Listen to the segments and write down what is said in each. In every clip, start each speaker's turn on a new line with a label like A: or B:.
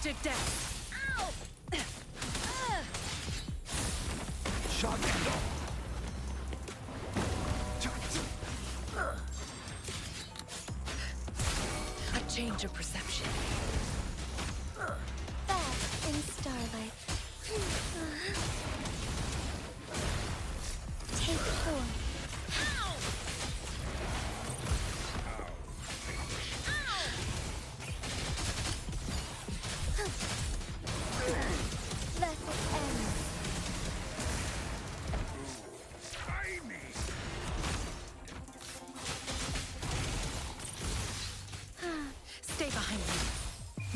A: frigid death. Ow!
B: Shock and all.
A: A change of perception.
C: Back in starlight. Take form.
A: Ow!
C: Let it end.
B: Try me.
A: Stay behind me.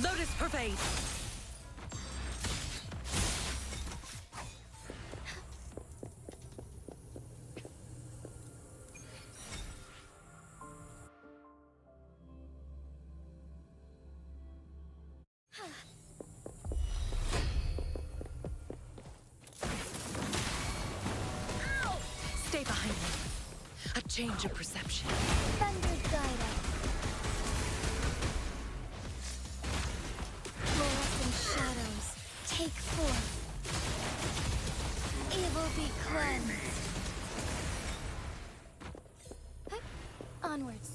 A: Lotus pervade. Stay behind me. A change of perception.
C: Thunder guide us. Fluorescent shadows, take form. Evil be cleansed. Onwards.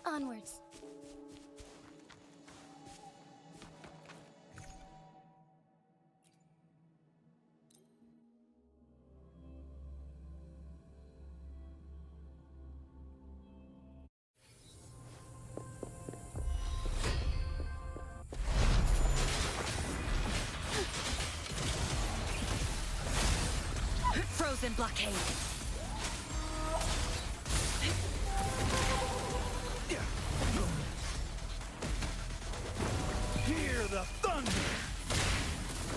C: Onwards.
A: Frozen blockade.
B: Hear the thunder!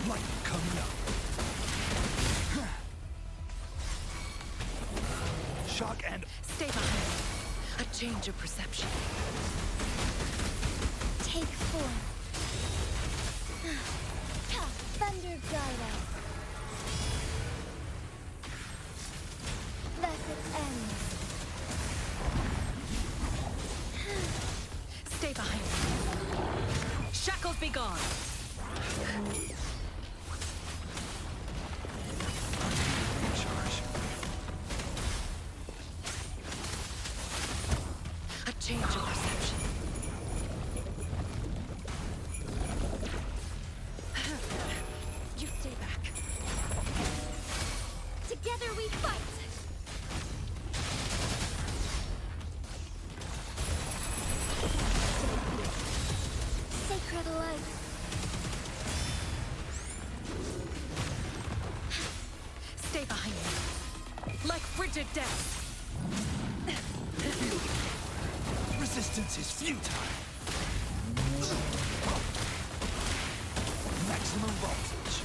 B: Light coming up. Shock and...
A: Stay behind me. A change of perception.
C: Take form. Thunder guide us. Let it end.
A: Stay behind me. Shackles be gone.
B: Charge.
A: A change of perception. You stay back.
C: Together we fight. Sacred light.
A: Stay behind me. Like frigid death.
B: Resistance is futile. Maximum voltage.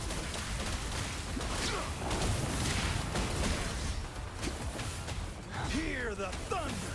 B: Hear the thunder!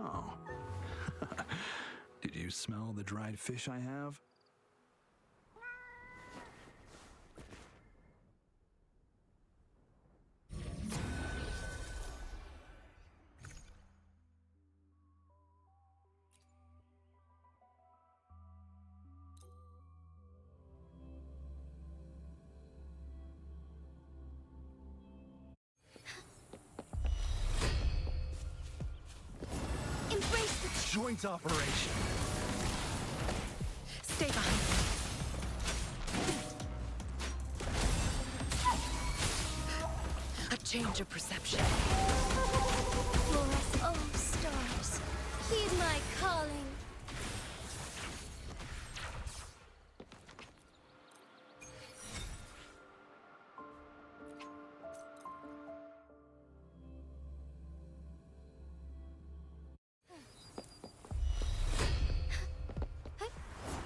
B: Oh. Did you smell the dried fish I have?
C: Embrace the
B: Joint operation.
A: Stay behind me. A change of perception.
C: fluorescent. Oh, stars, heed my calling.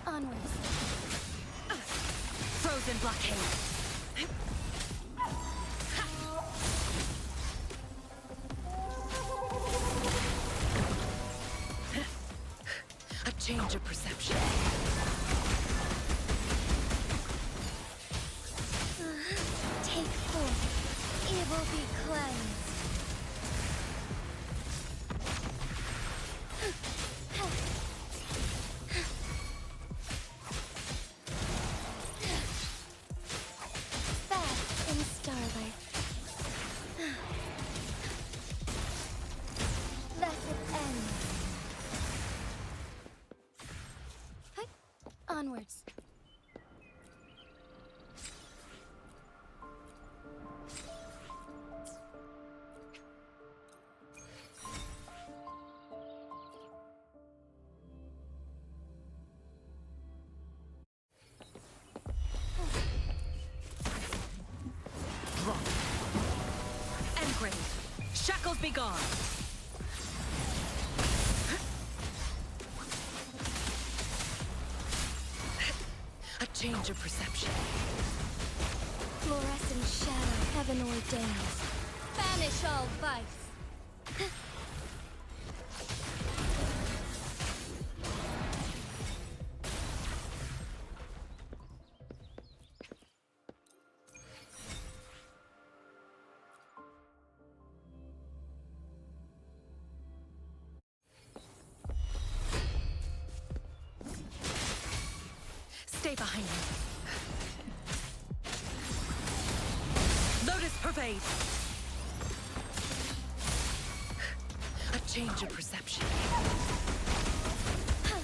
C: Onwards.
A: Frozen blockade. A change of perception.
C: Take forth, evil be cleansed. Bath in starlight. Thus it ends. Onwards.
A: Engrave. Shackles be gone. A change of perception.
C: Fluorescent shadow, heaven ordains. Banish all vice.
A: Stay behind me. Lotus pervade. A change of perception.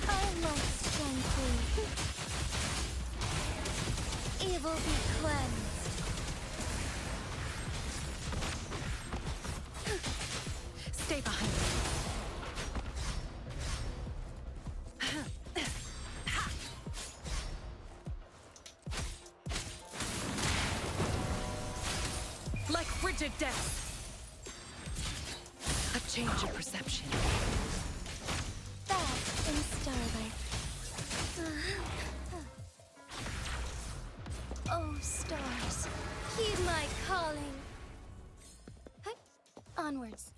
C: I must strengthen. Evil be cleansed.
A: Stay behind me. Like frigid death. A change of perception.
C: Bath in starlight. Oh, stars, heed my calling. Onwards.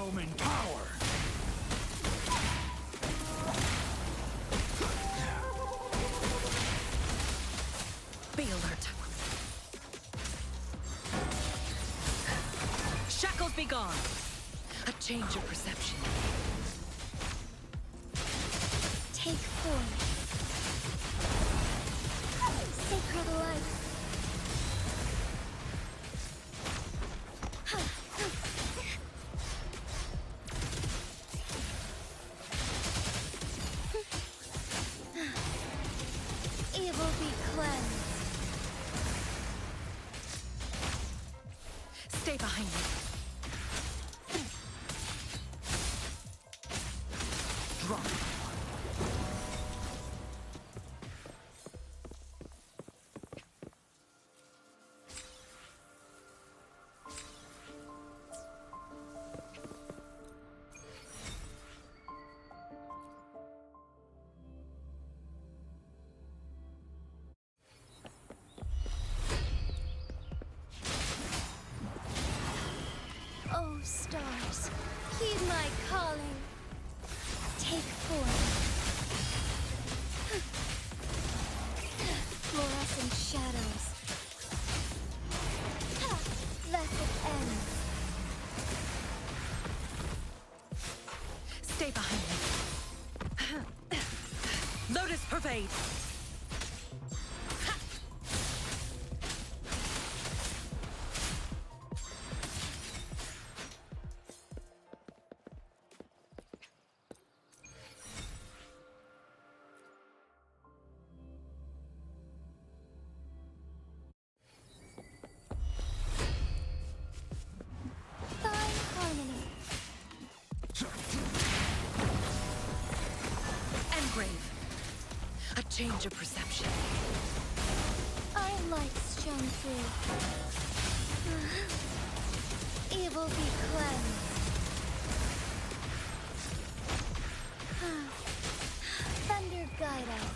B: overwhelming power.
A: Be alert. Shackles be gone. A change of perception.
C: Take form. Sacred life. Evil be cleansed.
A: Stay behind me.
B: Drop.
C: Oh, stars, heed my calling. Take form. Fluorescent shadows. Thus it ends.
A: Stay behind me. Lotus pervade.
C: Fine harmony.
A: Engrave. A change of perception.
C: Our lights shone through. Evil be cleansed. Thunder guide us.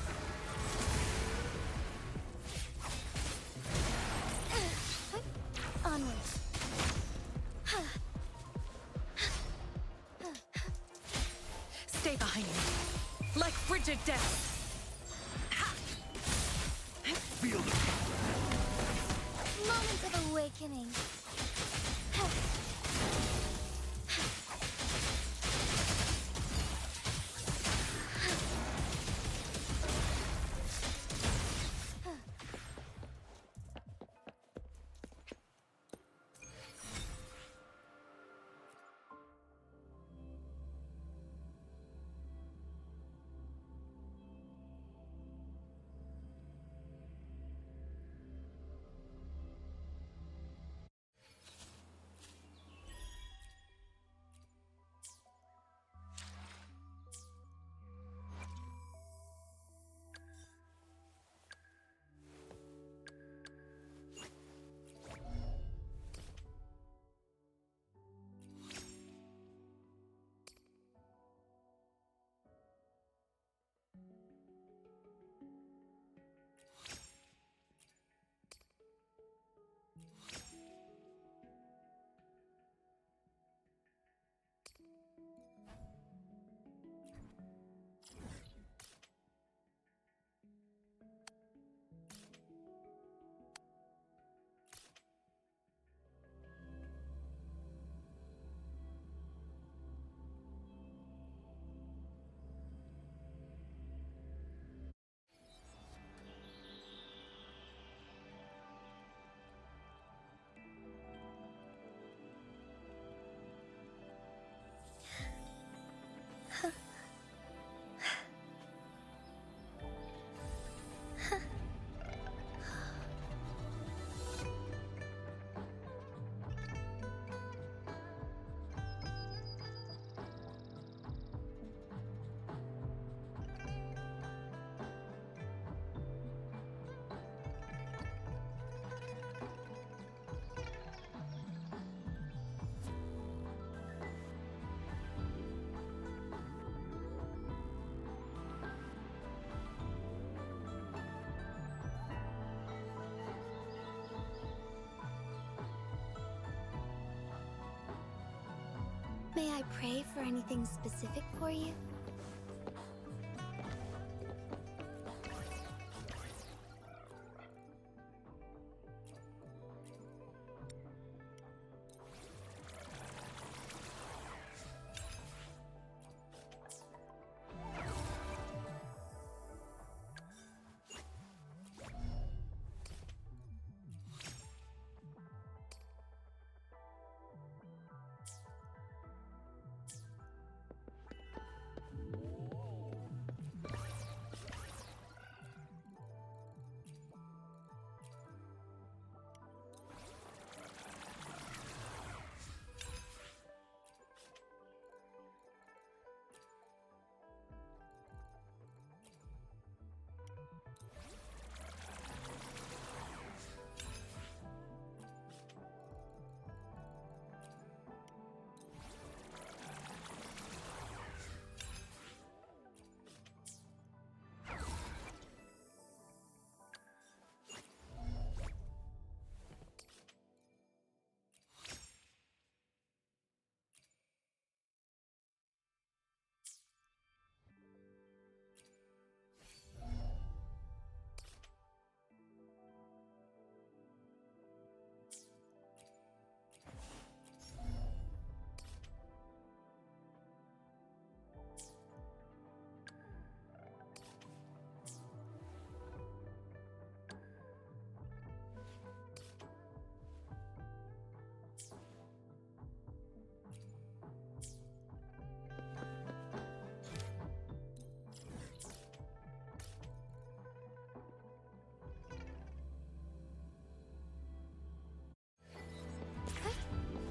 C: Onward.
A: Stay behind me. Like frigid death.
B: Feel the
C: Moment of awakening. May I pray for anything specific for you?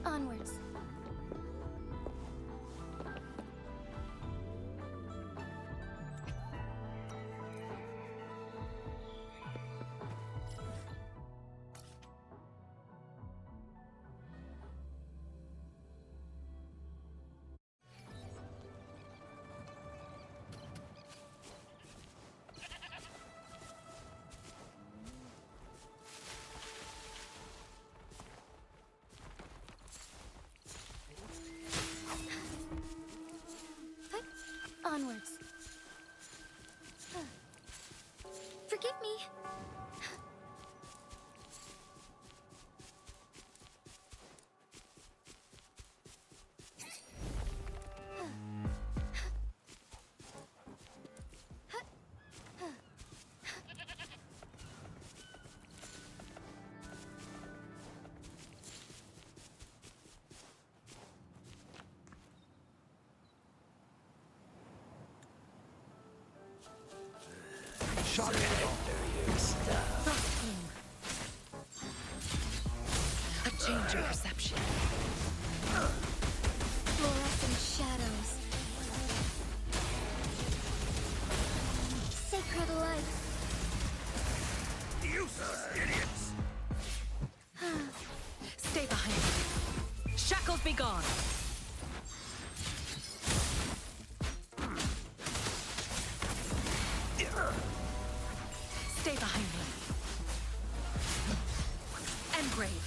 C: Onwards. Onwards. Forgive me.
B: Shot it.
A: A change of perception.
C: Fluorescent shadows. Sacred light.
B: Useless idiots.
A: Stay behind me. Shackles be gone. Stay behind me. Engrave.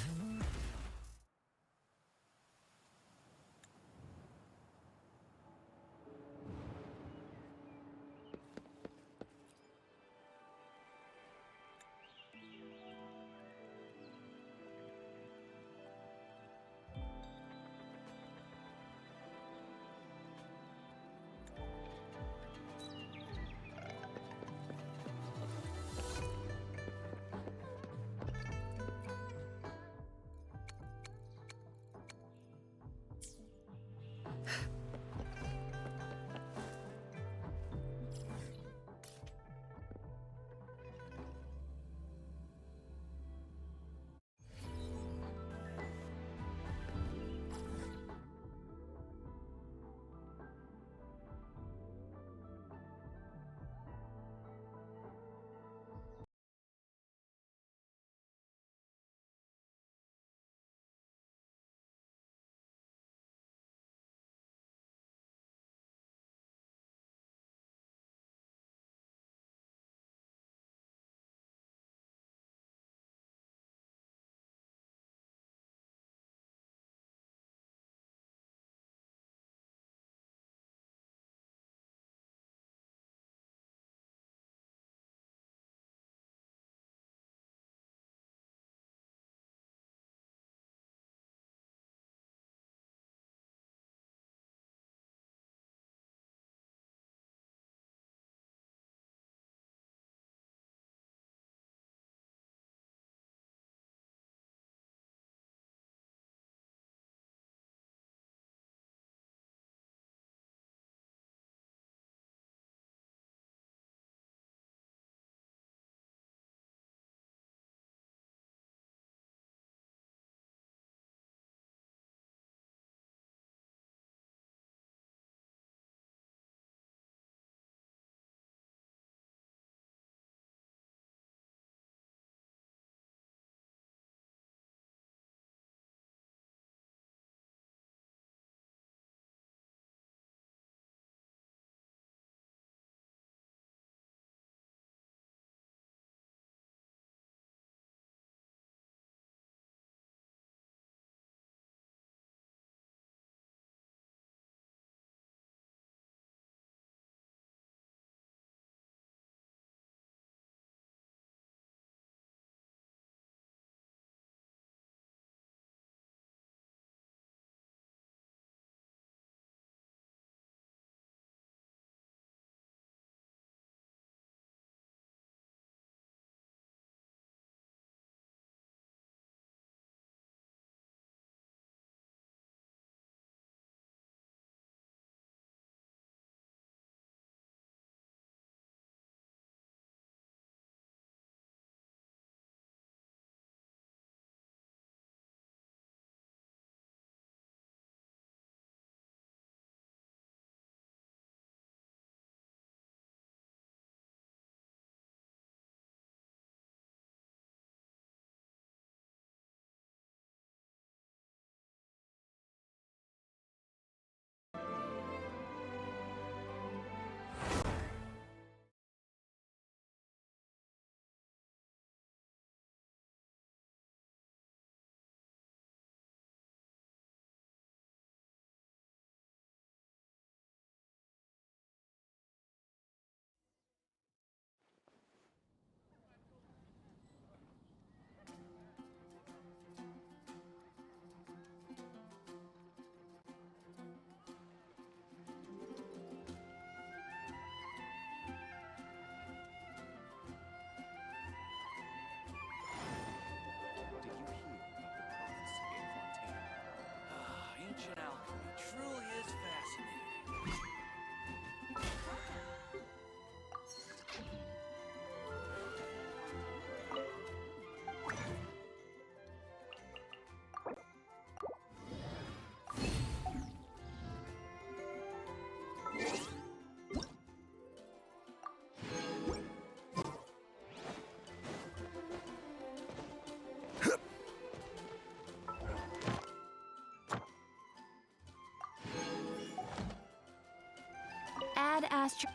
C: Add astro.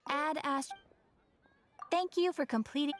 C: Add astro. Thank you for completing.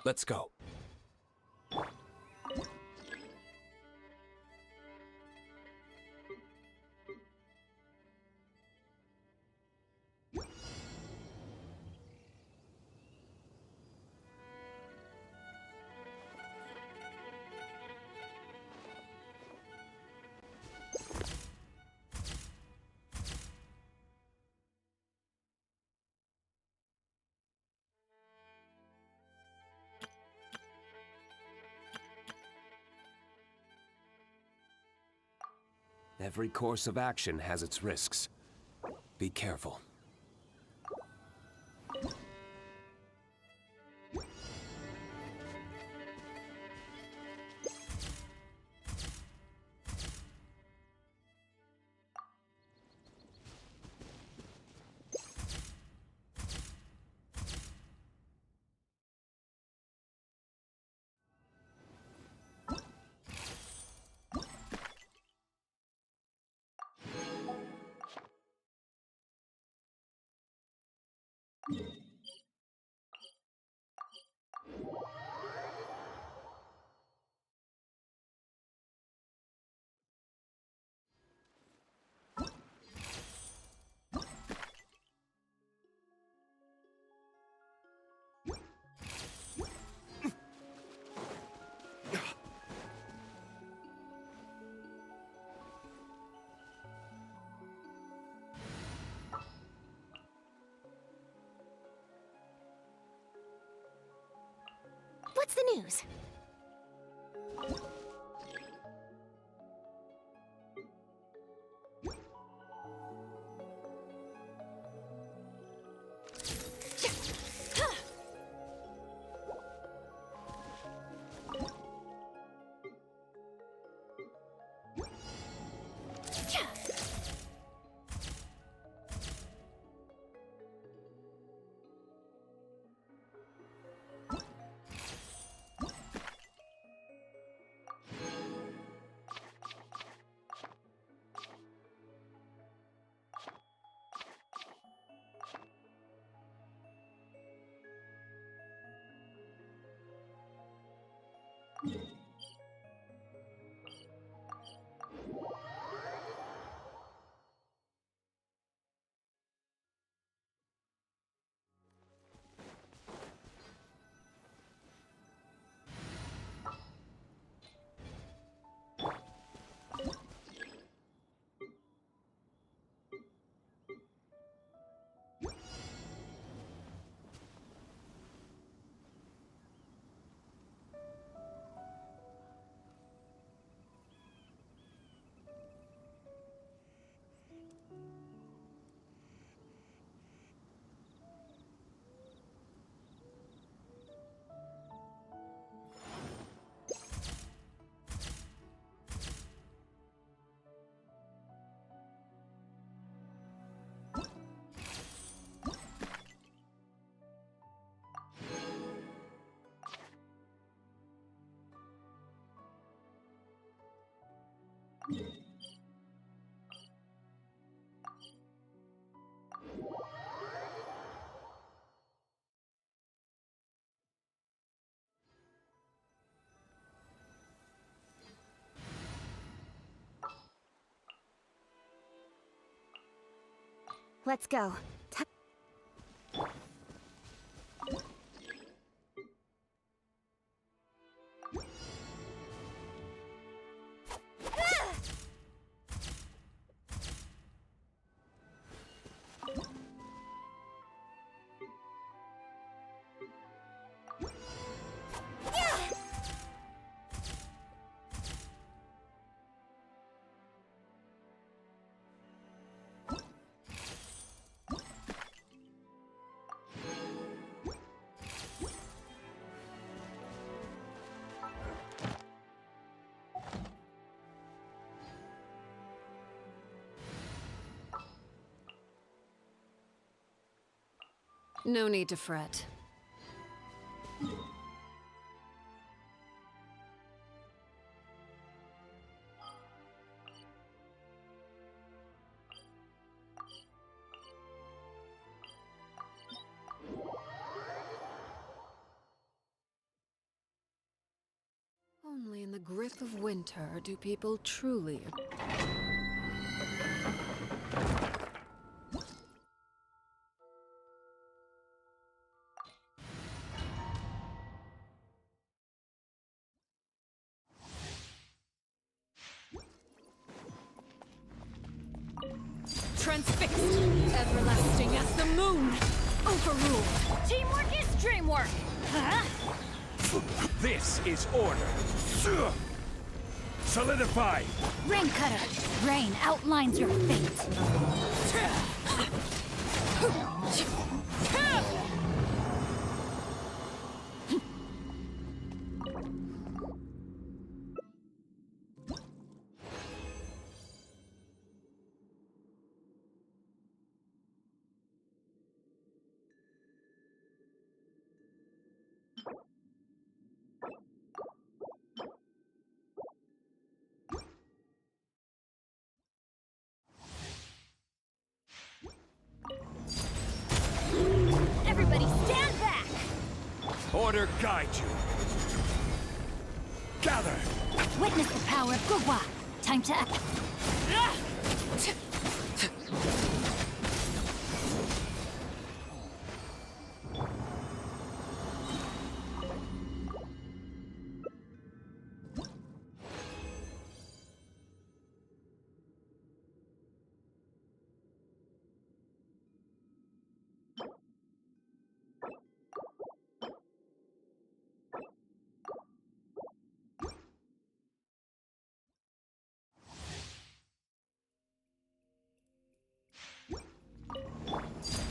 B: Let's go. Every course of action has its risks. Be careful.
C: What's the news? Let's go.
A: No need to fret. Only in the grip of winter do people truly... Transfixed! Everlasting as the moon! Overruled!
C: Teamwork is dreamwork! Huh?
D: This is order. Solidify.
C: Rain Cutter! Rain outlines your fate! Everybody stand back!
D: Order guide you. Gather.
C: Witness the power of wuwa. Time to act.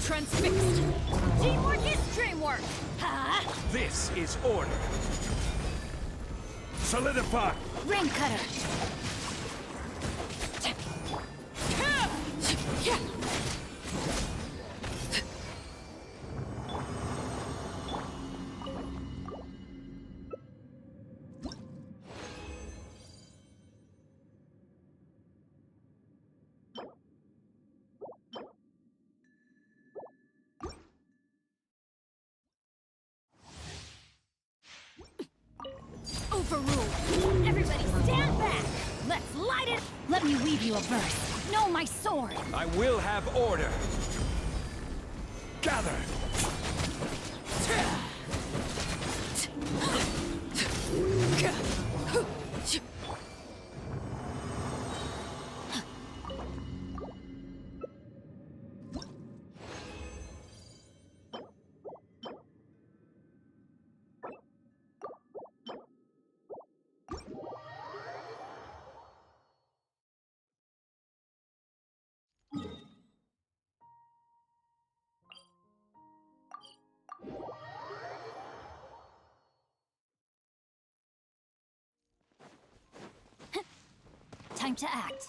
A: Transfixed!
C: Teamwork is dreamwork! Huh?
D: This is order. Solidify.
C: Rain Cutter!
A: Overruled!
C: Everybody stand back! Let's light it! Let me weave you a verse. Know my sword!
D: I will have order. Gather.
C: Time to act.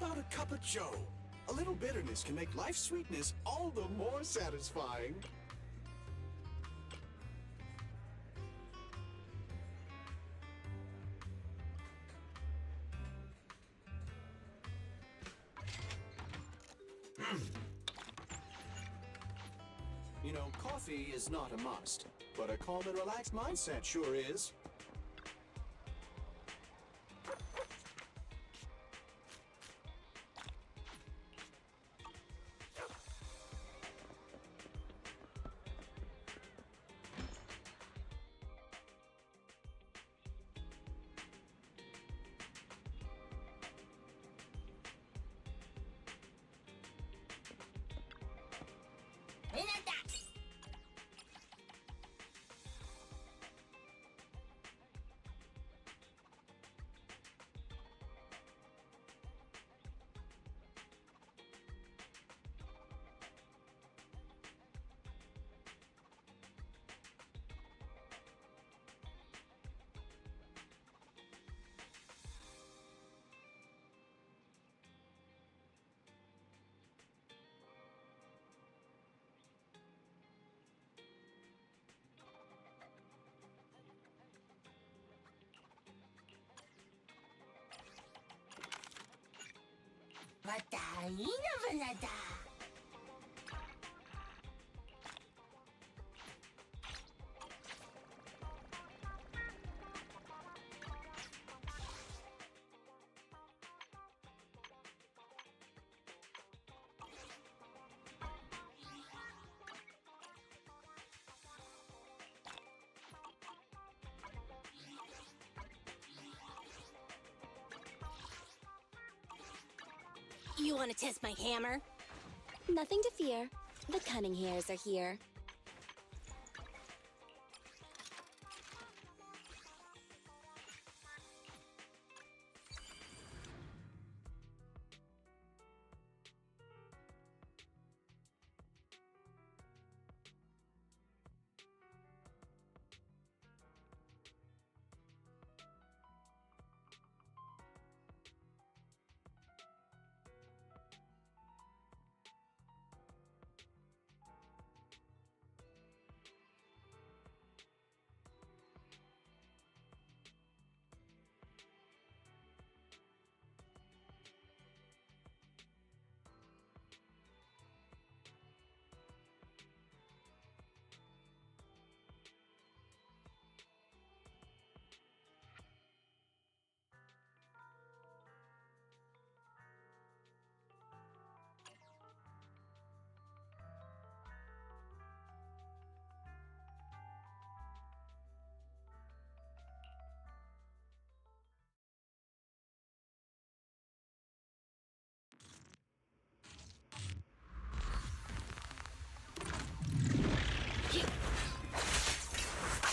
E: about a cup of joe? A little bitterness can make life's sweetness all the more satisfying. You know, coffee is not a must, but a calm and relaxed mindset sure is.
C: You want to test my hammer?
F: Nothing to fear. The cunning hairs are here.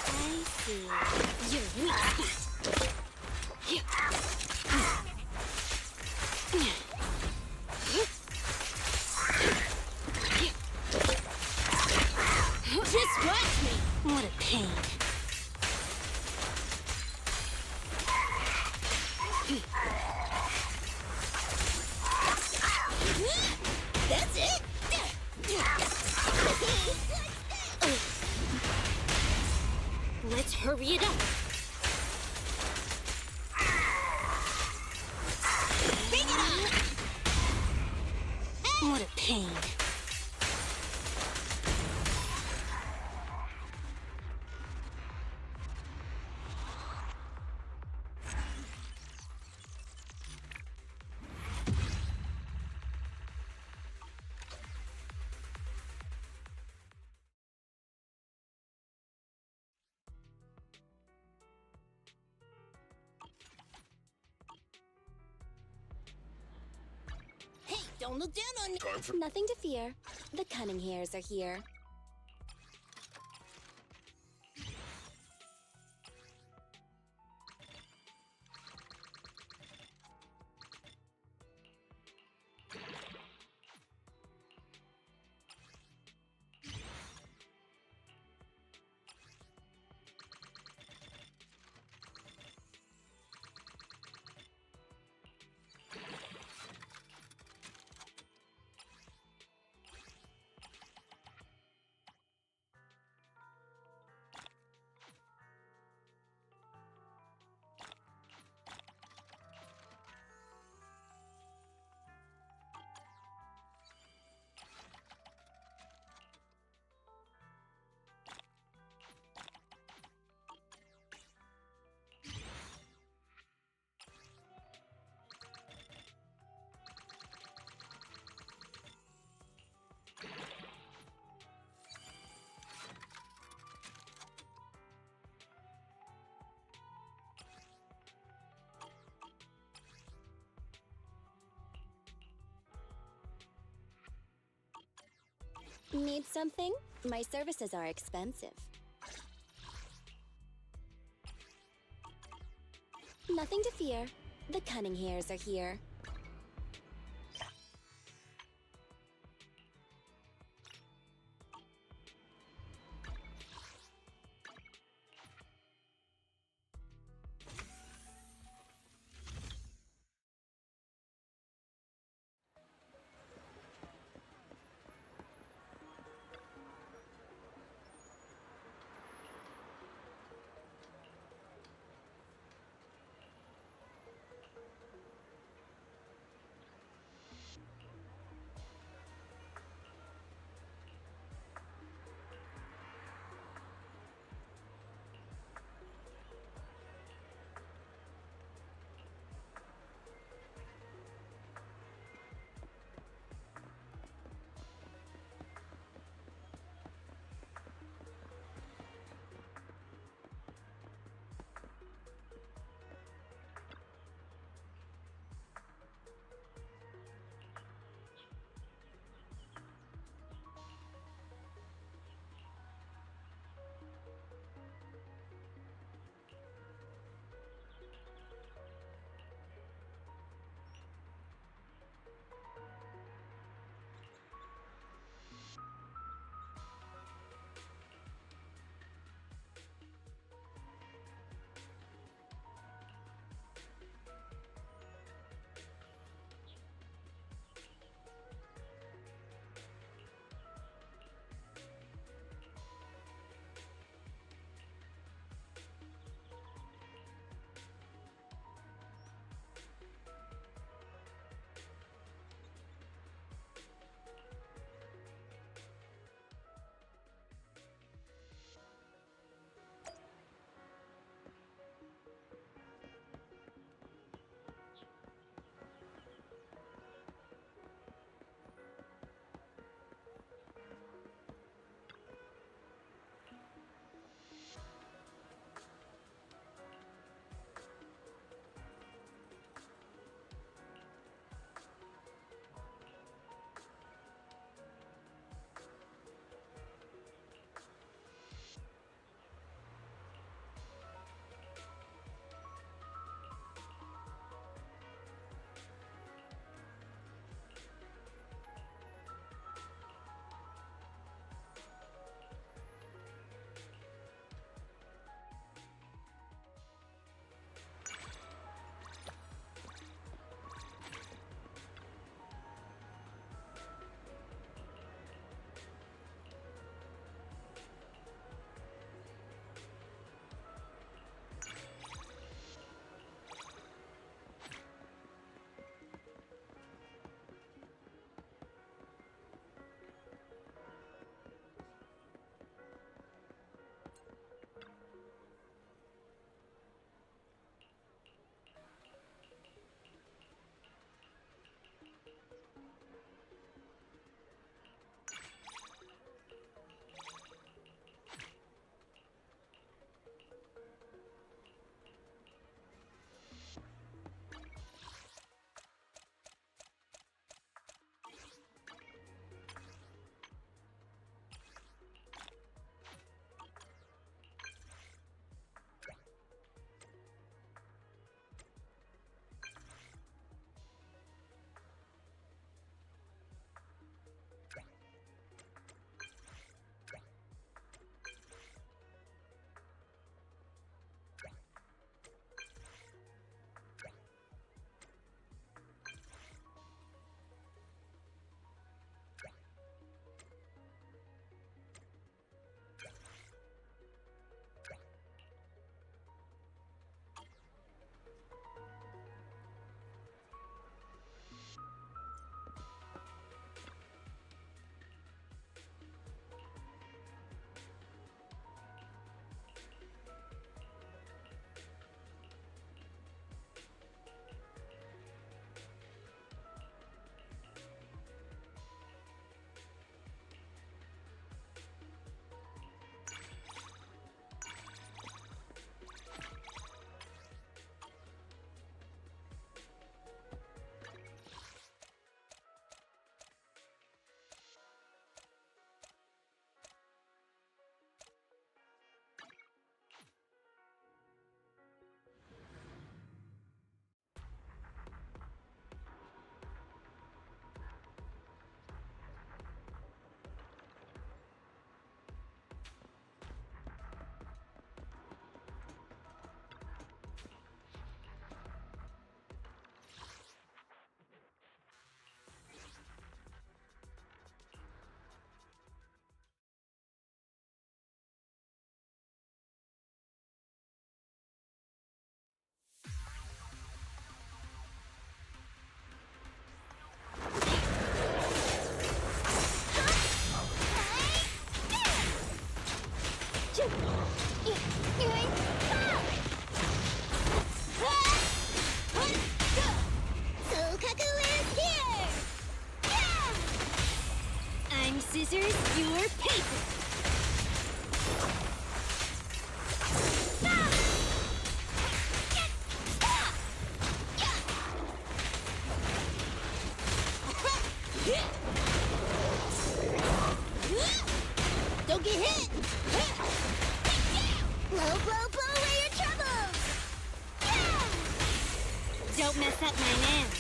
F: I see.
C: You're weak spot. Just watch me. What a pain. That's it. Let's hurry it up. Bring it on. What a pain. Hey, don't look down on me.
F: Nothing to fear. The cunning hairs are here. Need something? My services are expensive. Nothing to fear. The cunning hairs are here.
C: Your paper!
F: Don't get hit! Blow, blow, blow away your troubles!
C: Don't mess up my nails.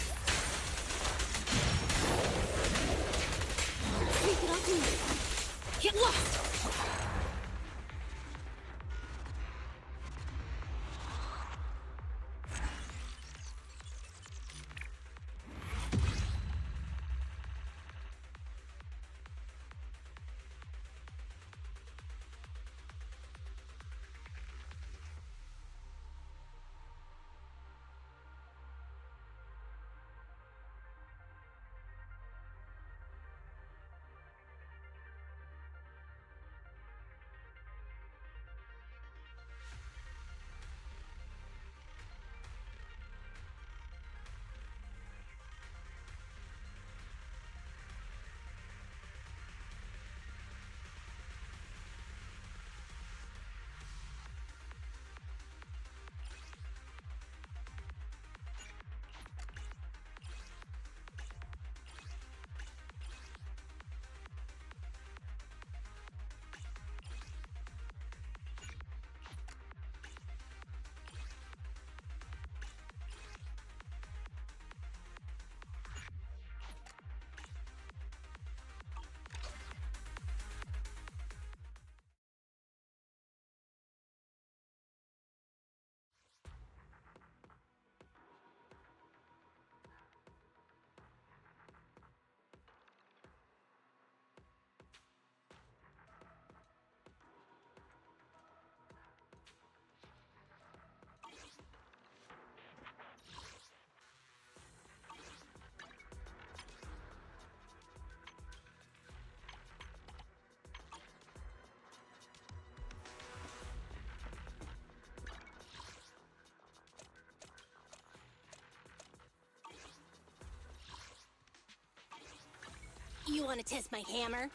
F: Sneak it off me.
C: Get lost!
F: You want to test my hammer?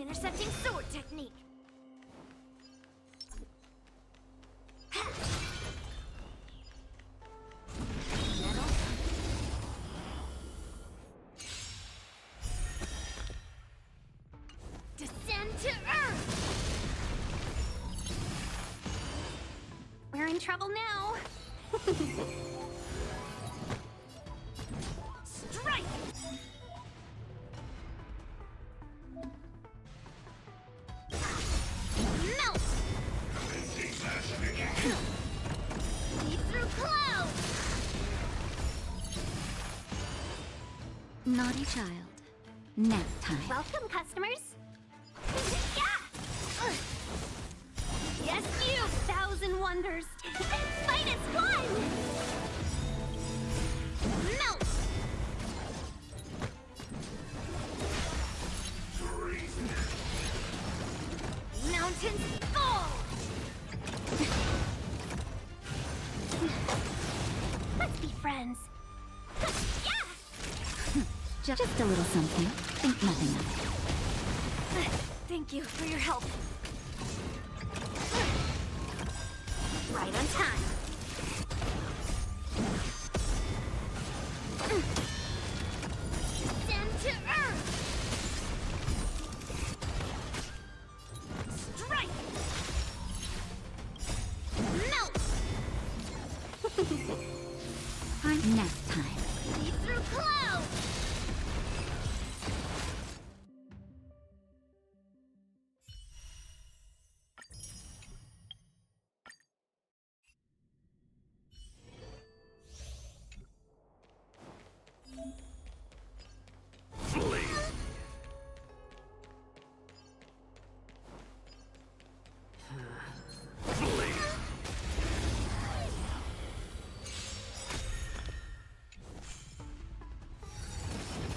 C: intercepting sword technique. Metal. Descend to Earth! We're in trouble now. Strike! Melt! Lead through clouds!
G: Naughty child. Nap time.
C: Welcome, customers. Yeah! Ugh. Yes, you thousand wonders. Fight as one! Melt! Mountains fall! Let's be friends. Yeah!
G: Just a little something. Think nothing of it.
C: Thank you for your help. Right on time. Descend to Earth! Strike! Melt!
G: Nap time.
C: Lead through clouds!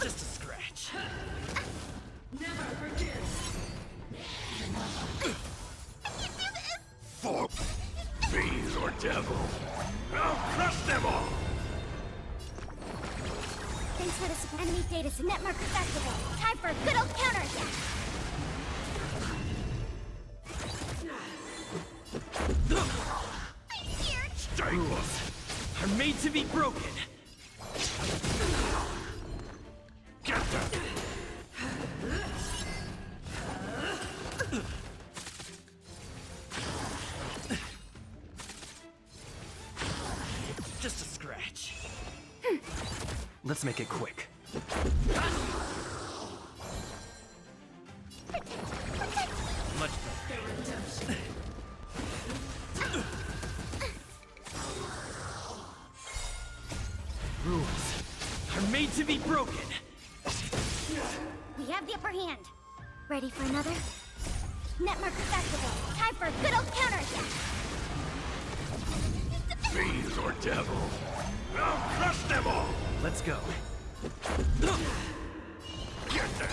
D: Just a scratch. For fiends or devil, I'll crush them all!
C: Thanks for the enemy data network festival. Time for a good old counterattack. I'm here.
D: Rules are made to be broken. Get them! Just a scratch. Let's make it quick. Much better. Rules are made to be broken.
C: We have the upper hand. Ready for another? Netmark festival. Time for a good old counterattack.
D: Fiends or devil, I'll crush them all. Let's go. Get them.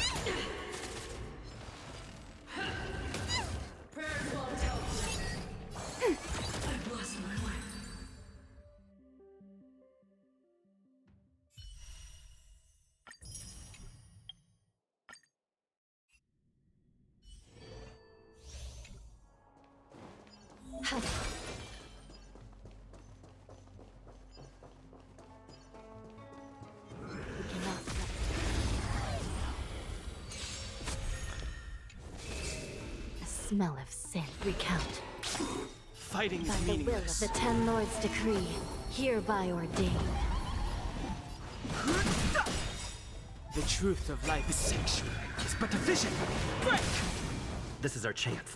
G: The smell of sin. Recount.
D: Fighting
G: By
D: is
G: the will of
D: meaningless.
G: the Ten Lords' decree, hereby ordained.
D: The truth of life is sanctuary is but a vision. Break! This is our chance.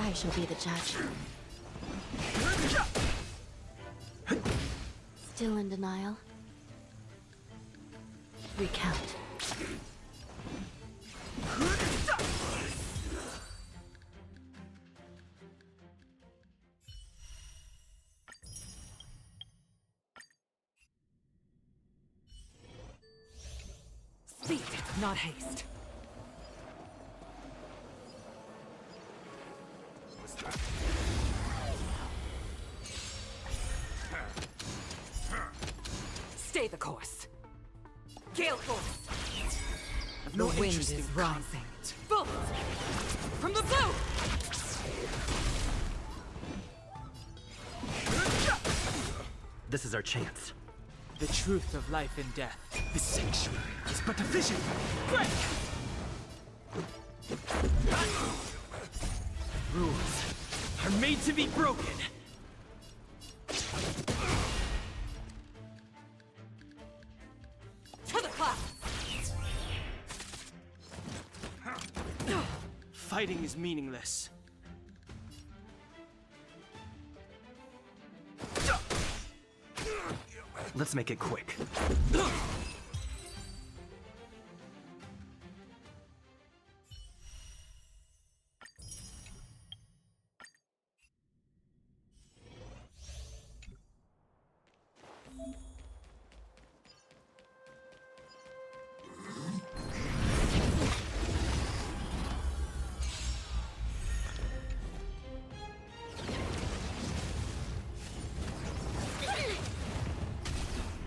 G: I shall be the judge. Still in denial? Recount.
A: Speed, not haste. Stay the course. Gale force!
D: No
A: The wind
D: interest in
A: is rising.
D: conflict.
A: Bolt! From the blue!
D: This is our chance. The truth of life and death. The sanctuary is but a vision. Break! Rules are made to be broken.
A: To the clouds!
D: Fighting is meaningless. Let's make it quick.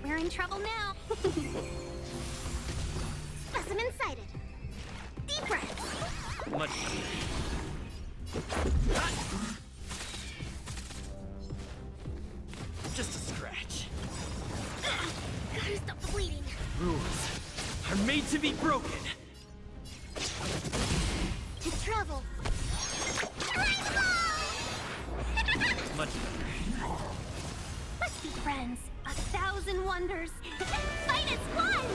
C: We're in trouble now. Specimen sighted. Deep breath.
D: Much. Just a scratch.
C: Gotta stop the bleeding.
D: Rules are made to be broken.
C: To travel.
D: Much better.
C: Let's be friends. 1,000 wonders. Fight is fun!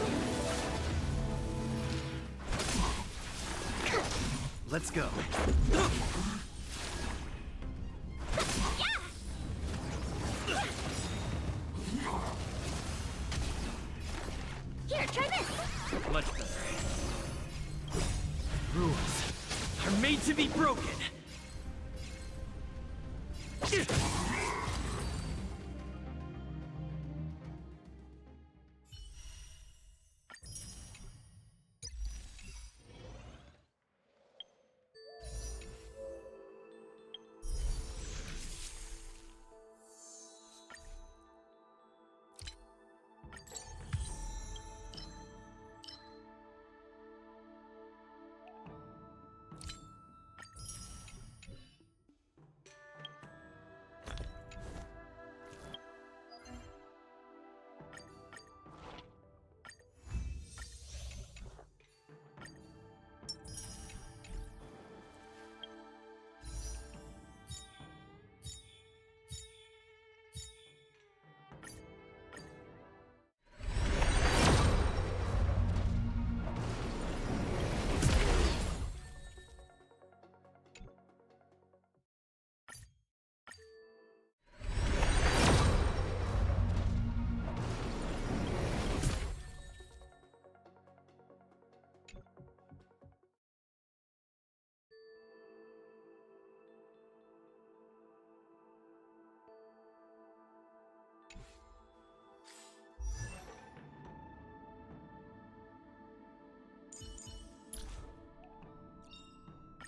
D: Let's go.
C: Here, try this.
D: Much better. Rules are made to be broken.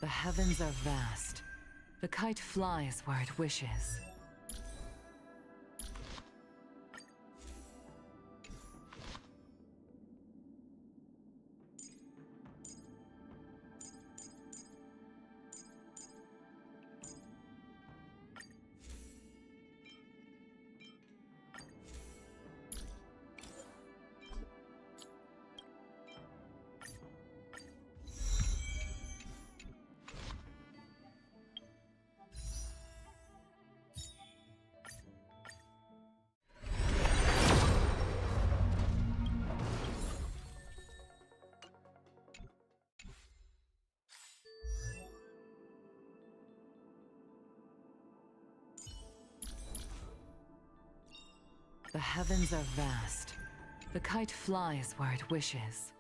A: The heavens are vast. The kite flies where it wishes. The heavens are vast. The kite flies where it wishes.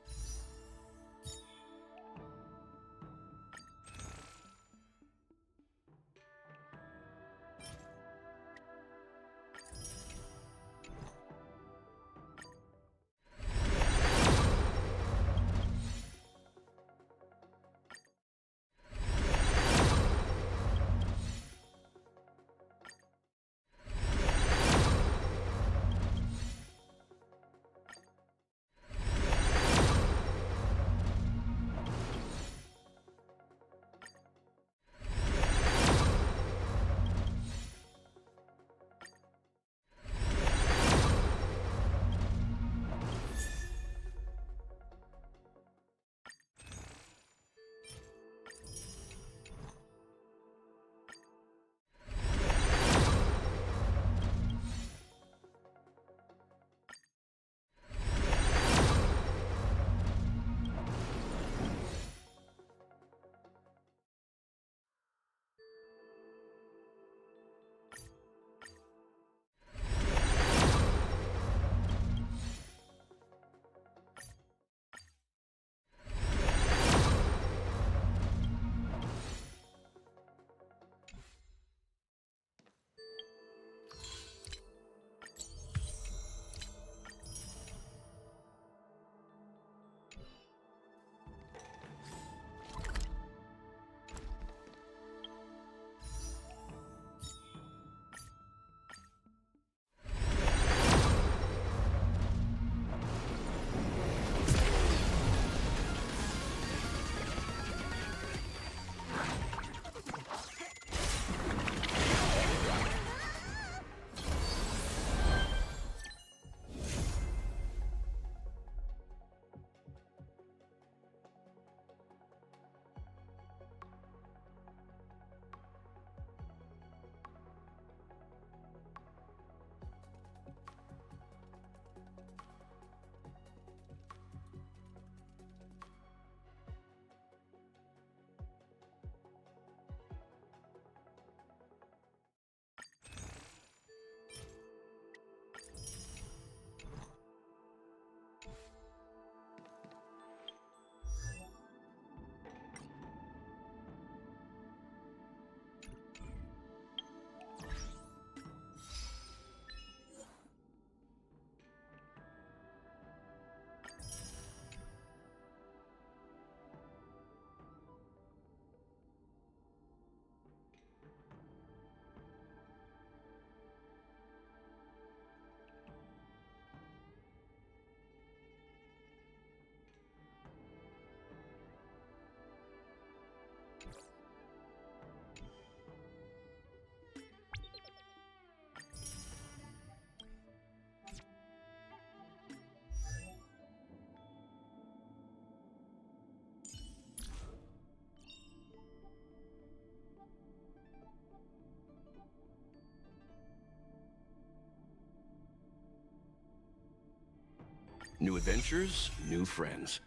H: New adventures, new friends.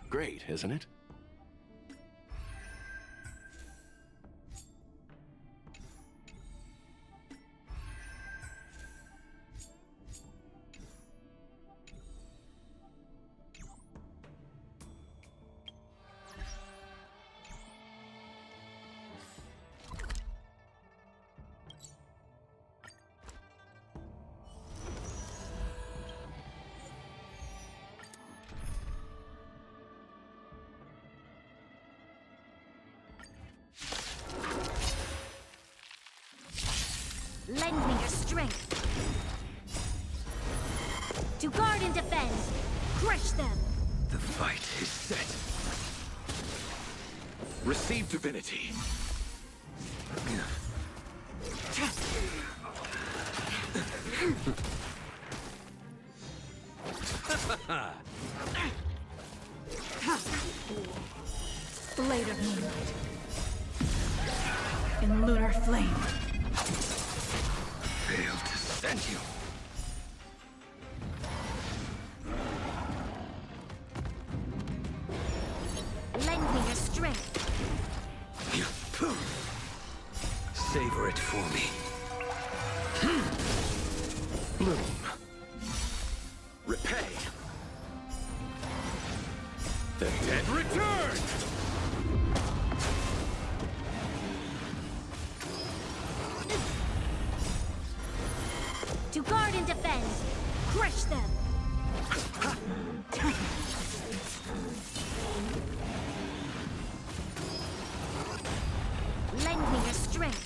H: Great, isn't it?
C: Lend me your strength. To guard and defend. Crush them.
H: The fight is set. Receive divinity.
A: Blade of moonlight. In lunar flame.
H: Failed to send you.
C: Lend me your strength.
H: Savor it for me. Bloom. Repay. The dead return!
C: To guard and defend. Crush them. Lend me your strength.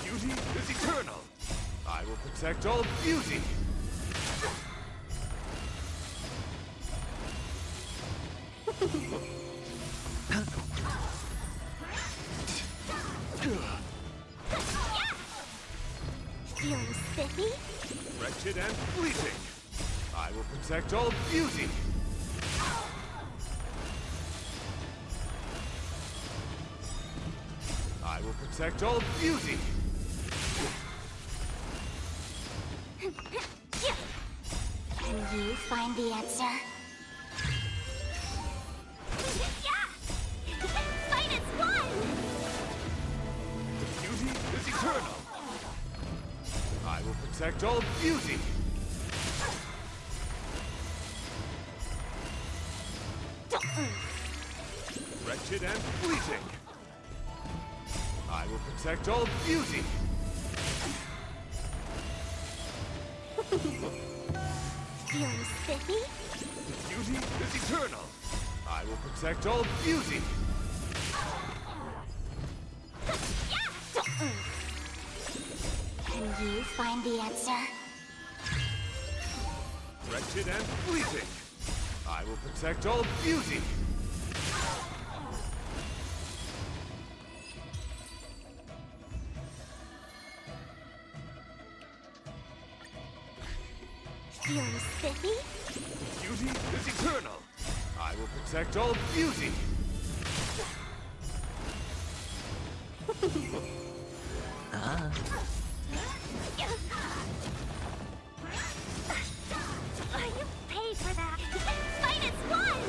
H: Beauty is eternal. I will protect all beauty.
C: Feeling spiffy?
H: Wretched and fleeting. I will protect all beauty. I will protect all beauty.
C: Can you find the answer? Fight is one!
H: Beauty is eternal. I will protect all beauty. Wretched and fleeting. I will protect all beauty.
C: Feeling spiffy?
H: Beauty is eternal. I will protect all beauty.
C: Can you find the answer?
H: Wretched and fleeting. I will protect all beauty.
C: Feeling spiffy?
H: Beauty is eternal. I will protect all beauty.
C: You paid for that. Fight is one!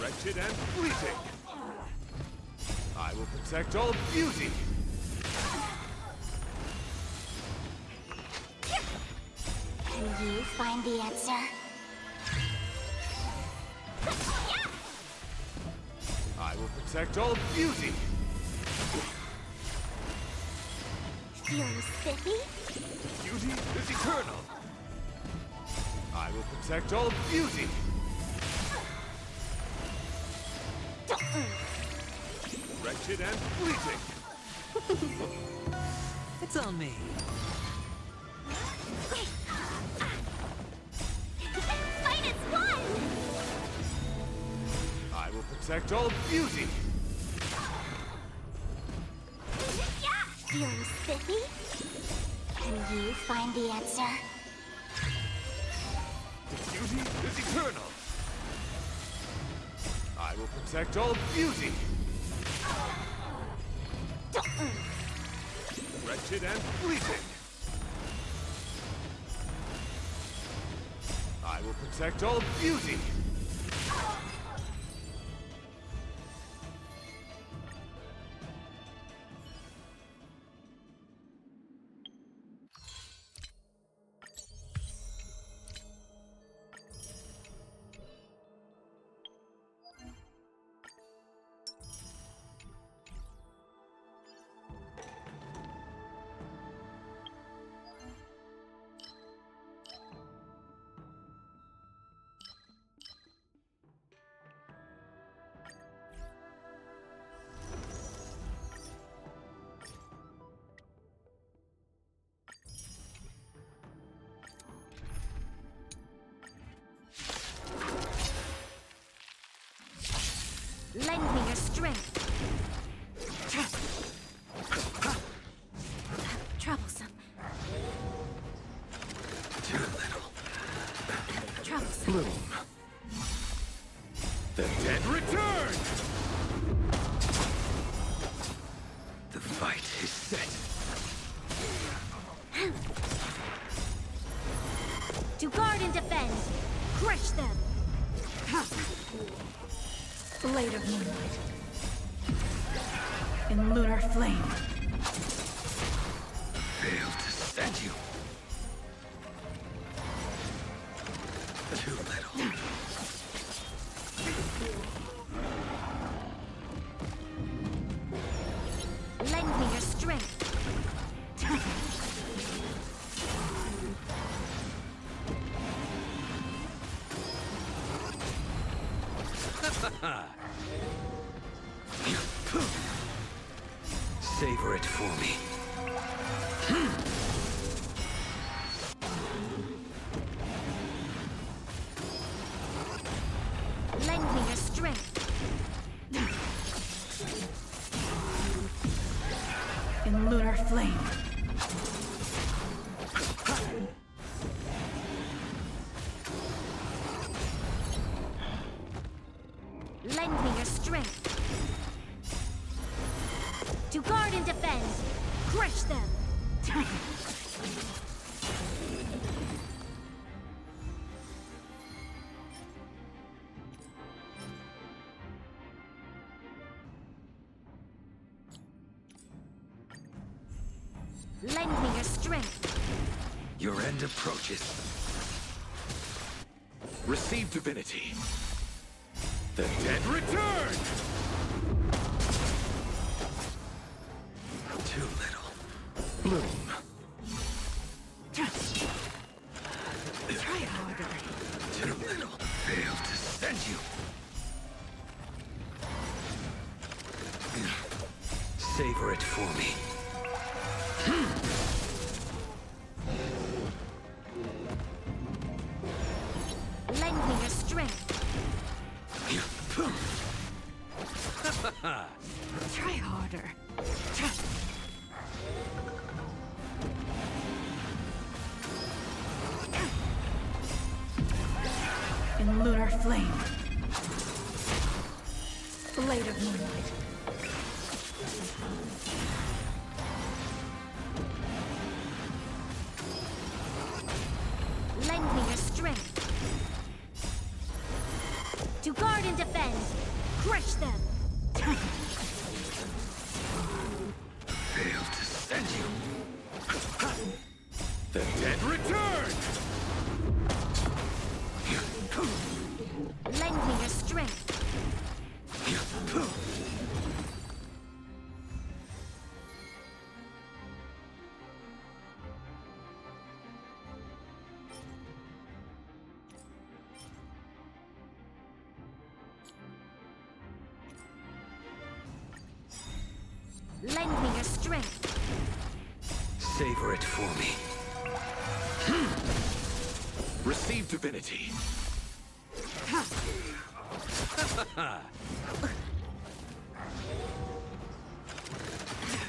H: Wretched and fleeting. I will protect all beauty.
C: Can you find the answer?
H: I will protect all beauty.
C: Feeling spiffy?
H: Beauty is eternal. I will protect all beauty. Wretched and fleeting.
D: It's on me.
C: Fight is one!
H: I will protect all beauty.
C: Feeling spiffy? Can you find the answer?
H: Beauty is eternal. I will protect all beauty. Wretched and fleeting. I will protect all beauty.
C: Lend me your strength. Troublesome.
H: Too little.
C: Troublesome.
H: Bloom. The dead return! The fight is set.
C: To guard and defend. Crush them.
A: Blade of moonlight. In lunar flame.
H: Failed to send you. Too little.
C: Lend me your strength.
H: Savor it for me.
C: Lend me your strength.
A: In lunar flame.
C: Lend me your strength. To guard and defend. Crush them. Lend me your strength.
H: Your end approaches. Receive divinity. The dead return! Too little. Bloom.
A: Try harder.
H: Too little. Failed to send you. Savor it for me.
C: Lend me your strength.
A: Try harder. In lunar flame. Blade of moonlight.
C: Lend me your strength. To guard and defend. Crush them.
H: Failed to send you. The dead return!
C: Lend me your strength. Lend me your strength.
H: Savor it for me. Receive divinity.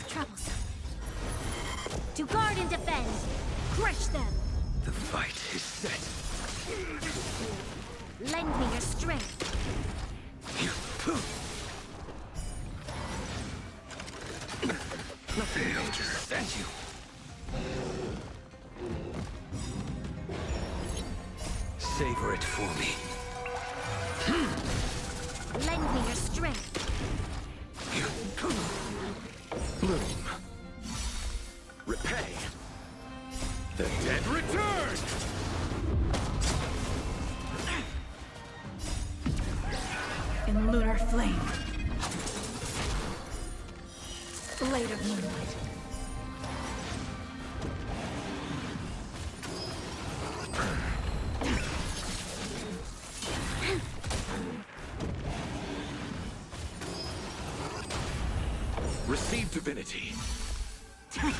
C: Troublesome. To guard and defend. Crush them.
H: The fight is set.
C: Lend me your strength.
H: Failed to send you. Savor it for me.
C: Lend me your strength.
H: Bloom. Repay. The dead return!
A: In lunar flame. Blade of moonlight.
H: Receive divinity.
C: Phew.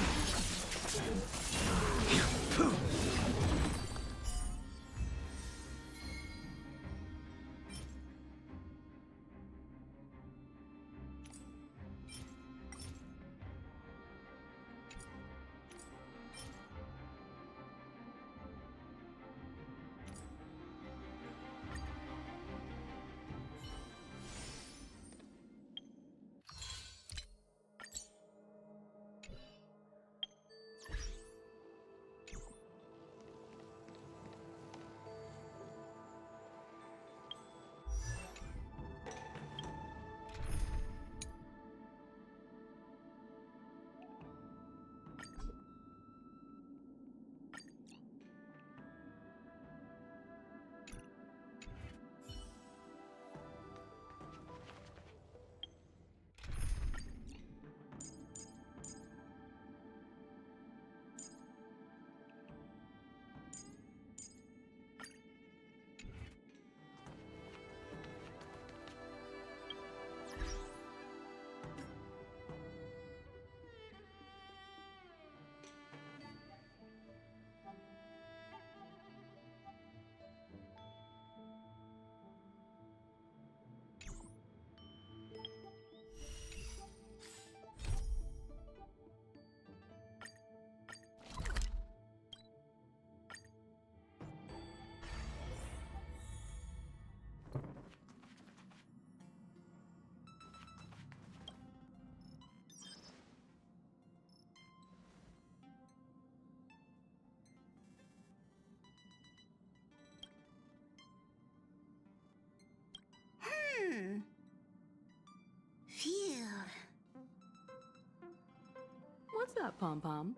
A: What's that, Pom-Pom?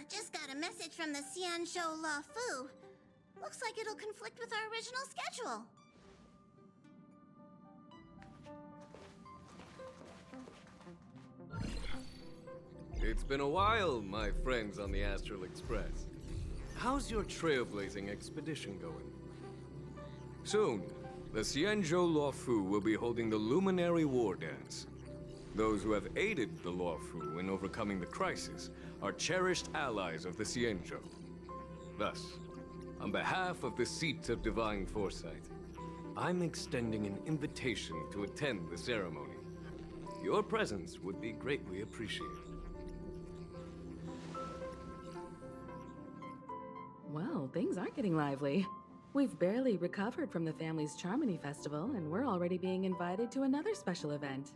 C: Just got a message from the HUOHUO. Looks like it'll conflict with our original schedule.
B: It's been a while, my friends on the Astral Express. How's your trailblazing expedition going? Soon, the HSR will be holding the Luminary War Dance. Those who have aided the Luofu in overcoming the crisis are cherished allies of the HSR. Thus, on behalf of the Seat of Divine Foresight, I'm extending an invitation to attend the ceremony. Your presence would be greatly appreciated.
A: Well, things are getting lively.
I: We've barely recovered from the family's Charmony Festival, and we're already being invited to another special event.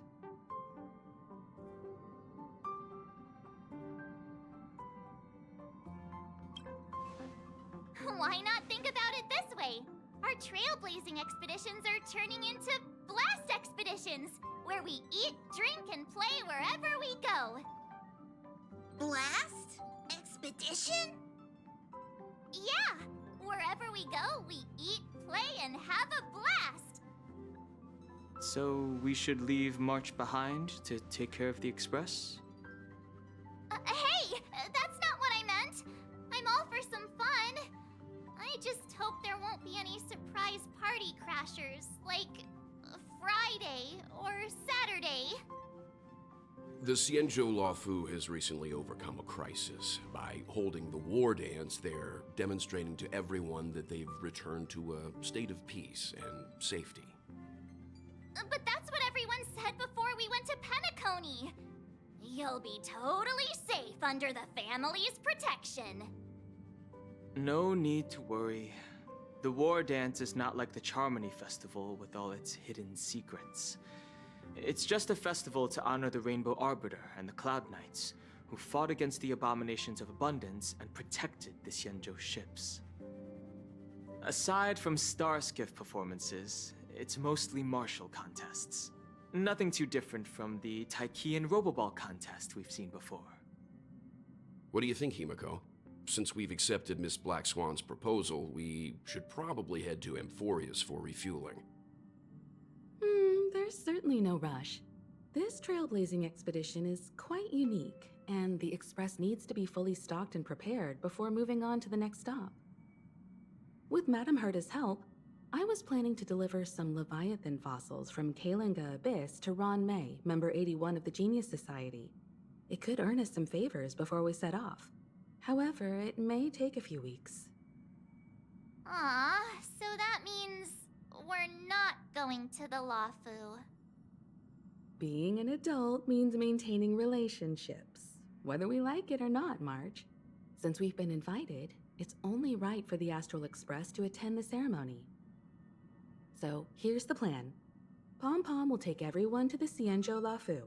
C: Why not think about it this way? Our trailblazing expeditions are turning into blast expeditions, where we eat, drink, and play wherever we go.
J: Blast? Expedition?
C: Yeah, wherever we go, we eat, play, and have a blast.
D: So we should leave March behind to take care of the Express?
C: Hey, that's not what I meant. I'm all for some fun. I just hope there won't be any surprise party crashers, like Friday or Saturday.
K: The HUOHUO has recently overcome a crisis. By holding the war dance, they're demonstrating to everyone that they've returned to a state of peace and safety.
C: But that's what everyone said before we went to Penacony. You'll be totally safe under the family's protection.
D: No need to worry. The war dance is not like the Charmony Festival with all its hidden secrets. It's just a festival to honor the Rainbow Arbiter and the Cloud Knights, who fought against the abominations of abundance and protected the Xianzhou ships. Aside from star skiff performances, it's mostly martial contests. Nothing too different from the Taiki and Roboball contest we've seen before.
K: What do you think, Himiko? Since we've accepted Miss Black Swan's proposal, we should probably head to Amphorius for refueling.
I: There's certainly no rush. This trailblazing expedition is quite unique, and the Express needs to be fully stocked and prepared before moving on to the next stop. With Madame Herta's help, I was planning to deliver some Leviathan fossils from Kalinga Abyss to Ron May, member 81 of the Genius Society. It could earn us some favors before we set off. However, it may take a few weeks.
C: Aw, so that means we're not going to the Luofu.
I: Being an adult means maintaining relationships, whether we like it or not, March. Since we've been invited, it's only right for the Astral Express to attend the ceremony. So, here's the plan. Pom Pom will take everyone to the Xianzhou Luofu.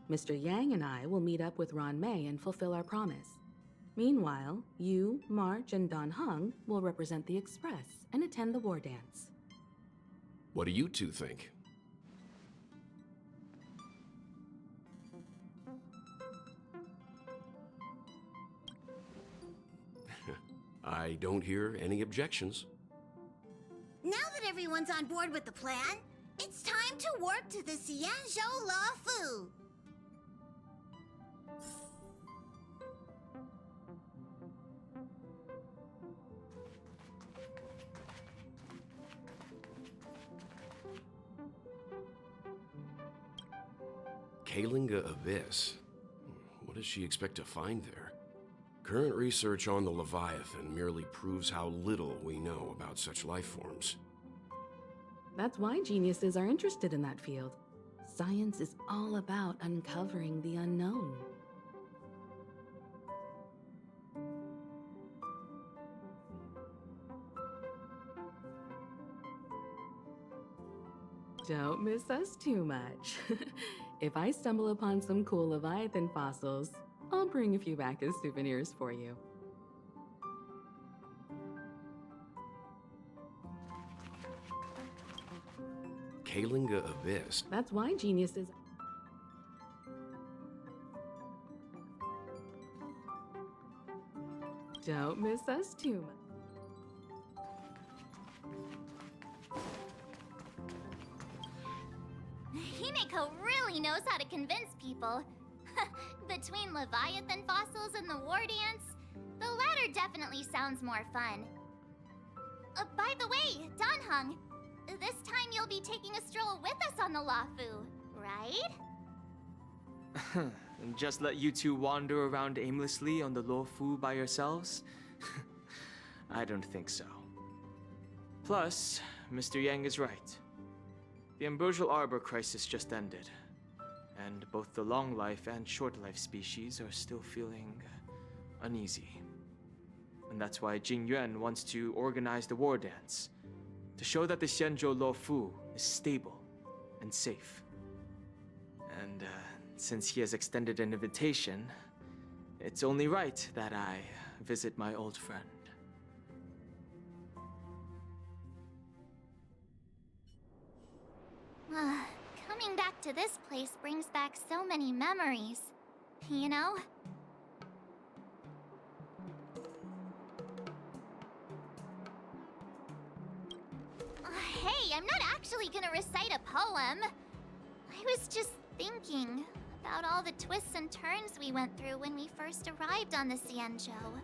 I: Mr. Yang and I will meet up with Ron May and fulfill our promise. Meanwhile, you, March, and Don Hung will represent the Express and attend the war dance.
K: What do you two think? I don't hear any objections.
J: Now that everyone's on board with the plan, it's time to warp to the Xianzhou Luofu.
K: Kalinga Abyss? What does she expect to find there? Current research on the Leviathan merely proves how little we know about such life forms.
I: That's why geniuses are interested in that field. Science is all about uncovering the unknown. Don't miss us too much. If I stumble upon some cool Leviathan fossils, I'll bring a few back as souvenirs for you.
K: Kalinga Abyss?
I: That's why geniuses... Don't miss us too much.
C: Himiko really knows how to convince people. Between Leviathan fossils and the war dance, the latter definitely sounds more fun. By the way, Don Hung, this time you'll be taking a stroll with us on the Luofu, right?
D: Just let you two wander around aimlessly on the Luofu by yourselves? I don't think so. Plus, Mr. Yang is right. The Ambrosial Arbor crisis just ended, and both the long life and short life species are still feeling uneasy. And that's why Jing Yuan wants to organize the war dance, to show that the Xianzhou Luofu is stable and safe. And since he has extended an invitation, it's only right that I visit my old friend.
C: Coming back to this place brings back so many memories, you know? Hey, I'm not actually gonna recite a poem. I was just thinking about all the twists and turns we went through when we first arrived on the Xianzhou.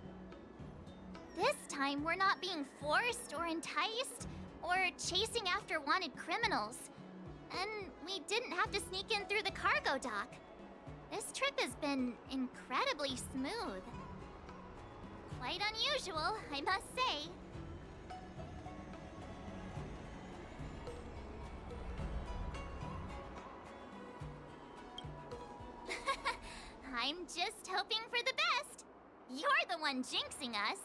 C: This time, we're not being forced or enticed or chasing after wanted criminals. And we didn't have to sneak in through the cargo dock. This trip has been incredibly smooth. Quite unusual, I must say. I'm just hoping for the best. You're the one jinxing us.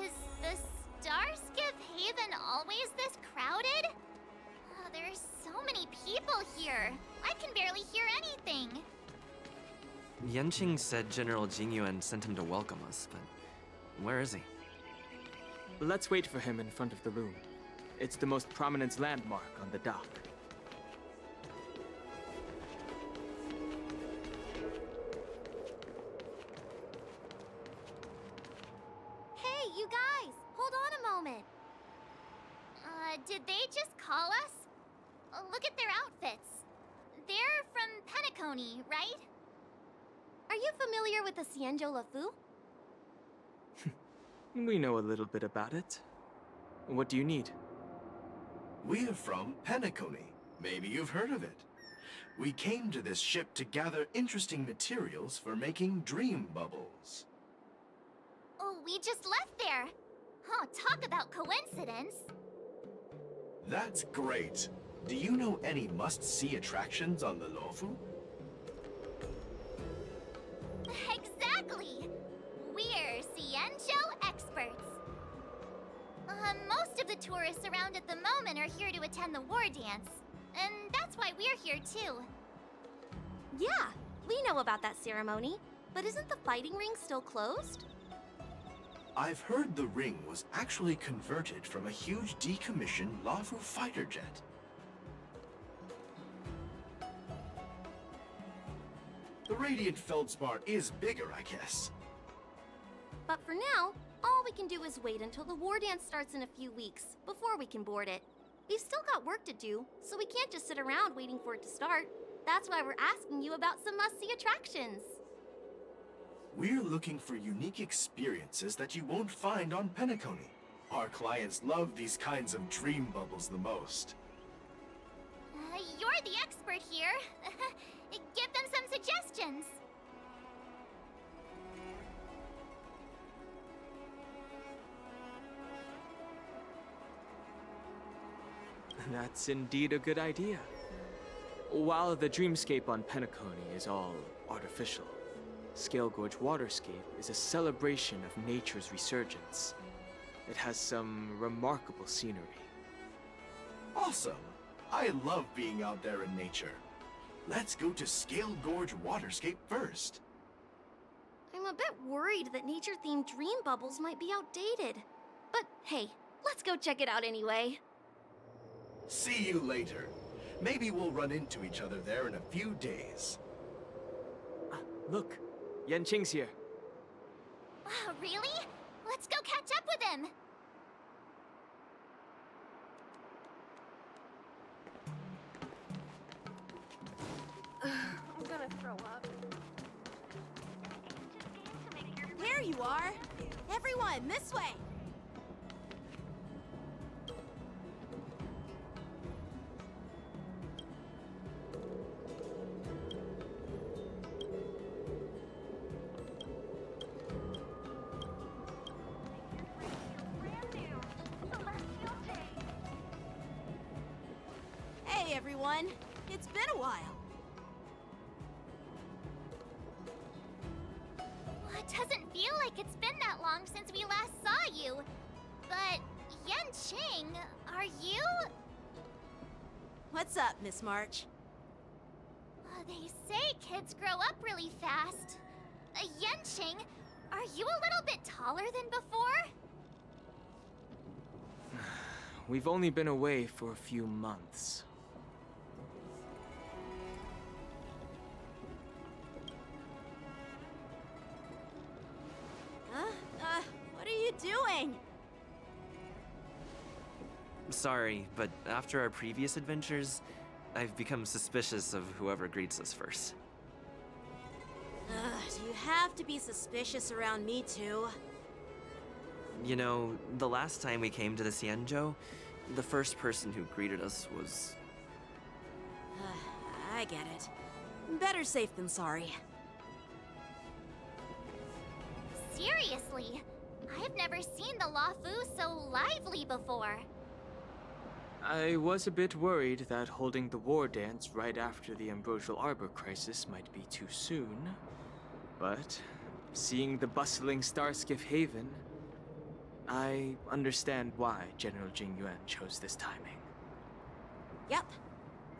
C: Is the Starskiff Haven always this crowded? Oh, there's so many people here. I can barely hear anything.
L: Yanqing said General Jingyuan sent him to welcome us, but where is he?
D: Let's wait for him in front of the loom. It's the most prominent landmark on the dock.
C: Hey, you guys! Hold on a moment. Did they just call us? Look at their outfits. They're from Penacony, right?
M: Are you familiar with the Xianzhou Luofu?
D: We know a little bit about it. What do you need?
N: We're from Penacony. Maybe you've heard of it. We came to this ship to gather interesting materials for making dream bubbles.
C: Oh, we just left there. Oh, talk about coincidence.
N: That's great. Do you know any must-see attractions on the Luofu?
C: Exactly! We're Xianzhou experts. Most of the tourists around at the moment are here to attend the war dance. And that's why we're here too.
M: Yeah, we know about that ceremony. But isn't the fighting ring still closed?
N: I've heard the ring was actually converted from a huge decommissioned Luofu fighter jet. The Radiant Feldspar is bigger, I guess.
M: But for now, all we can do is wait until the war dance starts in a few weeks, before we can board it. We've still got work to do, so we can't just sit around waiting for it to start. That's why we're asking you about some must-see attractions.
N: We're looking for unique experiences that you won't find on Penacony. Our clients love these kinds of dream bubbles the most.
C: You're the expert here. Give them some suggestions.
D: That's indeed a good idea. While the dreamscape on Penacony is all artificial, Scale Gorge Waterscape is a celebration of nature's resurgence. It has some remarkable scenery.
N: Awesome! I love being out there in nature. Let's go to Scale Gorge Waterscape first.
M: I'm a bit worried that nature-themed dream bubbles might be outdated. But hey, let's go check it out anyway.
N: See you later. Maybe we'll run into each other there in a few days.
D: Look, Yanqing's here.
C: Wow, really? Let's go catch up with him.
O: I'm gonna throw up.
J: There you are! Everyone, this way!
O: Hey everyone! It's been a while.
C: Well, it doesn't feel like it's been that long since we last saw you. But, Yanqing, are you?
O: What's up, Miss March?
C: They say kids grow up really fast. Yanqing, are you a little bit taller than before?
D: We've only been away for a few months.
O: What are you doing?
L: Sorry, but after our previous adventures, I've become suspicious of whoever greets us first.
O: Do you have to be suspicious around me too?
L: You know, the last time we came to the Xianzhou, the first person who greeted us was...
O: I get it. Better safe than sorry.
C: Seriously, I've never seen the Luofu so lively before.
D: I was a bit worried that holding the war dance right after the Ambrosial Arbor crisis might be too soon. But seeing the bustling Starskiff Haven, I understand why General Jing Yuan chose this timing.
O: Yep.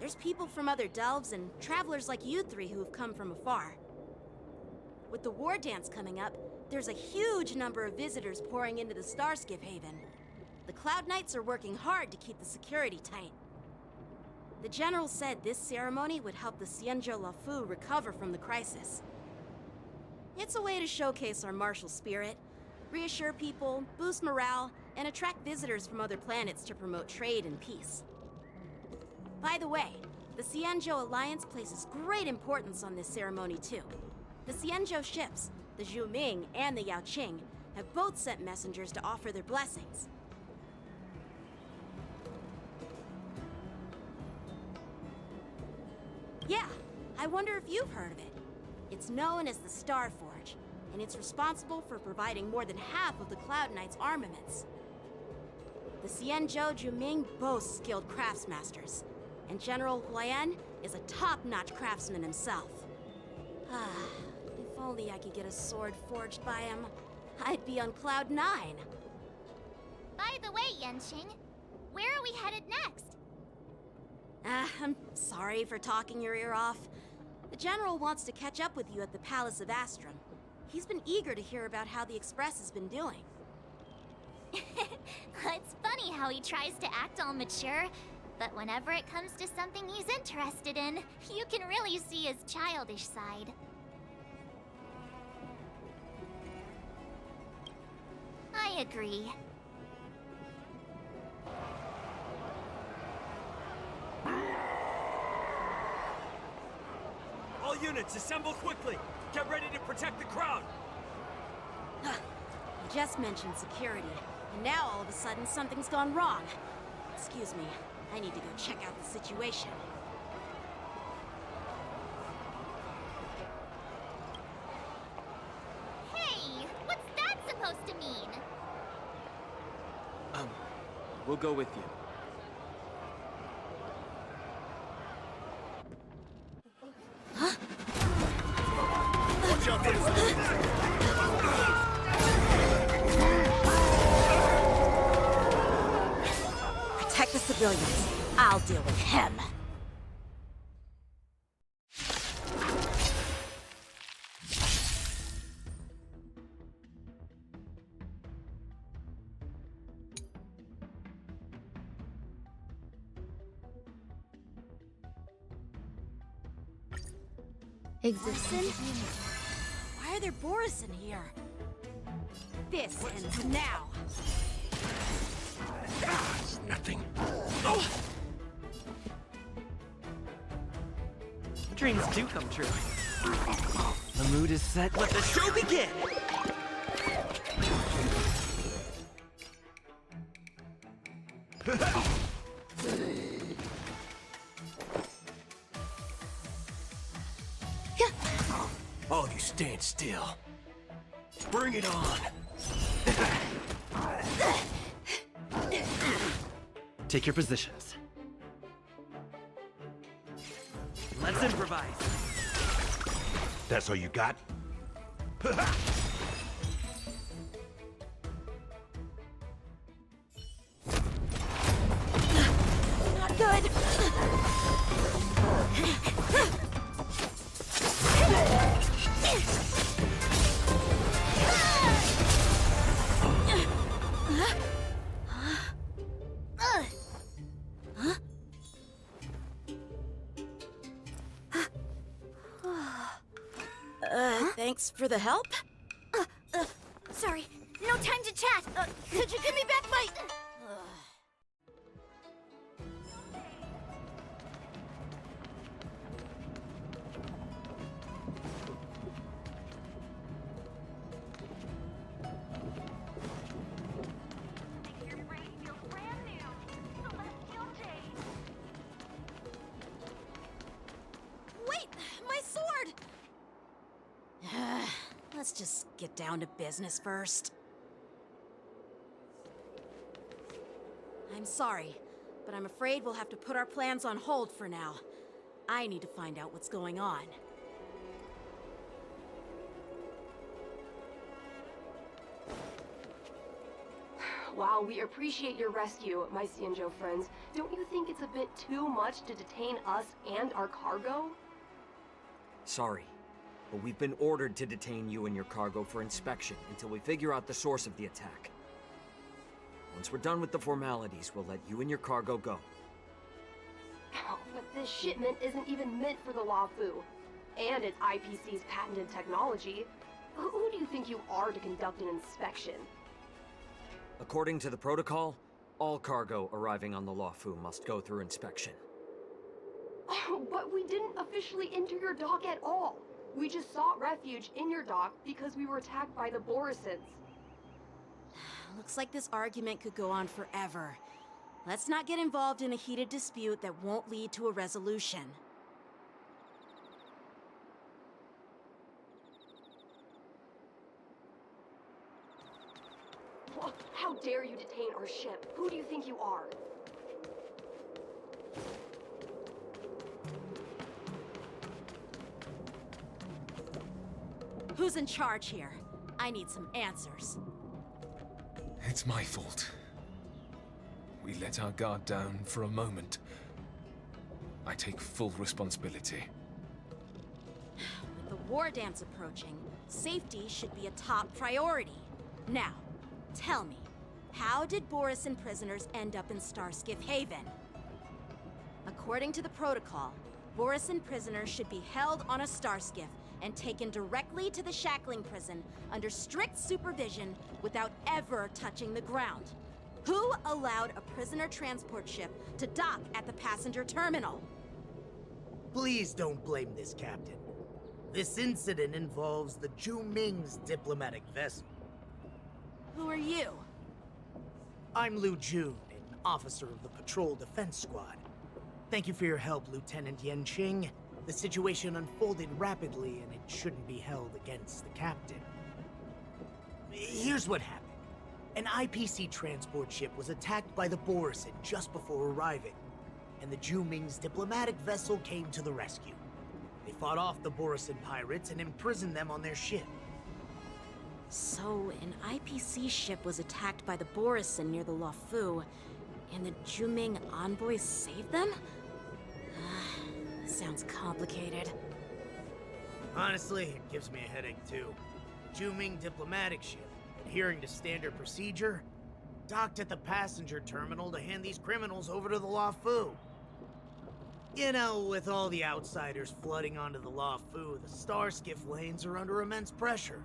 O: There's people from other delves and travelers like you three who have come from afar. With the war dance coming up, there's a huge number of visitors pouring into the Starskiff Haven. The Cloud Knights are working hard to keep the security tight. The General said this ceremony would help the Xianzhou Luofu recover from the crisis. It's a way to showcase our martial spirit, reassure people, boost morale, and attract visitors from other planets to promote trade and peace. By the way, the Xianzhou Alliance places great importance on this ceremony too. The Xianzhou ships, the Zhuming and the Yaoqing, have both sent messengers to offer their blessings. Yeah, I wonder if you've heard of it. It's known as the Star Forge, and it's responsible for providing more than half of the Cloud Knight's armaments. The Xianzhou Zhuming boasts skilled craftsmasters, and General Huayan is a top-notch craftsman himself. If only I could get a sword forged by him, I'd be on Cloud 9.
C: By the way, Yanqing, where are we headed next?
O: I'm sorry for talking your ear off. The General wants to catch up with you at the Palace of Astrum. He's been eager to hear about how the Express has been doing.
C: It's funny how he tries to act all mature, but whenever it comes to something he's interested in, you can really see his childish side. I agree.
P: All units, assemble quickly! Get ready to protect the crowd!
O: You just mentioned security, and now all of a sudden something's gone wrong. Excuse me, I need to go check out the situation.
C: Hey, what's that supposed to mean?
D: We'll go with you.
H: Watch out for this!
O: Protect the civilians. I'll deal with him.
F: Existence.
O: Why are there Boris in here? This ends now.
K: It's nothing.
L: Dreams do come true. The mood is set. Let the show begin!
P: All of you stand still. Bring it on!
L: Take your positions. Let's improvise.
P: That's all you got?
O: Not good. Thanks for the help.
J: Sorry, no time to chat. Could you give me back my...
O: Wait, my sword! Let's just get down to business first. I'm sorry, but I'm afraid we'll have to put our plans on hold for now. I need to find out what's going on.
Q: While we appreciate your rescue, my Xianzhou friends, don't you think it's a bit too much to detain us and our cargo?
R: Sorry, but we've been ordered to detain you and your cargo for inspection until we figure out the source of the attack. Once we're done with the formalities, we'll let you and your cargo go.
Q: But this shipment isn't even meant for the Luofu, and it's IPC's patented technology. Who do you think you are to conduct an inspection?
R: According to the protocol, all cargo arriving on the Luofu must go through inspection.
Q: But we didn't officially enter your dock at all. We just sought refuge in your dock because we were attacked by the Borisons.
O: Looks like this argument could go on forever. Let's not get involved in a heated dispute that won't lead to a resolution.
Q: How dare you detain our ship? Who do you think you are?
O: Who's in charge here? I need some answers.
H: It's my fault. We let our guard down for a moment. I take full responsibility.
O: With the war dance approaching, safety should be a top priority. Now, tell me, how did Borisin prisoners end up in Starskiff Haven? According to the protocol, Borisin prisoners should be held on a Starskiff and taken directly to the shackling prison under strict supervision without ever touching the ground. Who allowed a prisoner transport ship to dock at the passenger terminal?
S: Please don't blame this, Captain. This incident involves the Zhu Ming's diplomatic vessel.
O: Who are you?
S: I'm Liu Jun, an officer of the Patrol Defense Squad. Thank you for your help, Lieutenant Yanqing. The situation unfolded rapidly, and it shouldn't be held against the captain. Here's what happened. An IPC transport ship was attacked by the Borisin just before arriving, and the Zhu Ming's diplomatic vessel came to the rescue. They fought off the Borisin pirates and imprisoned them on their ship.
O: So, an IPC ship was attacked by the Borisin near the Luofu, and the Zhu Ming envoys saved them? Sounds complicated.
S: Honestly, it gives me a headache too. Zhu Ming diplomatic ship, adhering to standard procedure, docked at the passenger terminal to hand these criminals over to the Luofu. You know, with all the outsiders flooding onto the Luofu, the Starskiff lanes are under immense pressure.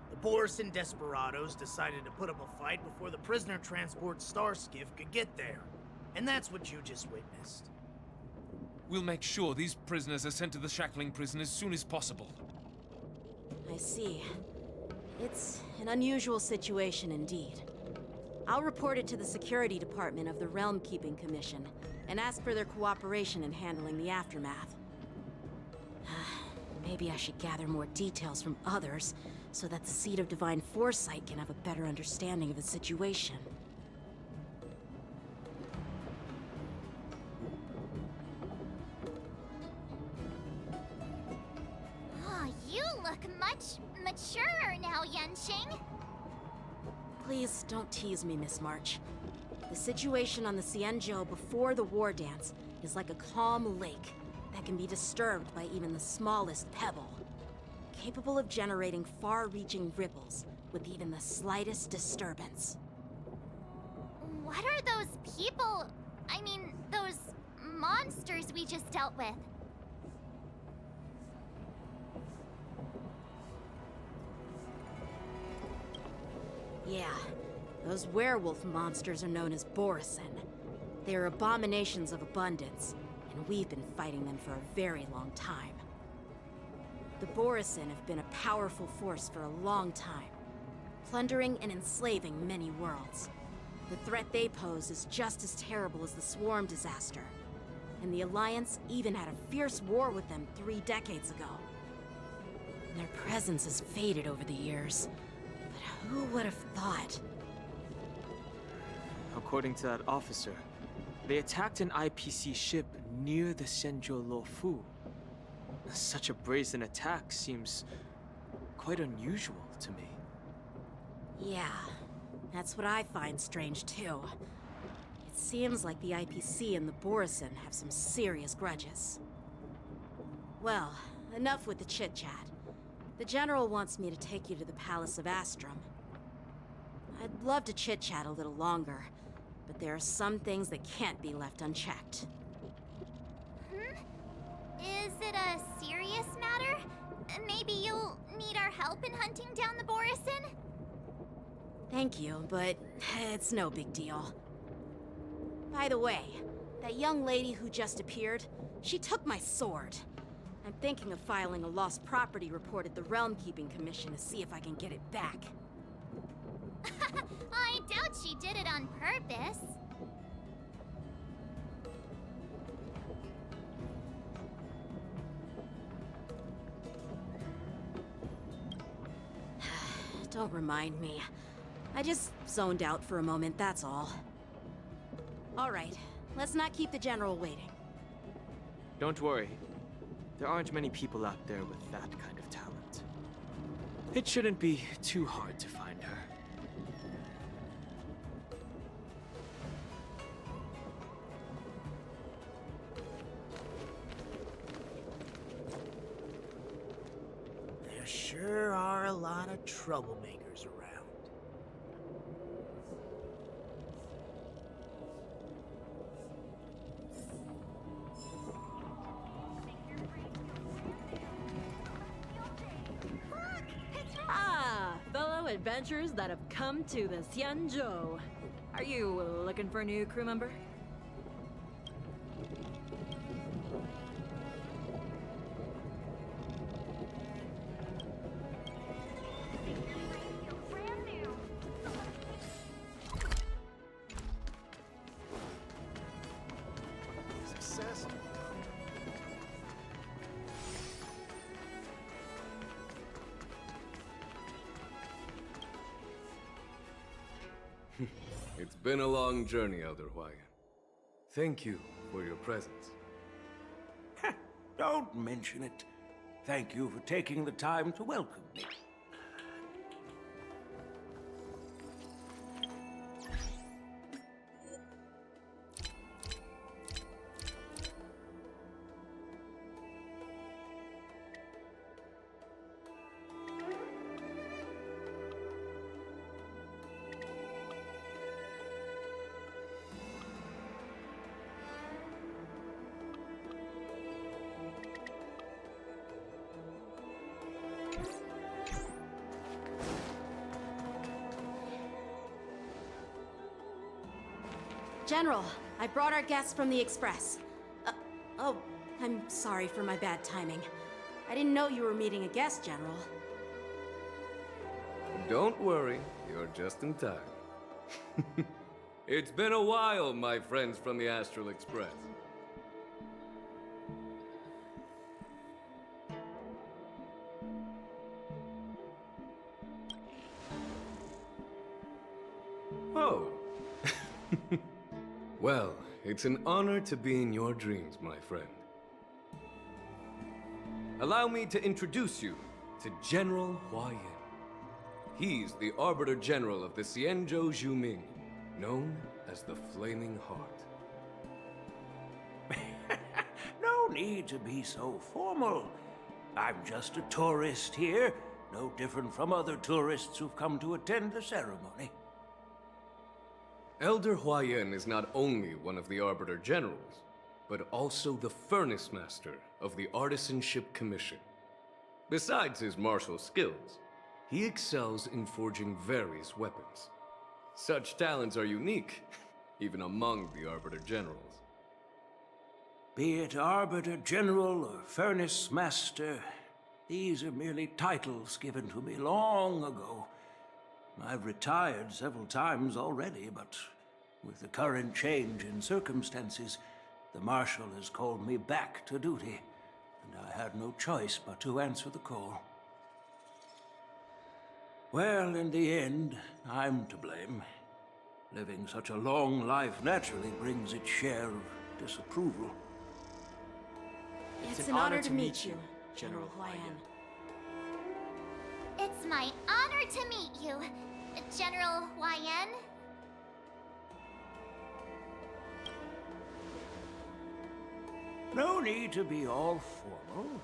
S: The Borisin desperados decided to put up a fight before the prisoner transport Starskiff could get there. And that's what you just witnessed.
H: We'll make sure these prisoners are sent to the shackling prison as soon as possible.
O: I see. It's an unusual situation indeed. I'll report it to the security department of the Realm Keeping Commission and ask for their cooperation in handling the aftermath. Maybe I should gather more details from others so that the Seed of Divine Foresight can have a better understanding of the situation.
C: much maturer now, Yenshing.
O: Please don't tease me, Miss March. The situation on the Xianzhou before the war dance is like a calm lake that can be disturbed by even the smallest pebble, capable of generating far-reaching ripples with even the slightest disturbance.
C: What are those people? I mean, those monsters we just dealt with?
O: Yeah, those werewolf monsters are known as Borisin. They are abominations of abundance, and we've been fighting them for a very long time. The Borisin have been a powerful force for a long time, plundering and enslaving many worlds. The threat they pose is just as terrible as the Swarm disaster, and the Alliance even had a fierce war with them 3 decades ago. Their presence has faded over the years, but who would have thought?
D: According to that officer, they attacked an IPC ship near the Xianzhou Luofu. Such a brazen attack seems quite unusual to me.
O: Yeah, that's what I find strange too. It seems like the IPC and the Borisin have some serious grudges. Well, enough with the chit-chat. The General wants me to take you to the Palace of Astrum. I'd love to chit-chat a little longer, but there are some things that can't be left unchecked.
C: Is it a serious matter? Maybe you'll need our help in hunting down the Borisin?
O: Thank you, but it's no big deal. By the way, that young lady who just appeared, she took my sword. I'm thinking of filing a lost property report at the Realm Keeping Commission to see if I can get it back.
C: I doubt she did it on purpose.
O: Don't remind me. I just zoned out for a moment, that's all. Alright, let's not keep the General waiting.
D: Don't worry. There aren't many people out there with that kind of talent. It shouldn't be too hard to find her.
S: There sure are a lot of troublemakers around.
T: Ah, fellow adventurers that have come to the Xianzhou. Are you looking for a new crew member?
E: Success.
B: It's been a long journey, Elder Huoyan. Thank you for your presence.
P: Don't mention it. Thank you for taking the time to welcome me.
O: General, I brought our guests from the Express. Oh, I'm sorry for my bad timing. I didn't know you were meeting a guest, General.
B: Don't worry, you're just in time. It's been a while, my friends from the Astral Express. Oh. Well, it's an honor to be in your dreams, my friend. Allow me to introduce you to General Hua Yin. He's the Arbiter General of the Xianzhou Zhuming, known as the Flaming Heart.
U: No need to be so formal. I'm just a tourist here, no different from other tourists who've come to attend the ceremony.
B: Elder Hua Yin is not only one of the Arbiter Generals, but also the Furnace Master of the Artisanship Commission. Besides his martial skills, he excels in forging various weapons. Such talents are unique, even among the Arbiter Generals.
U: Be it Arbiter General or Furnace Master, these are merely titles given to me long ago. I've retired several times already, but with the current change in circumstances, the Marshal has called me back to duty, and I had no choice but to answer the call. Well, in the end, I'm to blame. Living such a long life naturally brings its share of disapproval.
O: It's an honor to meet you, General Hua Yin.
C: It's my honor to meet you, General Hua Yin.
U: No need to be all formal.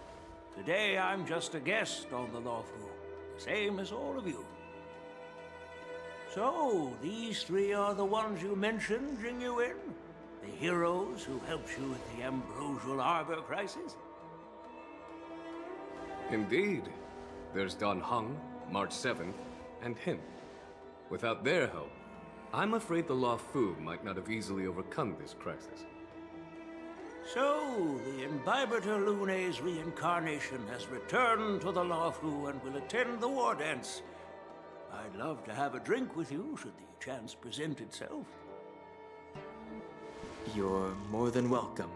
U: Today I'm just a guest on the Luofu, same as all of you. So, these three are the ones you mentioned, Jingyuin? The heroes who helped you with the Ambrosial Arbor crisis?
B: Indeed. There's Don Hung, March 7th, and him. Without their help, I'm afraid the Luofu might not have easily overcome this crisis.
U: So, the Imbibitor Lune's reincarnation has returned to the Luofu and will attend the war dance. I'd love to have a drink with you should the chance present itself.
D: You're more than welcome,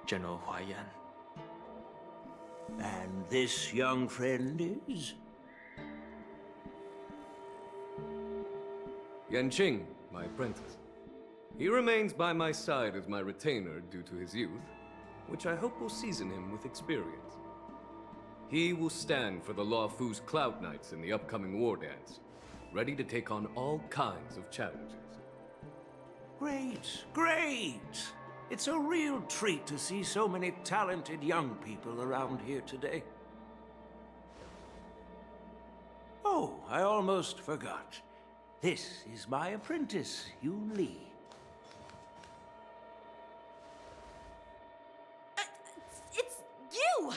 D: General Hua Yin.
U: And this young friend is?
B: Yanqing, my apprentice. He remains by my side as my retainer due to his youth, which I hope will season him with experience. He will stand for the Luofu's Cloud Knights in the upcoming war dance, ready to take on all kinds of challenges.
U: Great, great! It's a real treat to see so many talented young people around here today. Oh, I almost forgot. This is my apprentice, UL60.
O: It's you!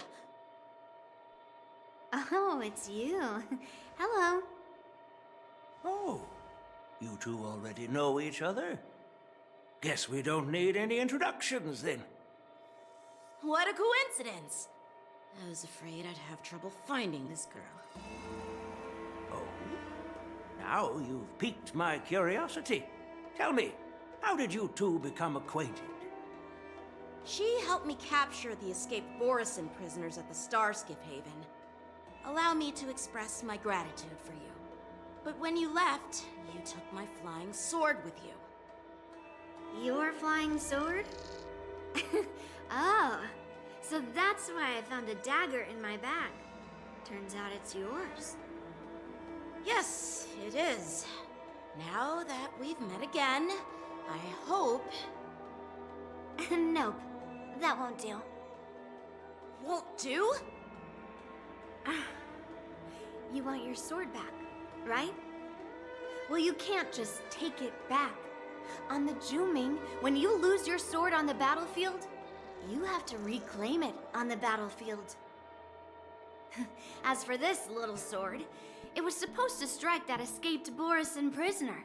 J: Oh, it's you. Hello.
U: Oh, you two already know each other? Guess we don't need any introductions, then.
O: What a coincidence! I was afraid I'd have trouble finding this girl.
U: Oh? Now you've piqued my curiosity. Tell me, how did you two become acquainted?
O: She helped me capture the escaped Borisin prisoners at the Starskiff Haven. Allow me to express my gratitude for you. But when you left, you took my flying sword with you.
J: Your flying sword? Oh, so that's why I found a dagger in my bag. Turns out it's yours.
O: Yes, it is. Now that we've met again, I hope...
J: Nope, that won't do.
O: Won't do?
J: You want your sword back, right? Well, you can't just take it back. On the Zhuming, when you lose your sword on the battlefield, you have to reclaim it on the battlefield. As for this little sword, it was supposed to strike that escaped Borisin prisoner.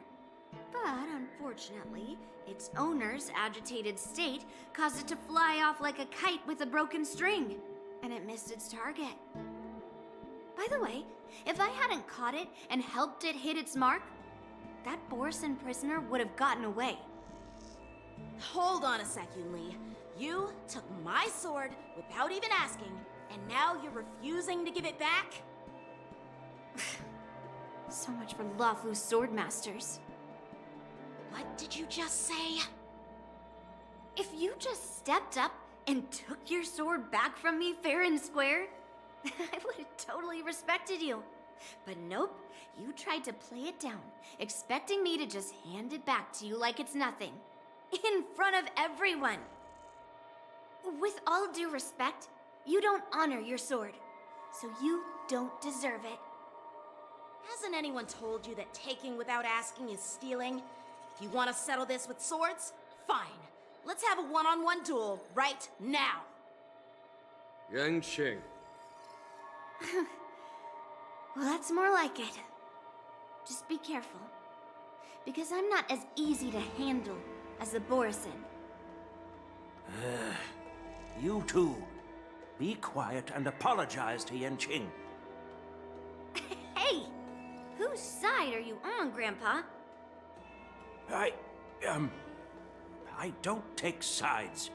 J: But unfortunately, its owner's agitated state caused it to fly off like a kite with a broken string, and it missed its target. By the way, if I hadn't caught it and helped it hit its mark, that Borisin prisoner would have gotten away.
O: Hold on a sec, Yunli. You took my sword without even asking, and now you're refusing to give it back?
J: So much for Luofu's swordmasters.
O: What did you just say?
J: If you just stepped up and took your sword back from me fair and square, I would have totally respected you. But nope, you tried to play it down, expecting me to just hand it back to you like it's nothing. In front of everyone. With all due respect, you don't honor your sword, so you don't deserve it.
O: Hasn't anyone told you that taking without asking is stealing? If you want to settle this with swords, fine. Let's have a one-on-one duel right now.
B: Yang Qing.
J: Well, that's more like it. Just be careful, because I'm not as easy to handle as the Borisin.
U: You two, be quiet and apologize to Yanqing.
J: Hey! Whose side are you on, Grandpa?
U: I don't take sides.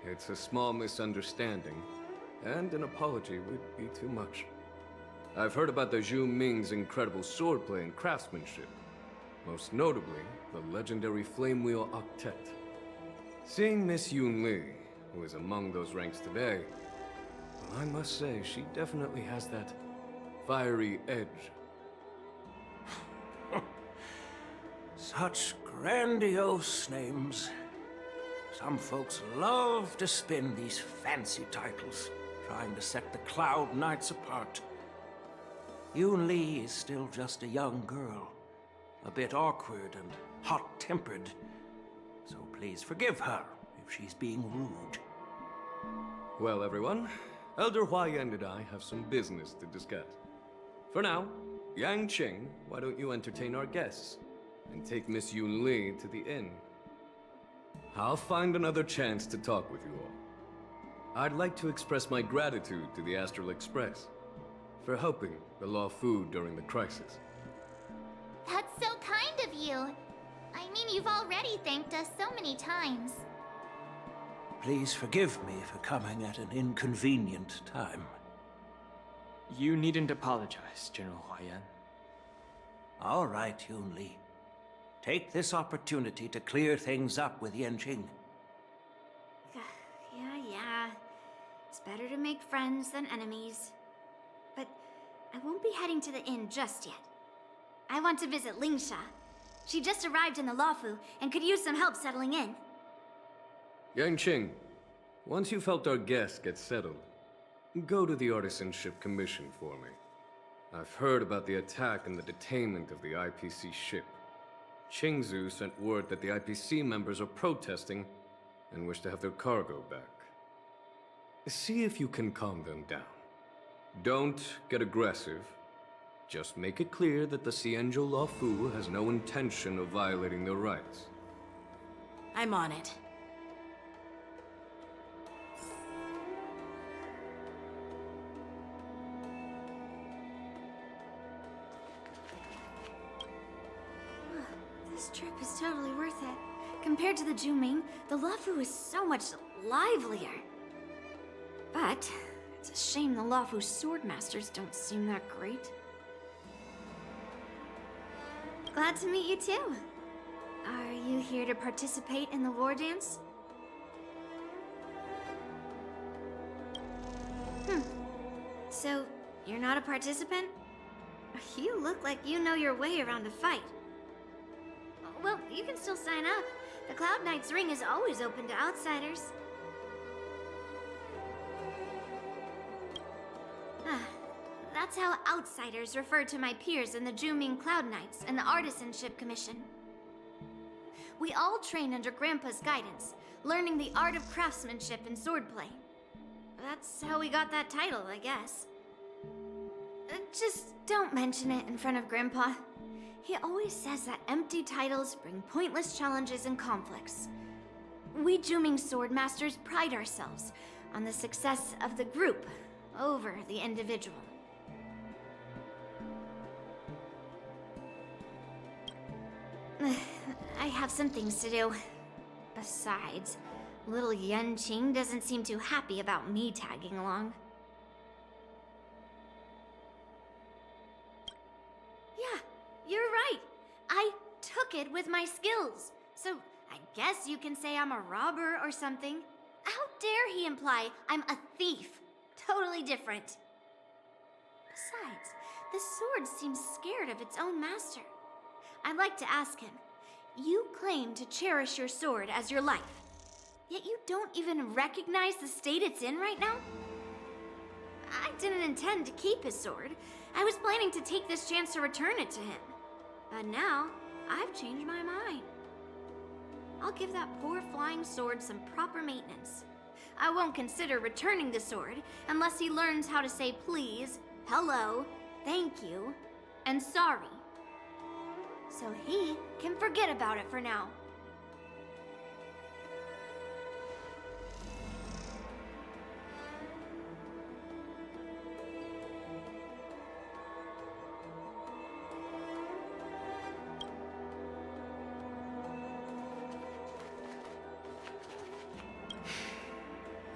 B: It's a small misunderstanding, and an apology would be too much. I've heard about the Zhu Ming's incredible swordplay and craftsmanship. Most notably, the legendary Flame Wheel Octet. Seeing Miss Yun Li, who is among those ranks today, well, I must say, she definitely has that fiery edge.
U: Such grandiose names. Some folks love to spin these fancy titles, trying to set the Cloud Knights apart. Yun Li is still just a young girl, a bit awkward and hot-tempered, so please forgive her if she's being rude.
B: Well, everyone, Elder Huaiyan and I have some business to discuss. For now, Yang Qing, why don't you entertain our guests and take Miss Yun Li to the inn? I'll find another chance to talk with you all. I'd like to express my gratitude to the Astral Express for helping the Luofu during the crisis.
C: That's so kind of you. I mean, you've already thanked us so many times.
U: Please forgive me for coming at an inconvenient time.
D: You needn't apologize, General Huaiyan.
U: All right, Yun Li. Take this opportunity to clear things up with Yanqing.
J: Yeah. It's better to make friends than enemies. But I won't be heading to the inn just yet. I want to visit Lingsha. She just arrived in the Luofu and could use some help settling in.
B: Yang Qing, once you've helped our guests get settled, go to the Artisanship Commission for me. I've heard about the attack and the detainment of the IPC ship. Qingzu sent word that the IPC members are protesting and wish to have their cargo back. See if you can calm them down. Don't get aggressive. Just make it clear that the Xianzhou Luofu has no intention of violating their rights.
O: I'm on it.
J: This trip is totally worth it. Compared to the Zhuming, the Luofu is so much livelier. But it's a shame the Luofu swordmasters don't seem that great. Glad to meet you too. Are you here to participate in the war dance? So, you're not a participant? You look like you know your way around a fight. Well, you can still sign up. The Cloud Knight's ring is always open to outsiders. That's how outsiders refer to my peers in the Zhuming Cloud Knights and the Artisanship Commission. We all train under Grandpa's guidance, learning the art of craftsmanship and swordplay. That's how we got that title, I guess. Just don't mention it in front of Grandpa. He always says that empty titles bring pointless challenges and conflicts. We Zhuming swordmasters pride ourselves on the success of the group over the individual. I have some things to do. Besides, little Yanqing doesn't seem too happy about me tagging along. Yeah, you're right. I took it with my skills. So I guess you can say I'm a robber or something. How dare he imply I'm a thief? Totally different. Besides, the sword seems scared of its own master. I'd like to ask him. You claim to cherish your sword as your life, yet you don't even recognize the state it's in right now? I didn't intend to keep his sword. I was planning to take this chance to return it to him. But now, I've changed my mind. I'll give that poor flying sword some proper maintenance. I won't consider returning the sword unless he learns how to say please, hello, thank you, and sorry. So he can forget about it for now.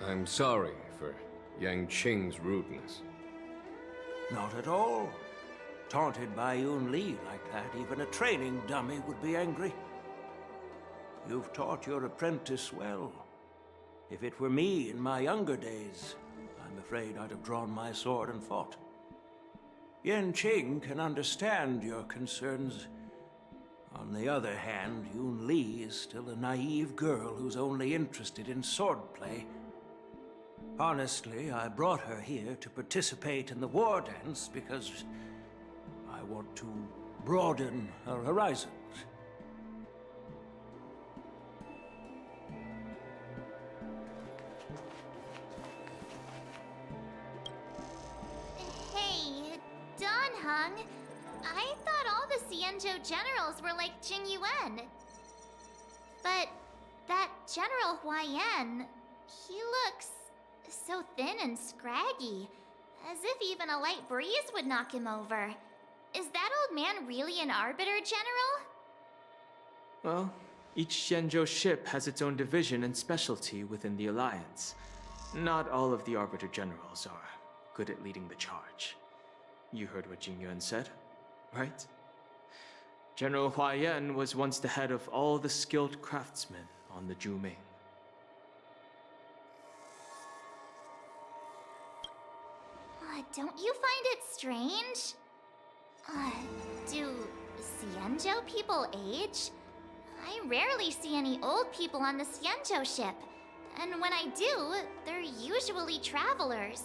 B: I'm sorry for Yang Qing's rudeness.
U: Not at all. Taunted by Yun Li like that, even a training dummy would be angry. You've taught your apprentice well. If it were me in my younger days, I'm afraid I'd have drawn my sword and fought. Yan Qing can understand your concerns. On the other hand, Yun Li is still a naive girl who's only interested in swordplay. Honestly, I brought her here to participate in the war dance because I want to broaden her horizons.
C: Hey, Don Hung. I thought all the Xianzhou generals were like Jing Yuan. But that General Huaiyan, he looks so thin and scraggy, as if even a light breeze would knock him over. Is that old man really an Arbiter, General?
D: Well, each Xianzhou ship has its own division and specialty within the Alliance. Not all of the Arbiter Generals are good at leading the charge. You heard what Jing Yuan said, right? General Huaiyan was once the head of all the skilled craftsmen on the Zhuming.
C: Don't you find it strange? Do Xianzhou people age? I rarely see any old people on the Xianzhou ship. And when I do, they're usually travelers.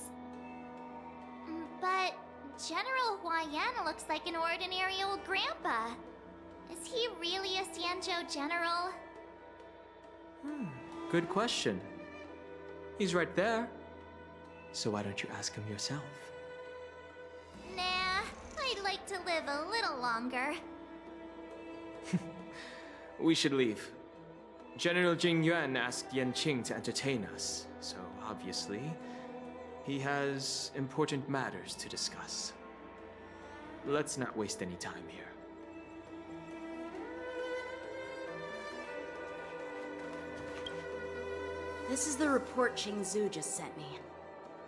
C: But General Huaiyan looks like an ordinary old grandpa. Is he really a Xianzhou general?
D: Good question. He's right there. So why don't you ask him yourself?
C: Nah, I'd like to live a little longer.
D: We should leave. General Jing Yuan asked Yan Qing to entertain us, so obviously, he has important matters to discuss. Let's not waste any time here.
O: This is the report Qingzu just sent me.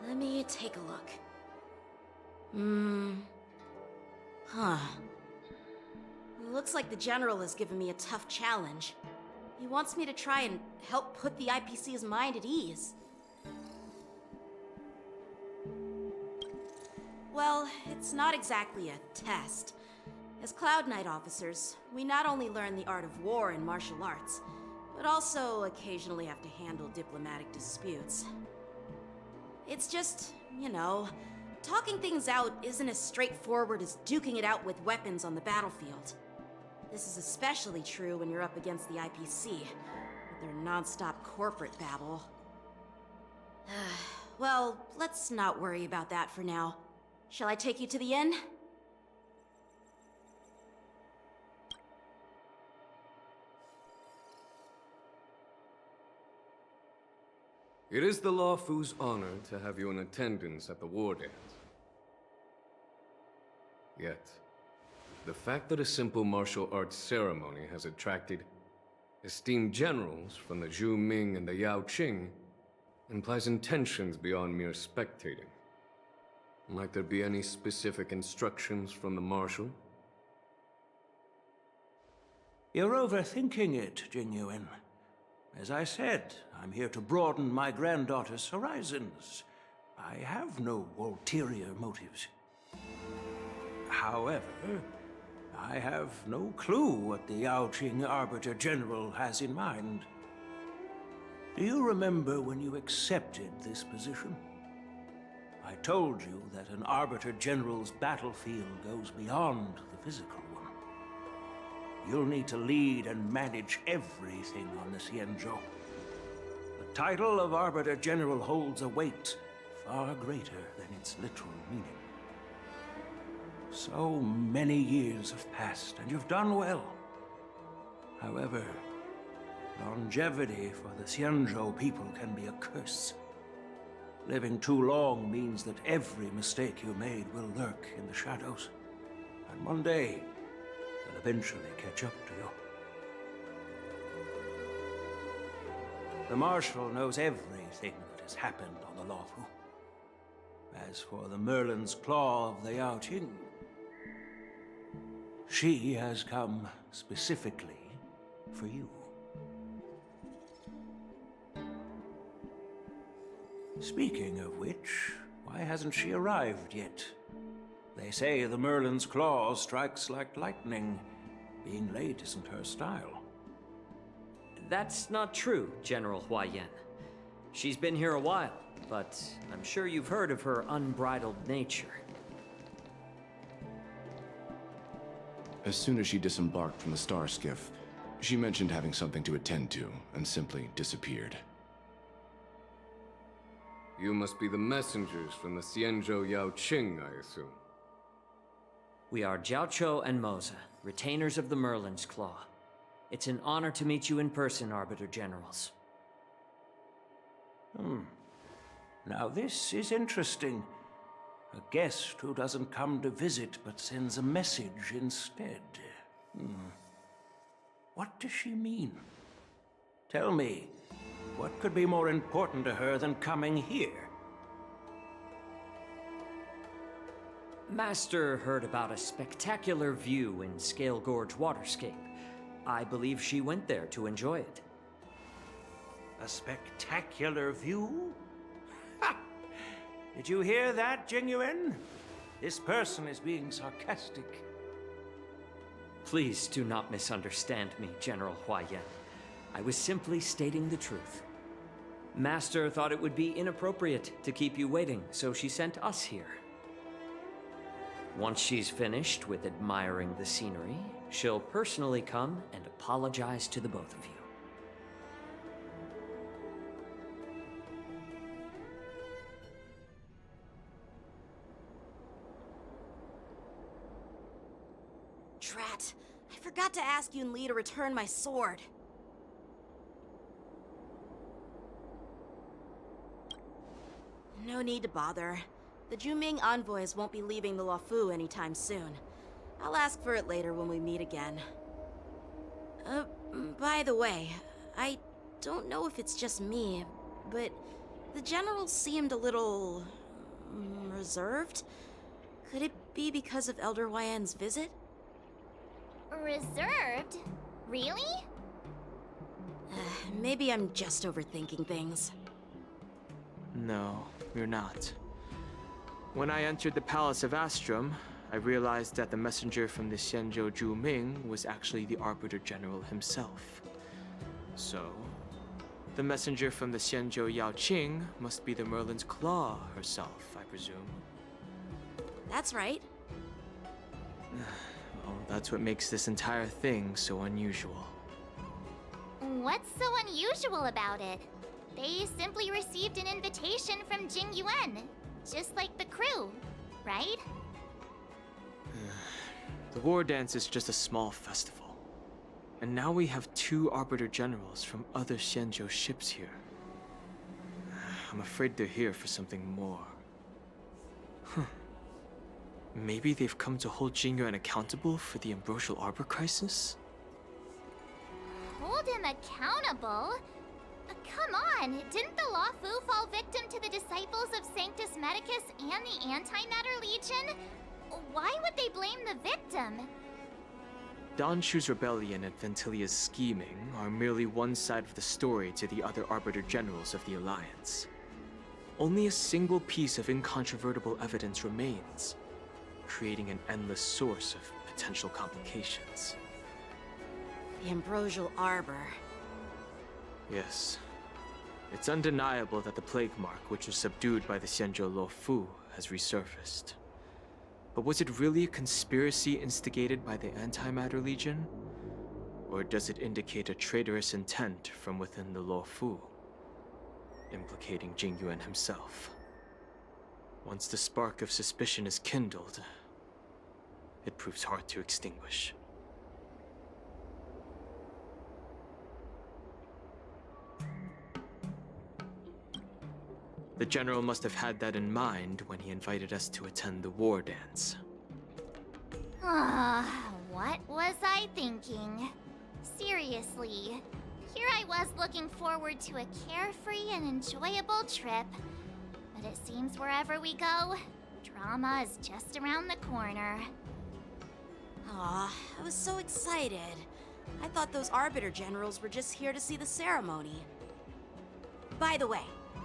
O: Let me take a look. Looks like the General has given me a tough challenge. He wants me to try and help put the IPC's mind at ease. Well, it's not exactly a test. As Cloud Knight officers, we not only learn the art of war and martial arts, but also occasionally have to handle diplomatic disputes. It's just, you know, talking things out isn't as straightforward as duking it out with weapons on the battlefield. This is especially true when you're up against the IPC, with their non-stop corporate babble. Well, let's not worry about that for now. Shall I take you to the inn?
B: It is the Luofu's honor to have you in attendance at the war dance. Yet, the fact that a simple martial arts ceremony has attracted esteemed generals from the Zhu Ming and the Yao Qing implies intentions beyond mere spectating. Might there be any specific instructions from the Marshal?
U: You're overthinking it, Jing Yuan. As I said, I'm here to broaden my granddaughter's horizons. I have no ulterior motives. However, I have no clue what the Yaoqing Arbiter General has in mind. Do you remember when you accepted this position? I told you that an Arbiter General's battlefield goes beyond the physical one. You'll need to lead and manage everything on the Xianzhou. The title of Arbiter General holds a weight far greater than its literal meaning. So many years have passed, and you've done well. However, longevity for the Xianzhou people can be a curse. Living too long means that every mistake you made will lurk in the shadows. And one day, they'll eventually catch up to you. The Marshal knows everything that has happened on the Luofu. As for the Merlin's Claw of the Yaoqing, she has come specifically for you. Speaking of which, why hasn't she arrived yet? They say the Merlin's Claw strikes like lightning. Being late isn't her style.
R: That's not true, General Huoyan. She's been here a while, but I'm sure you've heard of her unbridled nature.
G: As soon as she disembarked from the star skiff, she mentioned having something to attend to, and simply disappeared.
B: You must be the messengers from the Xianzhou Yaoqing, I assume.
R: We are Jiaoqiu and Moza, retainers of the Merlin's Claw. It's an honor to meet you in person, Arbiter Generals.
U: Now this is interesting. A guest who doesn't come to visit but sends a message instead. What does she mean? Tell me, what could be more important to her than coming here?
R: Master heard about a spectacular view in Scale Gorge Waterscape. I believe she went there to enjoy it.
U: A spectacular view? Ha! Did you hear that, Jingyuan? This person is being sarcastic.
R: Please do not misunderstand me, General Huoyan. I was simply stating the truth. Master thought it would be inappropriate to keep you waiting, so she sent us here. Once she's finished with admiring the scenery, she'll personally come and apologize to the both of you.
O: Drat, I forgot to ask Yun Li to return my sword. No need to bother. The Juming envoys won't be leaving the Luofu anytime soon. I'll ask for it later when we meet again. By the way, I don't know if it's just me, but the general seemed a little reserved. Could it be because of Elder Huoyan's visit?
C: Reserved? Really?
O: Maybe I'm just overthinking things.
D: No, you're not. When I entered the Palace of Astrum, I realized that the messenger from the Xianzhou Juming was actually the Arbiter General himself. So, the messenger from the Xianzhou Yaoqing must be the Merlin's Claw herself, I presume.
O: That's right.
D: Well, that's what makes this entire thing so unusual.
C: What's so unusual about it? They simply received an invitation from Jingyuan, just like the crew, right?
D: The war dance is just a small festival. And now we have 2 Arbiter Generals from other Xianzhou ships here. I'm afraid they're here for something more. Maybe they've come to hold Jingyuan accountable for the Ambrosial Arbor crisis?
C: Hold him accountable? Come on, didn't the Luofu fall victim to the disciples of Sanctus Medicus and the Antimatter Legion? Why would they blame the victim?
D: Danshu's rebellion and Ventilia's scheming are merely one side of the story to the other Arbiter Generals of the Alliance. only a single piece of incontrovertible evidence remains, creating an endless source of potential complications.
O: The ambrosial arbor.
D: Yes. It's undeniable that the plague mark, which was subdued by the Xianzhou Luofu, has resurfaced. But was it really a conspiracy instigated by the Antimatter Legion? Or does it indicate a traitorous intent from within the Luofu, implicating Jingyuan himself? Once the spark of suspicion is kindled, it proves hard to extinguish. The General must have had that in mind when he invited us to attend the war dance.
C: What was I thinking? Seriously, here I was looking forward to a carefree and enjoyable trip. But it seems wherever we go, drama is just around the corner.
O: Aw, I was so excited. I thought those Arbiter Generals were just here to see the ceremony. By the way,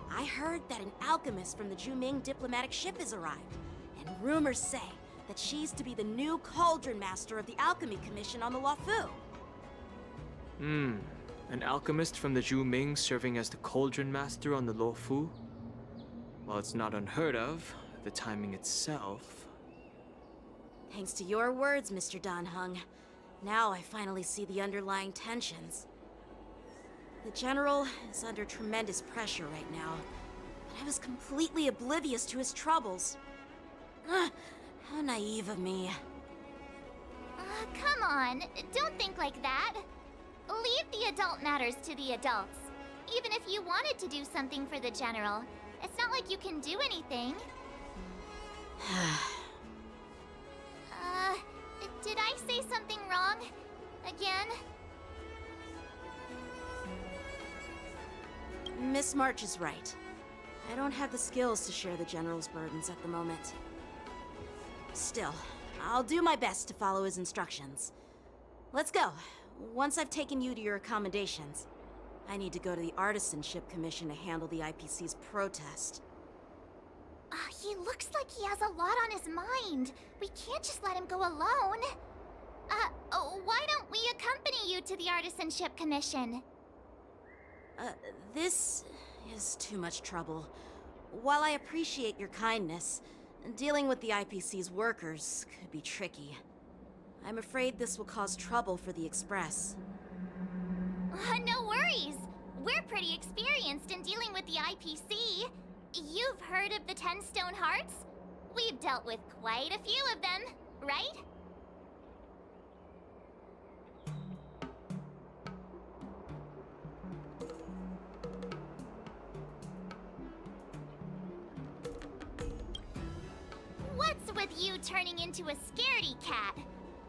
O: I heard that an alchemist from the Juming diplomatic ship has arrived, and rumors say that she's to be the new Cauldron Master of the Alchemy Commission on the Luofu.
D: An alchemist from the Juming serving as the Cauldron Master on the Luofu? While it's not unheard of, the timing itself...
O: Thanks to your words, Mr. Danheng. Now I finally see the underlying tensions. The General is under tremendous pressure right now, but I was completely oblivious to his troubles. How naive of me.
C: Come on, don't think like that. Leave the adult matters to the adults. Even if you wanted to do something for the General, it's not like you can do anything. Did I say something wrong? Again?
O: Miss March is right. I don't have the skills to share the General's burdens at the moment. Still, I'll do my best to follow his instructions. Let's go. Once I've taken you to your accommodations, I need to go to the Artisanship Commission to handle the IPC's protest.
C: He looks like he has a lot on his mind. We can't just let him go alone. Why don't we accompany you to the Artisanship Commission?
O: This is too much trouble. While I appreciate your kindness, dealing with the IPC's workers could be tricky. I'm afraid this will cause trouble for the Express.
C: No worries. We're pretty experienced in dealing with the IPC. You've heard of the 10 Stone Hearts? We've dealt with quite a few of them, right? What's with you turning into a scaredy cat?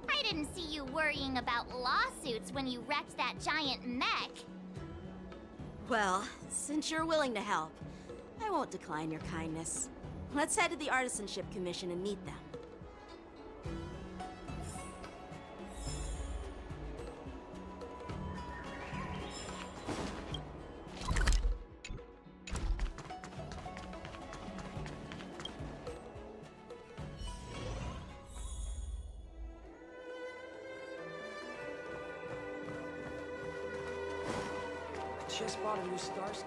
C: I didn't see you worrying about lawsuits when you wrecked that giant mech.
O: Well, since you're willing to help, I won't decline your kindness. Let's head to the Artisanship Commission and meet them.
R: Just bought a new Starsky.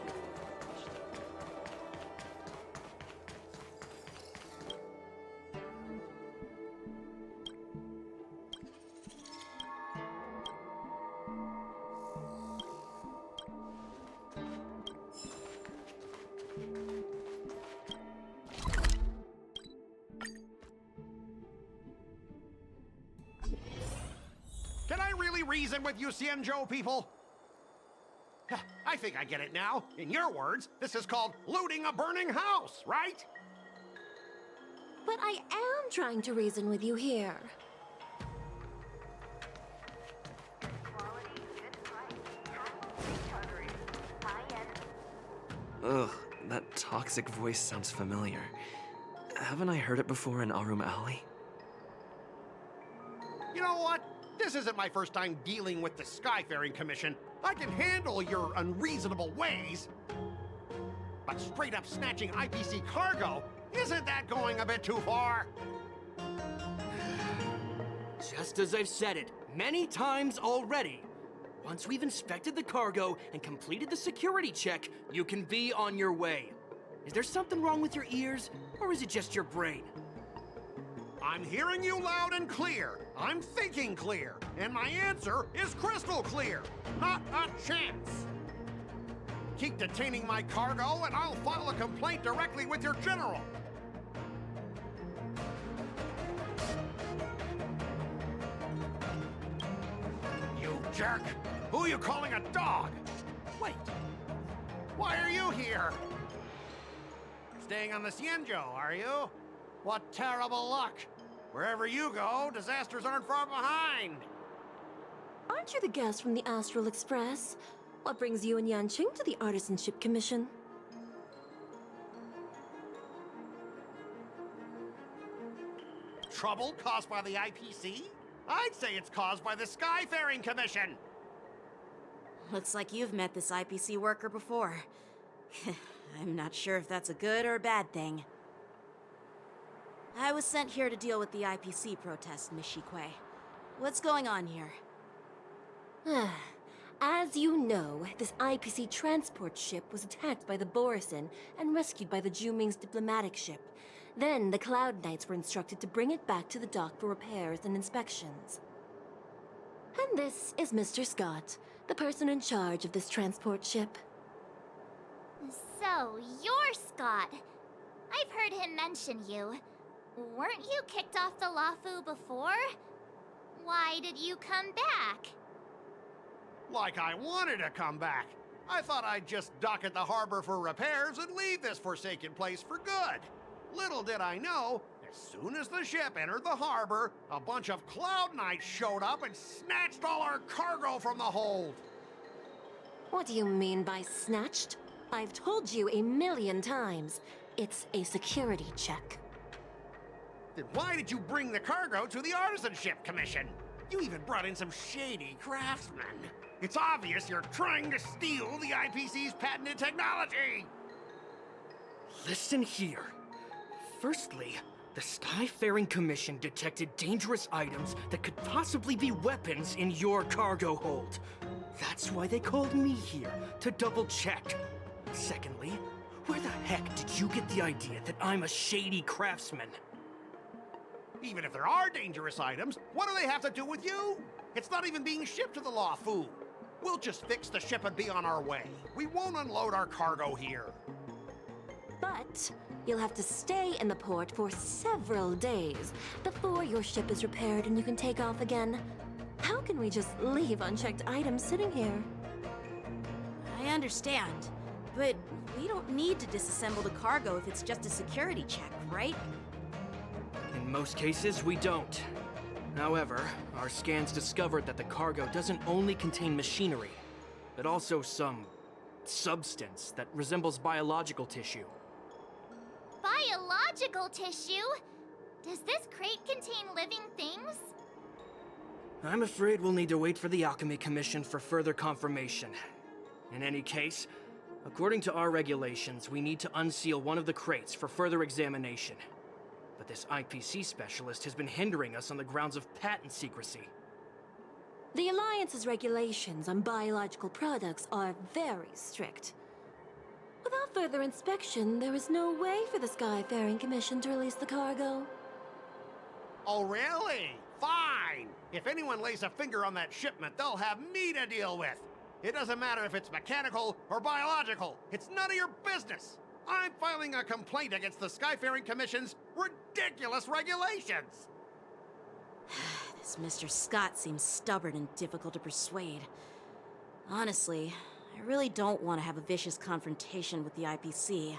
A: Can I really reason with you Xianzhou people? I think I get it now. In your words, this is called looting a burning house, right?
M: But I am trying to reason with you here.
L: Ugh, that toxic voice sounds familiar. Haven't I heard it before in Arum Alley?
A: You know what? This isn't my first time dealing with the Skyfaring Commission. I can handle your unreasonable ways. But straight up snatching IPC cargo, isn't that going a bit too far?
P: Just as I've said it many times already. Once we've inspected the cargo and completed the security check, you can be on your way. Is there something wrong with your ears, or is it just your brain?
A: I'm hearing you loud and clear. I'm thinking clear. And my answer is crystal clear. Not a chance. Keep detaining my cargo, and I'll file a complaint directly with your general. You jerk! Who are you calling a dog? Wait. Why are you here? Staying on the Xianzhou, are you? What terrible luck! Wherever you go, disasters aren't far behind!
T: Aren't you the guest from the Astral Express? What brings you and Yanqing to the Artisanship Commission?
A: Trouble caused by the IPC? I'd say it's caused by the Skyfaring Commission!
O: Looks like you've met this IPC worker before. I'm not sure if that's a good or a bad thing. I was sent here to deal with the IPC protest, Miss Shikui. What's going on here?
T: As you know, this IPC transport ship was attacked by the Borisin and rescued by the Juming's diplomatic ship. Then the Cloud Knights were instructed to bring it back to the dock for repairs and inspections. And this is Mr. Scott, the person in charge of this transport ship.
C: So, you're Scott. I've heard him mention you. Weren't you kicked off the Luofu before? Why did you come back?
A: Like I wanted to come back. I thought I'd just dock at the harbor for repairs and leave this forsaken place for good. Little did I know, as soon as the ship entered the harbor, a bunch of Cloud Knights showed up and snatched all our cargo from the hold.
T: What do you mean by snatched? I've told you 1,000,000 times. It's a security check.
A: Then why did you bring the cargo to the Artisanship Commission? You even brought in some shady craftsmen. It's obvious you're trying to steal the IPC's patented technology!
P: Listen here. Firstly, the Skyfaring Commission detected dangerous items that could possibly be weapons in your cargo hold. That's why they called me here, to double check. Secondly, where the heck did you get the idea that I'm a shady craftsman?
A: Even if there are dangerous items, what do they have to do with you? It's not even being shipped to the Luofu. We'll just fix the ship and be on our way. We won't unload our cargo here.
T: But you'll have to stay in the port for several days before your ship is repaired and you can take off again. How can we just leave unchecked items sitting here?
O: I understand, but we don't need to disassemble the cargo if it's just a security check, right?
P: In most cases, we don't. However, our scans discovered that the cargo doesn't only contain machinery, but also some substance that resembles biological tissue.
C: Biological tissue? Does this crate contain living things?
P: I'm afraid we'll need to wait for the Alchemy Commission for further confirmation. In any case, according to our regulations, we need to unseal one of the crates for further examination. But this IPC specialist has been hindering us on the grounds of patent secrecy.
T: The Alliance's regulations on biological products are very strict. Without further inspection, there is no way for the Skyfaring Commission to release the cargo.
A: Oh, really? Fine! If anyone lays a finger on that shipment, they'll have me to deal with. It doesn't matter if it's mechanical or biological. It's none of your business. I'm filing a complaint against the Skyfaring Commission's ridiculous regulations.
O: This Mr. Scott seems stubborn and difficult to persuade. Honestly, I really don't want to have a vicious confrontation with the IPC.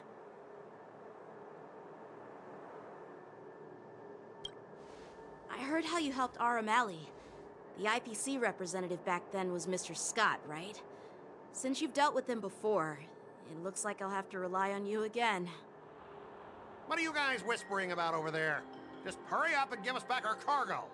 O: I heard how you helped Aramali. The IPC representative back then was Mr. Scott, right? Since you've dealt with him before, it looks like I'll have to rely on you again.
A: What are you guys whispering about over there? Just hurry up and give us back our cargo.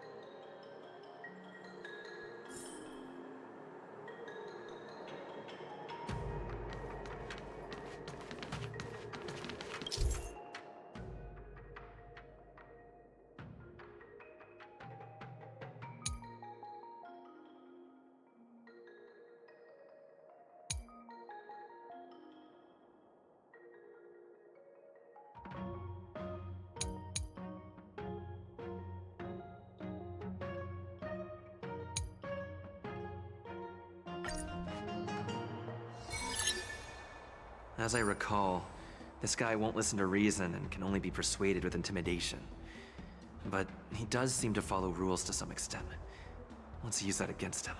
L: As I recall, this guy won't listen to reason and can only be persuaded with intimidation. But he does seem to follow rules to some extent. Let's use that against him.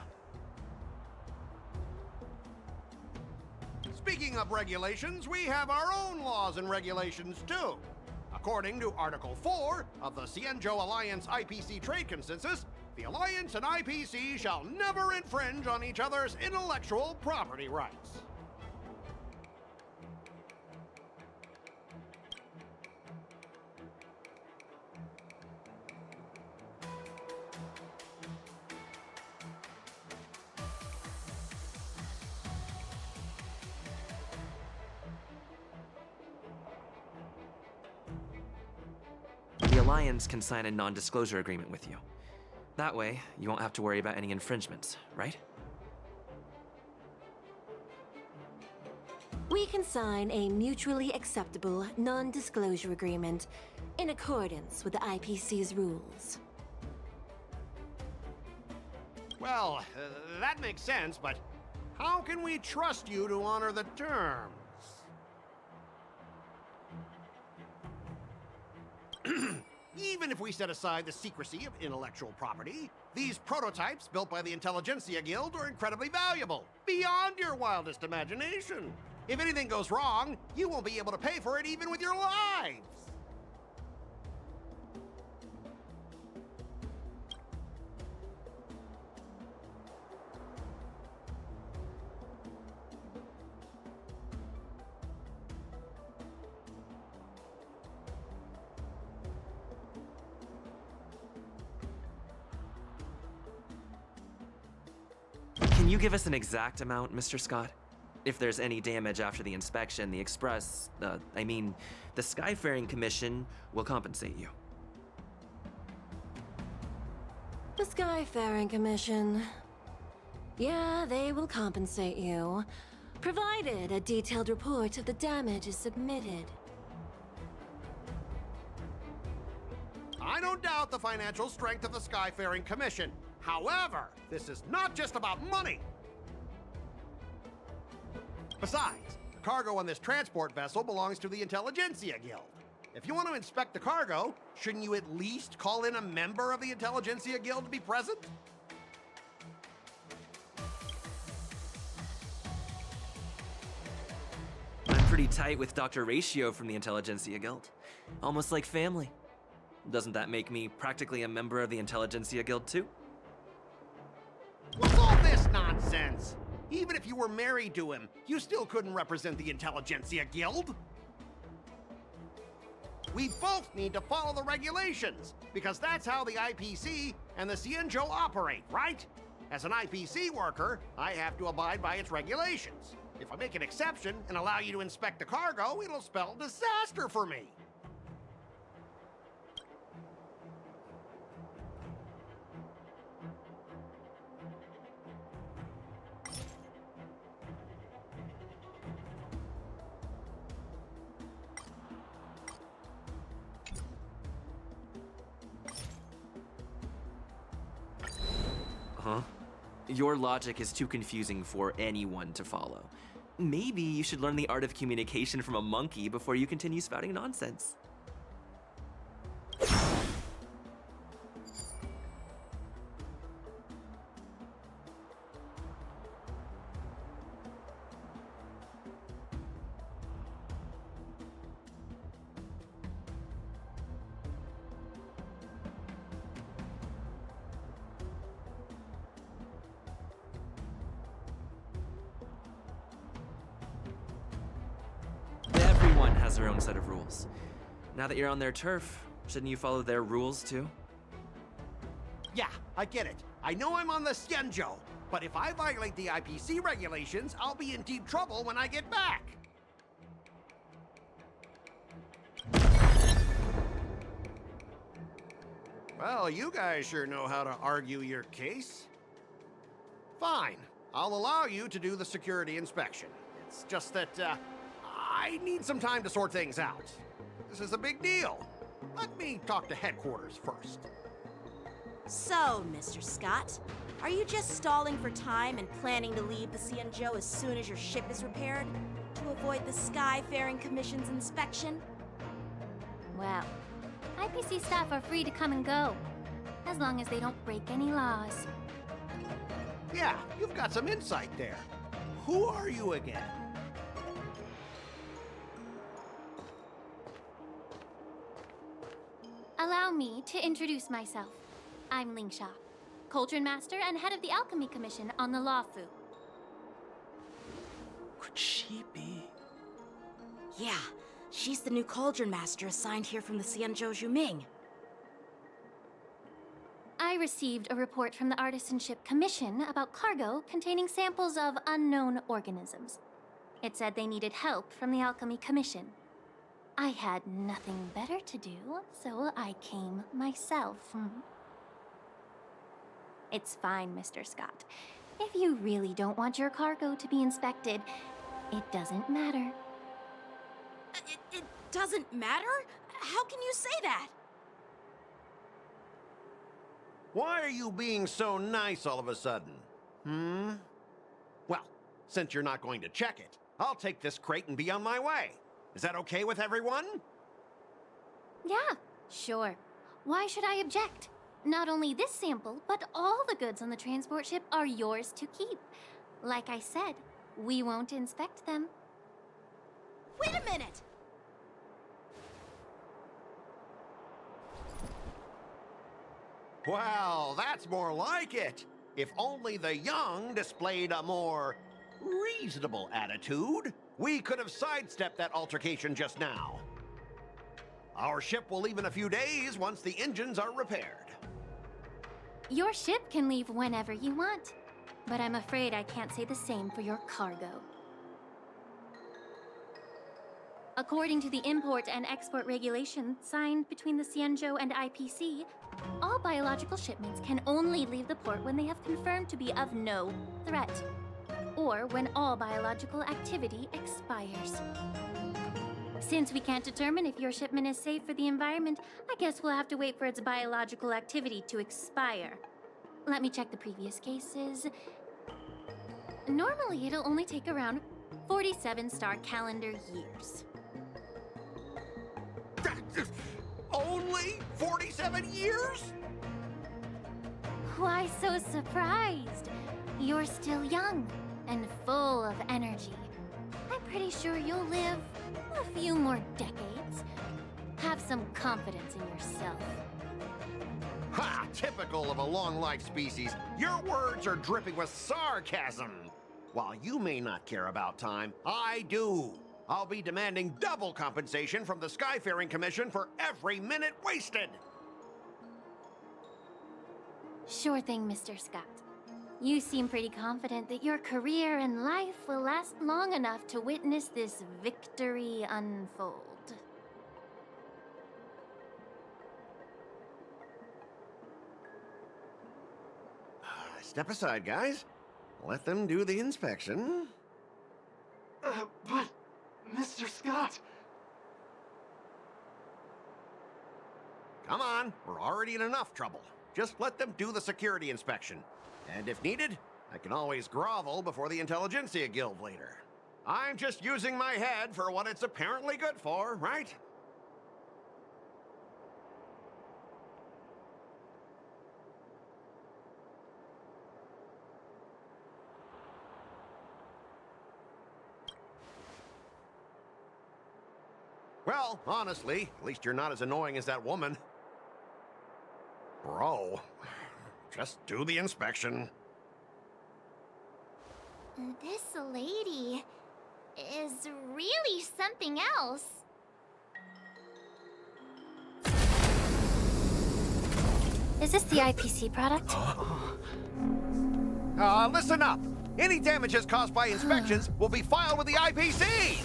A: Speaking of regulations, we have our own laws and regulations too. According to Article 4 of the Xianzhou Alliance IPC Trade Consensus, the Alliance and IPC shall never infringe on each other's intellectual property rights.
L: The Alliance can sign a non-disclosure agreement with you. That way, you won't have to worry about any infringements, right?
T: We can sign a mutually acceptable non-disclosure agreement in accordance with the IPC's rules.
A: Well, that makes sense, but how can we trust you to honor the terms? Even if we set aside the secrecy of intellectual property, these prototypes built by the Intelligentsia Guild are incredibly valuable, beyond your wildest imagination. If anything goes wrong, you won't be able to pay for it even with your lives.
L: Can you give us an exact amount, Mr. Scott? If there's any damage after the inspection, the the Skyfaring Commission will compensate you.
T: The Skyfaring Commission. Yeah, they will compensate you, provided a detailed report of the damage is submitted.
A: I don't doubt the financial strength of the Skyfaring Commission. However, this is not just about money. Besides, the cargo on this transport vessel belongs to the Intelligentsia Guild. If you want to inspect the cargo, shouldn't you at least call in a member of the Intelligentsia Guild to be present?
L: I'm pretty tight with Dr. Ratio from the Intelligentsia Guild. Almost like family. Doesn't that make me practically a member of the Intelligentsia Guild too?
A: What's all this nonsense? Even if you were married to him, you still couldn't represent the Intelligentsia Guild. We both need to follow the regulations, because that's how the IPC and the Xianzhou operate, right? As an IPC worker, I have to abide by its regulations. If I make an exception and allow you to inspect the cargo, it'll spell disaster for me.
L: Huh? Your logic is too confusing for anyone to follow. Maybe you should learn the art of communication from a monkey before you continue spouting nonsense. Everyone has their own set of rules. Now that you're on their turf, shouldn't you follow their rules too?
A: Yeah, I get it. I know I'm on the Xianzhou, but if I violate the IPC regulations, I'll be in deep trouble when I get back. Well, you guys sure know how to argue your case. Fine, I'll allow you to do the security inspection. It's just that, I need some time to sort things out. This is a big deal. Let me talk to headquarters first.
O: So, Mr. Scott, are you just stalling for time and planning to leave the Xianzhou as soon as your ship is repaired? to avoid the Skyfaring Commission's inspection?
I: Well, IPC staff are free to come and go, as long as they don't break any laws.
A: Yeah, you've got some insight there. Who are you again?
I: Allow me to introduce myself. I'm Lingsha, Cauldron Master and head of the Alchemy Commission on the Luofu.
D: Could she be?
O: Yeah, she's the new Cauldron Master assigned here from the Xianzhou Juming.
I: I received a report from the Artisanship Commission about cargo containing samples of unknown organisms. It said they needed help from the Alchemy Commission. I had nothing better to do, so I came myself. It's fine, Mr. Scott. If you really don't want your cargo to be inspected, it doesn't matter.
O: It doesn't matter? How can you say that?
A: Why are you being so nice all of a sudden? Well, since you're not going to check it, I'll take this crate and be on my way. Is that okay with everyone?
I: Yeah, sure. Why should I object? Not only this sample, but all the goods on the transport ship are yours to keep. Like I said, we won't inspect them.
O: Wait a minute!
A: Well, that's more like it. If only the young displayed a more reasonable attitude, we could have sidestepped that altercation just now. Our ship will leave in a few days once the engines are repaired.
I: Your ship can leave whenever you want, but I'm afraid I can't say the same for your cargo. According to the import and export regulations signed between the Xianzhou and IPC, all biological shipments can only leave the port when they have confirmed to be of no threat, or when all biological activity expires. Since we can't determine if your shipment is safe for the environment, I guess we'll have to wait for its biological activity to expire. Let me check the previous cases. Normally, it'll only take around 47 star calendar years.
A: Only 47 years?
I: Why so surprised? You're still young and full of energy. I'm pretty sure you'll live a few more decades. Have some confidence in yourself.
A: Ha! Typical of a long-life species. Your words are dripping with sarcasm. While you may not care about time, I do. I'll be demanding double compensation from the Skyfaring Commission for every minute wasted.
I: Sure thing, Mr. Scott. You seem pretty confident that your career and life will last long enough to witness this victory unfold.
A: Step aside, guys. Let them do the inspection.
N: But, Mr. Scott...
A: Come on, we're already in enough trouble. Just let them do the security inspection. And if needed, I can always grovel before the Intelligentsia Guild later. I'm just using my head for what it's apparently good for, right? Well, honestly, at least you're not as annoying as that woman. Bro, just do the inspection.
C: This lady is really something else.
I: Is this the IPC product?
A: Listen up. Any damages caused by inspections will be filed with the IPC.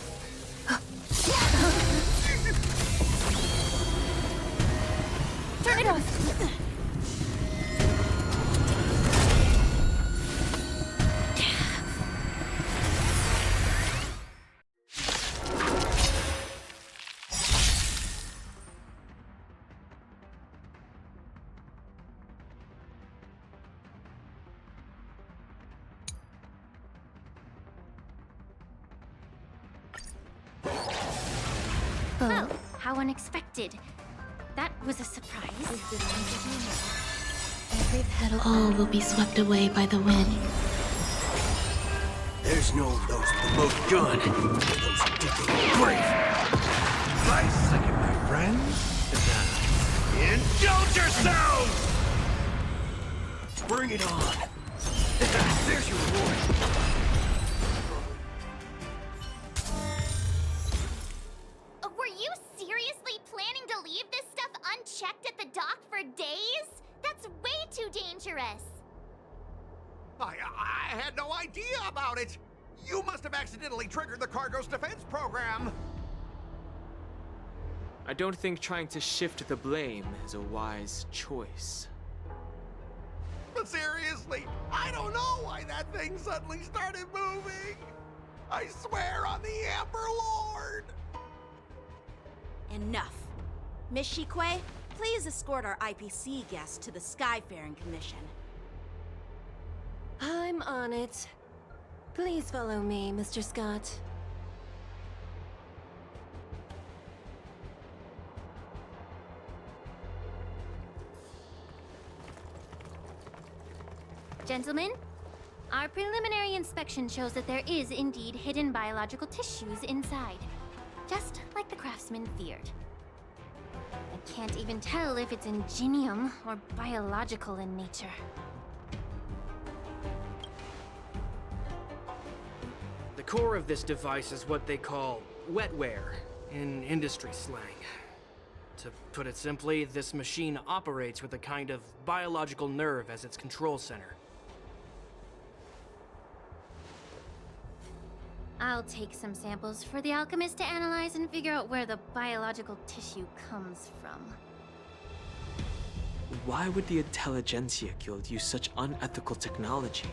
I: Turn it off. Oh, how unexpected. That was a surprise.
T: Every petal, all will be swept away by the wind.
N: There's no those promote gun. Those dig a grave. Nice second, my friend. Indulge yourselves! Bring it on. There's your reward.
C: Were you seriously planning to leave this stuff unchecked at the dock for days? That's way too dangerous.
A: I had no idea about it. You must have accidentally triggered the cargo's defense program.
D: I don't think trying to shift the blame is a wise choice.
A: But seriously, I don't know why that thing suddenly started moving. I swear on the Emperor Lord.
O: Enough. Miss Shikwe, please escort our IPC guest to the Skyfaring Commission.
T: I'm on it. Please follow me, Mr. Scott.
I: Gentlemen, our preliminary inspection shows that there is indeed hidden biological tissues inside. Just like the craftsman feared. I can't even tell if it's ingenium or biological in nature.
P: The core of this device is what they call wetware in industry slang. To put it simply, this machine operates with a kind of biological nerve as its control center.
I: I'll take some samples for the alchemist to analyze and figure out where the biological tissue comes from.
D: Why would the Intelligentsia Guild use such unethical technology?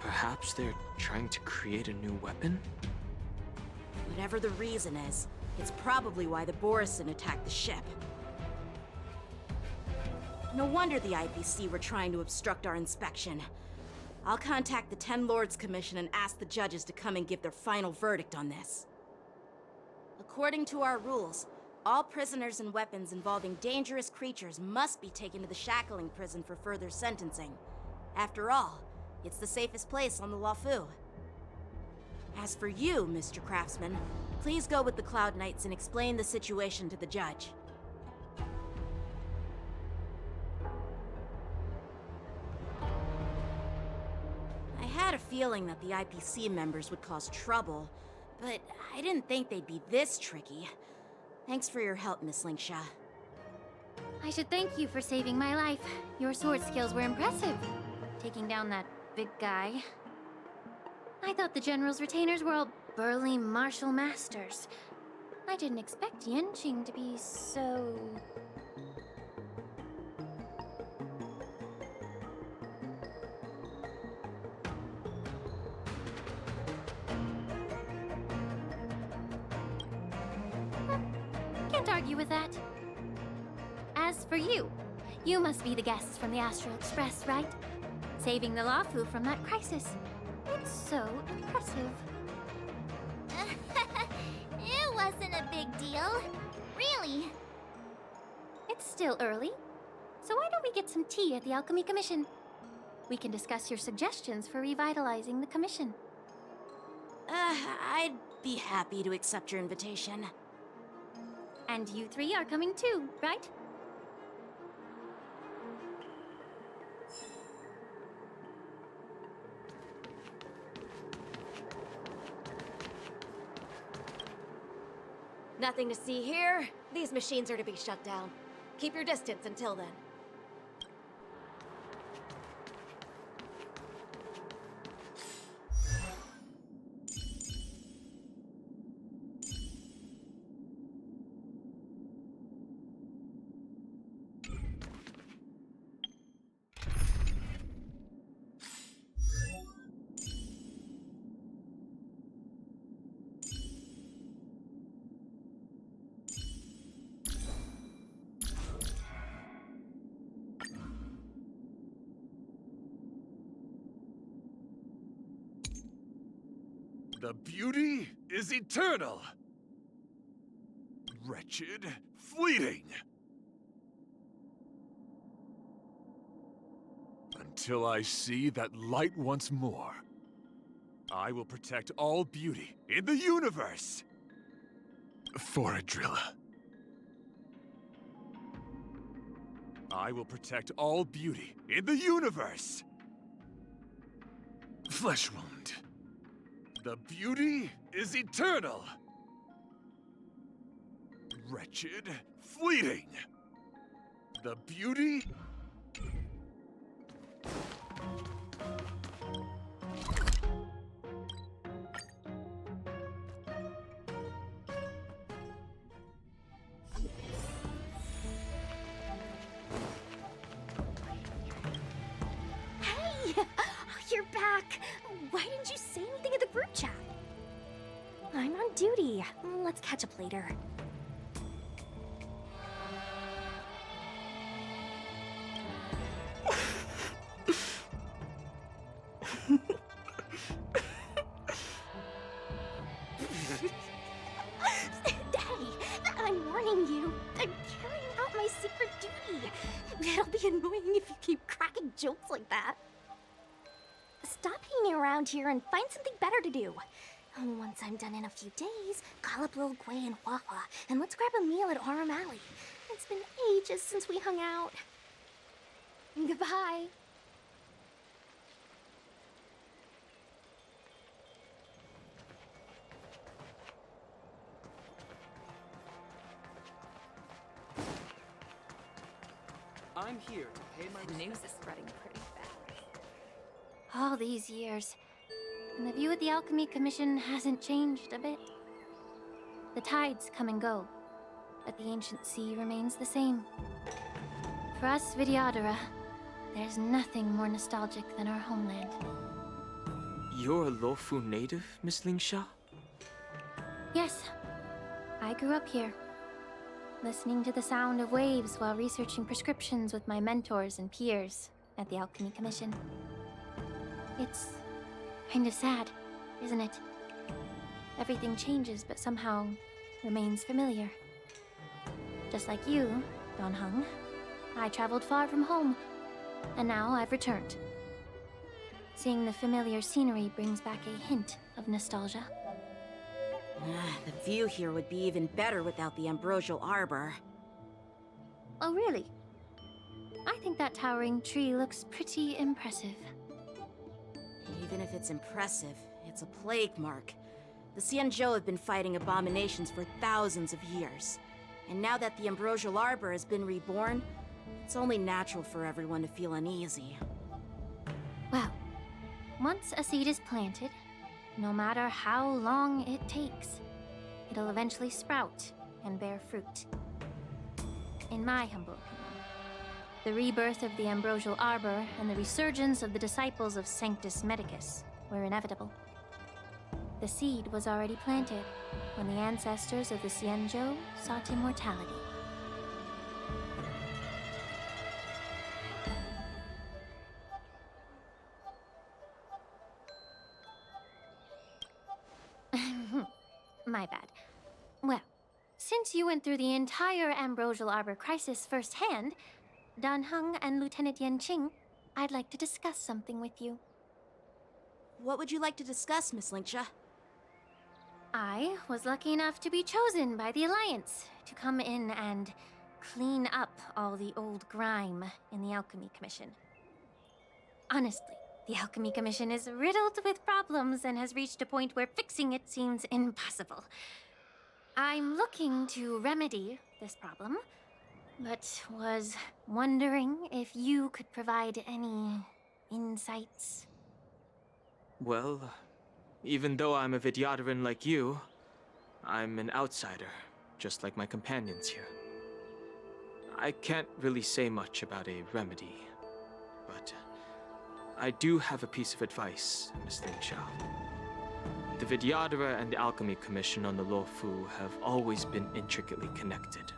D: Perhaps they're trying to create a new weapon?
O: Whatever the reason is, it's probably why the Borisin attacked the ship. No wonder the IPC were trying to obstruct our inspection. I'll contact the Ten Lords Commission and ask the judges to come and give their final verdict on this. According to our rules, all prisoners and weapons involving dangerous creatures must be taken to the shackling prison for further sentencing. After all, it's the safest place on the Luofu. As for you, Mr. Craftsman, please go with the Cloud Knights and explain the situation to the judge. I had a feeling that the IPC members would cause trouble, but I didn't think they'd be this tricky. Thanks for your help, Miss Lingsha.
I: I should thank you for saving my life. Your sword skills were impressive. Taking down that big guy. I thought the General's retainers were all burly martial masters. I didn't expect Yenqing to be so... Can't argue with that. As for you, you must be the guests from the Astral Express, right? Saving the Luofu from that crisis. It's so impressive.
C: It wasn't a big deal. Really.
I: It's still early. So why don't we get some tea at the Alchemy Commission? We can discuss your suggestions for revitalizing the commission.
O: I'd be happy to accept your invitation.
I: And you three are coming too, right?
M: Nothing to see here. These machines are to be shut down. Keep your distance until then.
H: The beauty is eternal.
F: Wretched, fleeting. Until I see that light once more, I will protect all beauty in the universe. For Adrilla. I will protect all beauty in the universe. Flesh wound. The beauty is eternal. Wretched, fleeting. The beauty...
M: Hey! You're back! Why didn't you say anything in the group chat? I'm on duty. Let's catch up later. Hey, I'm warning you. I'm carrying out my secret duty. It'll be annoying if you keep cracking jokes like that. Stop hanging around here and find something better to do. Once I'm done in a few days, call up Lil Gwei and HUOHUO, and let's grab a meal at Aurum Alley. It's been ages since we hung out. Goodbye.
D: I'm here to pay my
I: The news is spreading pretty fast. All these years, and the view of the Alchemy Commission hasn't changed a bit. The tides come and go, but the ancient sea remains the same. For us Vidyadhara, there's nothing more nostalgic than our homeland.
D: You're a Luofu native, Miss Lingsha?
I: Yes, I grew up here, listening to the sound of waves while researching prescriptions with my mentors and peers at the Alchemy Commission. It's kind of sad, isn't it? Everything changes, but somehow remains familiar. Just like you, Dan Heng, I traveled far from home, and now I've returned. Seeing the familiar scenery brings back a hint of nostalgia.
O: The view here would be even better without the ambrosial arbor.
I: Oh, really? I think that towering tree looks pretty impressive.
O: Even if it's impressive, it's a plague mark. The Xianzhou have been fighting abominations for thousands of years. And now that the ambrosial arbor has been reborn, it's only natural for everyone to feel uneasy.
I: Well, once a seed is planted, no matter how long it takes, it'll eventually sprout and bear fruit. In my humble opinion, the rebirth of the ambrosial arbor and the resurgence of the disciples of Sanctus Medicus were inevitable. The seed was already planted when the ancestors of the Xianzhou sought immortality. My bad. Well, since you went through the entire ambrosial arbor crisis firsthand, Dan Heng and Lieutenant Yanqing, I'd like to discuss something with you.
O: What would you like to discuss, Miss Lingsha?
I: I was lucky enough to be chosen by the Alliance to come in and clean up all the old grime in the Alchemy Commission. Honestly, the Alchemy Commission is riddled with problems and has reached a point where fixing it seems impossible. I'm looking to remedy this problem, but was wondering if you could provide any insights.
D: Well, even though I'm a Vidyadharan like you, I'm an outsider, just like my companions here. I can't really say much about a remedy, but I do have a piece of advice, Miss Lingsha. The Vidyadhara and the Alchemy Commission on the Luofu have always been intricately connected.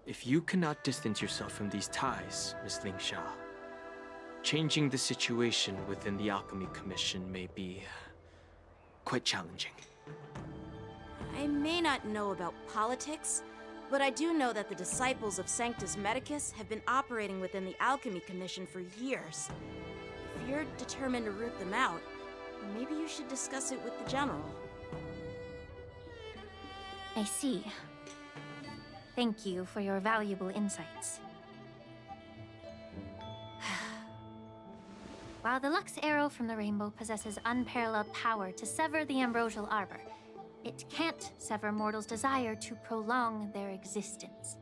D: If you cannot distance yourself from these ties, Miss Lingsha, changing the situation within the Alchemy Commission may be quite challenging.
O: I I may not know about politics, but I do know that the disciples of Sanctus Medicus have been operating within the Alchemy Commission for years. If you're determined to root them out, maybe you should discuss it with the General.
I: I see. Thank you for your valuable insights. While the Lux Arrow from the Rainbow possesses unparalleled power to sever the Ambrosial Arbor, it can't sever mortals' desire to prolong their existence.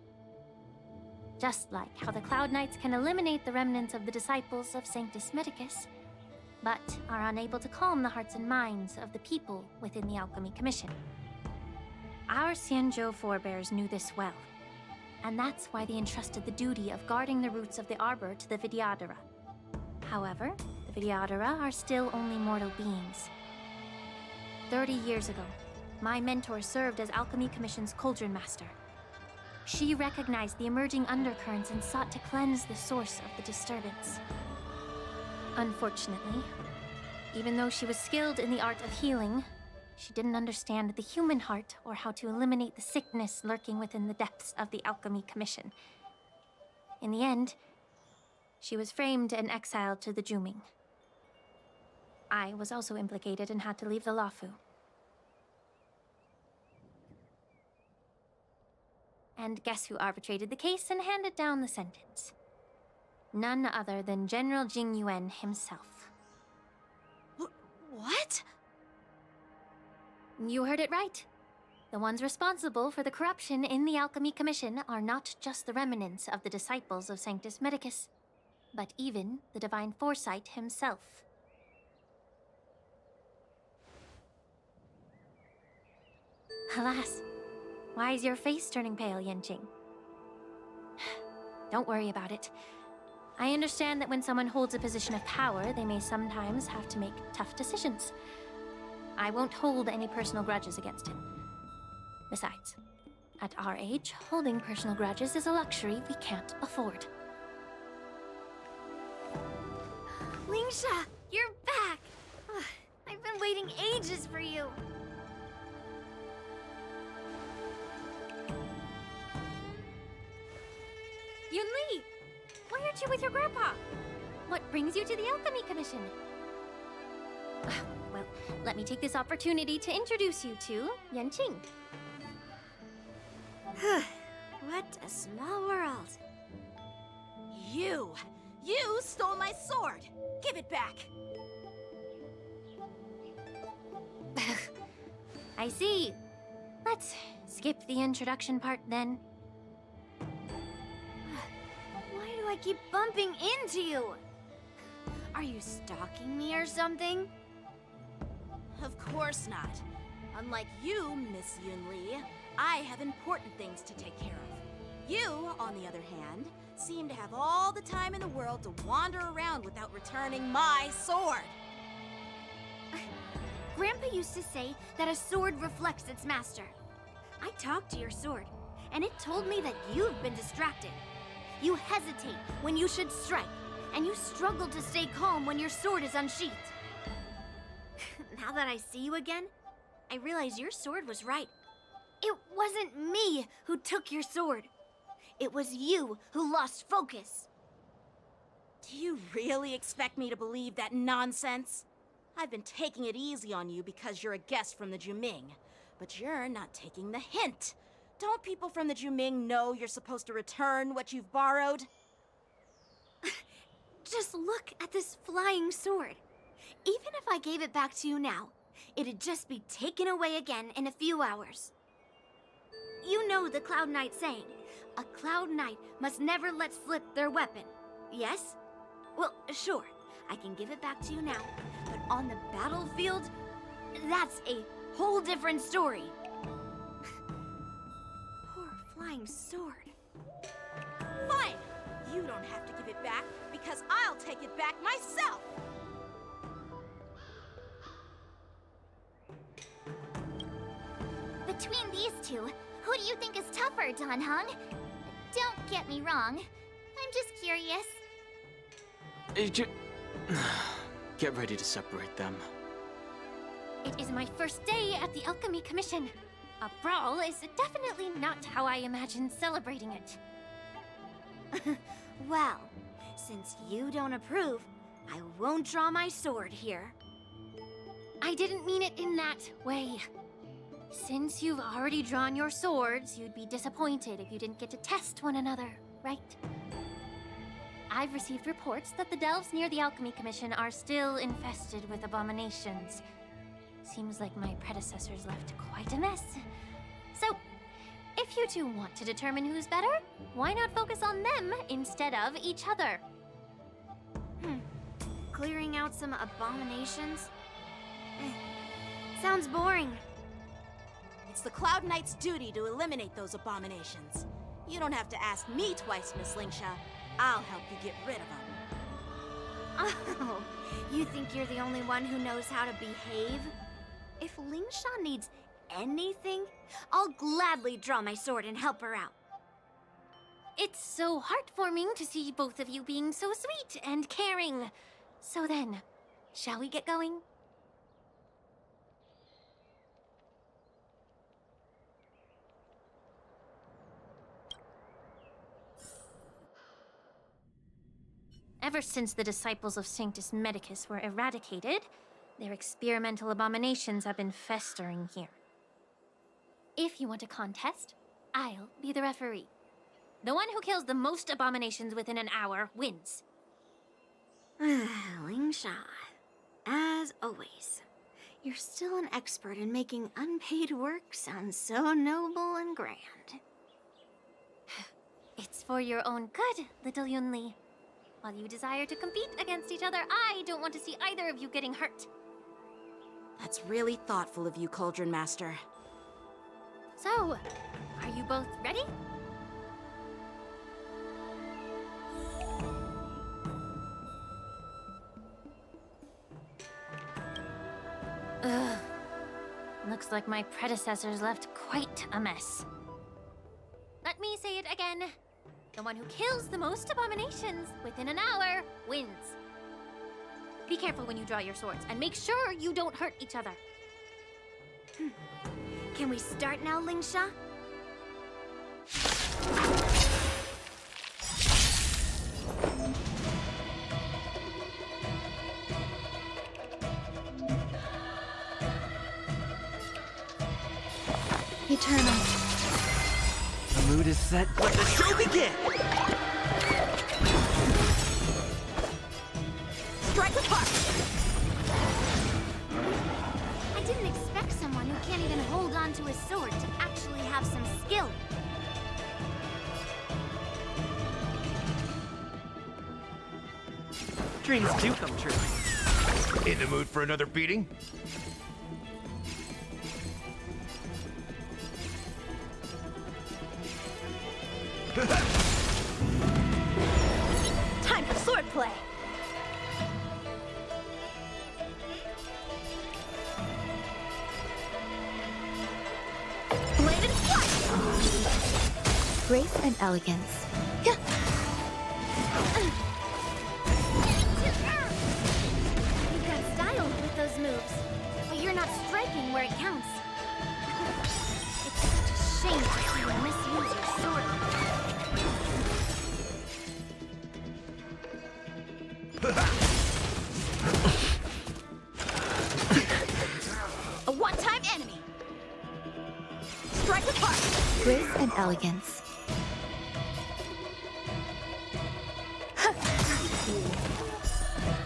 I: Just like how the Cloud Knights can eliminate the remnants of the disciples of Sanctus Medicus, but are unable to calm the hearts and minds of the people within the Alchemy Commission. Our Xianzhou forebears knew this well, and that's why they entrusted the duty of guarding the roots of the Arbor to the Vidyadhara. However, the Vidyadhara are still only mortal beings. 30 years ago, my mentor served as Alchemy Commission's Cauldron Master. She recognized the emerging undercurrents and sought to cleanse the source of the disturbance. Unfortunately, even though she was skilled in the art of healing, she didn't understand the human heart or how to eliminate the sickness lurking within the depths of the Alchemy Commission. In the end, she was framed and exiled to the Juming. I was also implicated and had to leave the Luofu. And guess who arbitrated the case and handed down the sentence? None other than General Jing Yuan himself.
O: What?
I: You heard it right. The ones responsible for the corruption in the Alchemy Commission are not just the remnants of the disciples of Sanctus Medicus, but even the Divine Foresight himself. Alas, why is your face turning pale, Yanqing? Don't worry about it. I understand that when someone holds a position of power, they may sometimes have to make tough decisions. I won't hold any personal grudges against him. Besides, at our age, holding personal grudges is a luxury we can't afford.
J: Lingsha, you're back! Ugh, I've been waiting ages for you.
I: Yunli! Why aren't you with your grandpa? What brings you to the Alchemy Commission? Well, let me take this opportunity to introduce you to Yanqing.
J: What a small world.
O: You stole my sword! Give it back!
I: I see. Let's skip the introduction part then.
J: Why do I keep bumping into you? Are you stalking me or something?
O: Of course not. Unlike you, Miss Yunli, I have important things to take care of. You, on the other hand, seem to have all the time in the world to wander around without returning my sword.
J: Grandpa used to say that a sword reflects its master. I talked to your sword, and it told me that you've been distracted. You hesitate when you should strike, and you struggle to stay calm when your sword is unsheathed. Now that I see you again, I realize your sword was right. It wasn't me who took your sword. It was you who lost focus.
O: Do you really expect me to believe that nonsense? I've been taking it easy on you because you're a guest from the Juming, but you're not taking the hint. Don't people from the Juming know you're supposed to return what you've borrowed?
J: Just look at this flying sword. Even if I gave it back to you now, it'd just be taken away again in a few hours. You know the Cloud Knight saying, a Cloud Knight must never let slip their weapon, yes? Well, sure, I can give it back to you now, but on the battlefield, that's a whole different story. Poor flying sword.
O: Fine! You don't have to give it back, because I'll take it back myself!
C: Between these two, who do you think is tougher, Dan Heng? Don't get me wrong. I'm just curious.
D: Get ready to separate them.
I: It is my first day at the Alchemy Commission. A brawl is definitely not how I imagine celebrating it.
J: Well, since you don't approve, I won't draw my sword here.
I: I didn't mean it in that way. Since you've already drawn your swords, you'd be disappointed if you didn't get to test one another, right? I've received reports that the delves near the Alchemy Commission are still infested with abominations. Seems like my predecessors left quite a mess. So, if you two want to determine who's better, why not focus on them instead of each other?
J: Clearing out some abominations? Sounds boring.
O: It's the Cloud Knight's duty to eliminate those abominations. You don't have to ask me twice, Miss Lingsha. I'll help you get rid of them.
J: Oh, you think you're the only one who knows how to behave? If Lingsha needs anything, I'll gladly draw my sword and help her out.
I: It's so heartwarming to see both of you being so sweet and caring. So then, shall we get going? Ever since the disciples of Sanctus Medicus were eradicated, their experimental abominations have been festering here. If you want a contest, I'll be the referee. The one who kills the most abominations within an hour wins.
J: Lingsha, as always, you're still an expert in making unpaid work sound so noble and grand.
I: It's for your own good, little Yunli. While you desire to compete against each other, I don't want to see either of you getting hurt.
O: That's really thoughtful of you, Cauldron Master.
I: So, are you both ready? Ugh. Looks like my predecessors left quite a mess. Let me say it again. The one who kills the most abominations within an hour wins. Be careful when you draw your swords, and make sure you don't hurt each other.
J: Can we start now, Lingsha?
L: Eternal. The mood is set. Let the show begin!
J: Strike apart! I didn't expect someone who can't even hold on to his sword to actually have some skill.
L: Dreams do come true.
K: In the mood for another beating?
O: Time for swordplay!
J: Blade and flight!
V: Grace and elegance.
J: You've got style with those moves, but you're not striking where it counts. It's such a shame to see you misuse your sword.
O: A one-time enemy! Strike apart!
V: Grace and elegance.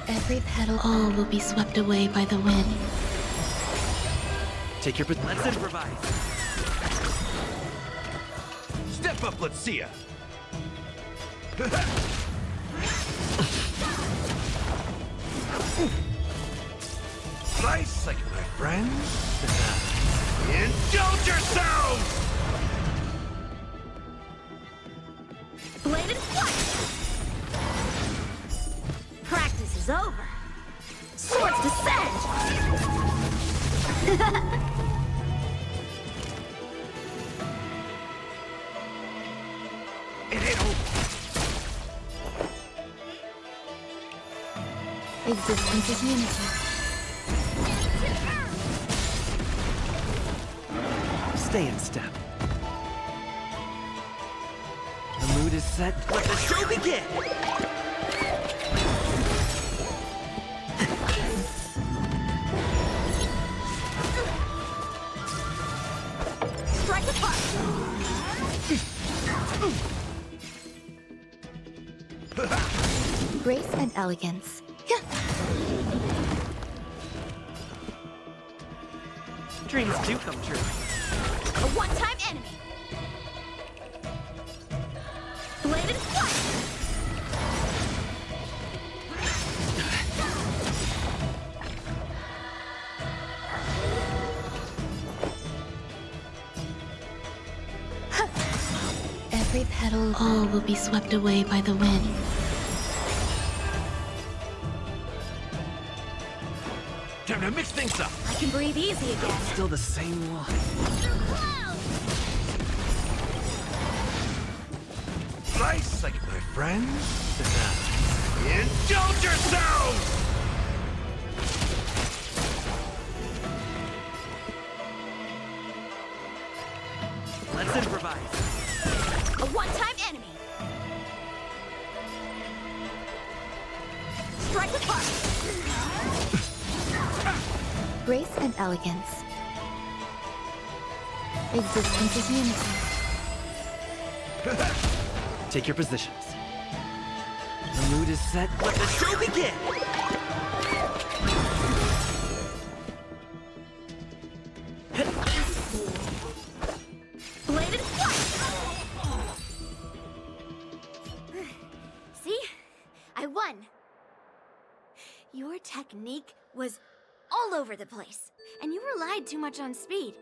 V: Every petal, all will be swept away by the wind.
L: Take your... Let's improvise.
K: Step up, let's see ya. Nice second, my friends. Indulge yourselves!
O: Blade and flight! Practice is over. Swords descend!
K: It ain't over.
V: Existence is unity.
L: stay in step. The mood is set. Let the show begin!
O: Strike apart!
V: Grace and elegance.
L: Dreams do come true.
O: A one-time enemy! Bladed flight!
V: Every petal, all will be swept away by the wind.
K: Time to mix things up.
O: I can breathe easy again.
L: Still the same line.
K: Nice, like my friends. Indulge yourselves!
L: Let's improvise.
O: A one-time enemy! Strike apart!
V: Grace and elegance. Existence is unity.
L: Take your positions. The mood is set. Let the show begin!
O: Bladed flight! See? I won.
J: Your technique was all over the place, and you relied too much on speed.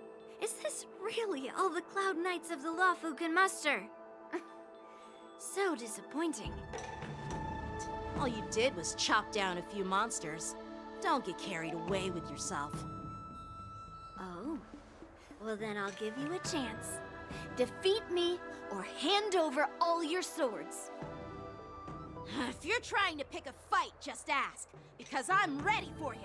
J: Is this really all the Cloud Knights of the Luofu can muster? So disappointing.
O: All you did was chop down a few monsters. Don't get carried away with yourself.
J: Oh. Well, then I'll give you a chance. Defeat me, or hand over all your swords.
O: If you're trying to pick a fight, just ask, because I'm ready for you.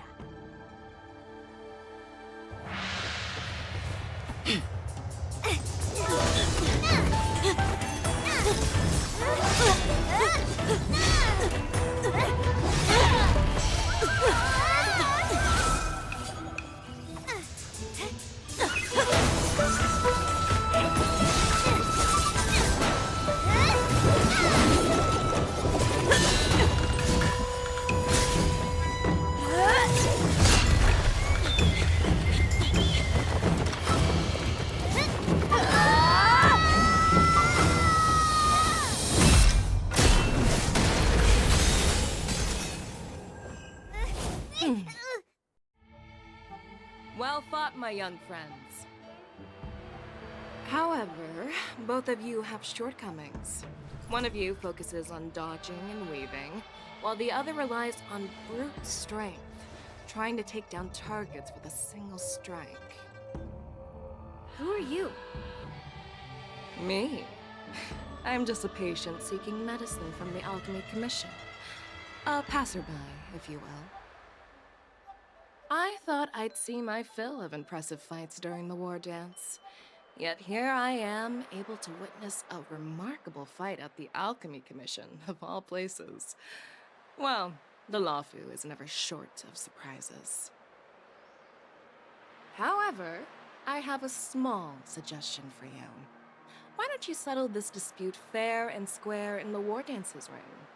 Q: Well fought, my young friends. However, both of you have shortcomings. One of you focuses on dodging and weaving, while the other relies on brute strength, trying to take down targets with a single strike.
J: Who are you?
Q: Me? I'm just a patient seeking medicine from the Alchemy Commission. A passerby, if you will. I thought I'd see my fill of impressive fights during the war dance. Yet here I am, able to witness a remarkable fight at the Alchemy Commission, of all places. Well, the Luofu is never short of surprises. However, I have a small suggestion for you. Why don't you settle this dispute fair and square in the war dance's ring?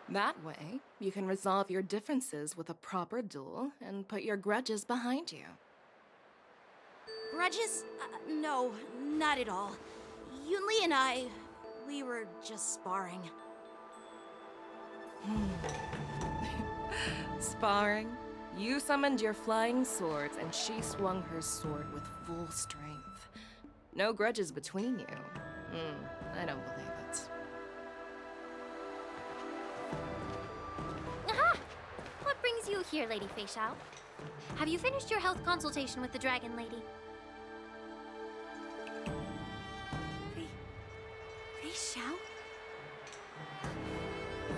Q: That way, you can resolve your differences with a proper duel and put your grudges behind you.
O: Grudges? No, not at all. Yunli and I, we were just sparring.
Q: Sparring? You summoned your flying swords and she swung her sword with full strength. No grudges between you. I don't believe it.
M: Aha! What brings you here, Lady Fei Xiao? Have you finished your health consultation with the Dragon Lady?
J: Fei Xiao?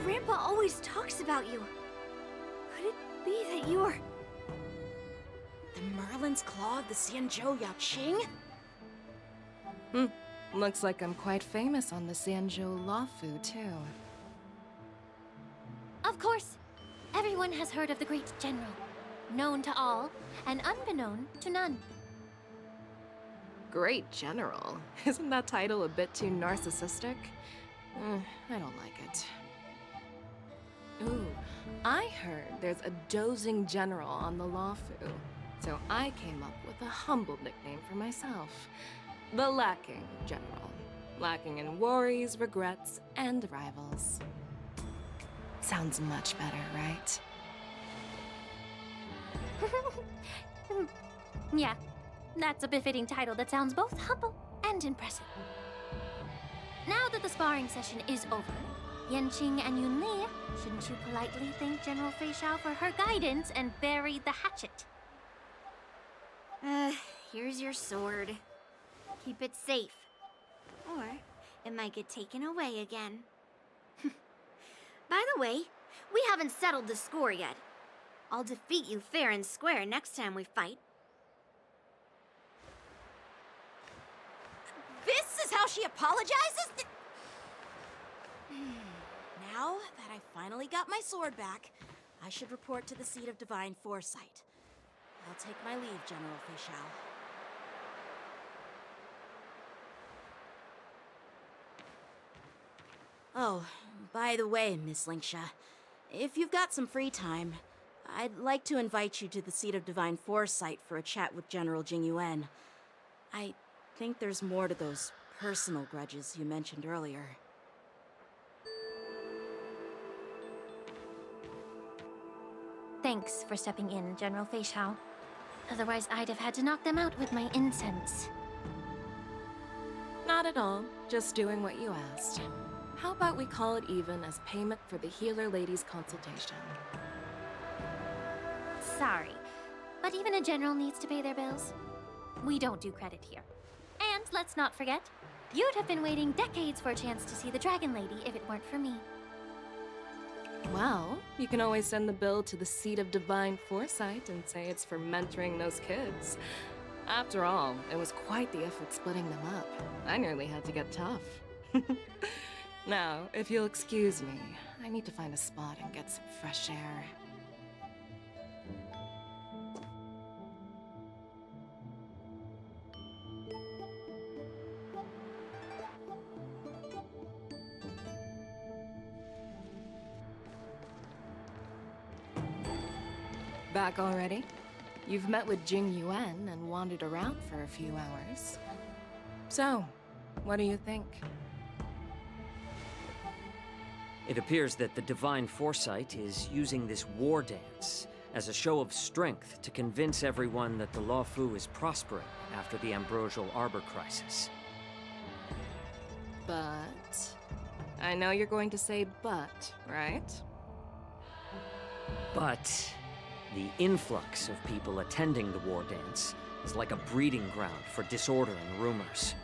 J: Grandpa always talks about you. Could it be that you're...
O: The Merlin's Claw of the Xianzhou Yaoqing?
Q: Looks like I'm quite famous on the Sanzhou Luofu, too.
I: Of course, everyone has heard of the great general. Known to all, and unbeknown to none.
Q: Great General? Isn't that title a bit too narcissistic? I don't like it. Ooh, I heard there's a dozing general on the Luofu, so I came up with a humble nickname for myself. The Lacking General. Lacking in worries, regrets, and rivals. Sounds much better, right?
I: Yeah, that's a befitting title that sounds both humble and impressive. Now that the sparring session is over, Yanqing and Yunli, shouldn't you politely thank General Fei Xiao for her guidance and bury the hatchet?
J: Here's your sword. Keep it safe. Or it might get taken away again. By the way, we haven't settled the score yet. I'll defeat you fair and square next time we fight.
O: This is how she apologizes? Now that I finally got my sword back, I should report to the seat of divine foresight. I'll take my leave, General Fei Xiao. Oh, by the way, Miss Linksha, if you've got some free time, I'd like to invite you to the seat of divine foresight for a chat with General Jingyuan. I think there's more to those personal grudges you mentioned earlier.
I: Thanks for stepping in, General Fei Xiao. Otherwise, I'd have had to knock them out with my incense.
Q: Not at all. Just doing what you asked. How about we call it even as payment for the healer lady's consultation?
I: Sorry, but even a general needs to pay their bills. We don't do credit here. And let's not forget, you'd have been waiting decades for a chance to see the Dragon Lady if it weren't for me.
Q: Well, you can always send the bill to the seat of divine foresight and say it's for mentoring those kids. After all, it was quite the effort splitting them up. I nearly had to get tough. Now, if you'll excuse me, I need to find a spot and get some fresh air. Back already? You've met with Jing Yuan and wandered around for a few hours. So, what do you think?
R: It appears that the Divine Foresight is using this war dance as a show of strength to convince everyone that the Luofu is prospering after the Ambrosial Arbor crisis.
Q: But... I know you're going to say but, right?
R: But the influx of people attending the war dance is like a breeding ground for disorder and rumors.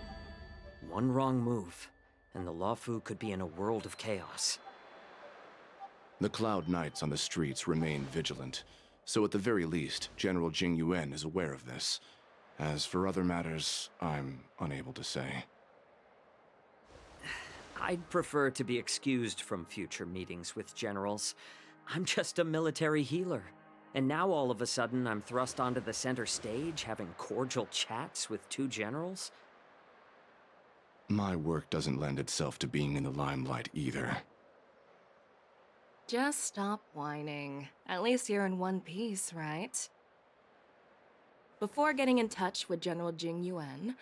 R: One wrong move, and the Luofu could be in a world of chaos.
G: The Cloud Knights on the streets remain vigilant, so at the very least, General Jing Yuan is aware of this. As for other matters, I'm unable to say.
R: I'd prefer to be excused from future meetings with generals. I'm just a military healer. And now all of a sudden I'm thrust onto the center stage having cordial chats with two generals?
G: My work doesn't lend itself to being in the limelight either.
Q: Just stop whining. At least you're in one piece, right? Before getting in touch with General Jing Yuan,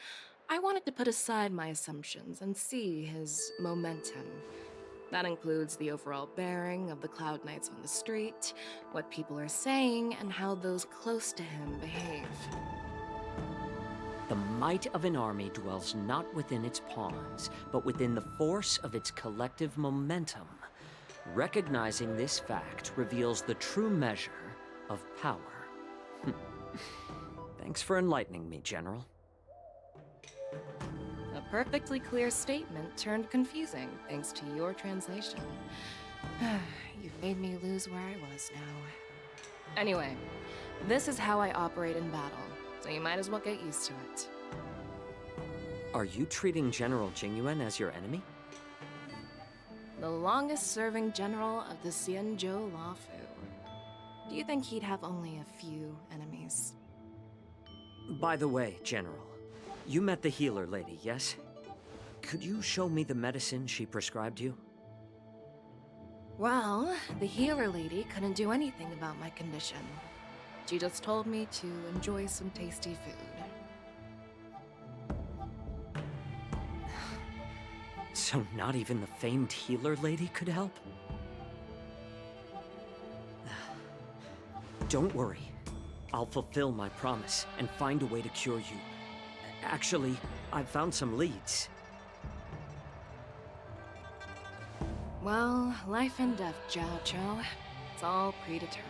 Q: I wanted to put aside my assumptions and see his momentum. That includes the overall bearing of the Cloud Knights on the street, what people are saying, and how those close to him behave.
R: The might of an army dwells not within its pawns, but within the force of its collective momentum. Recognizing this fact reveals the true measure of power. Thanks for enlightening me, General.
Q: A perfectly clear statement turned confusing thanks to your translation. You've made me lose where I was now. Anyway, this is how I operate in battle, so you might as well get used to it.
R: Are you treating General Jingyuan as your enemy?
Q: The longest-serving general of the Xianzhou Luofu. Do you think he'd have only a few enemies?
R: By the way, General, you met the healer lady, yes? Could you show me the medicine she prescribed you?
Q: Well, the healer lady couldn't do anything about my condition. She just told me to enjoy some tasty food.
R: So not even the famed healer lady could help? Don't worry. I'll fulfill my promise and find a way to cure you. Actually, I've found some leads.
Q: Well, life and death, Jiao Chou. It's all predetermined.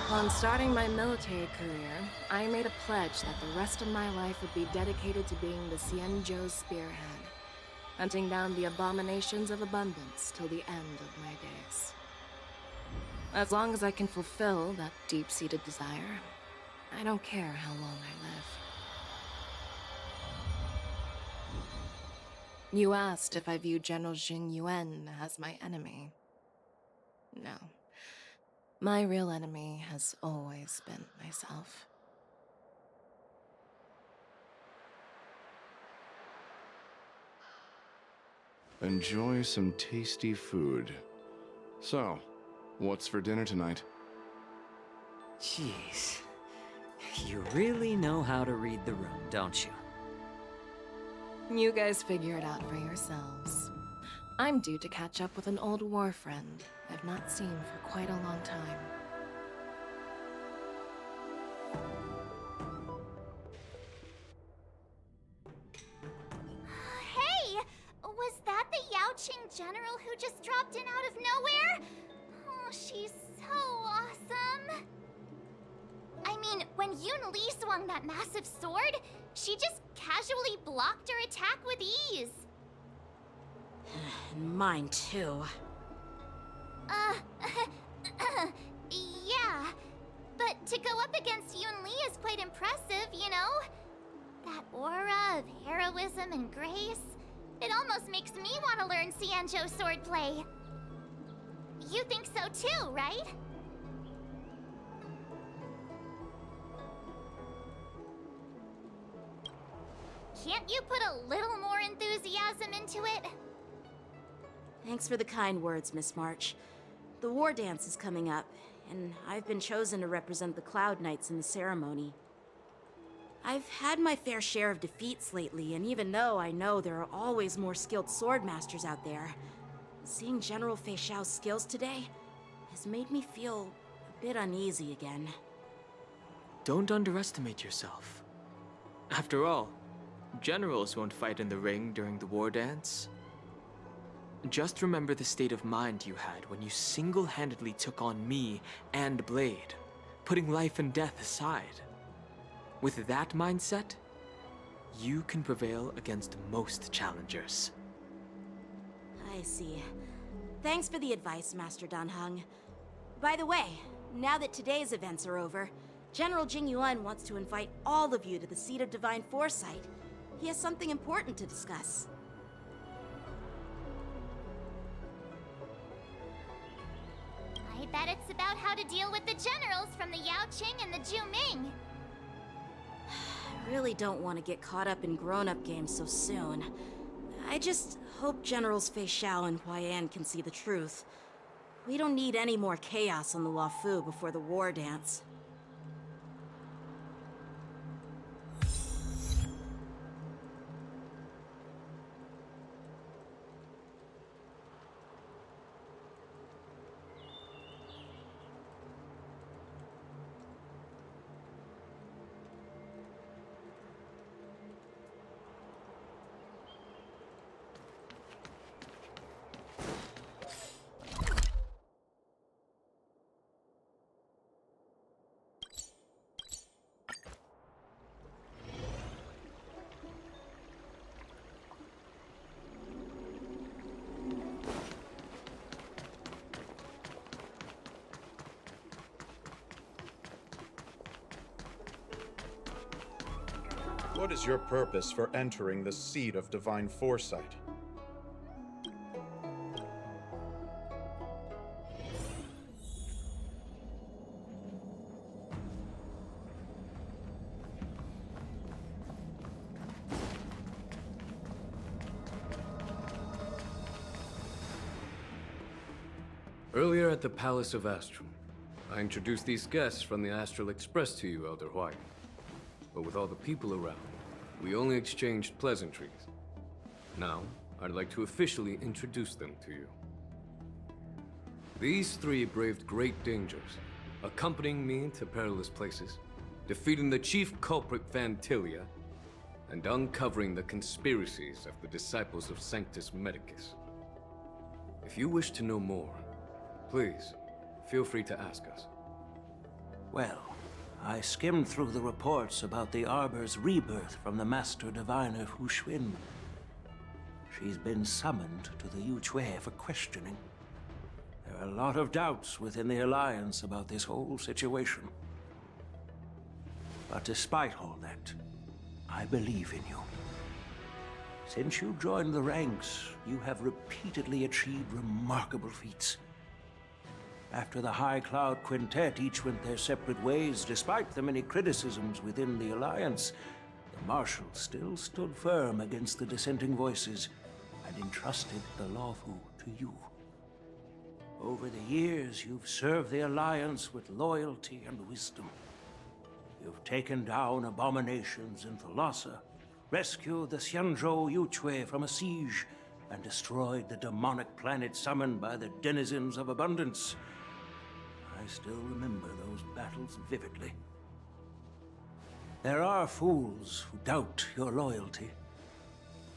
Q: Upon starting my military career, I made a pledge that the rest of my life would be dedicated to being the Xianzhou spearhead, hunting down the abominations of abundance till the end of my days. As long as I can fulfill that deep-seated desire, I don't care how long I live. You asked if I view General Jingyuan as my enemy. No. My real enemy has always been myself.
G: Enjoy some tasty food. So, what's for dinner tonight?
R: Jeez. You really know how to read the room, don't you?
Q: You guys figure it out for yourselves. I'm due to catch up with an old war friend I've not seen for quite a long time.
C: Hey! Was that the Yaoqing general who just dropped in out of nowhere? Oh, she's so awesome! I mean, when Yun Li swung that massive sword, she just casually blocked her attack with ease.
O: Mine too.
C: Yeah. But to go up against Yun Li is quite impressive, you know? That aura of heroism and grace, it almost makes me want to learn Xianzhou swordplay. You think so too, right? Can't you put a little more enthusiasm into it?
O: Thanks for the kind words, Miss March. The war dance is coming up, and I've been chosen to represent the Cloud Knights in the ceremony. I've had my fair share of defeats lately, and even though I know there are always more skilled swordmasters out there, seeing General Fei Xiao's skills today has made me feel a bit uneasy again.
D: Don't underestimate yourself. After all, generals won't fight in the ring during the war dance. Just remember the state of mind you had when you single-handedly took on me and Blade, putting life and death aside. With that mindset, you can prevail against most challengers.
O: I see. Thanks for the advice, Master Dan Heng. By the way, now that today's events are over, General Jingyuan wants to invite all of you to the Seat of Divine Foresight. He has something important to discuss.
C: I bet it's about how to deal with the generals from the Yaoqing and the Juming.
O: I really don't want to get caught up in grown-up games so soon. I just hope Generals Fei Xiao and Huaiyan can see the truth. We don't need any more chaos on the Luofu before the war dance.
E: What is your purpose for entering the seat of divine foresight?
B: Earlier at the Palace of Astral, I introduced these guests from the Astral Express to you, Elder White. But with all the people around, we only exchanged pleasantries. Now, I'd like to officially introduce them to you. These three braved great dangers, accompanying me to perilous places, defeating the chief culprit Vantilia, and uncovering the conspiracies of the disciples of Sanctus Medicus. If you wish to know more, please, feel free to ask us.
U: Well, I skimmed through the reports about the Arbor's rebirth from the Master Diviner HUOHUO. She's been summoned to the HUOHUO for questioning. There are a lot of doubts within the Alliance about this whole situation. But despite all that, I believe in you. Since you joined the ranks, you have repeatedly achieved remarkable feats. After the High Cloud Quintet each went their separate ways, despite the many criticisms within the Alliance, the Marshal still stood firm against the dissenting voices and entrusted the Lawfu to you. Over the years, you've served the Alliance with loyalty and wisdom. You've taken down abominations in Thalassa, rescued the Xianzhou HUOHUO from a siege, and destroyed the demonic planet summoned by the denizens of abundance. I still remember those battles vividly. There are fools who doubt your loyalty.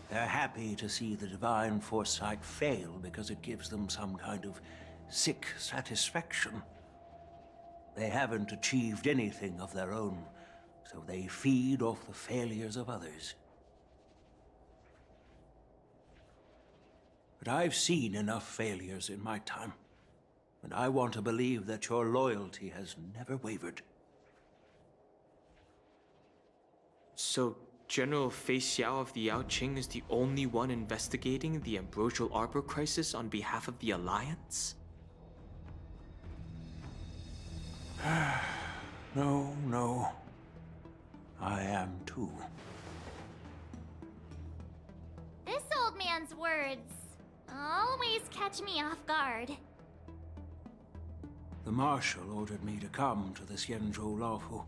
U: They're happy to see the divine foresight fail because it gives them some kind of sick satisfaction. They haven't achieved anything of their own, so they feed off the failures of others. But I've seen enough failures in my time, and I want to believe that your loyalty has never wavered.
D: So, General Fei Xiao of the Yaoqing is the only one investigating the Ambrosial Arbor crisis on behalf of the Alliance?
U: No. I am too.
C: This old man's words always catch me off guard.
U: The Marshal ordered me to come to the Xianzhou Lawfu,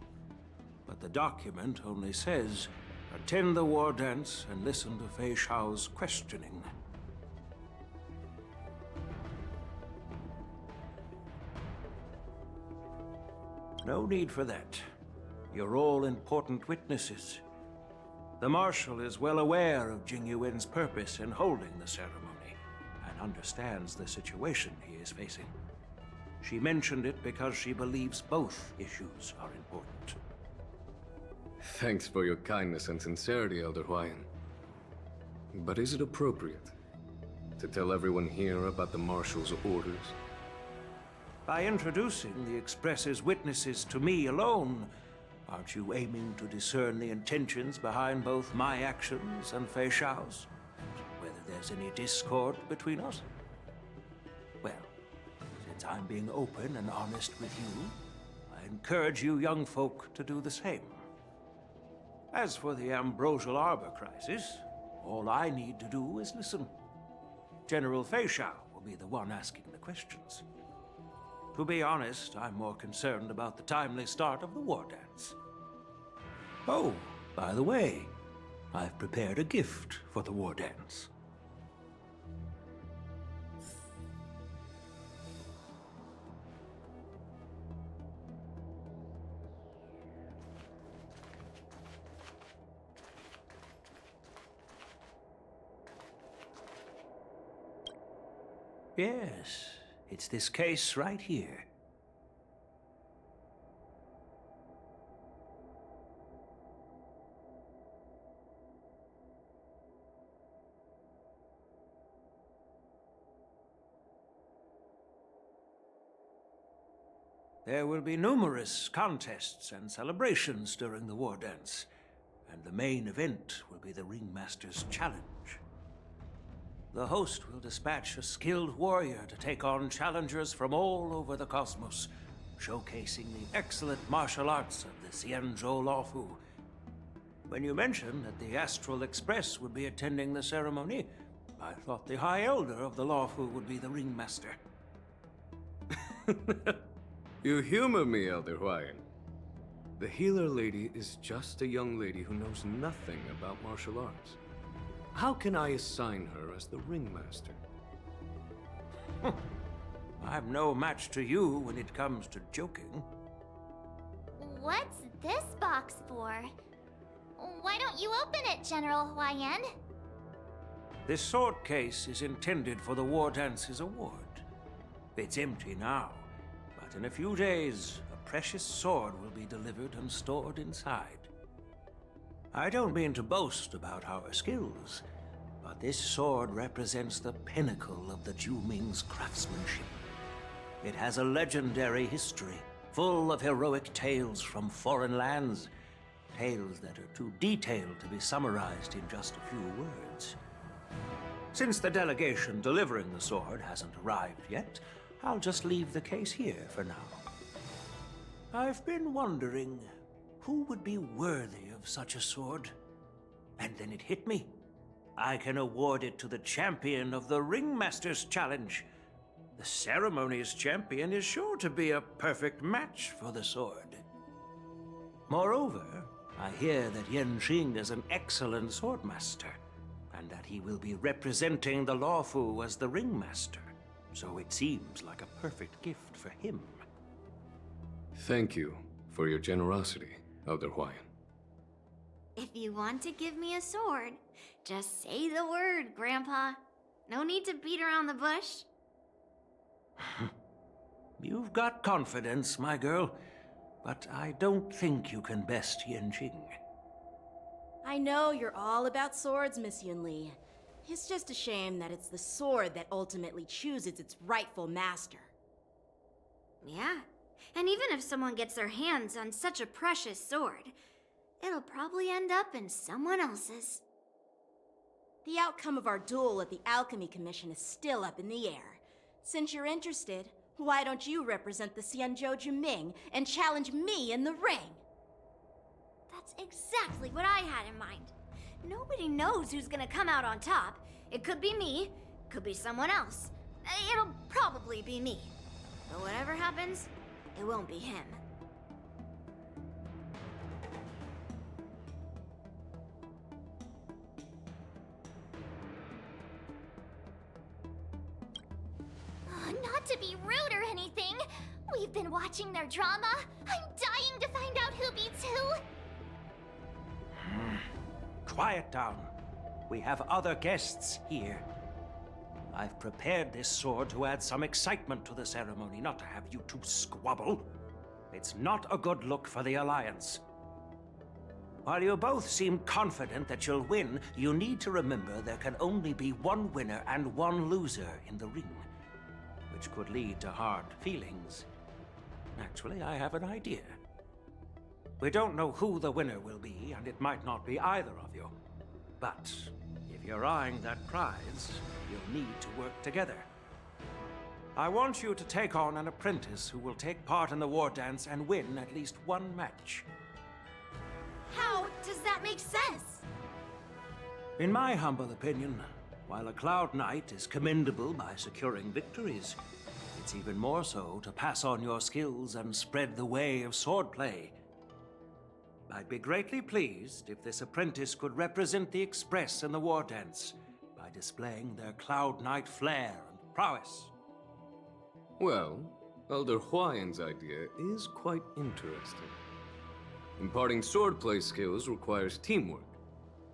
U: but the document only says, attend the war dance and listen to Fei Xiao's questioning. No need for that. You're all important witnesses. The Marshal is well aware of Jing Yuan's purpose in holding the ceremony, and understands the situation he is facing. She mentioned it because she believes both issues are important.
B: Thanks for your kindness and sincerity, Elder Huayan. But is it appropriate to tell everyone here about the Marshal's orders?
U: By introducing the Express's witnesses to me alone, aren't you aiming to discern the intentions behind both my actions and Fei Xiao's? Whether there's any discord between us? Well, since I'm being open and honest with you, I encourage you young folk to do the same. As for the Ambrosial Arbor crisis, all I need to do is listen. General Fei Xiao will be the one asking the questions. To be honest, I'm more concerned about the timely start of the war dance. Oh, by the way, I've prepared a gift for the war dance. Yes, it's this case right here. There will be numerous contests and celebrations during the war dance, and the main event will be the Ringmaster's Challenge. The host will dispatch a skilled warrior to take on challengers from all over the cosmos, showcasing the excellent martial arts of the Xianzhou Luofu. When you mentioned that the Astral Express would be attending the ceremony, I thought the High Elder of the Luofu would be the Ringmaster.
B: You humor me, Elder Huayan. The healer lady is just a young lady who knows nothing about martial arts. How can I assign her as the ringmaster?
U: I'm no match to you when it comes to joking.
C: What's this box for? Why don't you open it, General Huayan?
U: This sword case is intended for the War Dance's award. It's empty now, but in a few days, a precious sword will be delivered and stored inside. I don't mean to boast about our skills, but this sword represents the pinnacle of the Zhuming's craftsmanship. It has a legendary history, full of heroic tales from foreign lands, tales that are too detailed to be summarized in just a few words. Since the delegation delivering the sword hasn't arrived yet, I'll just leave the case here for now. I've been wondering who would be worthy of such a sword. And then it hit me. I can award it to the champion of the Ringmaster's Challenge. The ceremony's champion is sure to be a perfect match for the sword. Moreover, I hear that Yenqing is an excellent swordmaster, and that he will be representing the Luofu as the Ringmaster, so it seems like a perfect gift for him.
B: Thank you for your generosity, Elder Huayan.
J: If you want to give me a sword, just say the word, Grandpa. No need to beat around the bush.
U: You've got confidence, my girl, but I don't think you can best Yenqing.
O: I know you're all about swords, Miss Yunli. It's just a shame that it's the sword that ultimately chooses its rightful master.
J: Yeah, and even if someone gets their hands on such a precious sword, it'll probably end up in someone else's.
O: The outcome of our duel at the Alchemy Commission is still up in the air. Since you're interested, why don't you represent the Xianzhou Juming and challenge me in the ring?
J: That's exactly what I had in mind. Nobody knows who's gonna come out on top. It could be me, could be someone else. It'll probably be me. But whatever happens, it won't be him.
C: Not to be rude or anything, we've been watching their drama. I'm dying to find out who beats who.
U: Quiet down. We have other guests here. I've prepared this sword to add some excitement to the ceremony, not to have you two squabble. It's not a good look for the Alliance. While you both seem confident that you'll win, you need to remember there can only be one winner and one loser in the ring, which could lead to hard feelings. Actually, I have an idea. We don't know who the winner will be, and it might not be either of you. But if you're eyeing that prize, you'll need to work together. I want you to take on an apprentice who will take part in the war dance and win at least one match.
J: How does that make sense?
U: In my humble opinion, while a Cloud Knight is commendable by securing victories, it's even more so to pass on your skills and spread the way of swordplay. I'd be greatly pleased if this apprentice could represent the Express in the war dance by displaying their Cloud Knight flair and prowess.
B: Well, Elder Huayan's idea is quite interesting. Imparting swordplay skills requires teamwork,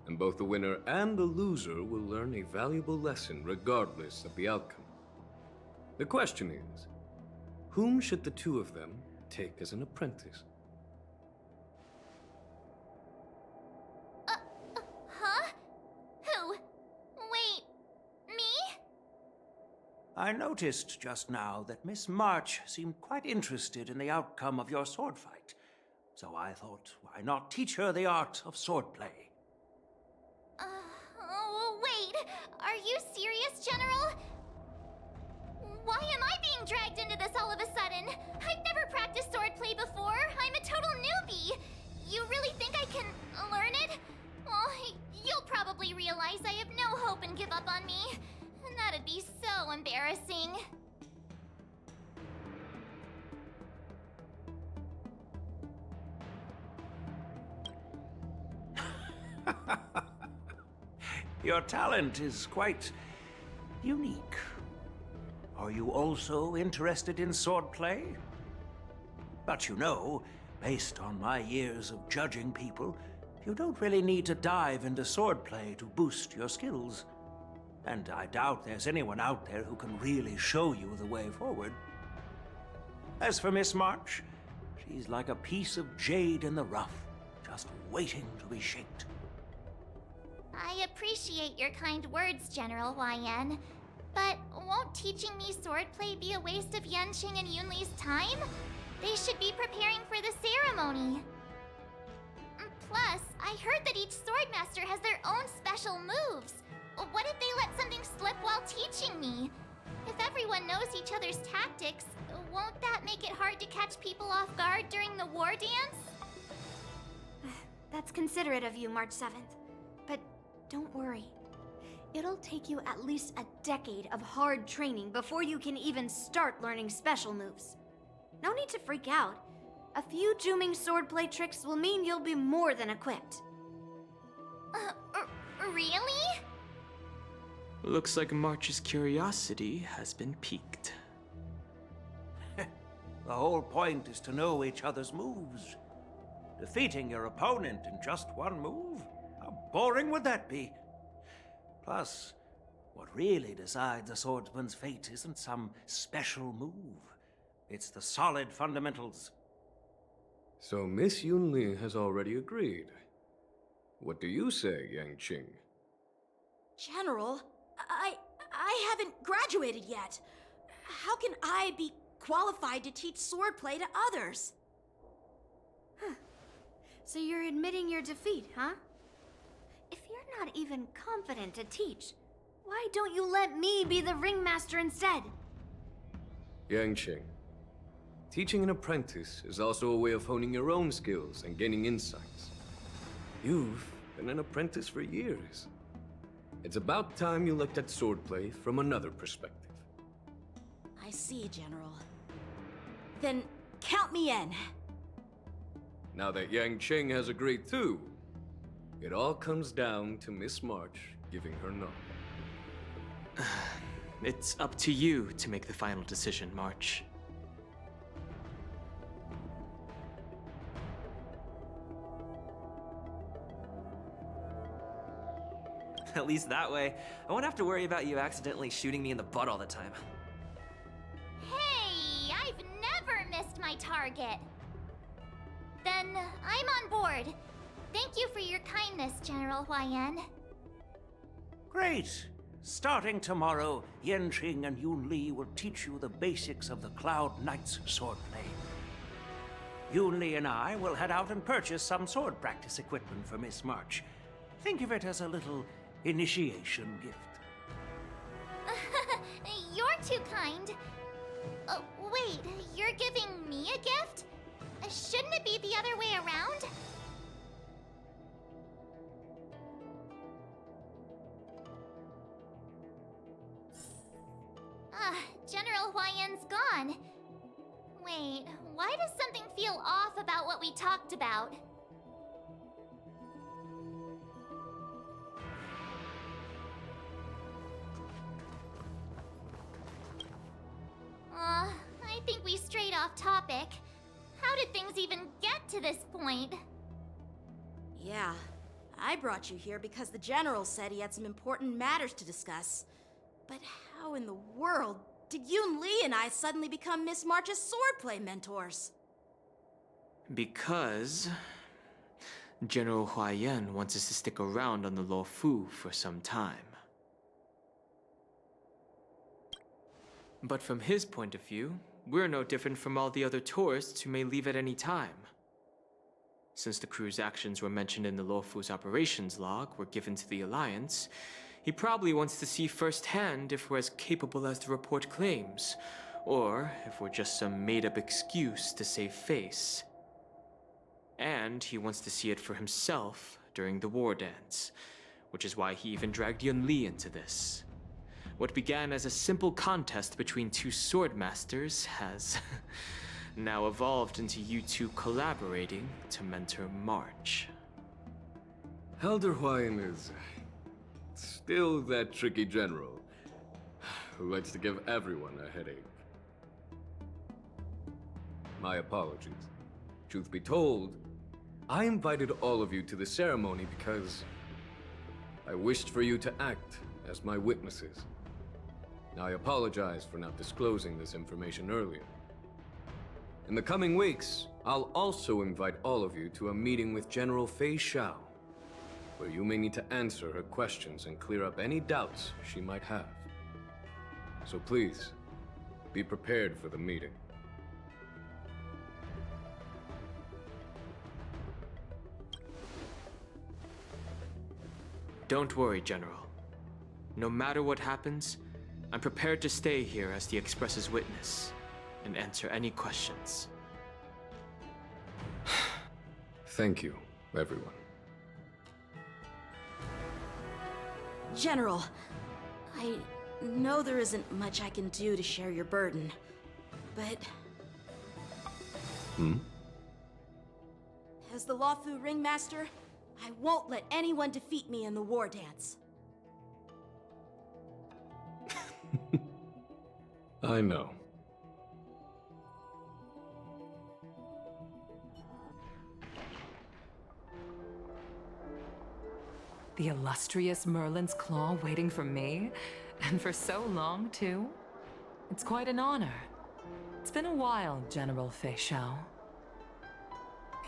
B: and both the winner and the loser will learn a valuable lesson regardless of the outcome. The question is, whom should the two of them take as an apprentice?
C: Huh? Who? Wait, me?
U: I noticed just now that Miss March seemed quite interested in the outcome of your sword fight. So I thought, why not teach her the art of swordplay?
C: Oh, wait! Are you serious, General? Why am I being dragged into this all of a sudden? I've never practiced swordplay before. I'm a total newbie. You really think I can learn it? Well, you'll probably realize I have no hope and give up on me. And that'd be so embarrassing.
U: Your talent is quite unique. Are you also interested in swordplay? But you know, based on my years of judging people, you don't really need to dive into swordplay to boost your skills. And I doubt there's anyone out there who can really show you the way forward. As for Miss March, she's like a piece of jade in the rough, just waiting to be shaped.
C: I appreciate your kind words, General YN. But won't teaching me swordplay be a waste of Yanqing and Yunli's time? They should be preparing for the ceremony. Plus, I heard that each swordmaster has their own special moves. What if they let something slip while teaching me? If everyone knows each other's tactics, won't that make it hard to catch people off guard during the war dance?
J: That's considerate of you, March 7th. But don't worry. It'll take you at least a decade of hard training before you can even start learning special moves. No need to freak out. A few Juming swordplay tricks will mean you'll be more than equipped.
C: Really?
D: Looks like March's curiosity has been piqued.
U: The whole point is to know each other's moves. Defeating your opponent in just one move? How boring would that be? Plus, what really decides a swordsman's fate isn't some special move. It's the solid fundamentals.
B: So Miss Yunli has already agreed. What do you say, Yanqing?
O: General, I haven't graduated yet. How can I be qualified to teach swordplay to others?
J: So you're admitting your defeat, huh? If you're not even confident to teach, why don't you let me be the ringmaster instead?
B: Yanqing, teaching an apprentice is also a way of honing your own skills and gaining insights. You've been an apprentice for years. It's about time you looked at swordplay from another perspective.
O: I see, General. Then count me in.
B: Now that Yanqing has agreed too, it all comes down to Miss March giving her nod.
D: It's up to you to make the final decision, March.
L: At least that way, I won't have to worry about you accidentally shooting me in the butt all the time.
C: Hey, I've never missed my target. Then I'm on board. Thank you for your kindness, General YN.
U: Great! Starting tomorrow, Yanqing and Yunli will teach you the basics of the Cloud Knight's swordplay. Yunli and I will head out and purchase some sword practice equipment for Miss March. Think of it as a little initiation gift.
C: You're too kind. Wait, you're giving me a gift? Shouldn't it be the other way around? General YN's gone. Wait, why does something feel off about what we talked about? I think we strayed off topic. How did things even get to this point?
O: Yeah, I brought you here because the General said he had some important matters to discuss. But how in the world did Yun Li and I suddenly become Miss March's swordplay mentors?
D: Because General Huayan wants us to stick around on the Luofu for some time. But from his point of view, we're no different from all the other tourists who may leave at any time. Since the crew's actions were mentioned in the Luofu's operations log were given to the Alliance, he probably wants to see firsthand if we're as capable as the report claims, or if we're just some made-up excuse to save face. And he wants to see it for himself during the war dance, which is why he even dragged Yun Li into this. What began as a simple contest between two sword masters has now evolved into you two collaborating to mentor March.
B: Elder Huayan is still that tricky general who likes to give everyone a headache. My apologies. Truth be told, I invited all of you to the ceremony because I wished for you to act as my witnesses. I apologize for not disclosing this information earlier. In the coming weeks, I'll also invite all of you to a meeting with General Fei Xiao, where you may need to answer her questions and clear up any doubts she might have. So please, be prepared for the meeting.
D: Don't worry, General. No matter what happens, I'm prepared to stay here as the Express's witness and answer any questions.
B: Thank you, everyone.
O: General, I know there isn't much I can do to share your burden, but... As the Luofu Ringmaster, I won't let anyone defeat me in the war dance.
B: I know.
N: The illustrious Merlin's Claw waiting for me? And for so long, too? It's quite an honor. It's been a while, General Fei Xiao.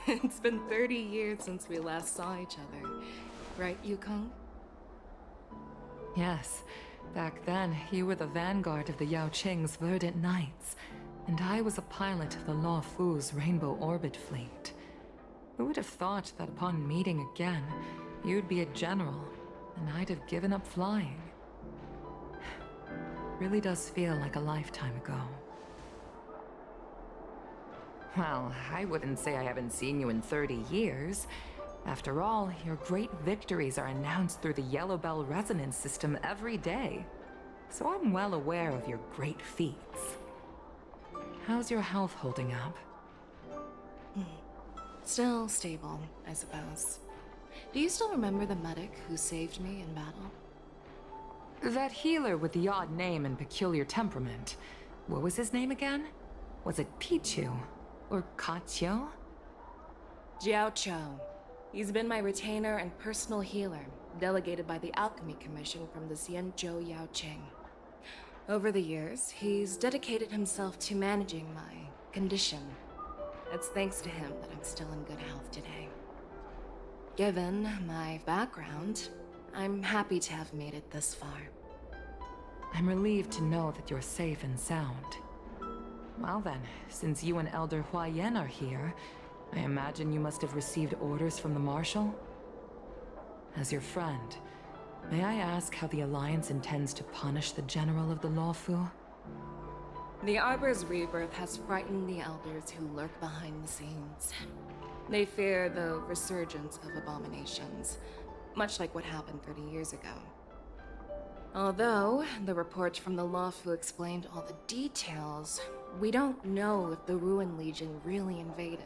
Q: It's been 30 years since we last saw each other. Right, Yukong?
N: Yes. Back then, you were the vanguard of the Yao Qing's Verdant Knights, and I was a pilot of the Luofu's Rainbow Orbit Fleet. Who would have thought that upon meeting again, you'd be a general, and I'd have given up flying? Really does feel like a lifetime ago. Well, I wouldn't say I haven't seen you in 30 years. After all, your great victories are announced through the Yellow Bell resonance system every day. So I'm well aware of your great feats. How's your health holding up?
Q: Still stable, I suppose. Do you still remember the medic who saved me in battle?
N: That healer with the odd name and peculiar temperament. What was his name again? Was it Pichu? Or Kachio?
Q: Jiao Chou. He's been my retainer and personal healer, delegated by the Alchemy Commission from the Xianzhou Yao Qing. Over the years, he's dedicated himself to managing my condition. It's thanks to him that I'm still in good health today. Given my background, I'm happy to have made it this far.
N: I'm relieved to know that you're safe and sound. Well then, since you and Elder Huayan are here, I imagine you must have received orders from the Marshal? As your friend, may I ask how the Alliance intends to punish the General of the Luofu?
Q: The Arbor's rebirth has frightened the Elders who lurk behind the scenes. They fear the resurgence of abominations, much like what happened 30 years ago. Although the report from the Luofu explained all the details, we don't know if the Ruin Legion really invaded,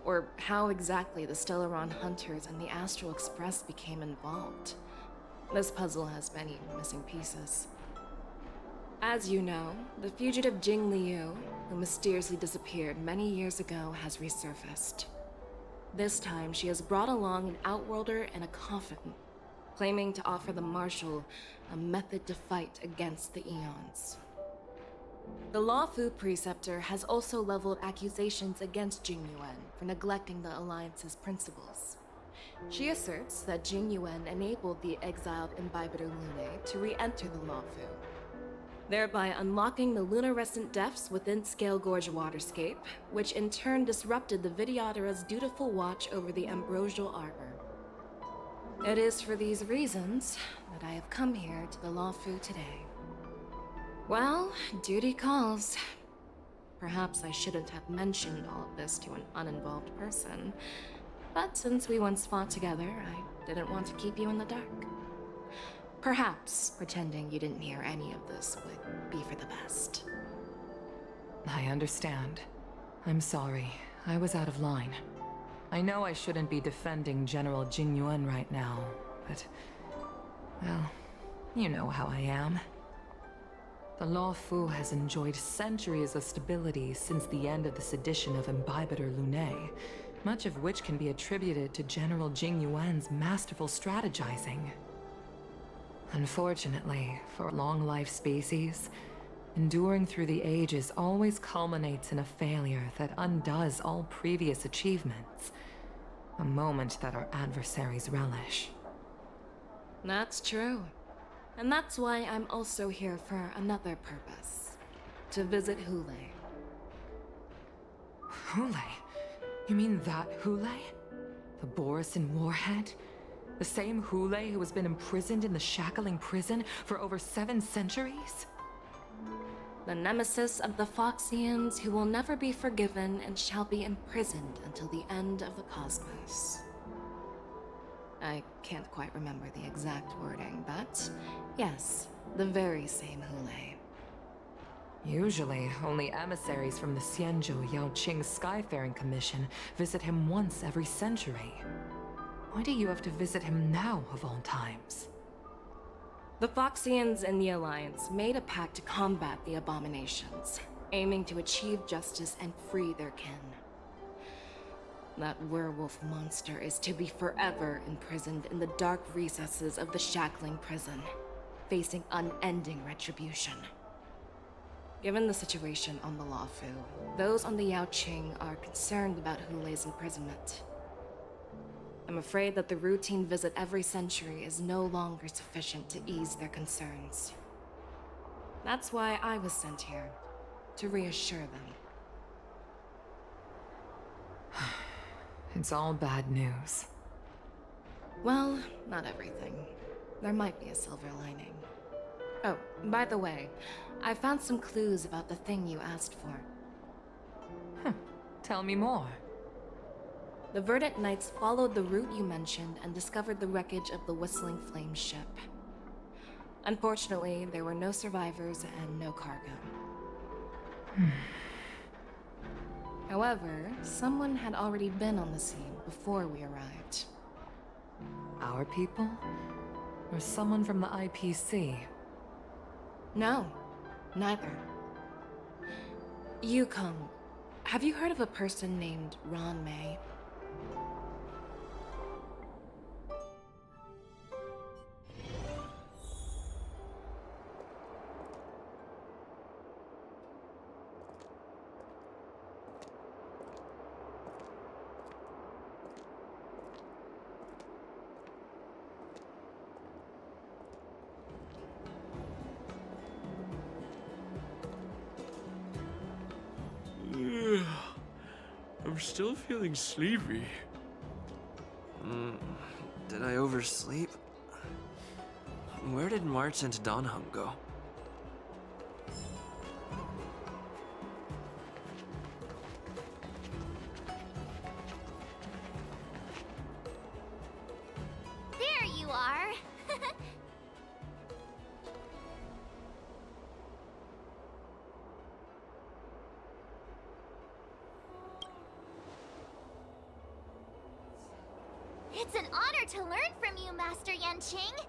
Q: or how exactly the Stellaron Hunters and the Astral Express became involved. This puzzle has many missing pieces. As you know, the fugitive Jing Liu, who mysteriously disappeared many years ago, has resurfaced. This time, she has brought along an Outworlder and a coffin, claiming to offer the Marshal a method to fight against the Eons. The Luofu Preceptor has also leveled accusations against Jing Yuan for neglecting the Alliance's principles. She asserts that Jing Yuan enabled the exiled Imbibitor Lune to re-enter the Luofu. thereby unlocking the luminescent depths within Scale Gorge waterscape, which in turn disrupted the Vidyadhara's dutiful watch over the ambrosial arbor. It is for these reasons that I have come here to the Luofu today. Well, duty calls. Perhaps I shouldn't have mentioned all of this to an uninvolved person, but since we once fought together, I didn't want to keep you in the dark. Perhaps pretending you didn't hear any of this would be for the best.
N: I understand. I'm sorry. I was out of line. I know I shouldn't be defending General Jing Yuan right now, but... well, you know how I am. The Luofu has enjoyed centuries of stability since the end of the sedition of Imbibitor Lunae, much of which can be attributed to General Jing Yuan's masterful strategizing. Unfortunately, for a long-life species, enduring through the ages always culminates in a failure that undoes all previous achievements. A moment that our adversaries relish.
Q: That's true. And that's why I'm also here for another purpose. To visit HUOHUO.
N: HUOHUO? You mean that HUOHUO? The Borisin warhead? The same HUOHUO who has been imprisoned in the Shackling prison for over 7 centuries?
Q: The nemesis of the Foxians who will never be forgiven and shall be imprisoned until the end of the cosmos. I can't quite remember the exact wording, but yes, the very same HUOHUO.
N: Usually, only emissaries from the Xianzhou Yaoqing Skyfaring Commission visit him once every century. Why do you have to visit him now, of all times?
Q: The Foxians and the Alliance made a pact to combat the abominations, aiming to achieve justice and free their kin. That werewolf monster is to be forever imprisoned in the dark recesses of the Shackling prison, facing unending retribution. Given the situation on the Luofu, those on the Yaoqing are concerned about HUOHUO's imprisonment. I'm afraid that the routine visit every century is no longer sufficient to ease their concerns. That's why I was sent here, to reassure them.
N: It's all bad news.
Q: Well, not everything. There might be a silver lining. Oh, by the way, I found some clues about the thing you asked for.
N: Tell me more.
Q: The Verdant Knights followed the route you mentioned and discovered the wreckage of the Whistling Flame ship. Unfortunately, there were no survivors and no cargo. However, someone had already been on the scene before we arrived.
N: Our people? Or someone from the IPC?
Q: No, neither. Yukong, have you heard of a person named Ron May?
L: I'm still feeling sleepy. Did I oversleep? Where did March and Donhum go?
C: There you are! It's an honor to learn from you, Master Yanqing.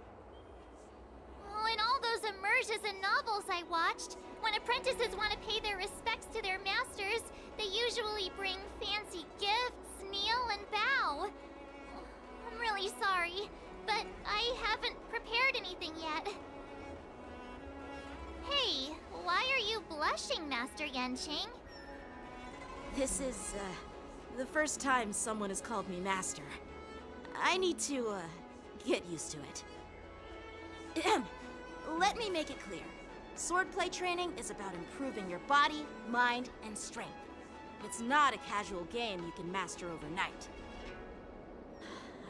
C: Oh, in all those immersions and novels I watched, when apprentices want to pay their respects to their masters, they usually bring fancy gifts, kneel, and bow. I'm really sorry, but I haven't prepared anything yet. Hey, why are you blushing, Master Yanqing?
O: This is, the first time someone has called me Master. I need to, get used to it. Let me make it clear. Swordplay training is about improving your body, mind, and strength. It's not a casual game you can master overnight.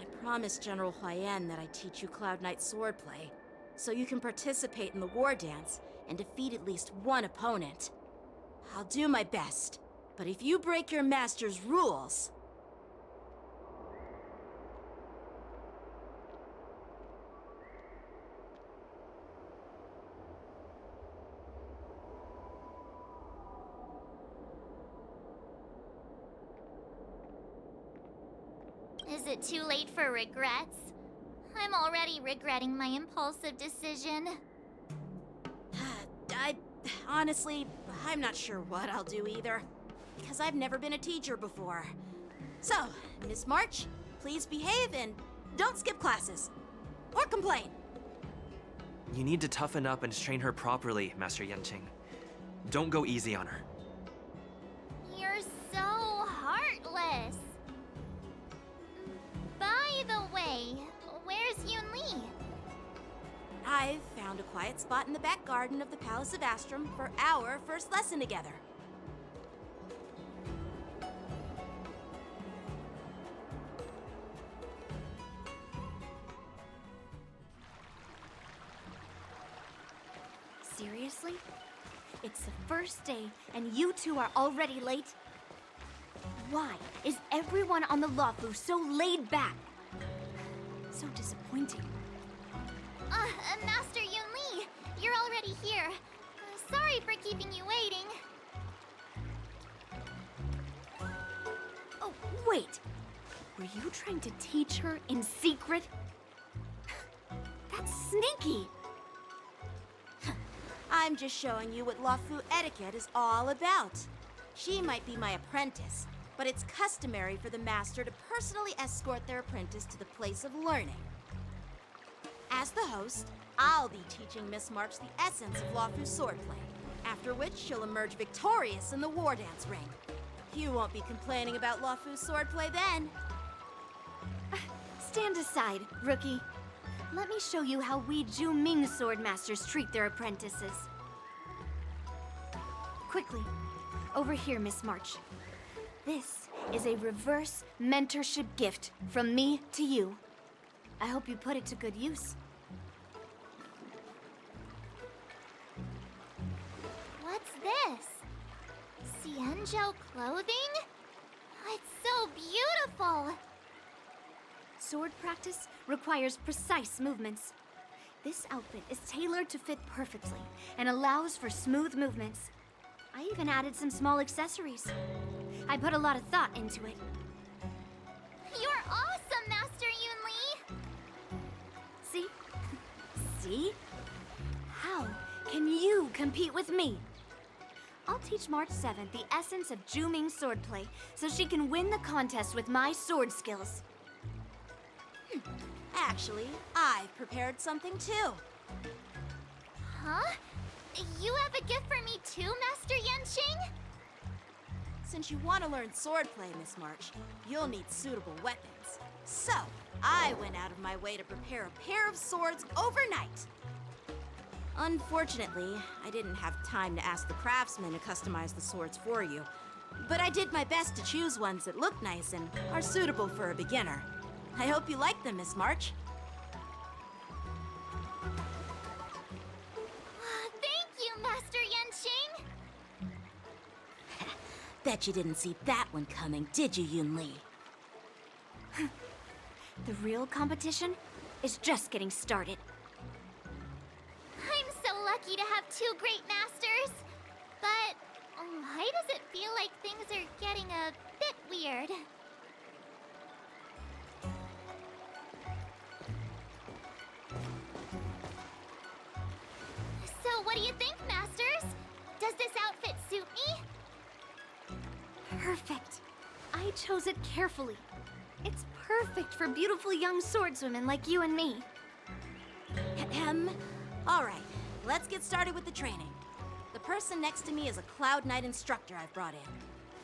O: I promised General Huoyan that I'd teach you Cloud Knight swordplay, so you can participate in the war dance and defeat at least one opponent. I'll do my best, but if you break your master's rules...
C: Is it too late for regrets? I'm already regretting my impulsive decision.
O: Honestly, I'm not sure what I'll do either, because I've never been a teacher before. So, Miss March, please behave and don't skip classes. Or complain.
L: You need to toughen up and train her properly, Master Yanqing. Don't go easy on her.
C: You're so heartless. By the way, where's Yunli?
O: I've found a quiet spot in the back garden of the Palace of Astrum for our first lesson together.
J: Seriously? It's the first day and you two are already late? Why is everyone on the Luofu so laid back? So disappointing.
C: Master Yunli, you're already here. Sorry for keeping you waiting.
J: Oh, wait. Were you trying to teach her in secret? That's sneaky.
O: I'm just showing you what Luofu etiquette is all about. She might be my apprentice, but it's customary for the master to personally escort their apprentice to the place of learning. As the host, I'll be teaching Miss March the essence of Luofu swordplay, after which she'll emerge victorious in the war dance ring. You won't be complaining about Luofu swordplay then.
J: Stand aside, rookie. Let me show you how we Zhuming swordmasters treat their apprentices. Quickly, over here, Miss March. This is a reverse mentorship gift from me to you. I hope you put it to good use.
C: What's this? Xianzhou clothing? It's so beautiful!
J: Sword practice requires precise movements. This outfit is tailored to fit perfectly and allows for smooth movements. I even added some small accessories. I put a lot of thought into it.
C: You're awesome, Master Yunli!
J: See? See? How can you compete with me? I'll teach March 7th the essence of Zhuming swordplay so she can win the contest with my sword skills.
O: Actually, I've prepared something too.
C: Huh? You have a gift for me too, Master Yanqing?
O: Since you want to learn swordplay, Miss March, you'll need suitable weapons. So, I went out of my way to prepare a pair of swords overnight. Unfortunately, I didn't have time to ask the craftsman to customize the swords for you. But I did my best to choose ones that look nice and are suitable for a beginner. I hope you like them, Miss March.
C: Thank you, Master Yanqing!
O: Bet you didn't see that one coming, did you, Yunli?
J: The real competition is just getting started.
C: I'm so lucky to have two great masters. But why does it feel like things are getting a bit weird? So what do you think, Masters? Does this outfit suit me?
J: Perfect. I chose it carefully. It's perfect for beautiful young swordswomen like you and me.
O: All right, let's get started with the training. The person next to me is a Cloud Knight instructor I've brought in.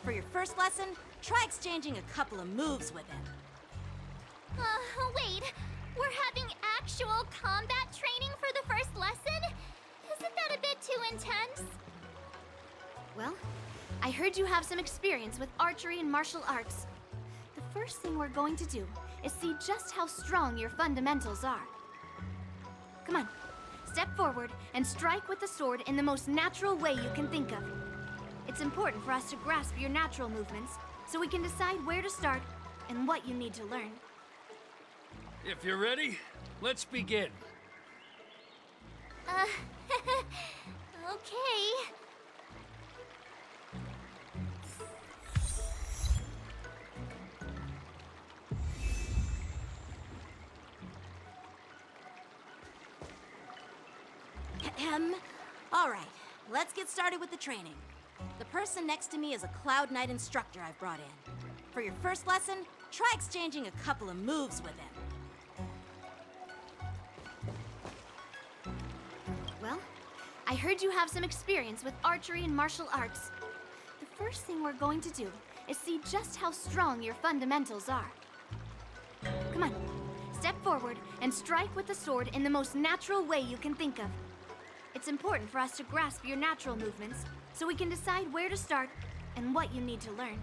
O: For your first lesson, try exchanging a couple of moves with him.
C: Wait. We're having actual combat training for the first lesson? Isn't that a bit too intense?
J: Well, I heard you have some experience with archery and martial arts. The first thing we're going to do is see just how strong your fundamentals are. Come on, step forward and strike with the sword in the most natural way you can think of. It's important for us to grasp your natural movements so we can decide where to start and what you need to learn.
K: If you're ready, let's begin.
C: Okay.
O: All right, let's get started with the training. The person next to me is a Cloud Knight instructor I've brought in. For your first lesson, try exchanging a couple of moves with him.
J: Well, I heard you have some experience with archery and martial arts. The first thing we're going to do is see just how strong your fundamentals are. Come on, step forward and strike with the sword in the most natural way you can think of. It's important for us to grasp your natural movements so we can decide where to start and what you need to learn.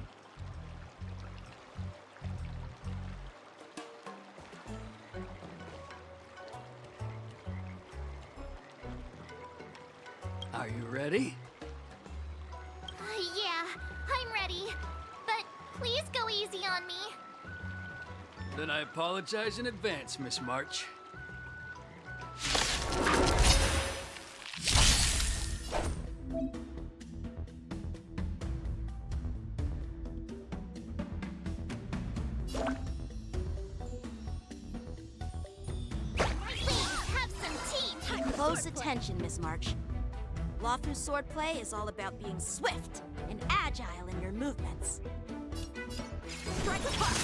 K: Are you ready?
C: Yeah, I'm ready. But please go easy on me.
K: Then I apologize in advance, Miss March.
O: Close attention, Miss March. Lawfu swordplay is all about being swift and agile in your movements. Strike a punch!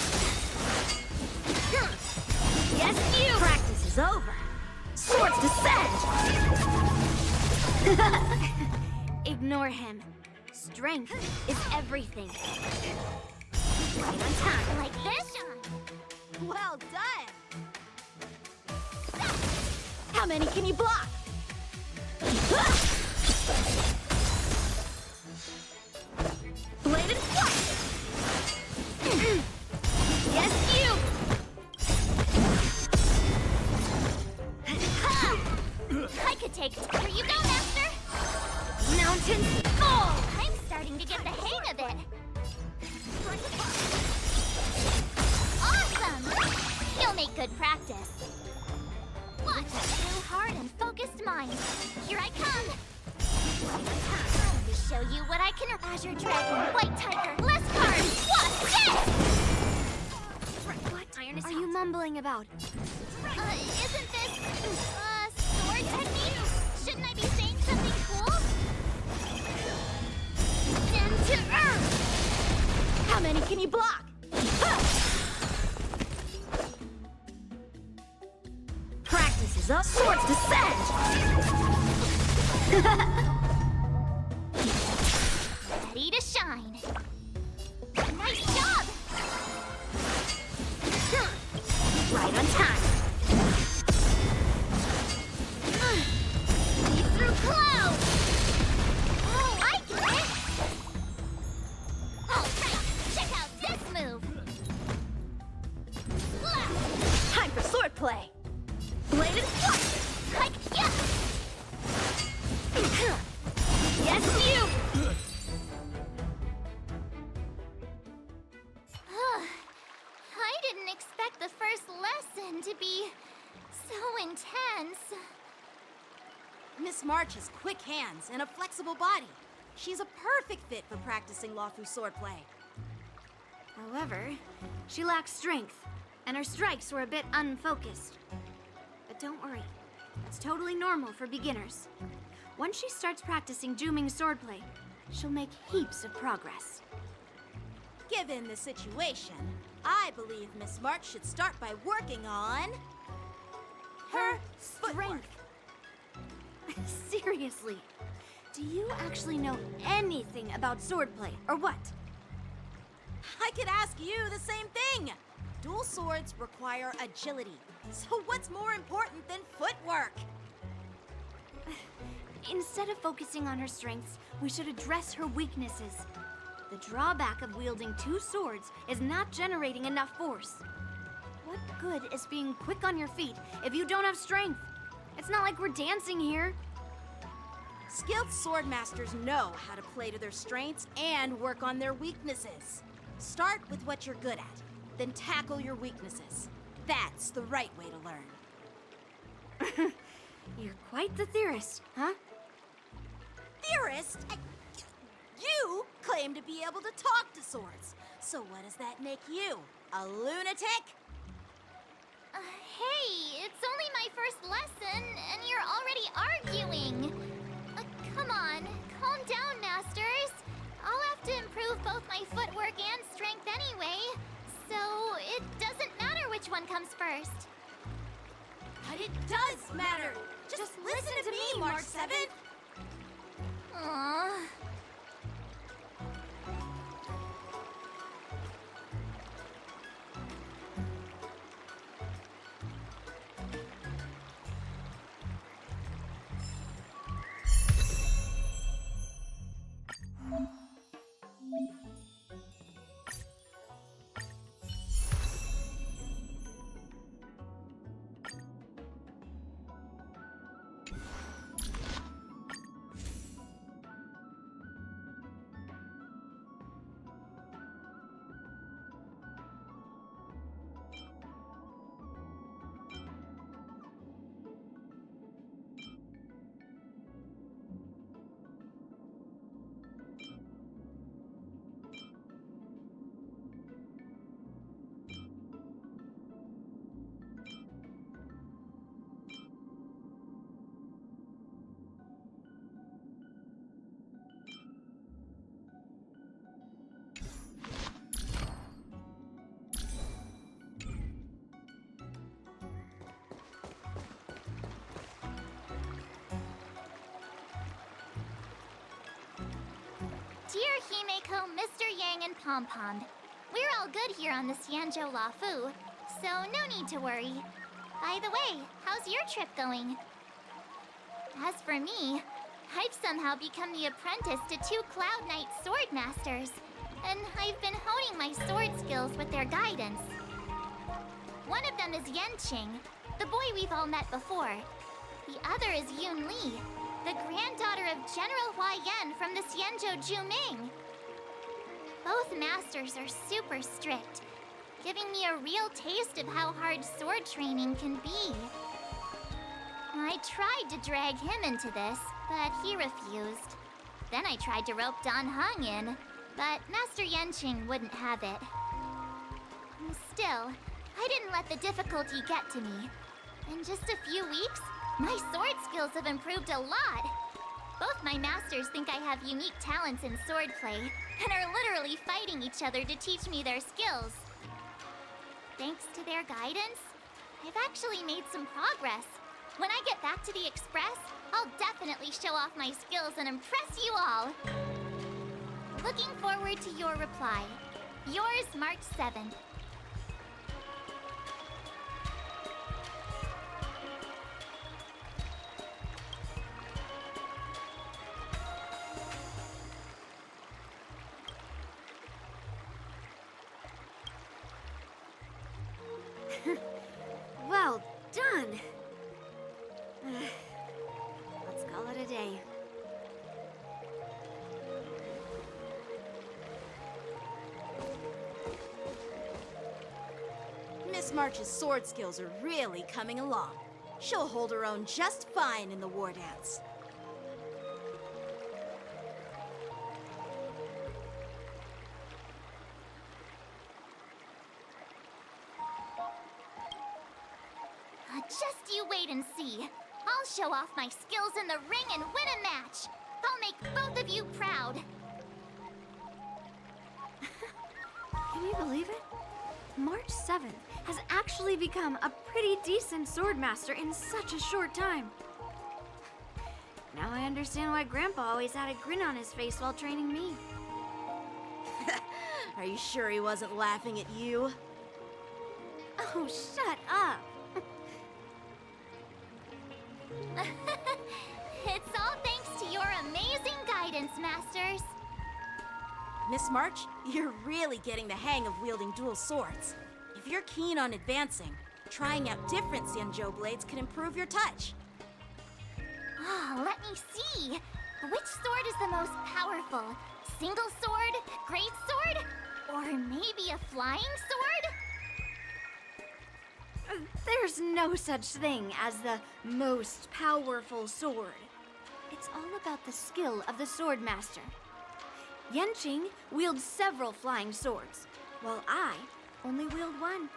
J: Yes, you!
O: Practice is over. Swords descend!
J: Ignore him. Strength is everything. Right on time.
C: Like this?
O: Well done! How many can you block?
J: Bladed flight! Yes, you!
C: I could take it. Here you go, Master!
J: Mountain fall!
C: I'm starting to get the hang of it. Awesome! You'll make good practice. Watch a true heart and focused mind. Here I come! Time to show you what I can. Azure Dragon, White Tiger, less cards! What's this?
J: What are you mumbling about?
C: Isn't this, sword technique? Shouldn't I be saying something cool?
O: Down to earth! How many can you block? Practice is up. Swords descend!
C: Ready to shine. Nice job!
O: Right on time.
C: Leap through clouds! Oh, I get it! Alright, check out this move!
O: Time for swordplay. Bladed flight!
C: Like, yeah!
O: Yes, you!
C: I didn't expect the first lesson to be so intense.
O: Miss March has quick hands and a flexible body. She's a perfect fit for practicing Lawfu swordplay.
J: However, she lacks strength, and her strikes were a bit unfocused. But don't worry, that's totally normal for beginners. Once she starts practicing Juming swordplay, she'll make heaps of progress.
O: Given the situation, I believe Miss March should start by working on her strength.
J: Seriously, do you actually know anything about swordplay, or what?
O: I could ask you the same thing. Dual swords require agility. So what's more important than footwork?
J: Instead of focusing on her strengths, we should address her weaknesses. The drawback of wielding two swords is not generating enough force. What good is being quick on your feet if you don't have strength? It's not like we're dancing here.
O: Skilled swordmasters know how to play to their strengths and work on their weaknesses. Start with what you're good at, then tackle your weaknesses. That's the right way to learn.
J: You're quite the theorist, huh?
O: Theorist? You claim to be able to talk to swords. So what does that make you? A lunatic?
C: Hey, it's only my first lesson, and you're already arguing. Come on, calm down, Masters. I'll have to improve both my footwork and strength anyway, so it doesn't matter which one comes first.
O: But it does matter! Just listen to me, March 7th!
C: Aww. Dear Himeko, Mr. Yang, and Pom Pom, we're all good here on the Xianzhou Luofu, so no need to worry. By the way, how's your trip going? As for me, I've somehow become the apprentice to two Cloud Knight sword masters, and I've been honing my sword skills with their guidance. One of them is Yanqing, the boy we've all met before. The other is Yun Li, the granddaughter of General Hua Yan from the Xianzhou Juming. Both masters are super strict, giving me a real taste of how hard sword training can be. I tried to drag him into this, but he refused. Then I tried to rope Dan Heng in, but Master Yanqing wouldn't have it. Still, I didn't let the difficulty get to me. In just a few weeks, my sword skills have improved a lot. Both my masters think I have unique talents in swordplay, and are literally fighting each other to teach me their skills. Thanks to their guidance, I've actually made some progress. When I get back to the Express, I'll definitely show off my skills and impress you all. Looking forward to your reply. Yours, March 7th.
J: Well done! Let's call it a day.
O: Miss March's sword skills are really coming along. She'll hold her own just fine in the war dance.
C: Just you wait and see. I'll show off my skills in the ring and win a match. I'll make both of you proud.
J: Can you believe it? March 7th has actually become a pretty decent swordmaster in such a short time. Now I understand why Grandpa always had a grin on his face while training me.
O: Are you sure he wasn't laughing at you?
J: Oh, shut up!
C: It's all thanks masters.
O: Miss March, you're really getting the hang of wielding dual swords. If you're keen on advancing, trying out different Xianzhou blades can improve your touch.
C: Oh, let me see. Which sword is the most powerful? Single sword? Great sword? Or maybe a flying sword?
J: There's no such thing as the most powerful sword. It's all about the skill of the sword master. Yenqing wields several flying swords, while I only wield one.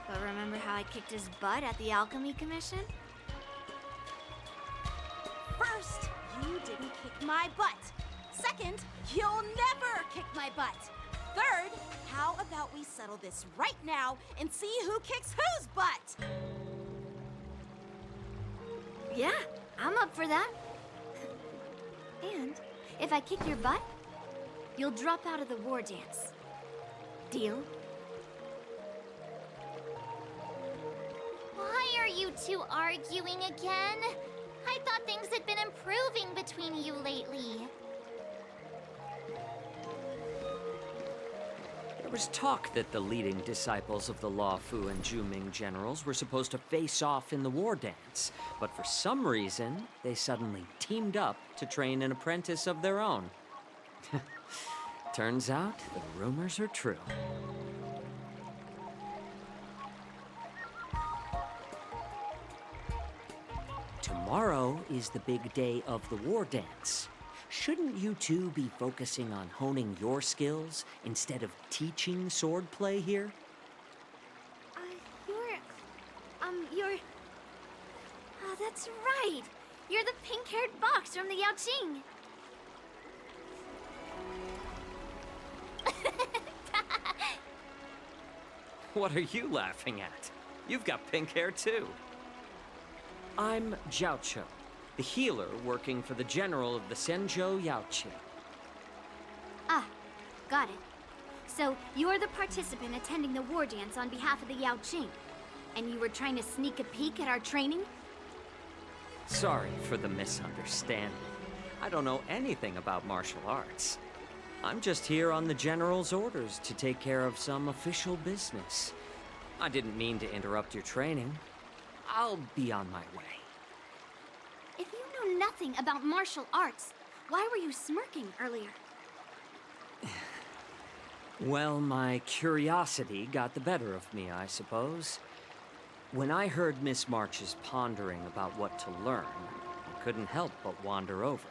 J: But remember how I kicked his butt at the Alchemy Commission?
O: First, you didn't kick my butt. Second, you'll never kick my butt. Third, how about we settle this right now and see who kicks whose butt?
J: Yeah, I'm up for that. And if I kick your butt, you'll drop out of the war dance. Deal?
C: Why are you two arguing again? I thought things had been improving between you lately.
R: There was talk that the leading disciples of the Luofu and Juming generals were supposed to face off in the war dance, but for some reason, they suddenly teamed up to train an apprentice of their own. Turns out, the rumors are true. Tomorrow is the big day of the war dance. Shouldn't you two be focusing on honing your skills instead of teaching swordplay here?
J: You're... Oh, that's right. You're the pink-haired box from the Yaoqing.
R: What are you laughing at? You've got pink hair too. I'm Jiaoqiu, the healer working for the general of the Xianzhou Yaoqing.
J: Ah, got it. So, you're the participant attending the war dance on behalf of the Yaoqing, and you were trying to sneak a peek at our training?
R: Sorry for the misunderstanding. I don't know anything about martial arts. I'm just here on the general's orders to take care of some official business. I didn't mean to interrupt your training. I'll be on my way.
J: If you know nothing about martial arts, why were you smirking earlier?
R: Well, my curiosity got the better of me, I suppose. When I heard Miss March's pondering about what to learn, I couldn't help but wander over.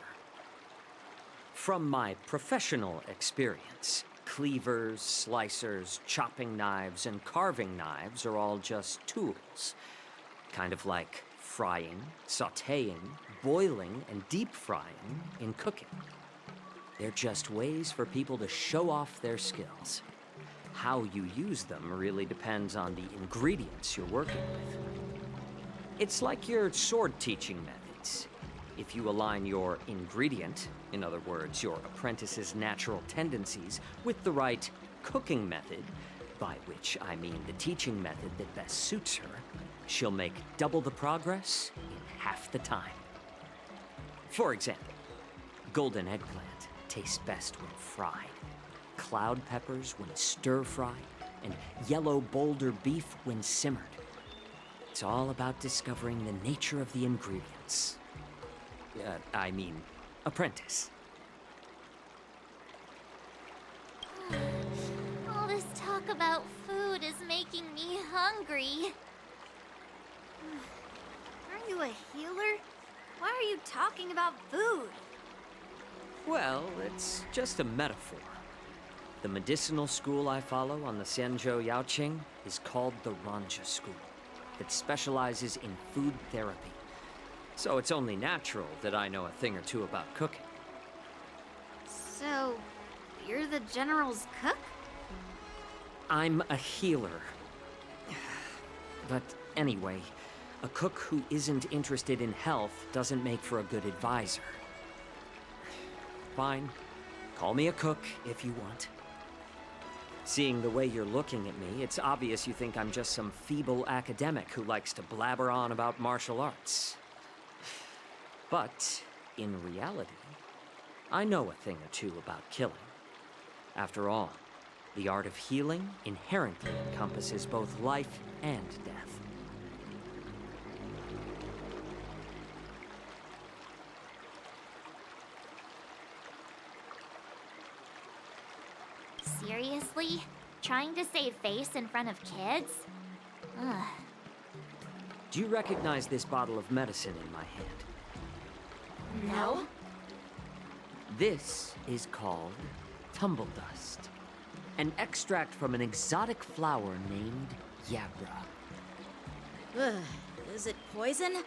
R: From my professional experience, cleavers, slicers, chopping knives, and carving knives are all just tools. Kind of like frying, sautéing, boiling, and deep frying in cooking. They're just ways for people to show off their skills. How you use them really depends on the ingredients you're working with. It's like your sword teaching methods. If you align your ingredient, in other words, your apprentice's natural tendencies, with the right cooking method, by which I mean the teaching method that best suits her, she'll make double the progress in half the time. For example, golden eggplant tastes best when fried, cloud peppers when stir-fried, and yellow boulder beef when simmered. It's all about discovering the nature of the ingredients. Apprentice.
C: All this talk about food is making me hungry.
J: Aren't you a healer? Why are you talking about food?
R: Well, it's just a metaphor. The medicinal school I follow on the Xianzhou Yaoqing is called the Ranja School, that specializes in food therapy. So it's only natural that I know a thing or two about cooking.
J: So, you're the general's cook?
R: I'm a healer. But anyway, a cook who isn't interested in health doesn't make for a good advisor. Fine, call me a cook if you want. Seeing the way you're looking at me, it's obvious you think I'm just some feeble academic who likes to blabber on about martial arts. But, in reality, I know a thing or two about killing. After all, the art of healing inherently encompasses both life and death.
C: Seriously? Trying to save face in front of kids? Ugh.
R: Do you recognize this bottle of medicine in my hand?
C: No?
R: This is called tumble dust, an extract from an exotic flower named Yabra.
O: Ugh, is it poison?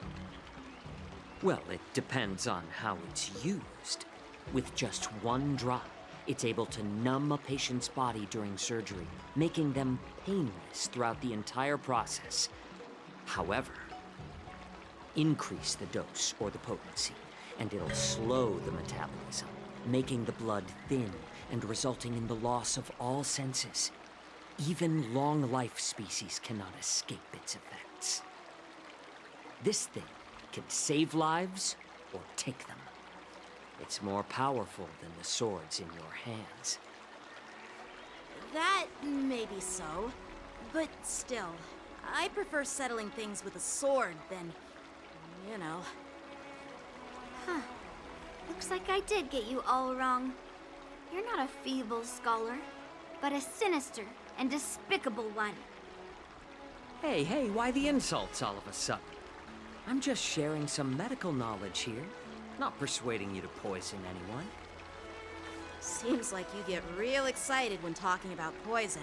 R: Well, it depends on how it's used. With just one drop, it's able to numb a patient's body during surgery, making them painless throughout the entire process. However, increase the dose or the potency, and it'll slow the metabolism, making the blood thin and resulting in the loss of all senses. Even long-life species cannot escape its effects. This thing can save lives or take them. It's more powerful than the swords in your hands.
O: That may be so, but still, I prefer settling things with a sword than, you know.
J: Huh. Looks like I did get you all wrong. You're not a feeble scholar, but a sinister and despicable one.
R: Hey, why the insults all of a sudden? I'm just sharing some medical knowledge here, not persuading you to poison anyone.
O: Seems like you get real excited when talking about poison.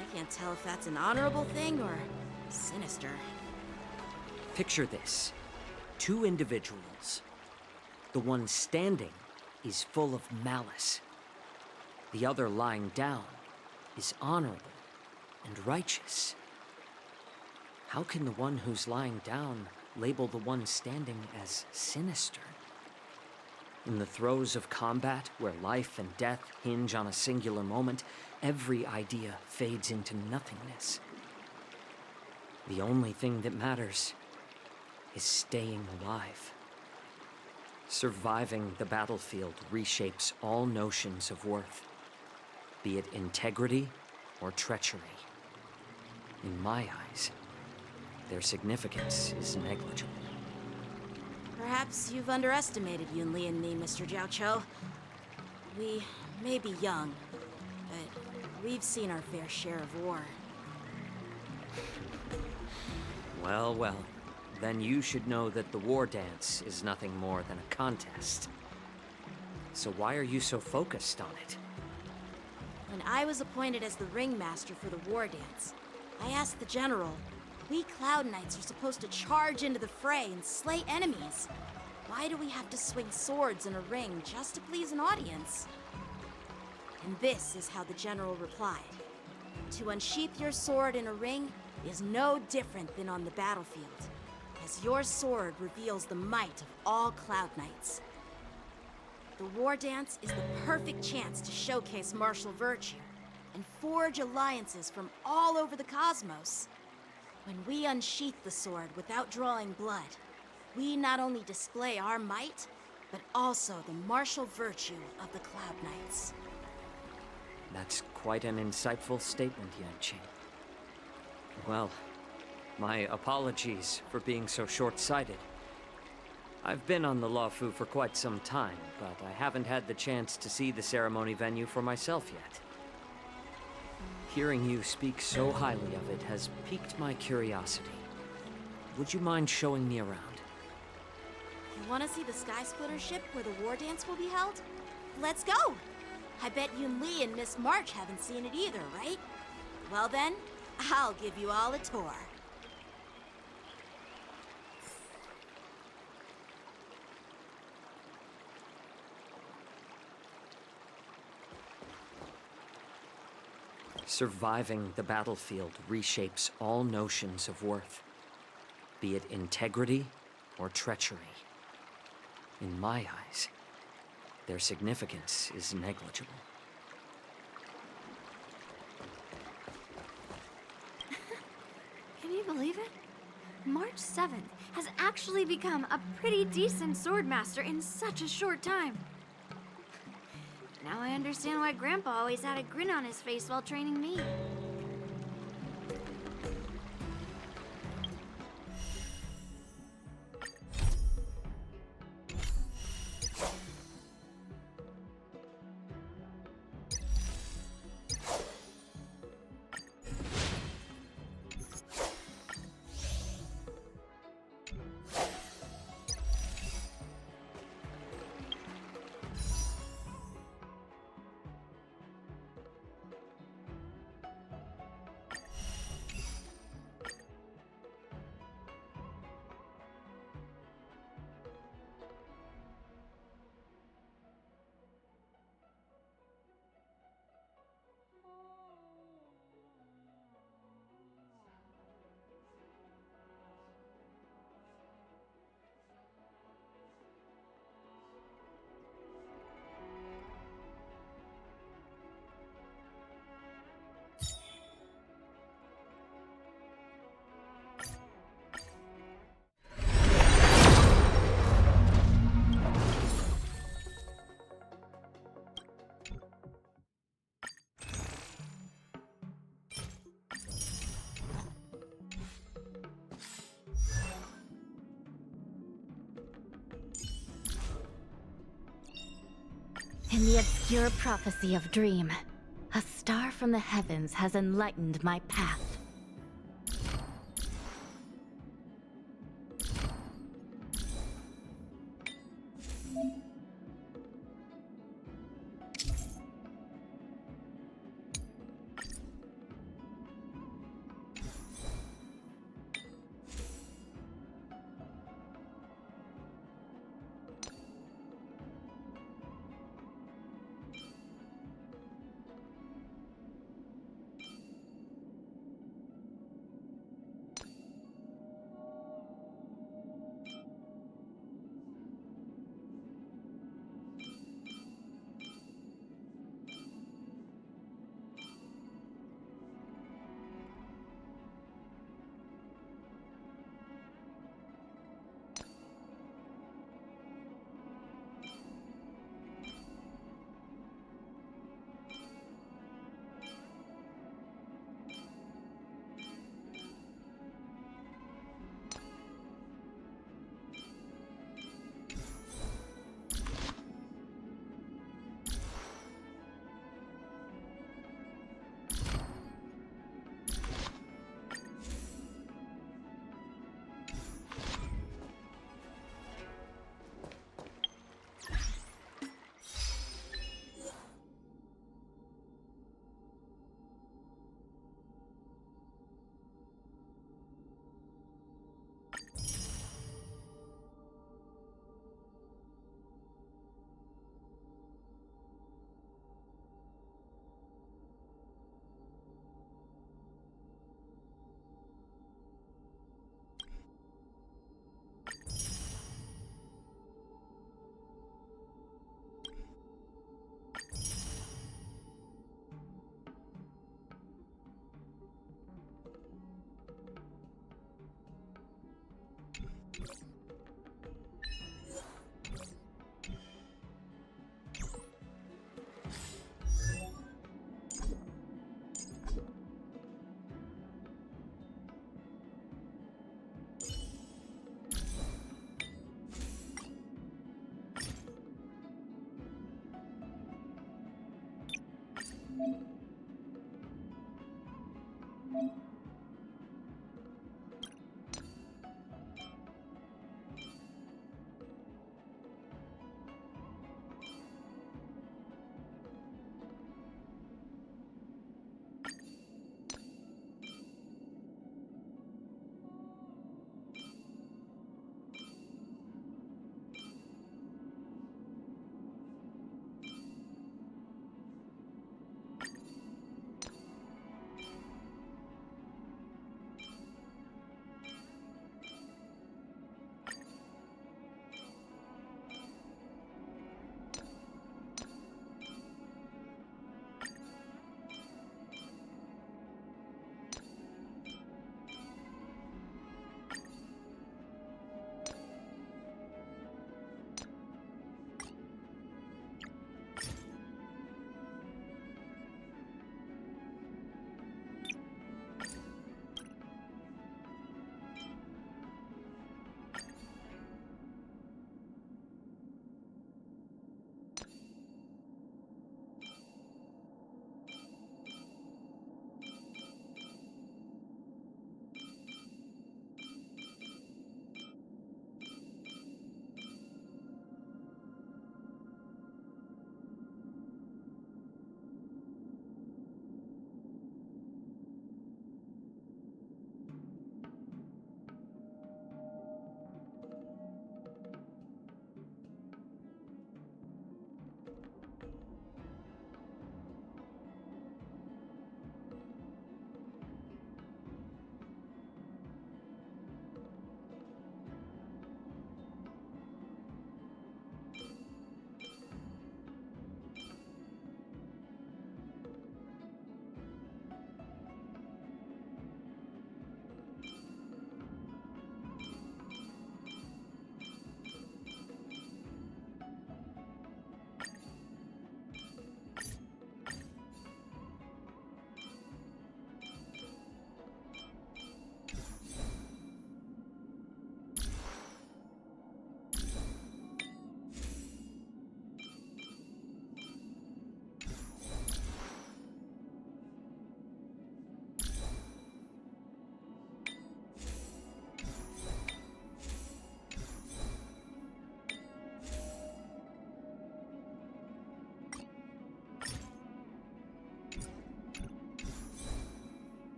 O: I can't tell if that's an honorable thing or sinister.
R: Picture this. 2 individuals. The one standing is full of malice. The other lying down is honorable and righteous. How can the one who's lying down label the one standing as sinister? In the throes of combat, where life and death hinge on a singular moment, every idea fades into nothingness. The only thing that matters is staying alive. Surviving the battlefield reshapes all notions of worth, be it integrity or treachery. In my eyes, their significance is negligible.
O: Perhaps you've underestimated Yunli and me, Mr. Jiaoqiu. We may be young, but we've seen our fair share of war.
R: Well, then you should know that the war dance is nothing more than a contest. So why are you so focused on it?
O: When I was appointed as the ringmaster for the war dance, I asked the general, we Cloud Knights are supposed to charge into the fray and slay enemies. Why do we have to swing swords in a ring just to please an audience? And this is how the general replied. To unsheath your sword in a ring is no different than on the battlefield, as your sword reveals the might of all Cloud Knights. The war dance is the perfect chance to showcase martial virtue and forge alliances from all over the cosmos. When we unsheath the sword without drawing blood, we not only display our might, but also the martial virtue of the Cloud Knights.
R: That's quite an insightful statement, Yanqing. Well, my apologies for being so short-sighted. I've been on the Luofu for quite some time, but I haven't had the chance to see the ceremony venue for myself yet. Hearing you speak so highly of it has piqued my curiosity. Would you mind showing me around?
O: You want to see the Sky Splitter ship where the war dance will be held? Let's go! I bet Yunli and Miss March haven't seen it either, right? Well then, I'll give you all a tour.
R: Surviving the battlefield reshapes all notions of worth, be it integrity or treachery. In my eyes, their significance is negligible.
J: Can you believe it? March 7th has actually become a pretty decent swordmaster in such a short time. Now I understand why Grandpa always had a grin on his face while training me.
A: In the obscure prophecy of Dream, a star from the heavens has enlightened my path.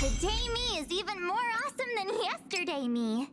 C: Today me is even more awesome than yesterday me.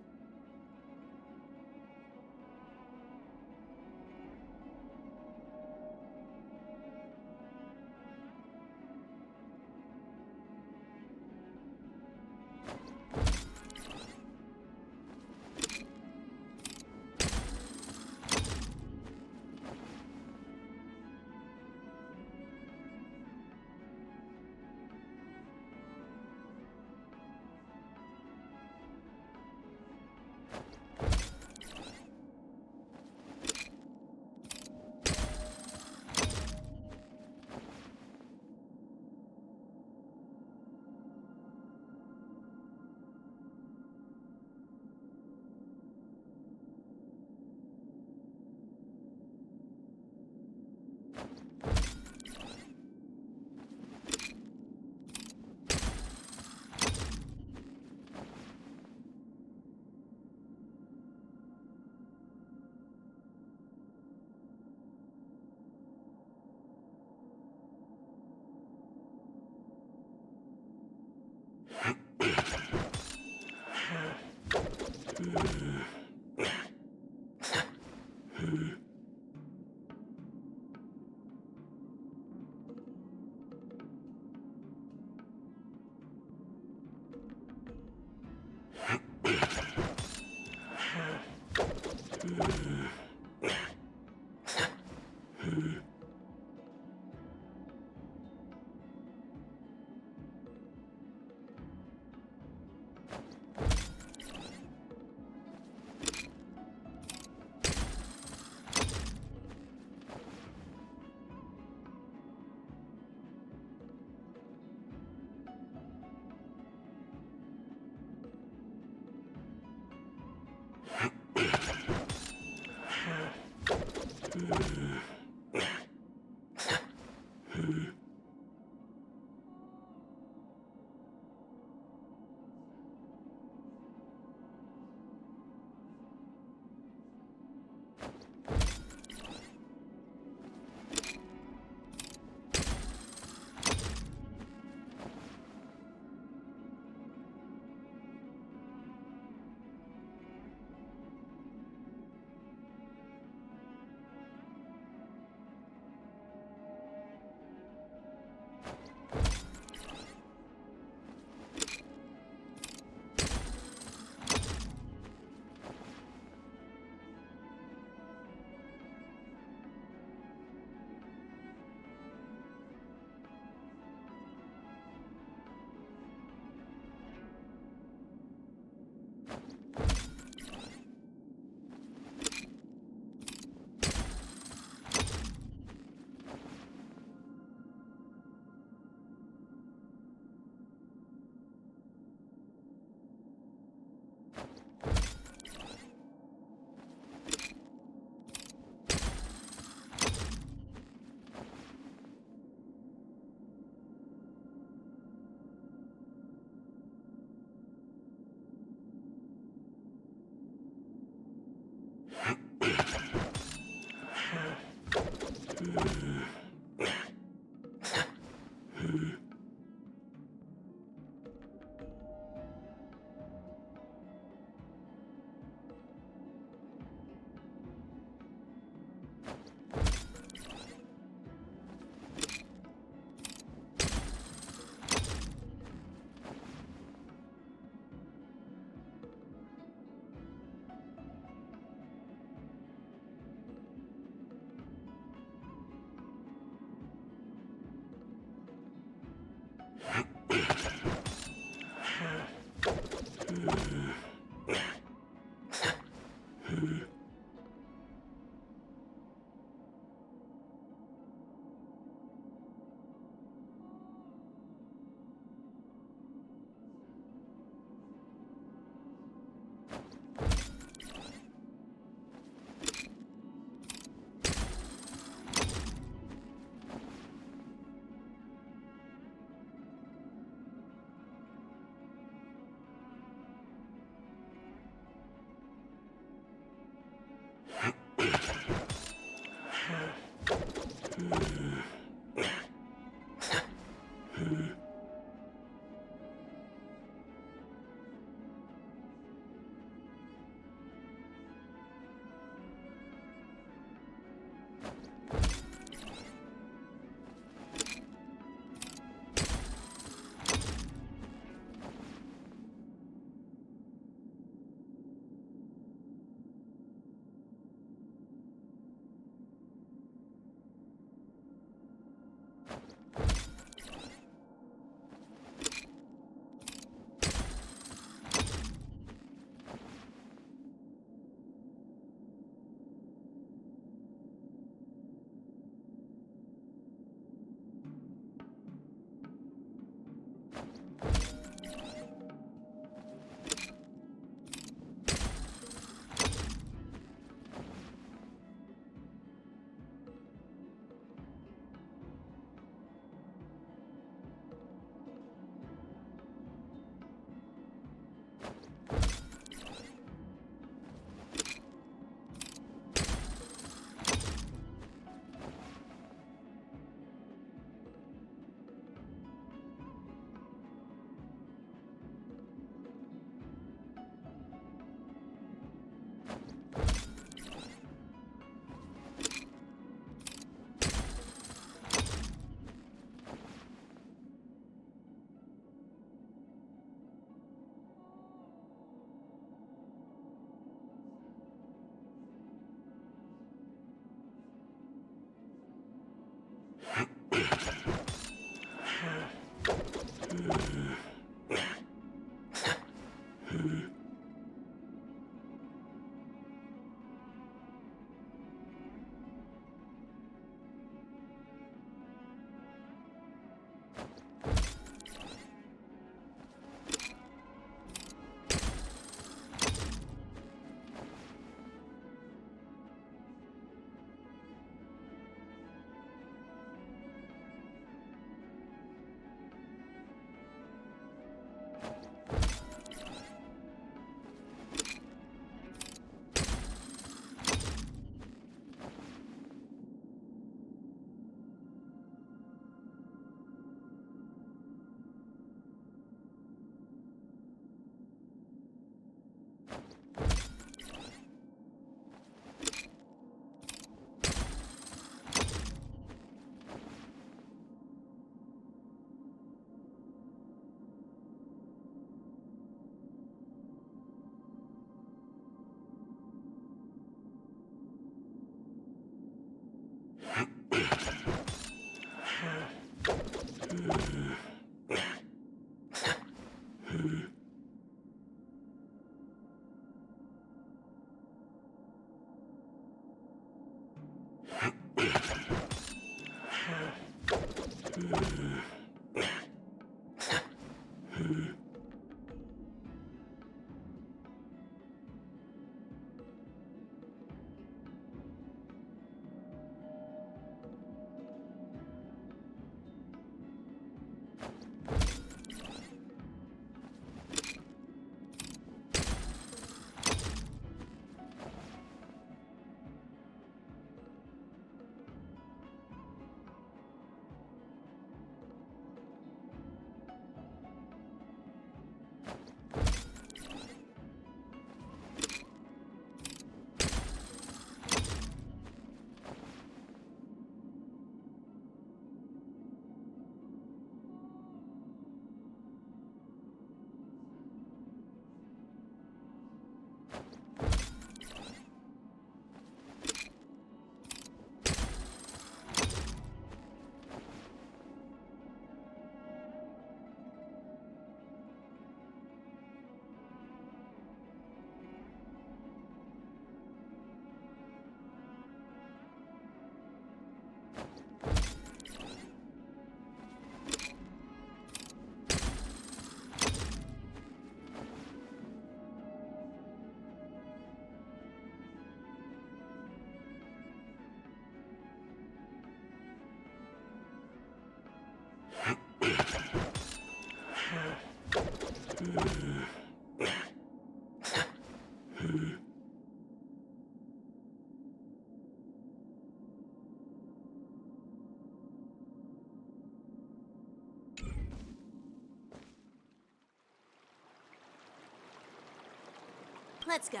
O: let's go.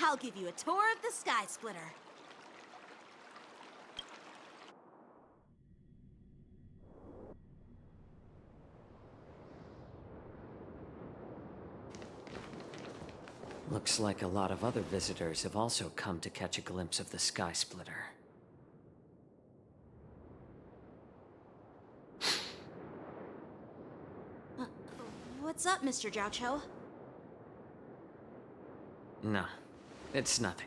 O: I'll give you a tour of the Sky Splitter.
R: Looks like a lot of other visitors have also come to catch a glimpse of the Sky Splitter.
O: What's up, Mr. Jiaoqiu?
R: No, it's nothing.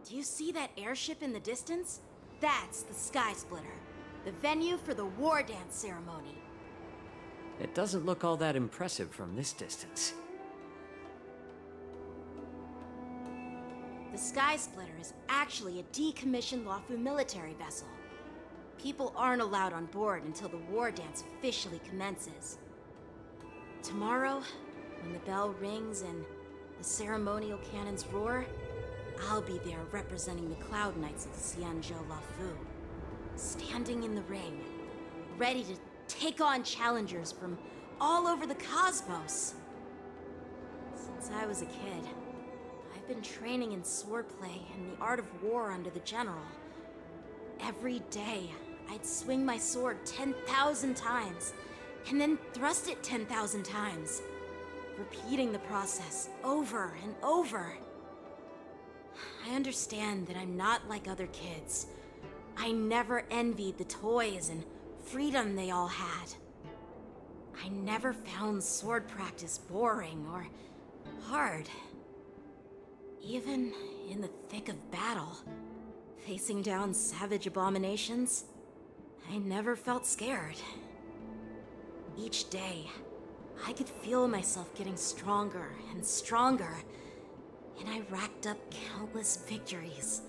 O: Do you see that airship in the distance? That's the Sky Splitter, the venue for the war dance ceremony.
R: It doesn't look all that impressive from this distance.
O: The Sky Splitter is actually a decommissioned Luofu military vessel. People aren't allowed on board until the war dance officially commences. Tomorrow, when the bell rings and the ceremonial cannons roar, I'll be there representing the Cloud Knights of the Xianzhou Luofu, standing in the ring, ready to take on challengers from all over the cosmos. Since I was a kid, I've been training in swordplay and the art of war under the general. Every day, I'd swing my sword 10,000 times, and then thrust it 10,000 times, repeating the process over and over. I understand that I'm not like other kids. I never envied the toys and freedom they all had. I never found sword practice boring or hard. Even in the thick of battle, facing down savage abominations, I never felt scared. Each day, I could feel myself getting stronger and stronger, and I racked up countless victories.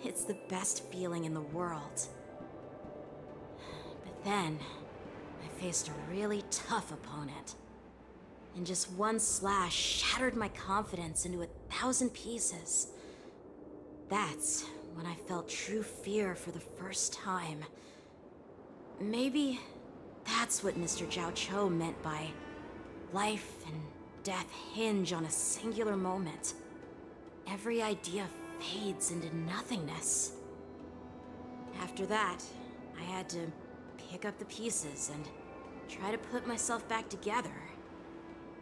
O: It's the best feeling in the world. But then, I faced a really tough opponent, and just one slash shattered my confidence into 1,000 pieces. That's when I felt true fear for the first time. Maybe that's what Mr. Jiaoqiu meant by life and death hinge on a singular moment. Every idea fades into nothingness. After that, I had to pick up the pieces and try to put myself back together.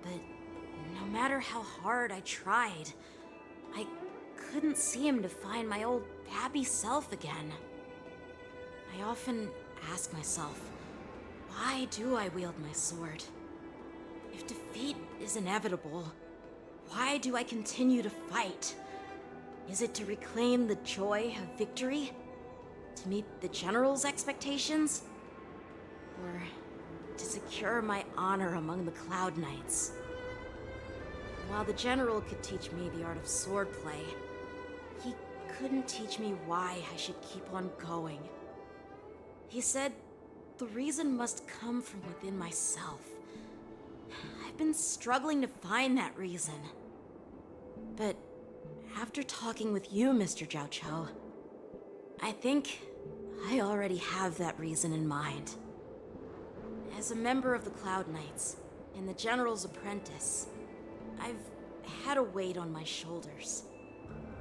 O: But no matter how hard I tried, I couldn't seem to find my old happy self again. I often ask myself, why do I wield my sword? If defeat is inevitable, why do I continue to fight? Is it to reclaim the joy of victory? To meet the General's expectations? Or to secure my honor among the Cloud Knights? While the General could teach me the art of swordplay, he couldn't teach me why I should keep on going. He said the reason must come from within myself. I've been struggling to find that reason. But after talking with you, Mr. Jiaoqiu, I think I already have that reason in mind. As a member of the Cloud Knights and the General's apprentice, I've had a weight on my shoulders.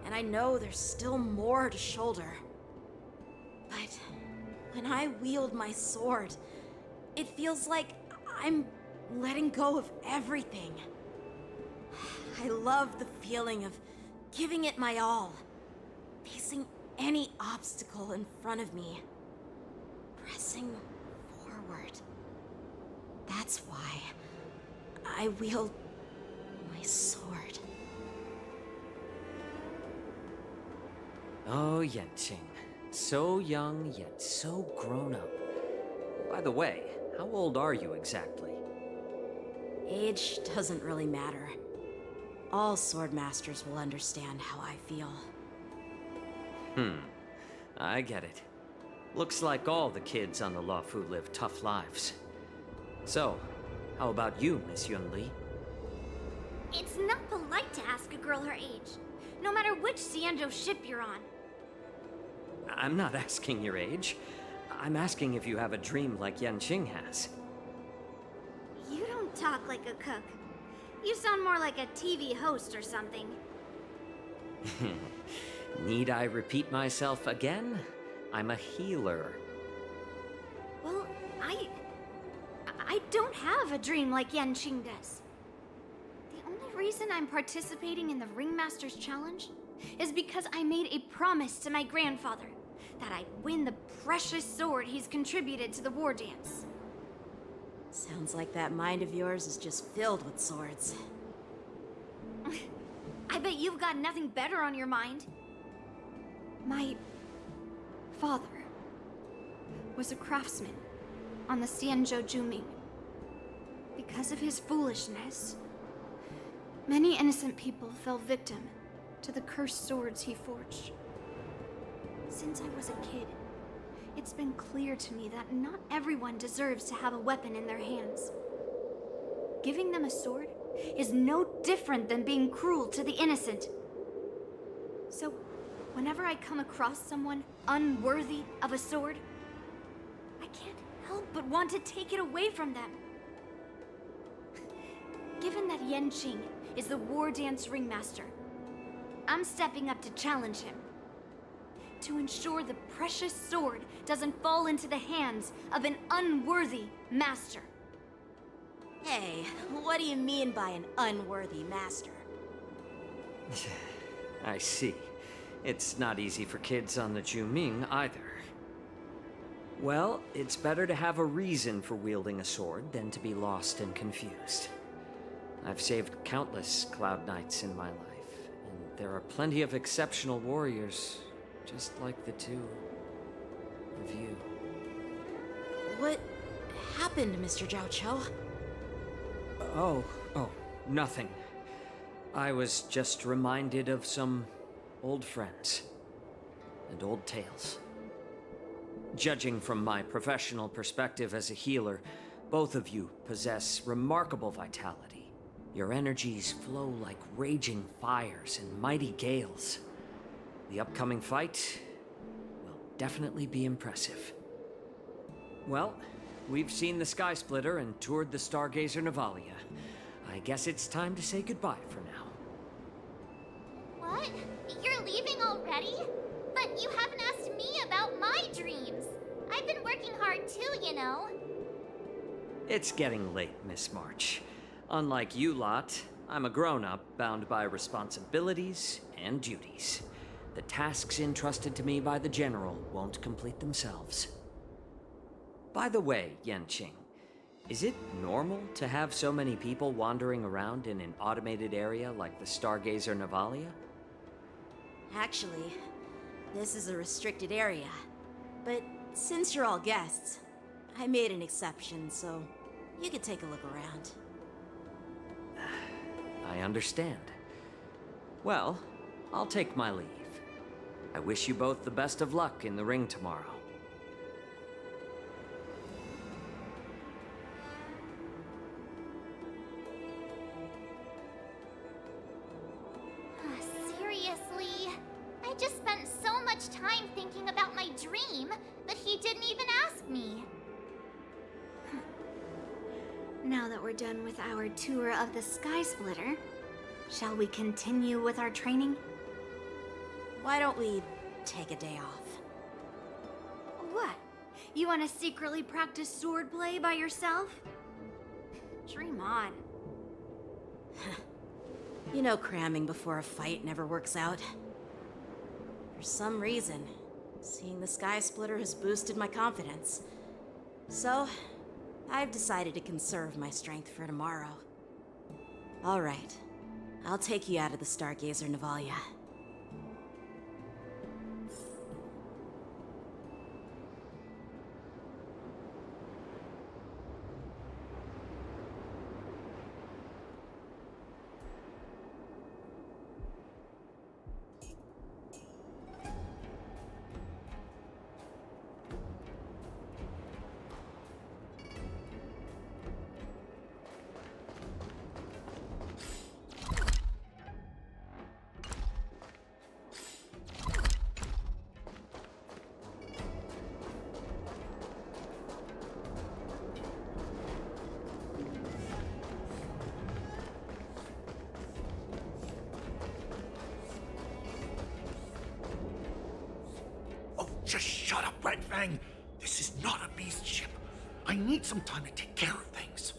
O: And I know there's still more to shoulder. But when I wield my sword, it feels like I'm letting go of everything. I love the feeling of giving it my all, facing any obstacle in front of me, pressing forward. That's why I wield my sword.
R: Oh, Yanqing. So young, yet so grown up. By the way, how old are you exactly?
O: Age doesn't really matter. All swordmasters will understand how I feel.
R: I get it. Looks like all the kids on the Luofu live tough lives. So, how about you, Miss Yunli?
J: It's not polite to ask a girl her age, no matter which Xianzhou ship you're on.
R: I'm not asking your age. I'm asking if you have a dream like Yanqing has.
J: You don't talk like a cook. You sound more like a TV host or something.
R: Need I repeat myself again? I'm a healer.
J: Well, I don't have a dream like Yanqing does. The only reason I'm participating in the Ringmaster's Challenge is because I made a promise to my grandfather that I'd win the precious sword he's contributed to the war dance.
O: Sounds like that mind of yours is just filled with swords.
J: I bet you've got nothing better on your mind. My father was a craftsman on the Xianzhou Juming. Because of his foolishness, many innocent people fell victim to the cursed swords he forged. Since I was a kid, it's been clear to me that not everyone deserves to have a weapon in their hands. Giving them a sword is no different than being cruel to the innocent. So, whenever I come across someone unworthy of a sword, I can't help but want to take it away from them. Given that Yanqing is the war dance ringmaster, I'm stepping up to challenge him. To ensure the precious sword doesn't fall into the hands of an unworthy master.
O: Hey, what do you mean by an unworthy master?
R: I see. It's not easy for kids on the Juming either. Well, it's better to have a reason for wielding a sword than to be lost and confused. I've saved countless Cloud Knights in my life, and there are plenty of exceptional warriors, just like the two of you.
O: What happened, Mr. Zhao Cho?
R: Oh, nothing. I was just reminded of some old friends and old tales. Judging from my professional perspective as a healer, both of you possess remarkable vitality. Your energies flow like raging fires and mighty gales. The upcoming fight will definitely be impressive. Well, we've seen the Sky Splitter and toured the Stargazer Navalia. I guess it's time to say goodbye for now.
C: What? You're leaving already? But you haven't asked me about my dreams. I've been working hard too, you know.
R: It's getting late, Miss March. Unlike you lot, I'm a grown-up bound by responsibilities and duties. The tasks entrusted to me by the General won't complete themselves. By the way, Yanqing, is it normal to have so many people wandering around in an automated area like the Stargazer Navalia?
O: Actually, this is a restricted area. But since you're all guests, I made an exception, so you could take a look around.
R: I understand. Well, I'll take my leave. I wish you both the best of luck in the ring tomorrow.
C: Seriously? I just spent so much time thinking about my dream that he didn't even ask me.
J: Now that we're done with our tour of the Sky Splitter, shall we continue with our training?
O: Why don't we take a day off?
J: What? You want to secretly practice swordplay by yourself? Dream on.
O: You know cramming before a fight never works out. For some reason, seeing the Sky Splitter has boosted my confidence. So, I've decided to conserve my strength for tomorrow. All right. I'll take you out of the Stargazer Navalia.
S: Just shut up, Red Fang. This is not a beast ship. I need some time to take care of things.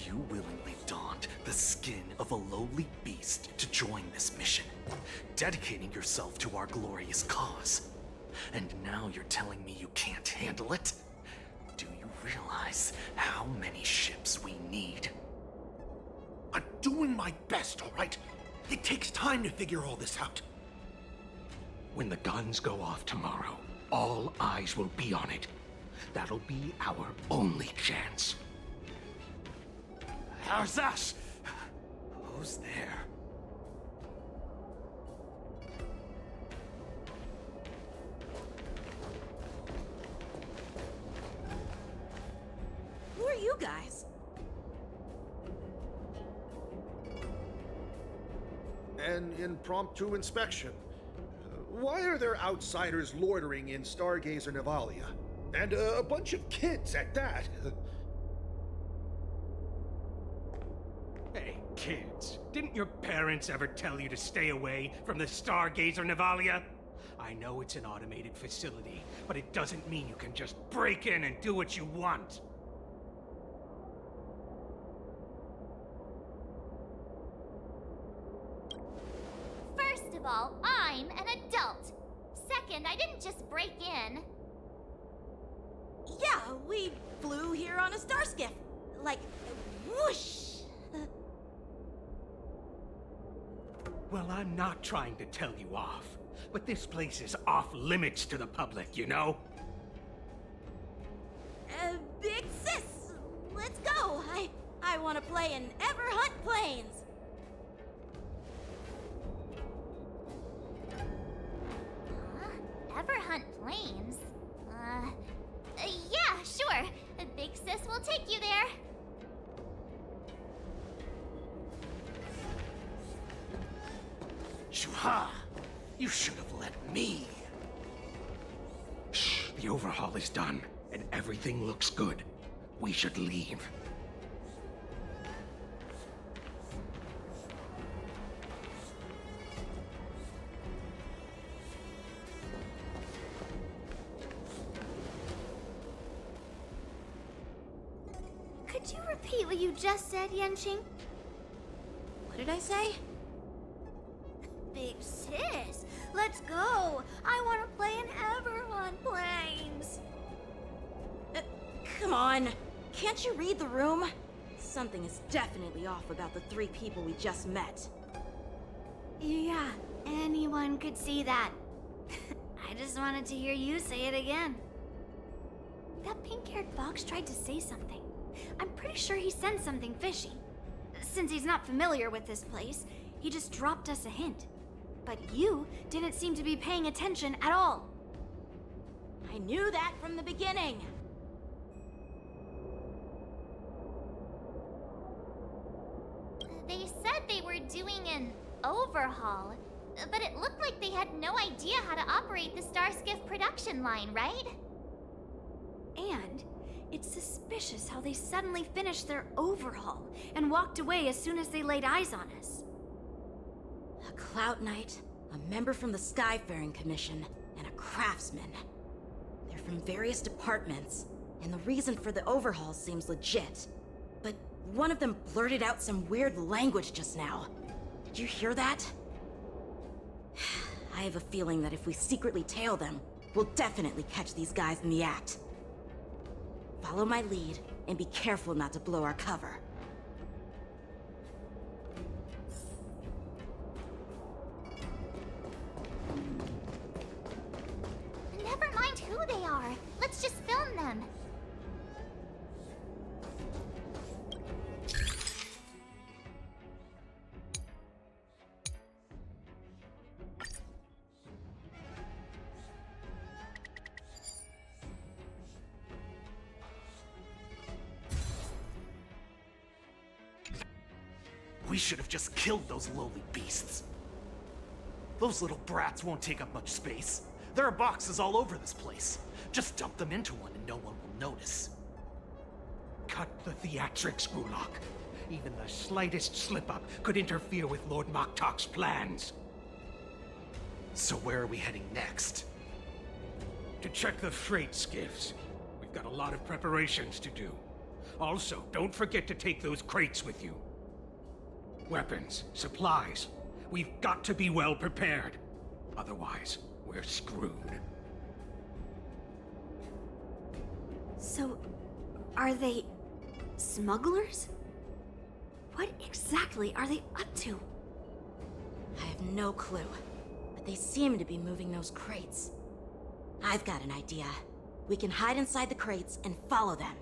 T: You willingly donned the skin of a lowly beast to join this mission, dedicating yourself to our glorious cause. And now you're telling me you can't handle it? Do you realize how many ships we need?
S: I'm doing my best, all right? It takes time to figure all this out.
T: When the guns go off tomorrow, all eyes will be on it. That'll be our only chance. How's that? Who's there?
O: Who are you guys?
W: An impromptu inspection. Why are there outsiders loitering in Stargazer Navalia? And a bunch of kids at that.
X: Hey, kids, didn't your parents ever tell you to stay away from the Stargazer Navalia? I know it's an automated facility, but it doesn't mean you can just break in and do what you want.
C: First of all, I'm an adult. Second, I didn't just break in.
O: Yeah, we flew here on a star skiff. Like, whoosh!
X: Well, I'm not trying to tell you off, but this place is off limits to the public, you know?
O: Big sis, let's go. I want to play in Everhunt Plains.
C: Everhunt Plains? Yeah, sure. Big Sis will take you there.
T: Shuha! You should have let me. Shh, the overhaul is done, and everything looks good. We should leave.
J: Could you repeat what you just said, Yenching?
O: What did I say?
J: Big sis, let's go. I want to play in Everhunt Plains.
O: Come on. Can't you read the room? Something is definitely off about the 3 people we just met.
J: Yeah, anyone could see that. I just wanted to hear you say it again. That pink-haired fox tried to say something. I'm pretty sure he sensed something fishy. Since he's not familiar with this place, he just dropped us a hint. But you didn't seem to be paying attention at all.
O: I knew that from the beginning.
C: They said they were doing an overhaul, but it looked like they had no idea how to operate the Starskiff production line, right?
J: And it's suspicious how they suddenly finished their overhaul and walked away as soon as they laid eyes on us.
O: A Clout Knight, a member from the Skyfaring Commission, and a craftsman. They're from various departments, and the reason for the overhaul seems legit. But one of them blurted out some weird language just now. Did you hear that? I have a feeling that if we secretly tail them, we'll definitely catch these guys in the act. Follow my lead, and be careful not to blow our cover.
C: Never mind who they are. Let's just film them.
T: We should have just killed those lowly beasts. Those little brats won't take up much space. There are boxes all over this place. Just dump them into one and no one will notice.
X: Cut the theatrics, Gulak. Even the slightest slip-up could interfere with Lord Moktok's plans.
T: So where are we heading next?
X: to check the freight skiffs. We've got a lot of preparations to do. Also, don't forget to take those crates with you. Weapons, supplies. We've got to be well prepared. Otherwise, we're screwed.
J: So, are they smugglers? What exactly are they up to?
O: I have no clue, but they seem to be moving those crates. I've got an idea. We can hide inside the crates and follow them.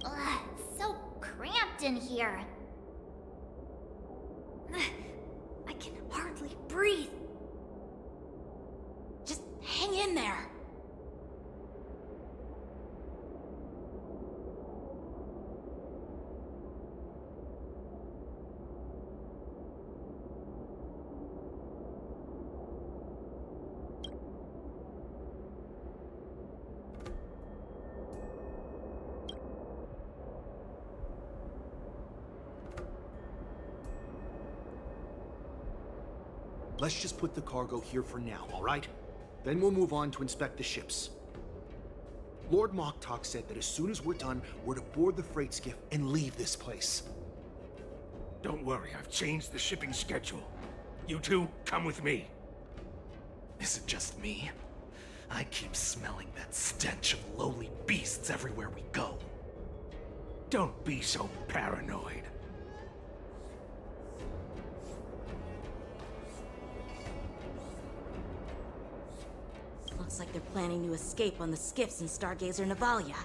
C: Ugh, so cramped in here.
J: I can hardly breathe.
O: Just hang in there.
S: Let's just put the cargo here for now, all right? Then we'll move on to inspect the ships. Lord Moktok said that as soon as we're done, we're to board the freight skiff and leave this place.
X: Don't worry, I've changed the shipping schedule. You two, come with me.
T: Is it just me? I keep smelling that stench of lowly beasts everywhere we go.
X: Don't be so paranoid.
O: Looks like they're planning to escape on the skiffs in Stargazer Navalia.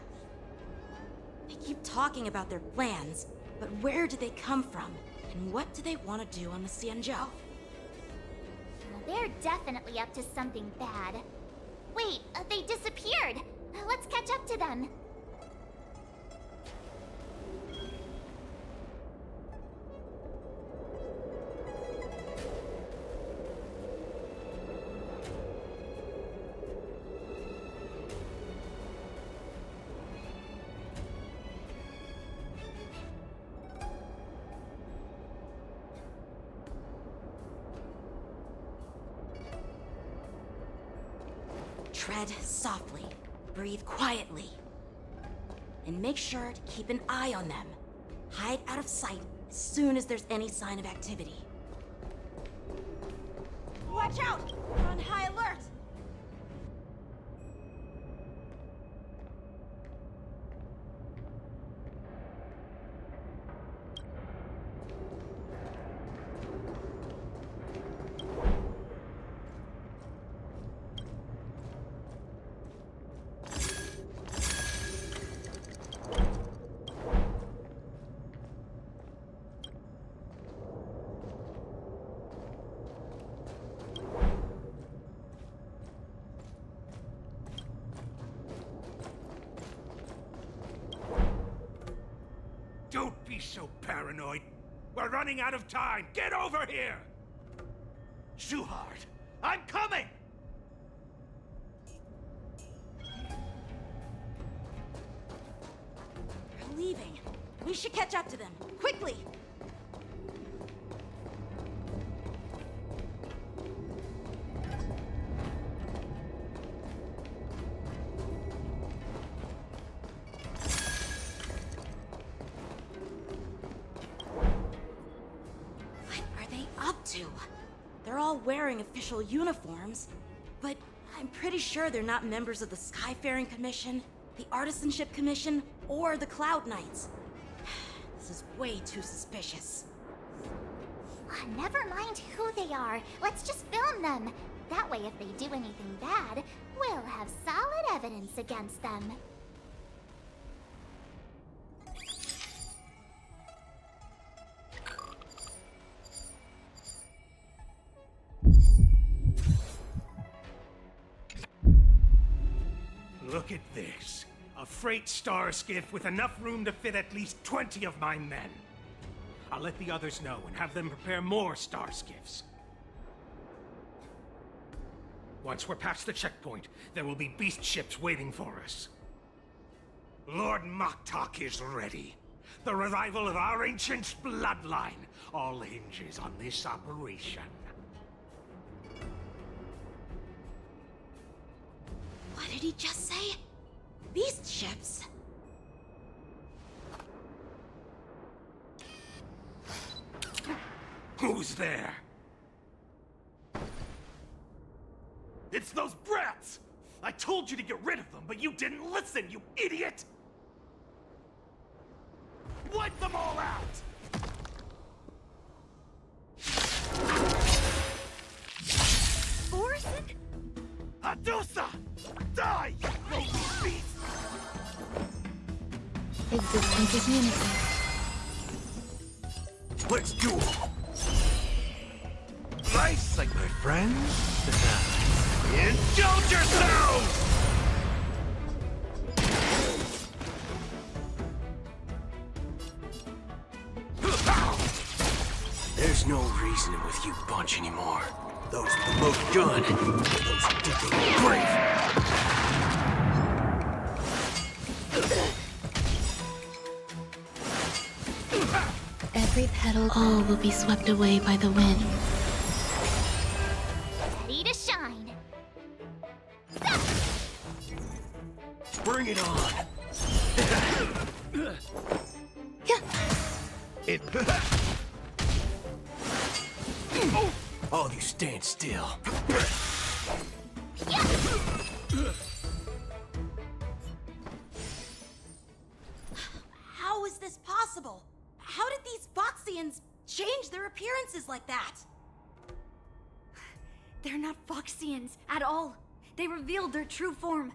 O: They keep talking about their plans, but where do they come from? And what do they want to do on the Xianzhou?
C: They're definitely up to something bad. Wait, they disappeared. Let's catch up to them.
O: Tread softly, breathe quietly, and make sure to keep an eye on them. Hide out of sight as soon as there's any sign of activity.
J: Watch out! We're on high alert!
X: Don't be so paranoid. We're running out of time. Get over here!
S: Shuhard, I'm coming!
O: They're leaving. We should catch up to them, quickly! They're all wearing official uniforms, but I'm pretty sure they're not members of the Skyfaring Commission, the Artisanship Commission, or the Cloud Knights. This is way too suspicious.
C: Never mind who they are. Let's just film them. That way, if they do anything bad, we'll have solid evidence against them.
X: Look at this. A freight star skiff with enough room to fit at least 20 of my men. I'll let the others know and have them prepare more star skiffs. Once we're past the checkpoint, there will be beast ships waiting for us.
U: Lord Moktok is ready. The revival of our ancient bloodline all hinges on this operation.
O: What did he just say? Beast ships?
U: Who's there? It's those brats! I told you to get rid of them, but you didn't listen, you idiot! Wipe them all out!
O: Orson?
U: Adusa! Die, you low beast!
A: Existence is unity.
U: Let's do it! Nice, like my friends? Indulge yourselves! There's no reasoning with you bunch anymore. Those with the most gun, those digging the grave.
A: Every petal all will be swept away by the wind.
C: Ready to shine.
U: Bring it on. It. All you stand still.
O: How is this possible? How did these Foxians change their appearances like that?
J: They're not Foxians at all. They revealed their true form.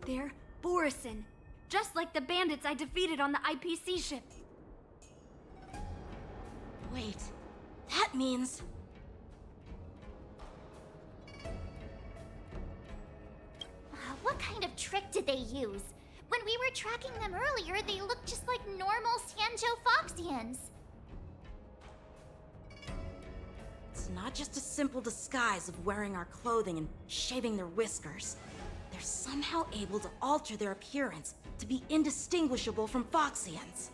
J: They're Borisin, just like the bandits I defeated on the IPC ship.
O: Wait, that means...
C: What kind of trick did they use? When we were tracking them earlier, they looked just like normal Xianzhou Foxians.
O: It's not just a simple disguise of wearing our clothing and shaving their whiskers. They're somehow able to alter their appearance to be indistinguishable from Foxians.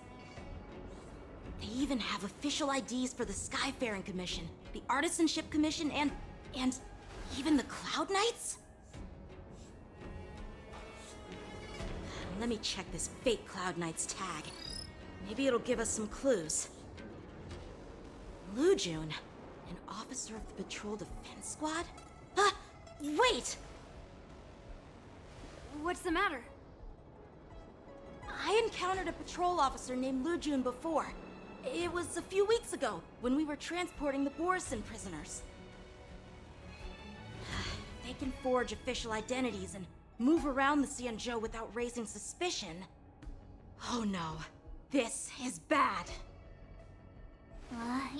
O: They even have official IDs for the Skyfaring Commission, the Artisanship Commission, and even the Cloud Knights? Let me check this fake Cloud Knight's tag. Maybe it'll give us some clues. Lujun, an officer of the Patrol Defense Squad? Wait!
J: What's the matter?
O: I encountered a patrol officer named Lujun before. It was a few weeks ago, when we were transporting the Borisin prisoners. They can forge official identities and move around the Xianzhou without raising suspicion. Oh no, this is bad.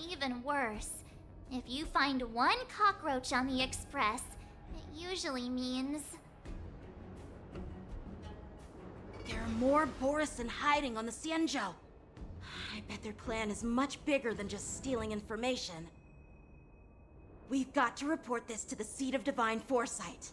C: Even worse. If you find one cockroach on the Express, it usually means...
O: There are more Borisin hiding on the Xianzhou. I bet their plan is much bigger than just stealing information. We've got to report this to the Seat of Divine Foresight.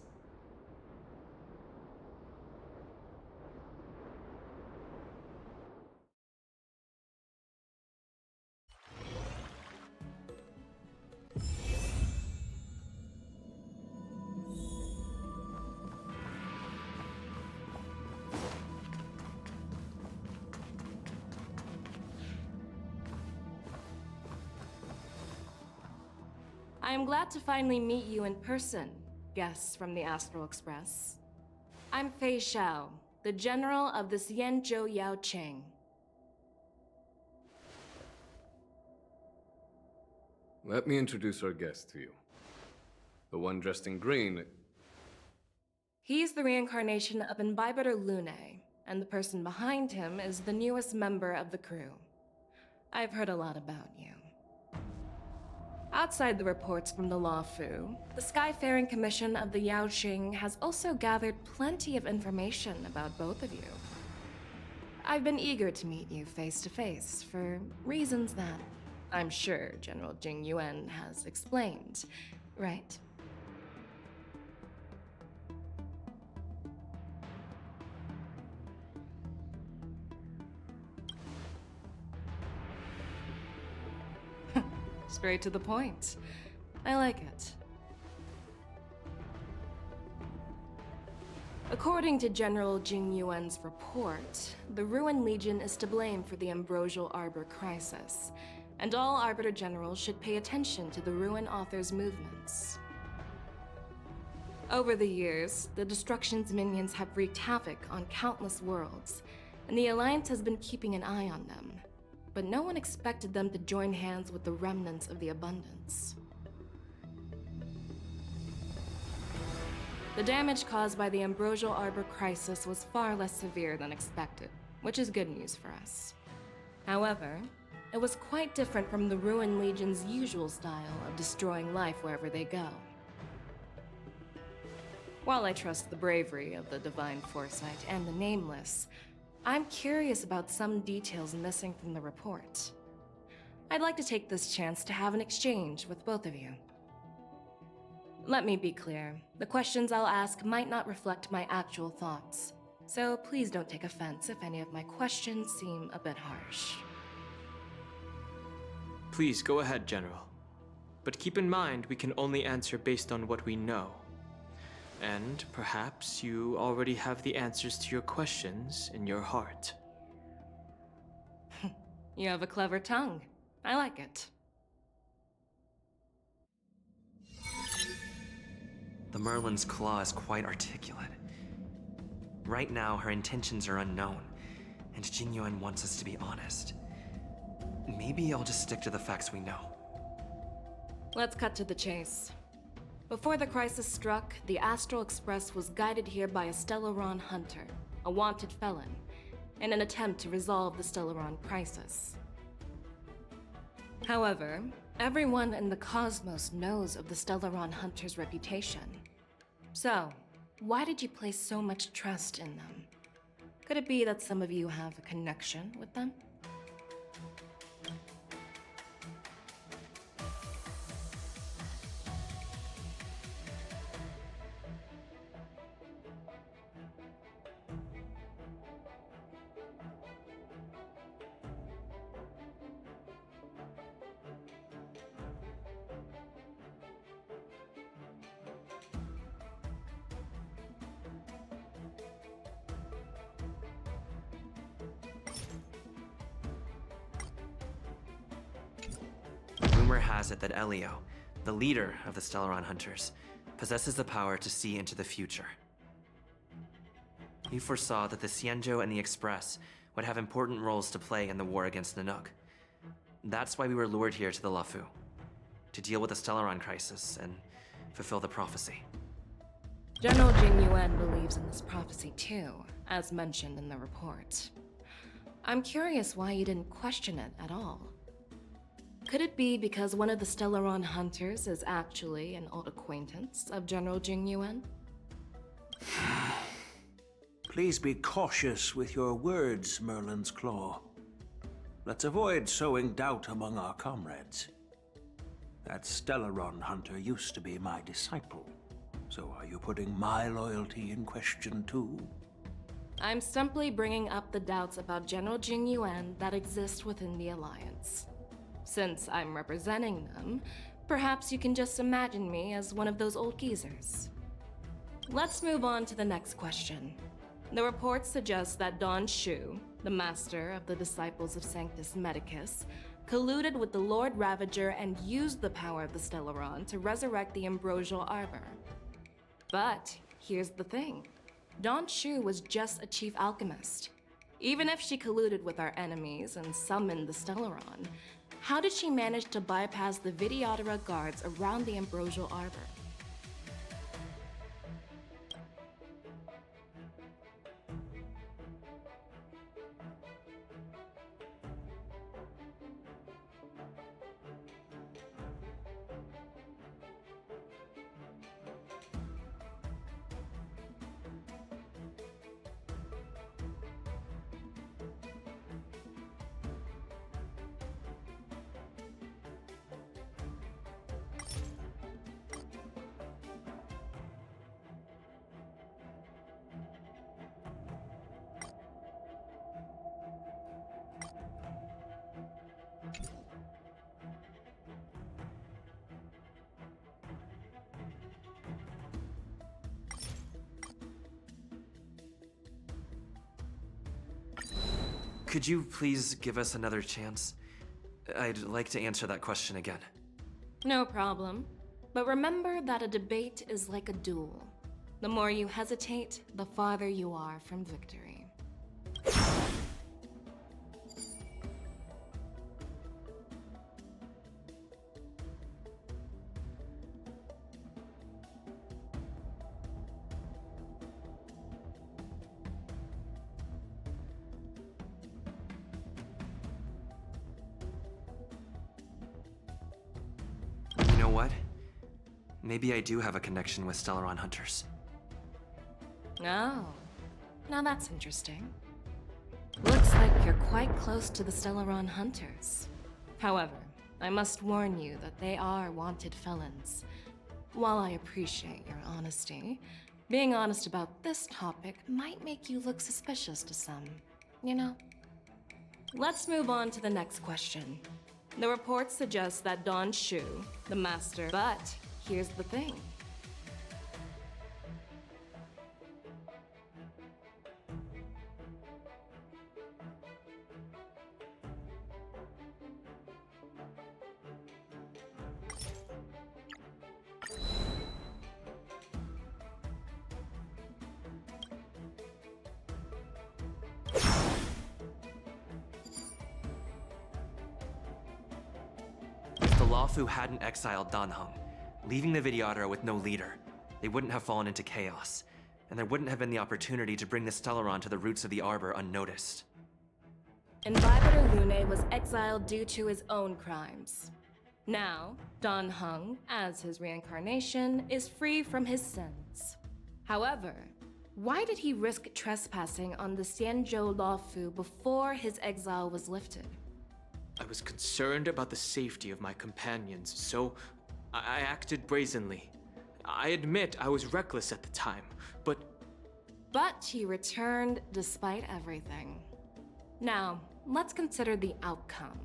Q: I am glad to finally meet you in person, guests from the Astral Express. I'm Fei Xiao, the General of the Xianzhou Yao Cheng.
B: Let me introduce our guest to you. The one dressed in green.
Q: He's the reincarnation of Imbibitor Lune, and the person behind him is the newest member of the crew. I've heard a lot about you. Outside the reports from the Law Fu, the Skyfaring Commission of the Yaoqing has also gathered plenty of information about both of you. I've been eager to meet you face to face for reasons that I'm sure General Jing Yuan has explained, right? Straight to the point. I like it. According to General Jing Yuan's report, the Ruin Legion is to blame for the Ambrosial Arbor crisis, and all Arbiter Generals should pay attention to the Ruin Author's movements. Over the years, the Destruction's minions have wreaked havoc on countless worlds, and the Alliance has been keeping an eye on them. But no one expected them to join hands with the remnants of the Abundance. The damage caused by the Ambrosial Arbor crisis was far less severe than expected, which is good news for us. However, it was quite different from the Ruin Legion's usual style of destroying life wherever they go. While I trust the bravery of the Divine Foresight and the Nameless, I'm curious about some details missing from the report. I'd like to take this chance to have an exchange with both of you. Let me be clear, the questions I'll ask might not reflect my actual thoughts, so please don't take offense if any of my questions seem a bit harsh.
D: Please go ahead, General. But keep in mind we can only answer based on what we know. And perhaps you already have the answers to your questions in your heart.
Q: You have a clever tongue. I like it.
L: The Merlin's claw is quite articulate. Right now, her intentions are unknown, and Jing Yuan wants us to be honest. Maybe I'll just stick to the facts we know.
Q: Let's cut to the chase. Before the crisis struck, the Astral Express was guided here by a Stellaron hunter, a wanted felon, in an attempt to resolve the Stellaron crisis. However, everyone in the cosmos knows of the Stellaron hunter's reputation. So, why did you place so much trust in them? Could it be that some of you have a connection with them?
L: Rumor has it that Elio, the leader of the Stellaron Hunters, possesses the power to see into the future. He foresaw that the Xianzhou and the Express would have important roles to play in the war against Nanook. That's why we were lured here to the Luofu, to deal with the Stellaron crisis and fulfill the prophecy.
Q: General Jing Yuan believes in this prophecy too, as mentioned in the report. I'm curious why you didn't question it at all. Could it be because one of the Stellaron hunters is actually an old acquaintance of General Jing Yuan?
U: Please be cautious with your words, Merlin's Claw. Let's avoid sowing doubt among our comrades. That Stellaron hunter used to be my disciple. So are you putting my loyalty in question too?
Q: I'm simply bringing up the doubts about General Jing Yuan that exist within the Alliance. Since I'm representing them, perhaps you can just imagine me as one of those old geezers. Let's move on to the next question. The report suggests that Don Shu, the master of the Disciples of Sanctus Medicus, colluded with the Lord Ravager and used the power of the Stellaron to resurrect the Ambrosial Arbor. But here's the thing. Don Shu was just a chief alchemist. Even if she colluded with our enemies and summoned the Stellaron, how did she manage to bypass the Videodora guards around the Ambrosial Arbor?
L: Could you please give us another chance? I'd like to answer that question again.
Q: No problem. But remember that a debate is like a duel. The more you hesitate, the farther you are from victory.
L: You know what? Maybe I do have a connection with Stellaron hunters.
Q: Oh, now that's interesting. Looks like you're quite close to the Stellaron hunters. However, I must warn you that they are wanted felons. While I appreciate your honesty, being honest about this topic might make you look suspicious to some, you know? Let's move on to the next question. The report suggests that Don Shu, the master, but here's the thing.
L: If the Luofu hadn't exiled Dan Heng, leaving the Vidyadhara with no leader, they wouldn't have fallen into chaos, and there wouldn't have been the opportunity to bring the Stellaron to the roots of the Arbor unnoticed.
Q: Invibator Lune was exiled due to his own crimes. Now, Dan Heng, as his reincarnation, is free from his sins. However, why did he risk trespassing on the Xianzhou Luofu before his exile was lifted?
D: I was concerned about the safety of my companions, so I acted brazenly. I admit I was reckless at the time, but
Q: he returned despite everything. Now, let's consider the outcome.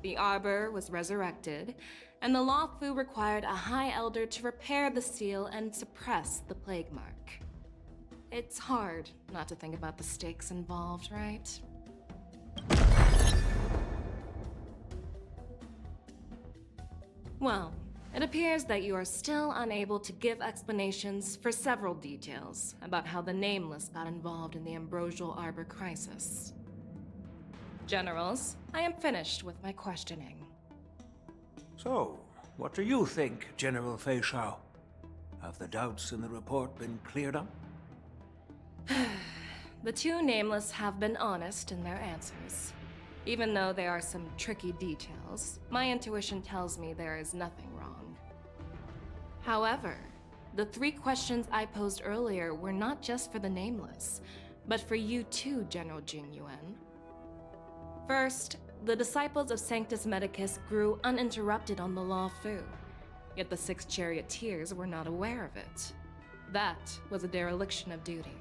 Q: The Arbor was resurrected, and the Luofu required a High Elder to repair the seal and suppress the plague mark. It's hard not to think about the stakes involved, right? Well, it appears that you are still unable to give explanations for several details about how the Nameless got involved in the Ambrosial Arbor crisis. Generals, I am finished with my questioning.
U: So, what do you think, General Fei Shao? Have the doubts in the report been cleared up?
Q: The two Nameless have been honest in their answers. Even though there are some tricky details, my intuition tells me there is nothing wrong. However, the three questions I posed earlier were not just for the Nameless, but for you too, General Jing Yuan. First, the disciples of Sanctus Medicus grew uninterrupted on the Luofu, yet the Six Charioteers were not aware of it. That was a dereliction of duty.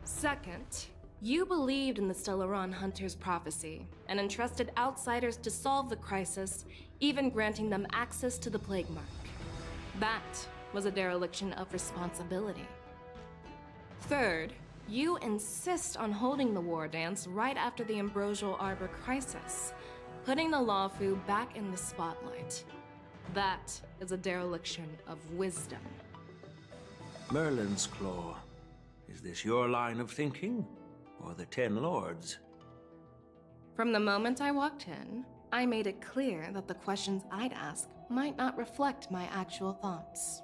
Q: Second, you believed in the Stellaron Hunter's prophecy and entrusted outsiders to solve the crisis, even granting them access to the Plague Mark. That was a dereliction of responsibility. Third, you insist on holding the war dance right after the Ambrosial Arbor crisis, putting the Luofu back in the spotlight. That is a dereliction of wisdom.
U: Merlin's Claw. Is this your line of thinking, or the Ten Lords?
Q: From the moment I walked in, I made it clear that the questions I'd ask might not reflect my actual thoughts.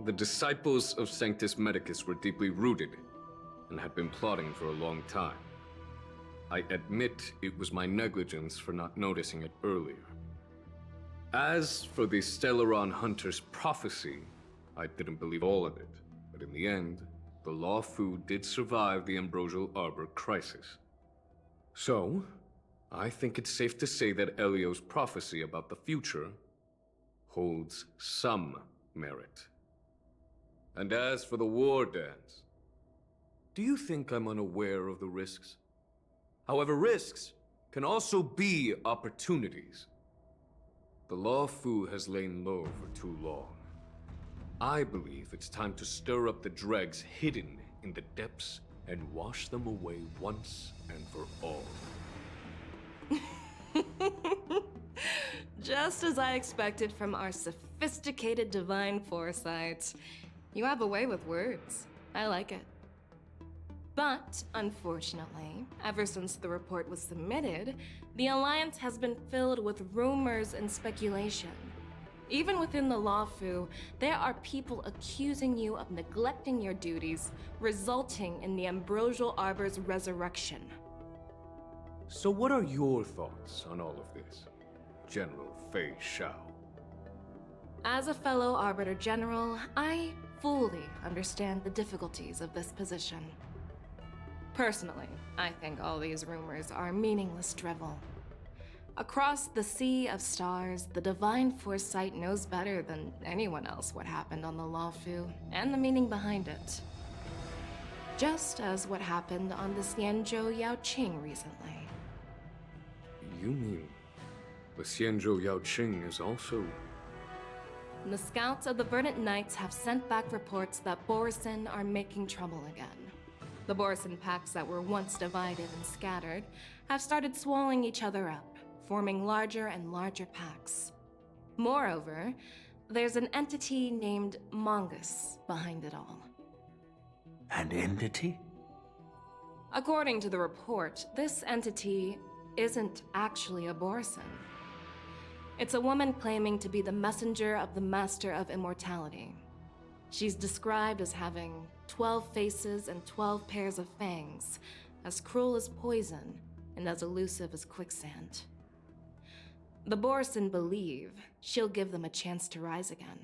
B: The disciples of Sanctus Medicus were deeply rooted and had been plotting for a long time. I admit it was my negligence for not noticing it earlier. As for the Stellaron Hunter's prophecy, I didn't believe all of it, but in the end, the Luofu did survive the Ambrosial Arbor crisis. So, I think it's safe to say that Elio's prophecy about the future holds some merit. And as for the war dance, do you think I'm unaware of the risks? However, risks can also be opportunities. The Luofu has lain low for too long. I believe it's time to stir up the dregs hidden in the depths and wash them away once and for all.
Q: Just as I expected from our sophisticated divine foresight. You have a way with words. I like it. But, unfortunately, ever since the report was submitted, the Alliance has been filled with rumors and speculation. Even within the Lawfu, there are people accusing you of neglecting your duties, resulting in the Ambrosial Arbor's resurrection.
B: So what are your thoughts on all of this, General Fei Shao?
Q: As a fellow Arbiter General, I fully understand the difficulties of this position. Personally, I think all these rumors are meaningless drivel. Across the sea of stars, the Divine Foresight knows better than anyone else what happened on the Lawfu and the meaning behind it. Just as what happened on the Xianzhou Yaoqing recently.
B: You mean the Xianzhou Yaoqing is also...
Q: The scouts of the Verdant Knights have sent back reports that Borisin are making trouble again. The Borisin packs that were once divided and scattered have started swallowing each other up, forming larger and larger packs. Moreover, there's an entity named Mongoose behind it all.
U: An entity?
Q: According to the report, this entity isn't actually a Borisin. It's a woman claiming to be the messenger of the Master of Immortality. She's described as having 12 faces and 12 pairs of fangs, as cruel as poison and as elusive as quicksand. The Borisin believe she'll give them a chance to rise again.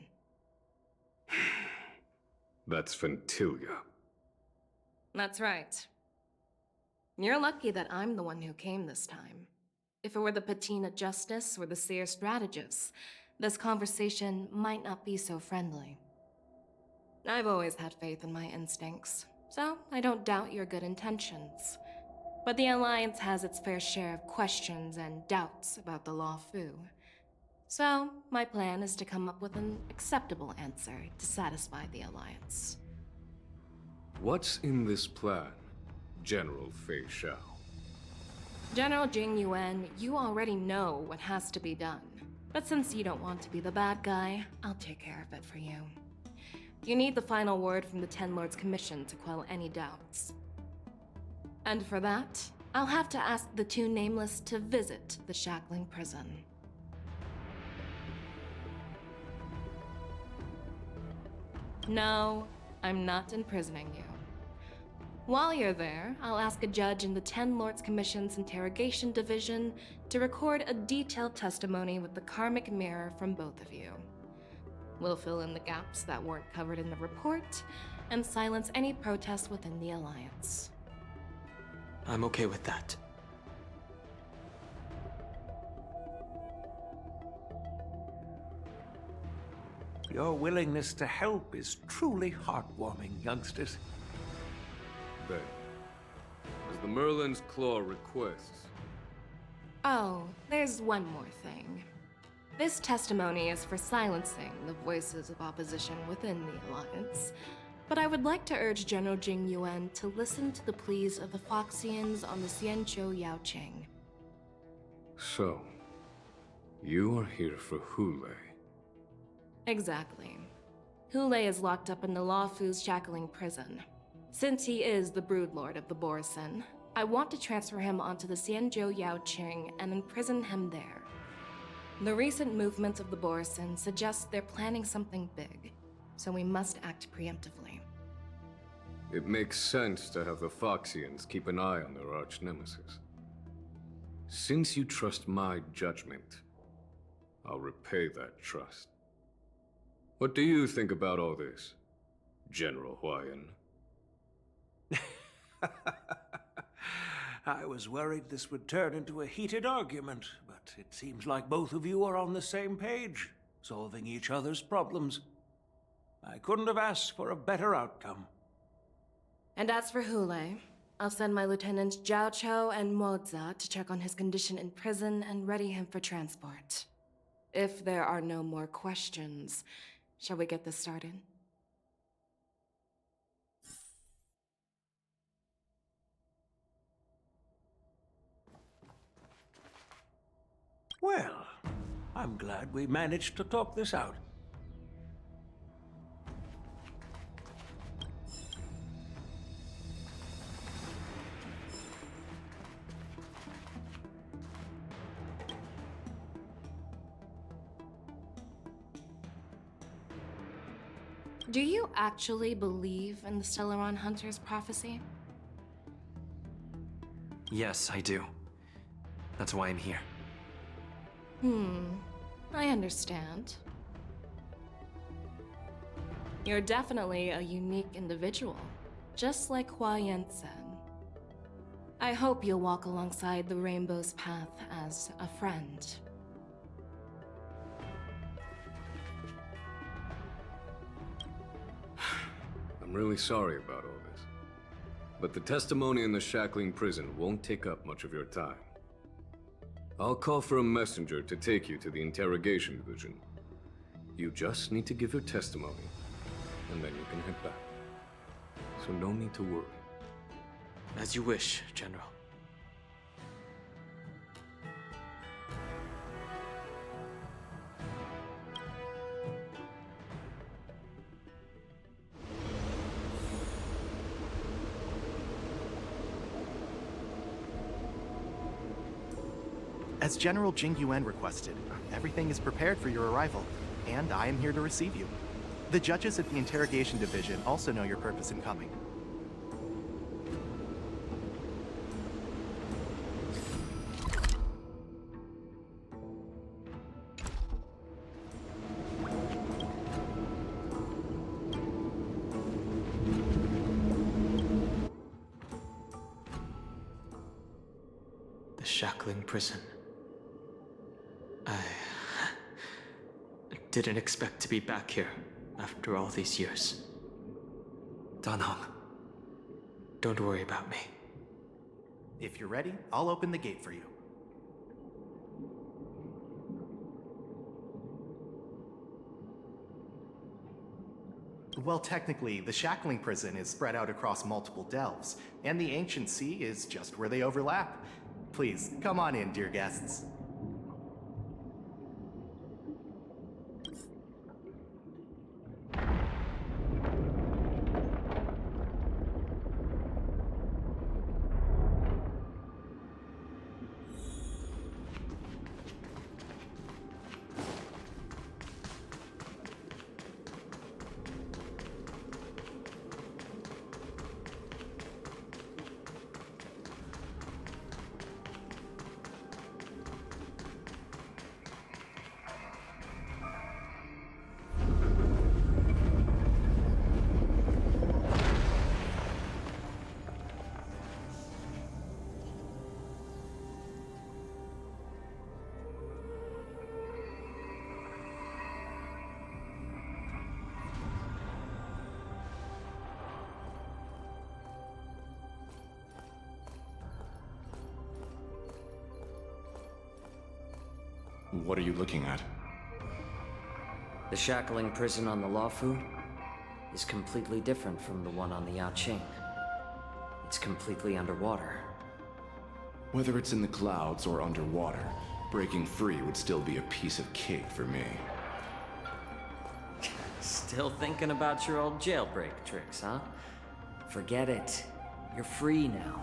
B: That's Ventilia.
Q: That's right. You're lucky that I'm the one who came this time. If it were the Patina Justice or the Seer Strategist, this conversation might not be so friendly. I've always had faith in my instincts, so I don't doubt your good intentions. But the Alliance has its fair share of questions and doubts about the Lawfu. So, my plan is to come up with an acceptable answer to satisfy the Alliance.
B: What's in this plan, General Fei Shao?
Q: General Jing Yuan, you already know what has to be done. But since you don't want to be the bad guy, I'll take care of it for you. You need the final word from the Ten Lords Commission to quell any doubts. And for that, I'll have to ask the two Nameless to visit the Shackling Prison. No, I'm not imprisoning you. While you're there, I'll ask a judge in the Ten Lords Commission's Interrogation Division to record a detailed testimony with the karmic mirror from both of you. We'll fill in the gaps that weren't covered in the report, and silence any protests within the Alliance.
D: I'm okay with that.
U: Your willingness to help is truly heartwarming, youngsters.
B: Then, as the Merlin's Claw requests...
Q: Oh, there's one more thing. This testimony is for silencing the voices of opposition within the Alliance, but I would like to urge General Jing Yuan to listen to the pleas of the Foxians on the Xianzhou Yaoqing.
B: So, you are here for HUOHUO.
Q: Exactly. HUOHUO is locked up in the Lawfu's Shackling Prison. Since he is the Broodlord of the Borisin, I want to transfer him onto the Xianzhou Yaoqing and imprison him there. The recent movements of the Borisin suggest they're planning something big, so we must act preemptively.
B: It makes sense to have the Foxians keep an eye on their arch-nemesis. Since you trust my judgment, I'll repay that trust. What do you think about all this, General Huayan?
U: I was worried this would turn into a heated argument, but it seems like both of you are on the same page, solving each other's problems. I couldn't have asked for a better outcome.
Q: And as for HUOHUO, I'll send my lieutenants Zhao Chou and Moza to check on his condition in prison and ready him for transport. If there are no more questions, shall we get this started?
U: Well, I'm glad we managed to talk this out.
Q: Do you actually believe in the Stellaron Hunter's prophecy?
L: Yes, I do. That's why I'm here.
Q: I understand. You're definitely a unique individual, just like Huohuo said. I hope you'll walk alongside the Rainbow's path as a friend.
B: I'm really sorry about all this. But the testimony in the shackling prison won't take up much of your time. I'll call for a messenger to take you to the interrogation division. You just need to give your testimony, and then you can head back. So no need to worry.
D: As you wish, General.
F: As General Jing Yuan requested, everything is prepared for your arrival, and I am here to receive you. The judges at the Interrogation Division also know your purpose in coming.
D: The shackling prison. I didn't expect to be back here after all these years.
L: Danhong.
D: Don't worry about me.
F: If you're ready, I'll open the gate for you. Well, technically, the shackling prison is spread out across multiple delves, and the ancient sea is just where they overlap. Please, come on in, dear guests.
G: What are you looking at?
R: The shackling prison on the Luofu is completely different from the one on the Yaoqing. It's completely underwater.
G: Whether it's in the clouds or underwater, breaking free would still be a piece of cake for me.
R: Still thinking about your old jailbreak tricks, huh? Forget it. You're free now.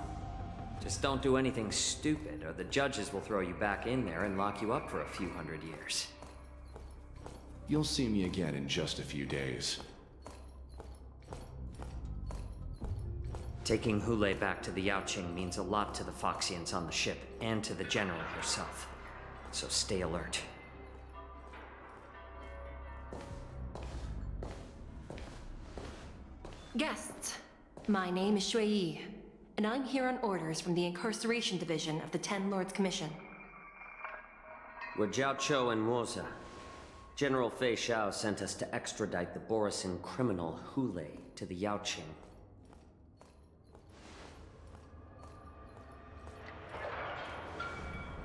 R: Just don't do anything stupid, or the judges will throw you back in there and lock you up for a few hundred years.
G: You'll see me again in just a few days.
R: Taking Hule back to the Yaoqing means a lot to the Foxians on the ship, and to the General herself. So stay alert.
I: Guests, my name is Shui Yi, and I'm here on orders from the Incarceration Division of the Ten Lords Commission.
R: We're Jiao Cho and Woza. General Fei Xiao sent us to extradite the Borisin criminal Hule to the Yaoqing.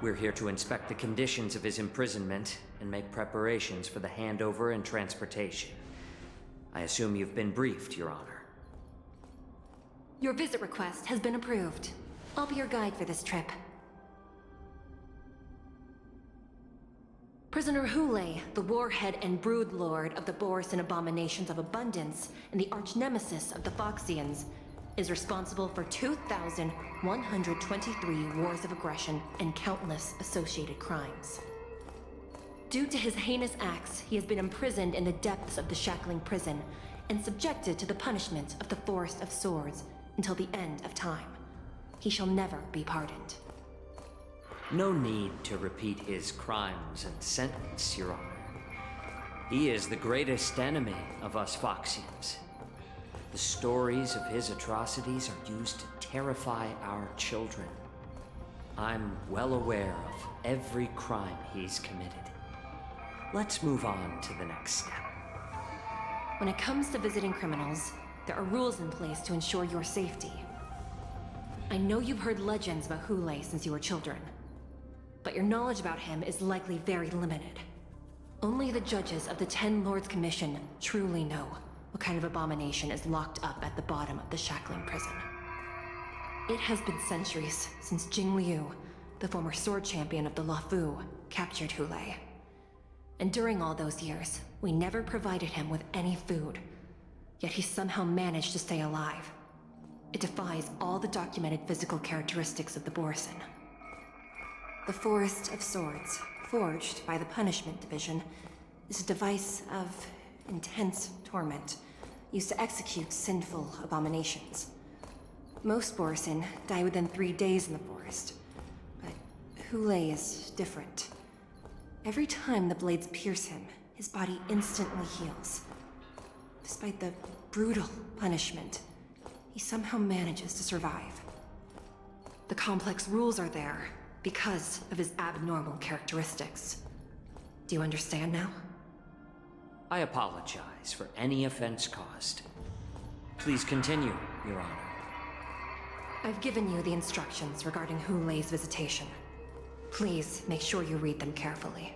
R: We're here to inspect the conditions of his imprisonment and make preparations for the handover and transportation. I assume you've been briefed, Your Honor.
I: Your visit request has been approved. I'll be your guide for this trip.
H: Prisoner HUOHUO, the warhead and brood lord of the Borisin abominations of abundance and the arch-nemesis of the Foxians, is responsible for 2,123 wars of aggression and countless associated crimes. Due to his heinous acts, he has been imprisoned in the depths of the Shackling Prison and subjected to the punishment of the Forest of Swords until the end of time. He shall never be pardoned.
R: No need to repeat his crimes and sentence, Your Honor. He is the greatest enemy of us Foxians. The stories of his atrocities are used to terrify our children. I'm well aware of every crime he's committed. Let's move on to the next step.
H: When it comes to visiting criminals, there are rules in place to ensure your safety. I know you've heard legends about HUOHUO since you were children, but your knowledge about him is likely very limited. Only the judges of the Ten Lords Commission truly know what kind of abomination is locked up at the bottom of the Shackling Prison. It has been centuries since Jing Liu, the former sword champion of the Luofu, captured HUOHUO. And during all those years, we never provided him with any food. Yet he somehow managed to stay alive. It defies all the documented physical characteristics of the Borisin. The Forest of Swords, forged by the Punishment Division, is a device of intense torment, used to execute sinful abominations. Most Borisin die within 3 days in the forest, but HUOHUO is different. Every time the blades pierce him, his body instantly heals. Despite the brutal punishment, he somehow manages to survive. The complex rules are there because of his abnormal characteristics. Do you understand now?
R: I apologize for any offense caused. Please continue, Your Honor.
H: I've given you the instructions regarding HUOHUO's visitation. Please make sure you read them carefully.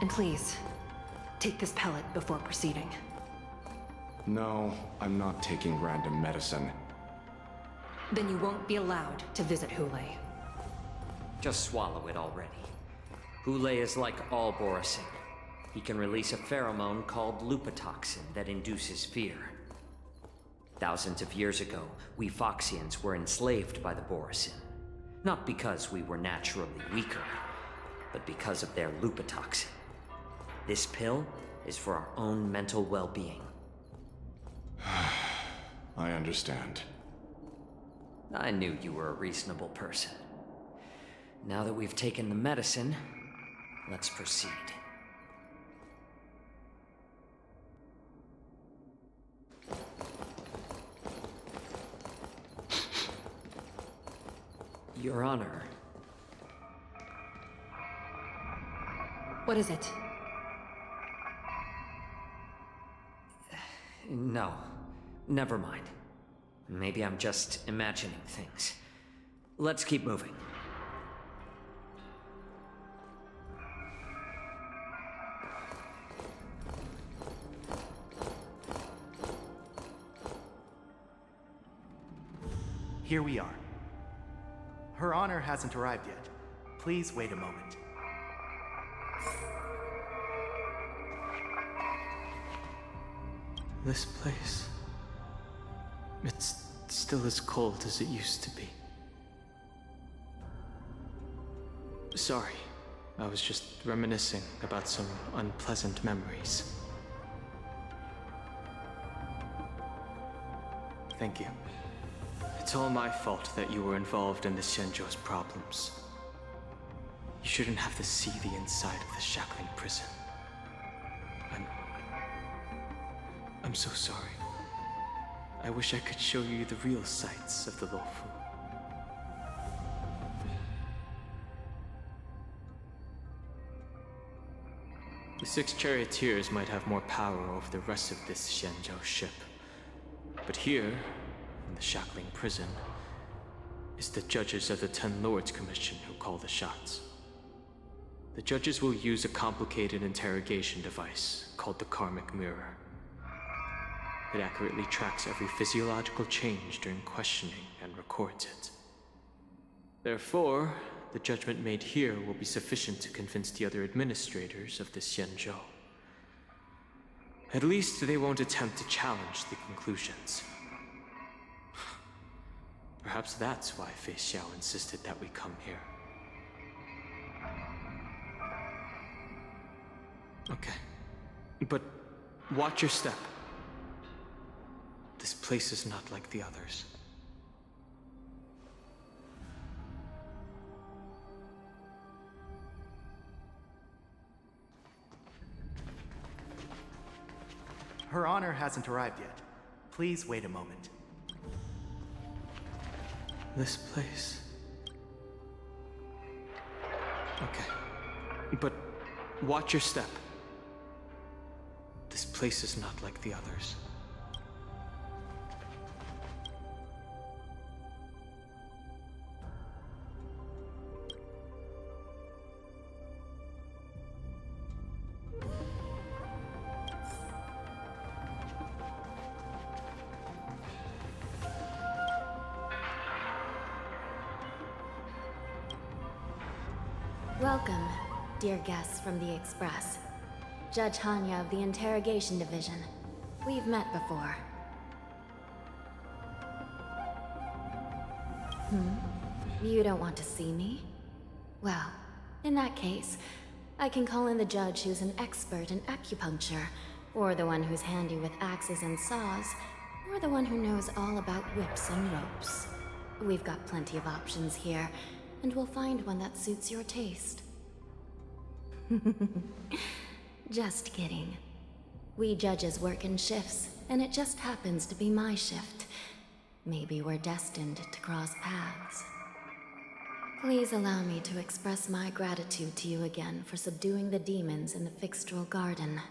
H: And please, take this pellet before proceeding.
G: No, I'm not taking random medicine.
H: Then you won't be allowed to visit HUOHUO.
R: Just swallow it already. HUOHUO is like all Borisin. He can release a pheromone called lupatoxin that induces fear. Thousands of years ago, we Foxians were enslaved by the Borisin. Not because we were naturally weaker, but because of their lupatoxin. This pill is for our own mental well-being.
G: I understand.
R: I knew you were a reasonable person. Now that we've taken the medicine, let's proceed. Your Honor.
H: What is it?
R: No, never mind. Maybe I'm just imagining things. Let's keep moving.
F: Here we are. Her Honor hasn't arrived yet. Please wait a moment.
D: This place... it's still as cold as it used to be. Sorry, I was just reminiscing about some unpleasant memories. Thank you. It's all my fault that you were involved in the Xianzhou's problems. You shouldn't have to see the inside of the Shackling Prison. I'm so sorry. I wish I could show you the real sights of the Luofu. The 6 charioteers might have more power over the rest of this Xianzhou ship. But here, in the shackling prison, it's the judges of the 10 Lords Commission who call the shots. The judges will use a complicated interrogation device called the Karmic Mirror. It accurately tracks every physiological change during questioning and records it. Therefore, the judgment made here will be sufficient to convince the other administrators of the Xianzhou. At least they won't attempt to challenge the conclusions. Perhaps that's why Fei Xiao insisted that we come here. Okay. But watch your step. This place is not like the others.
F: Her Honor hasn't arrived yet. Please wait a moment.
D: This place... Okay. But watch your step. This place is not like the others.
A: Welcome, dear guests from the Express. Judge Hanya of the Interrogation Division. We've met before. You don't want to see me? Well, in that case, I can call in the judge who's an expert in acupuncture, or the one who's handy with axes and saws, or the one who knows all about whips and ropes. We've got plenty of options here, and we'll find one that suits your taste. Just kidding. We judges work in shifts, and it just happens to be my shift. Maybe we're destined to cross paths. Please allow me to express my gratitude to you again for subduing the demons in the Fixtral Garden.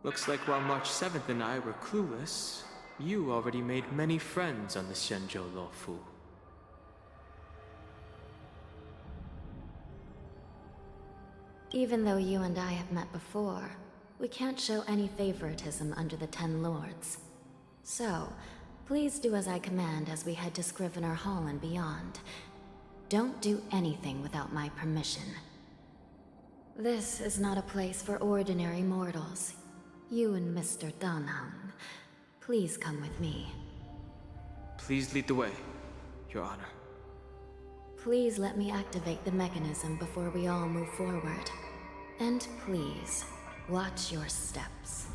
D: Looks like while March 7th and I were clueless, you already made many friends on the Xianzhou Luofu.
A: Even though you and I have met before, we can't show any favoritism under the 10 Lords. So, please do as I command as we head to Scrivener Hall and beyond. Don't do anything without my permission. This is not a place for ordinary mortals. You and Mr. Danheng, please come with me.
D: Please lead the way, Your Honor.
A: Please let me activate the mechanism before we all move forward. And please, watch your steps.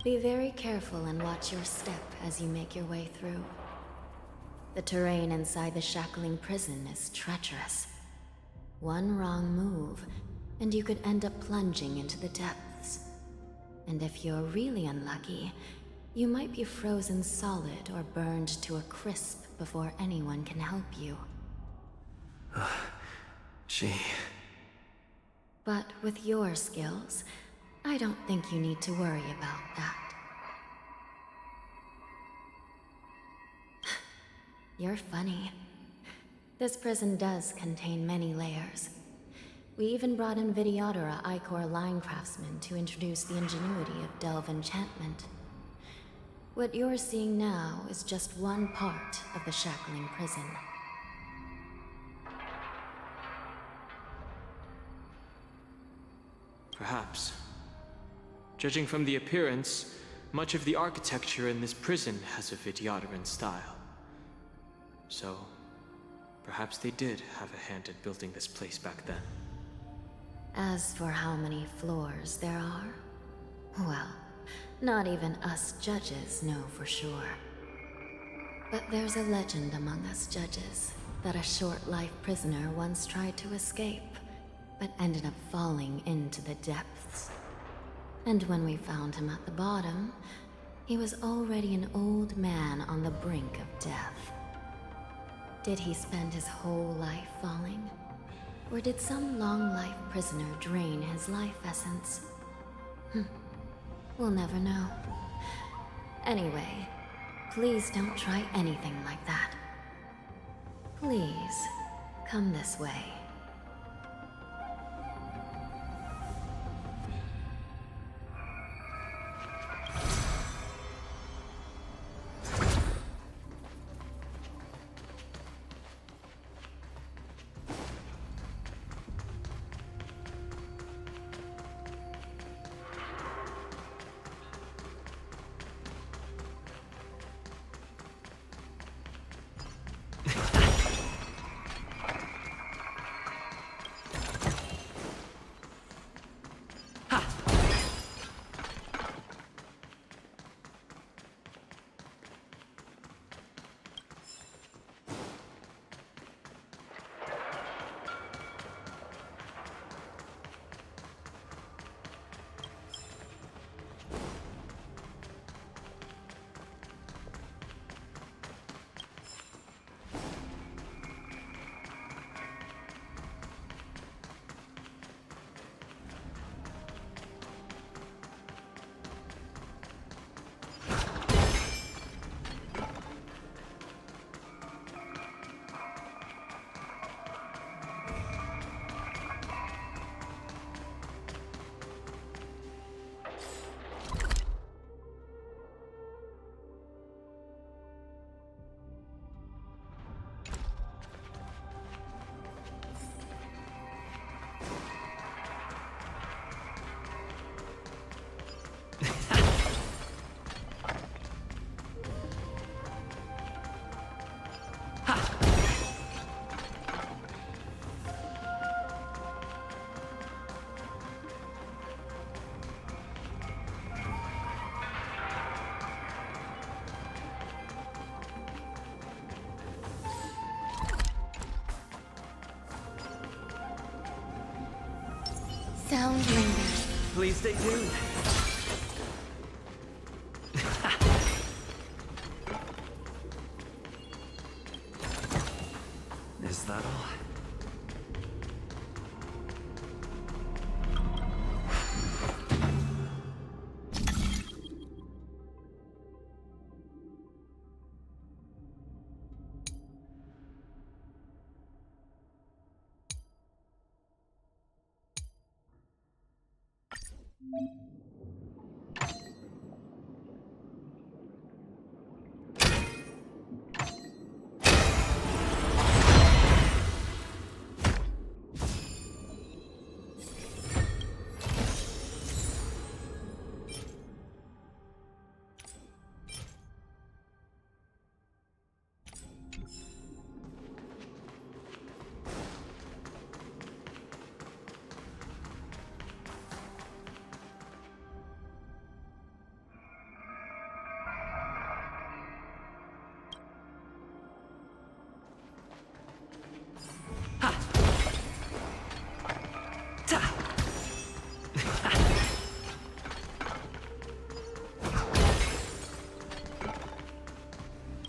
A: Be very careful and watch your step as you make your way through. The terrain inside the shackling prison is treacherous. One wrong move, and you could end up plunging into the depths. And if you're really unlucky, you might be frozen solid or burned to a crisp before anyone can help you.
L: Gee.
A: But with your skills, I don't think you need to worry about that. You're funny. This prison does contain many layers. We even brought in Videodora Icor line craftsmen to introduce the ingenuity of Delve enchantment. What you're seeing now is just one part of the shackling prison.
D: Perhaps. Judging from the appearance, much of the architecture in this prison has a Videodoran style. So, perhaps they did have a hand in building this place back then.
A: As for how many floors there are, well, not even us judges know for sure. But there's a legend among us judges that a short-life prisoner once tried to escape, but ended up falling into the depths. And when we found him at the bottom, he was already an old man on the brink of death. Did he spend his whole life falling? Or did some long-life prisoner drain his life essence? We'll never know. Anyway, please don't try anything like that. Please, come this way.
C: Sound lingers.
L: Please stay tuned. Is that all?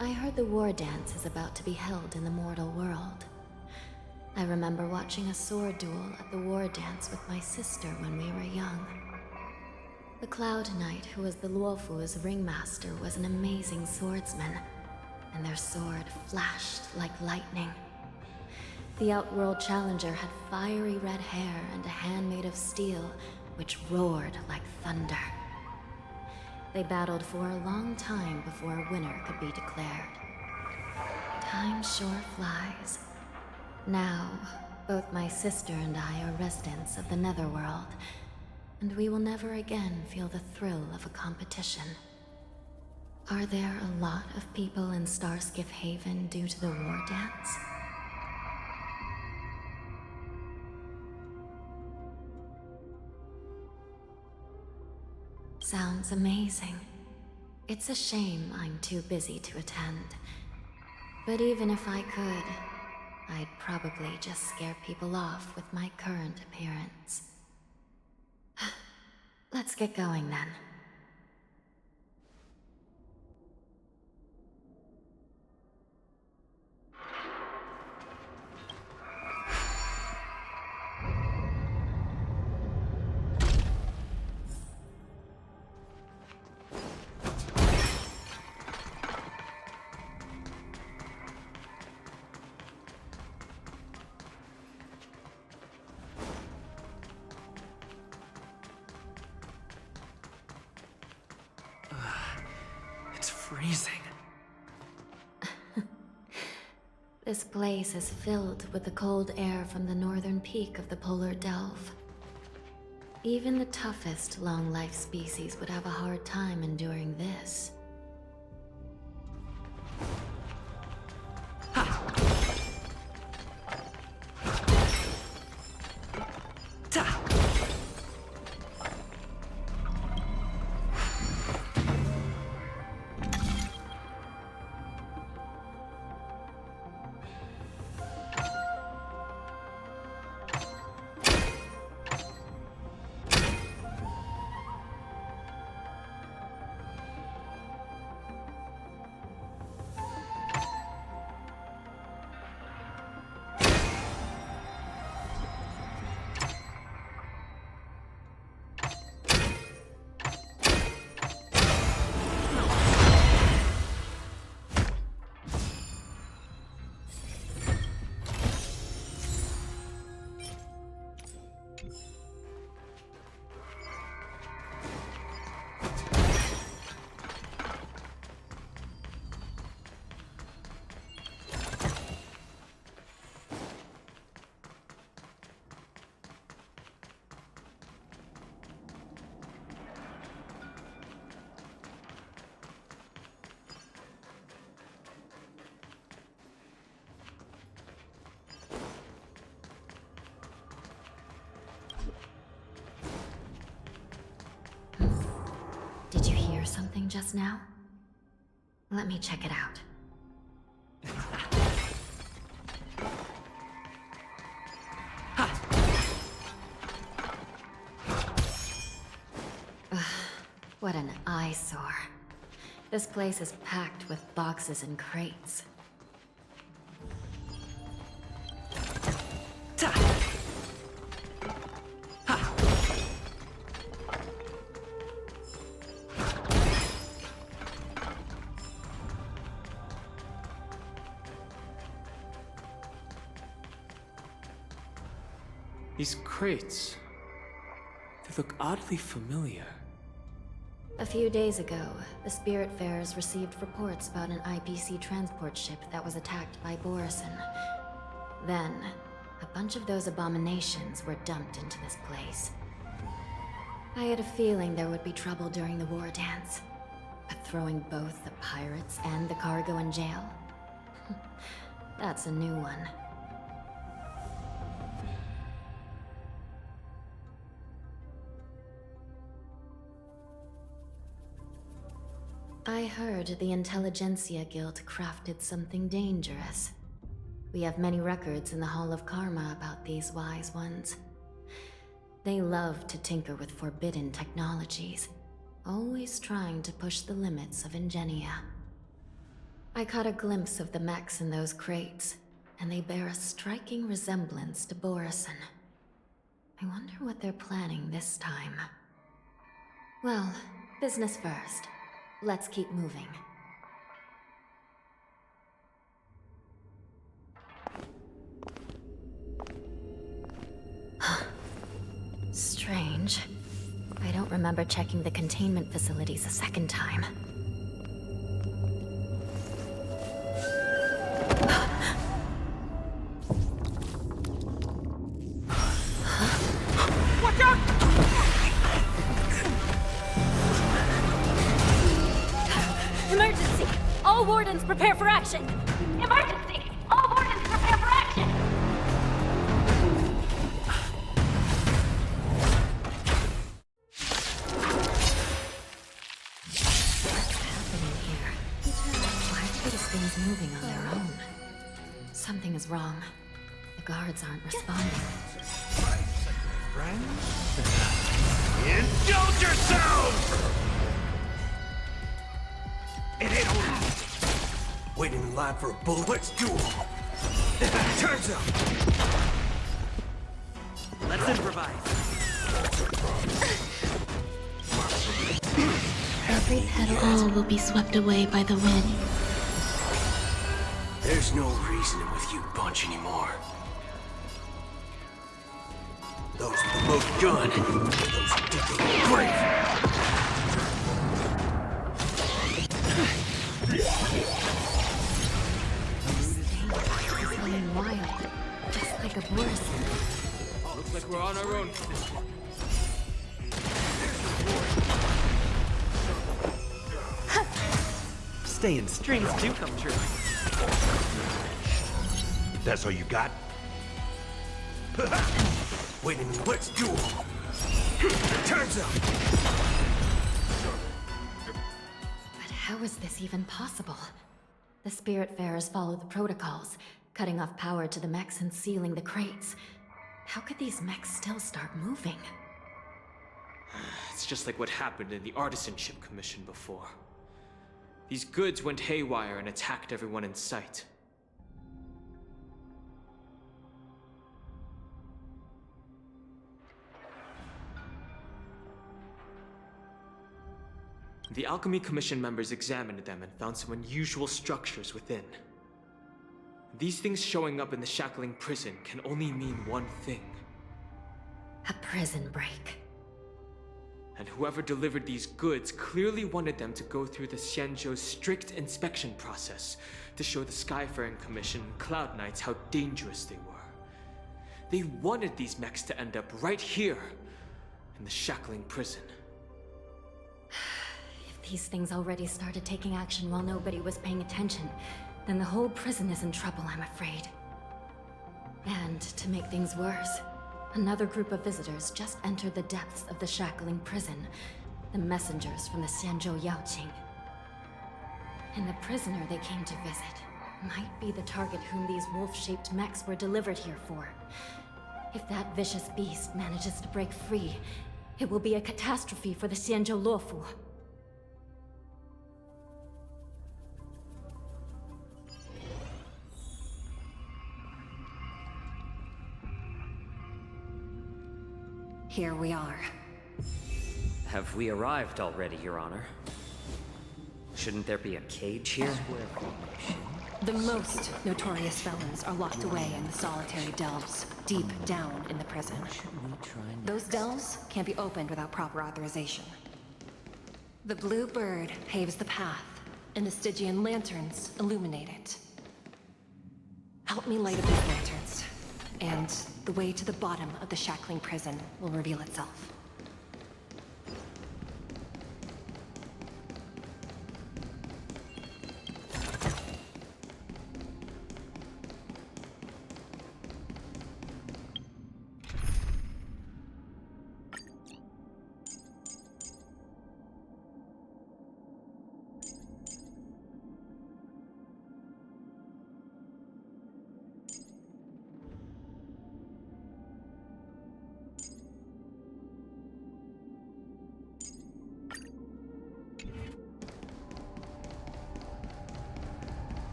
A: I heard the war dance is about to be held in the mortal world. I remember watching a sword duel at the war dance with my sister when we were young. The Cloud Knight, who was the Luofu's ringmaster, was an amazing swordsman, and their sword flashed like lightning. The Outworld Challenger had fiery red hair and a hand made of steel, which roared like thunder. They battled for a long time before a winner could be declared. Time sure flies. Now, both my sister and I are residents of the Netherworld, and we will never again feel the thrill of a competition. Are there a lot of people in Starskiff Haven due to the war dance? Sounds amazing. It's a shame I'm too busy to attend. But even if I could, I'd probably just scare people off with my current appearance. Let's get going then.
L: It's freezing.
A: This place is filled with the cold air from the northern peak of the polar delve. Even the toughest long-life species would have a hard time enduring this. Did you hear something just now? Let me check it out. Ugh, what an eyesore. This place is packed with boxes and crates.
D: These crates, they look oddly familiar.
A: A few days ago, the Spiritfarers received reports about an IPC transport ship that was attacked by Borison. Then, a bunch of those abominations were dumped into this place. I had a feeling there would be trouble during the war dance, but throwing both the pirates and the cargo in jail? That's a new one. I heard the Intelligentsia Guild crafted something dangerous. We have many records in the Hall of Karma about these wise ones. They love to tinker with forbidden technologies, always trying to push the limits of ingenia. I caught a glimpse of the mechs in those crates, and they bear a striking resemblance to Borison. I wonder what they're planning this time. Well, business first. Let's keep moving. Strange. I don't remember checking the containment facilities a second time.
E: Watch out!
N: No!
I: All wardens prepare for action! Emergency! All wardens prepare for action!
A: Why are these things moving on their own? Something is wrong. The guards aren't responding.
U: Indulge yourselves! It ain't over. Waiting in line for a bullet. Let's duel. Turns up.
L: Let's improvise.
E: Every petal all will be swept away by the wind.
U: There's no reasoning with you bunch anymore. Those with the most gun. Those who dig their own grave.
A: He's running wild, just like a Boris.
D: Looks like we're on our own.
L: Staying strings do come true.
U: That's all you got? Waiting, let's duel. Turns up.
A: But how is this even possible? The Spiritfarers follow the protocols, cutting off power to the mechs and sealing the crates. How could these mechs still start moving?
D: It's just like what happened in the Artisanship Commission before. These goods went haywire and attacked everyone in sight. The Alchemy Commission members examined them and found some unusual structures within. These things showing up in the Shackling prison can only mean one thing.
A: A prison break.
D: And whoever delivered these goods clearly wanted them to go through the Xianzhou's strict inspection process to show the Skyfaring Commission and Cloud Knights how dangerous they were. They wanted these mechs to end up right here, in the Shackling prison.
A: If these things already started taking action while nobody was paying attention, then the whole prison is in trouble, I'm afraid. And to make things worse, another group of visitors just entered the depths of the Shackling prison, the messengers from the Xianzhou Yaoqing. And the prisoner they came to visit might be the target whom these wolf-shaped mechs were delivered here for. If that vicious beast manages to break free, it will be a catastrophe for the Xianzhou Luofu.
H: Here we are.
R: Have we arrived already, Your Honor? Shouldn't there be a cage here?
H: The most notorious felons are locked away in the solitary delves, deep down in the prison. Those delves can't be opened without proper authorization. The blue bird paves the path, and the Stygian lanterns illuminate it. Help me light up these lanterns, and the way to the bottom of the Shackling prison will reveal itself.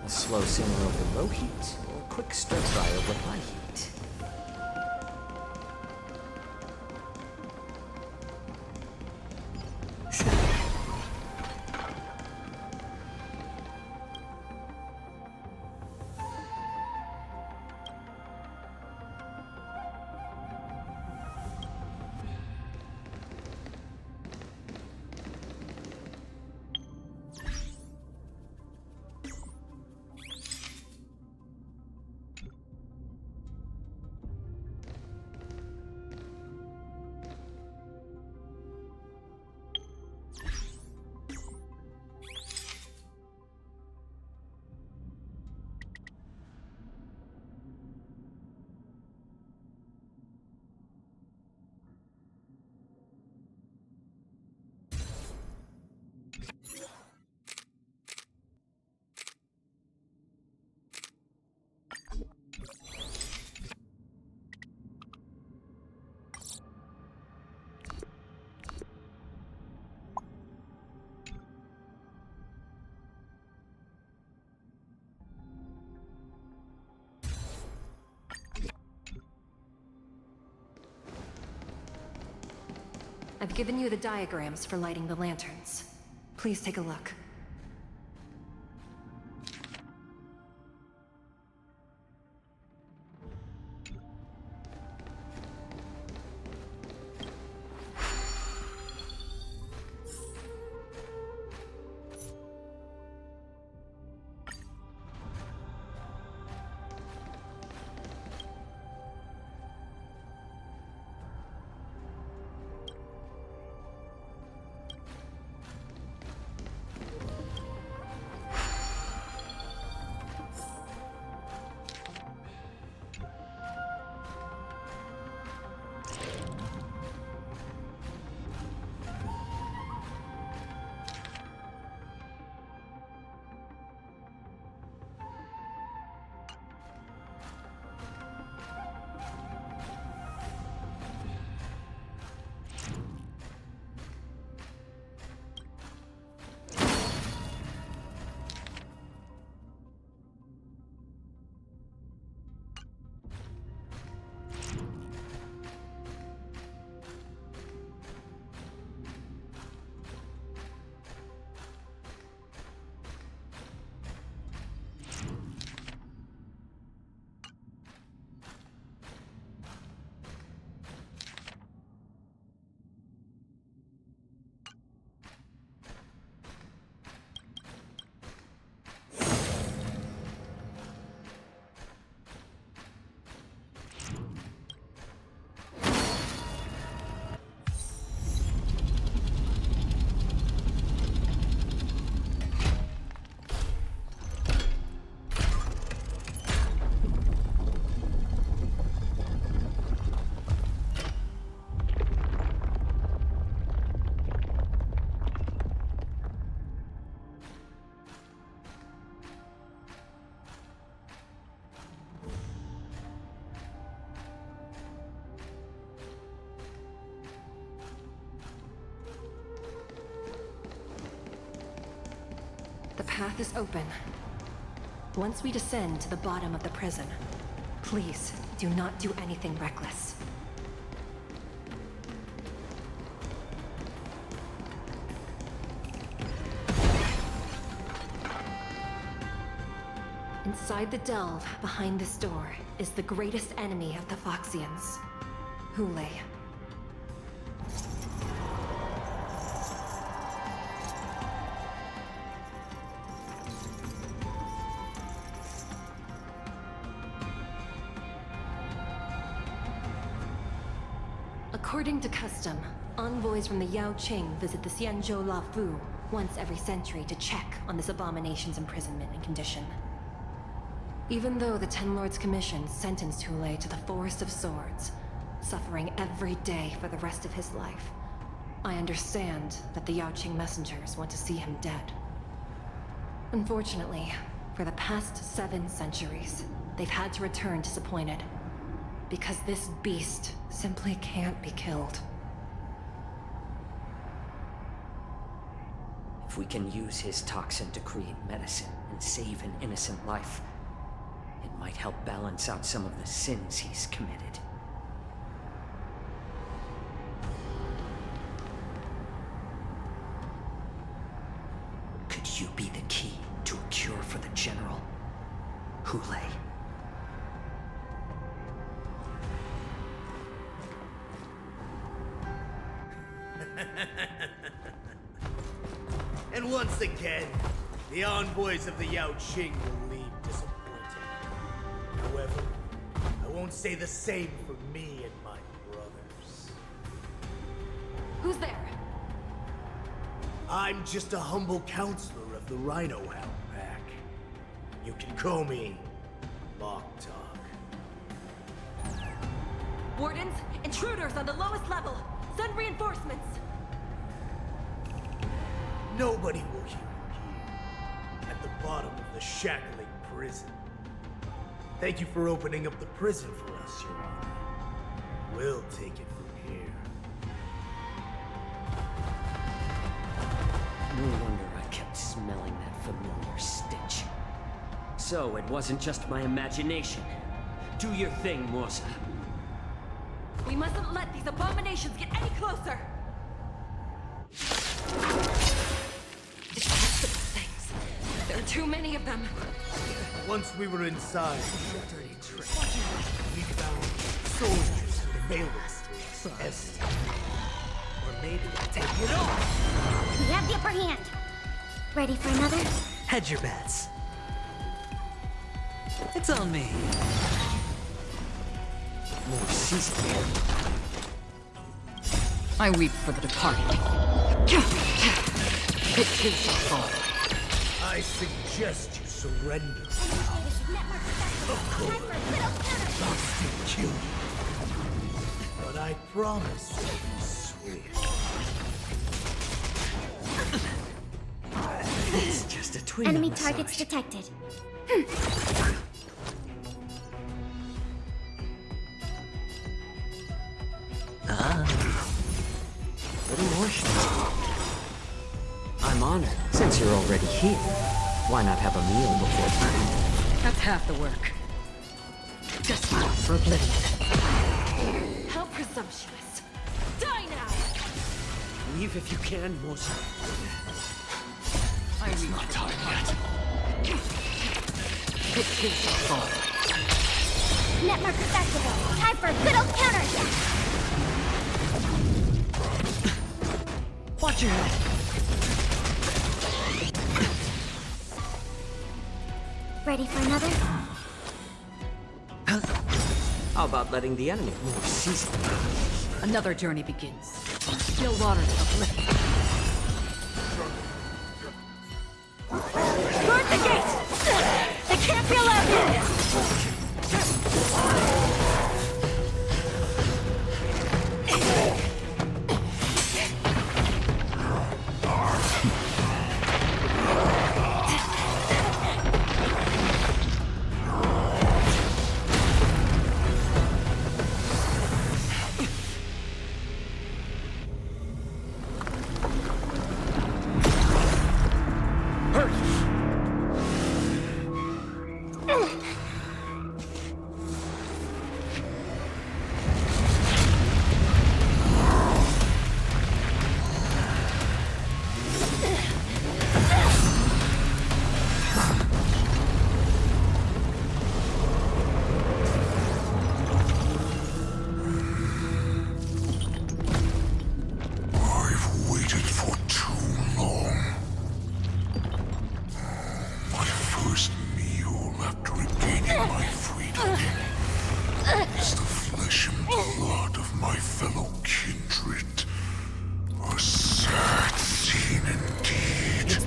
R: A slow simmer over low heat, or a quick stir fry over high heat?
H: I've given you the diagrams for lighting the lanterns. Please take a look. The path is open. Once we descend to the bottom of the prison, please do not do anything reckless. Inside the delve, behind this door, is the greatest enemy of the Foxians, HUOHUO. According to custom, envoys from the Yao Qing visit the Xianzhou Luofu once every century to check on this abomination's imprisonment and condition. Even though the Ten Lords Commission sentenced HUOHUO to the Forest of Swords, suffering every day for the rest of his life, I understand that the Yao Qing messengers want to see him dead. Unfortunately, for the past 7 centuries, they've had to return disappointed. Because this beast simply can't be killed.
R: If we can use his toxin to create medicine and save an innocent life, it might help balance out some of the sins he's committed. Could you be the key to a cure for the General, HUOHUO?
K: And once again, the envoys of the Yao Qing will leave disappointed. However, I won't say the same for me and my brothers.
H: Who's there?
K: I'm just a humble counselor of the Rhino Hound Pack. You can call me Mock Talk.
H: Wardens, intruders on the lowest level. Send reinforcements.
K: Nobody will hear you here, at the bottom of the shackling prison. Thank you for opening up the prison for us, Your Honor. We'll take it from here.
R: No wonder I kept smelling that familiar stench. So it wasn't just my imagination. Do your thing, Morsa.
H: We mustn't let these abominations get any closer!
N: too many of them.
K: Once we were inside, dirty trick, we found soldiers available to us. Or maybe I'll take it off.
C: We have the upper hand. Ready for another?
M: Hedge your bets. It's on me.
R: More seasoning.
N: I weep for the departed. It too shall fall.
K: I suggest you surrender. Of course, I'll still kill you. But I promise you, swear.
M: It's just a twin.
C: Enemy targets detected.
R: Little more I'm honored. Since you're already here, why not have a meal before time?
N: That's half the work. Just for oblivion. How presumptuous. Die now!
R: Leave if you can, Mosa.
N: It's not time yet. It too shall fall.
C: Netmark activated. Time for a good old counterattack.
M: Watch your head.
C: Ready for another?
R: How about letting the enemy move season?
N: Another journey begins. Still waters of oblivion.
C: Guard the gate! They can't be allowed in!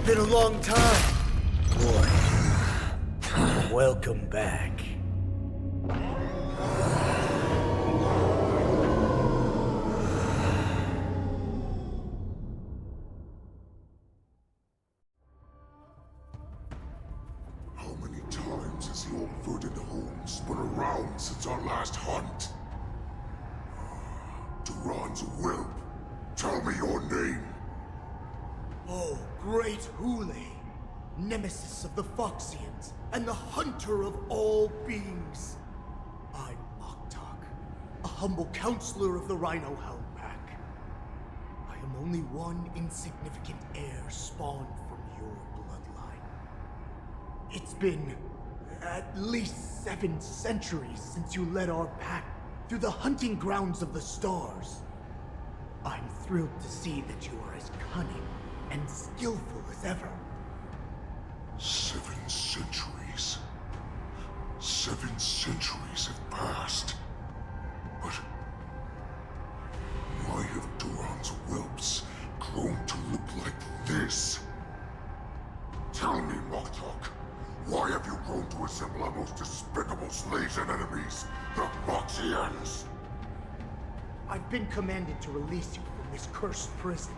K: Been a long time. Boy, welcome back.
P: How many times has your verdant home spun around since our last hunt? Duran's whelp, tell me your name.
K: Oh, great HUOHUO, nemesis of the Foxians, and the hunter of all beings. I'm Moktok, a humble counselor of the Rhino Hound Pack. I am only one insignificant heir spawned from your bloodline. It's been at least 7 centuries since you led our pack through the hunting grounds of the stars. I'm thrilled to see that you are as cunning and skillful as ever.
P: 7 centuries. 7 centuries have passed. But why have Duran's whelps grown to look like this? Tell me, Moktok, why have you grown to assemble our most despicable slaves and enemies, the Foxians?
K: I've been commanded to release you from this cursed prison.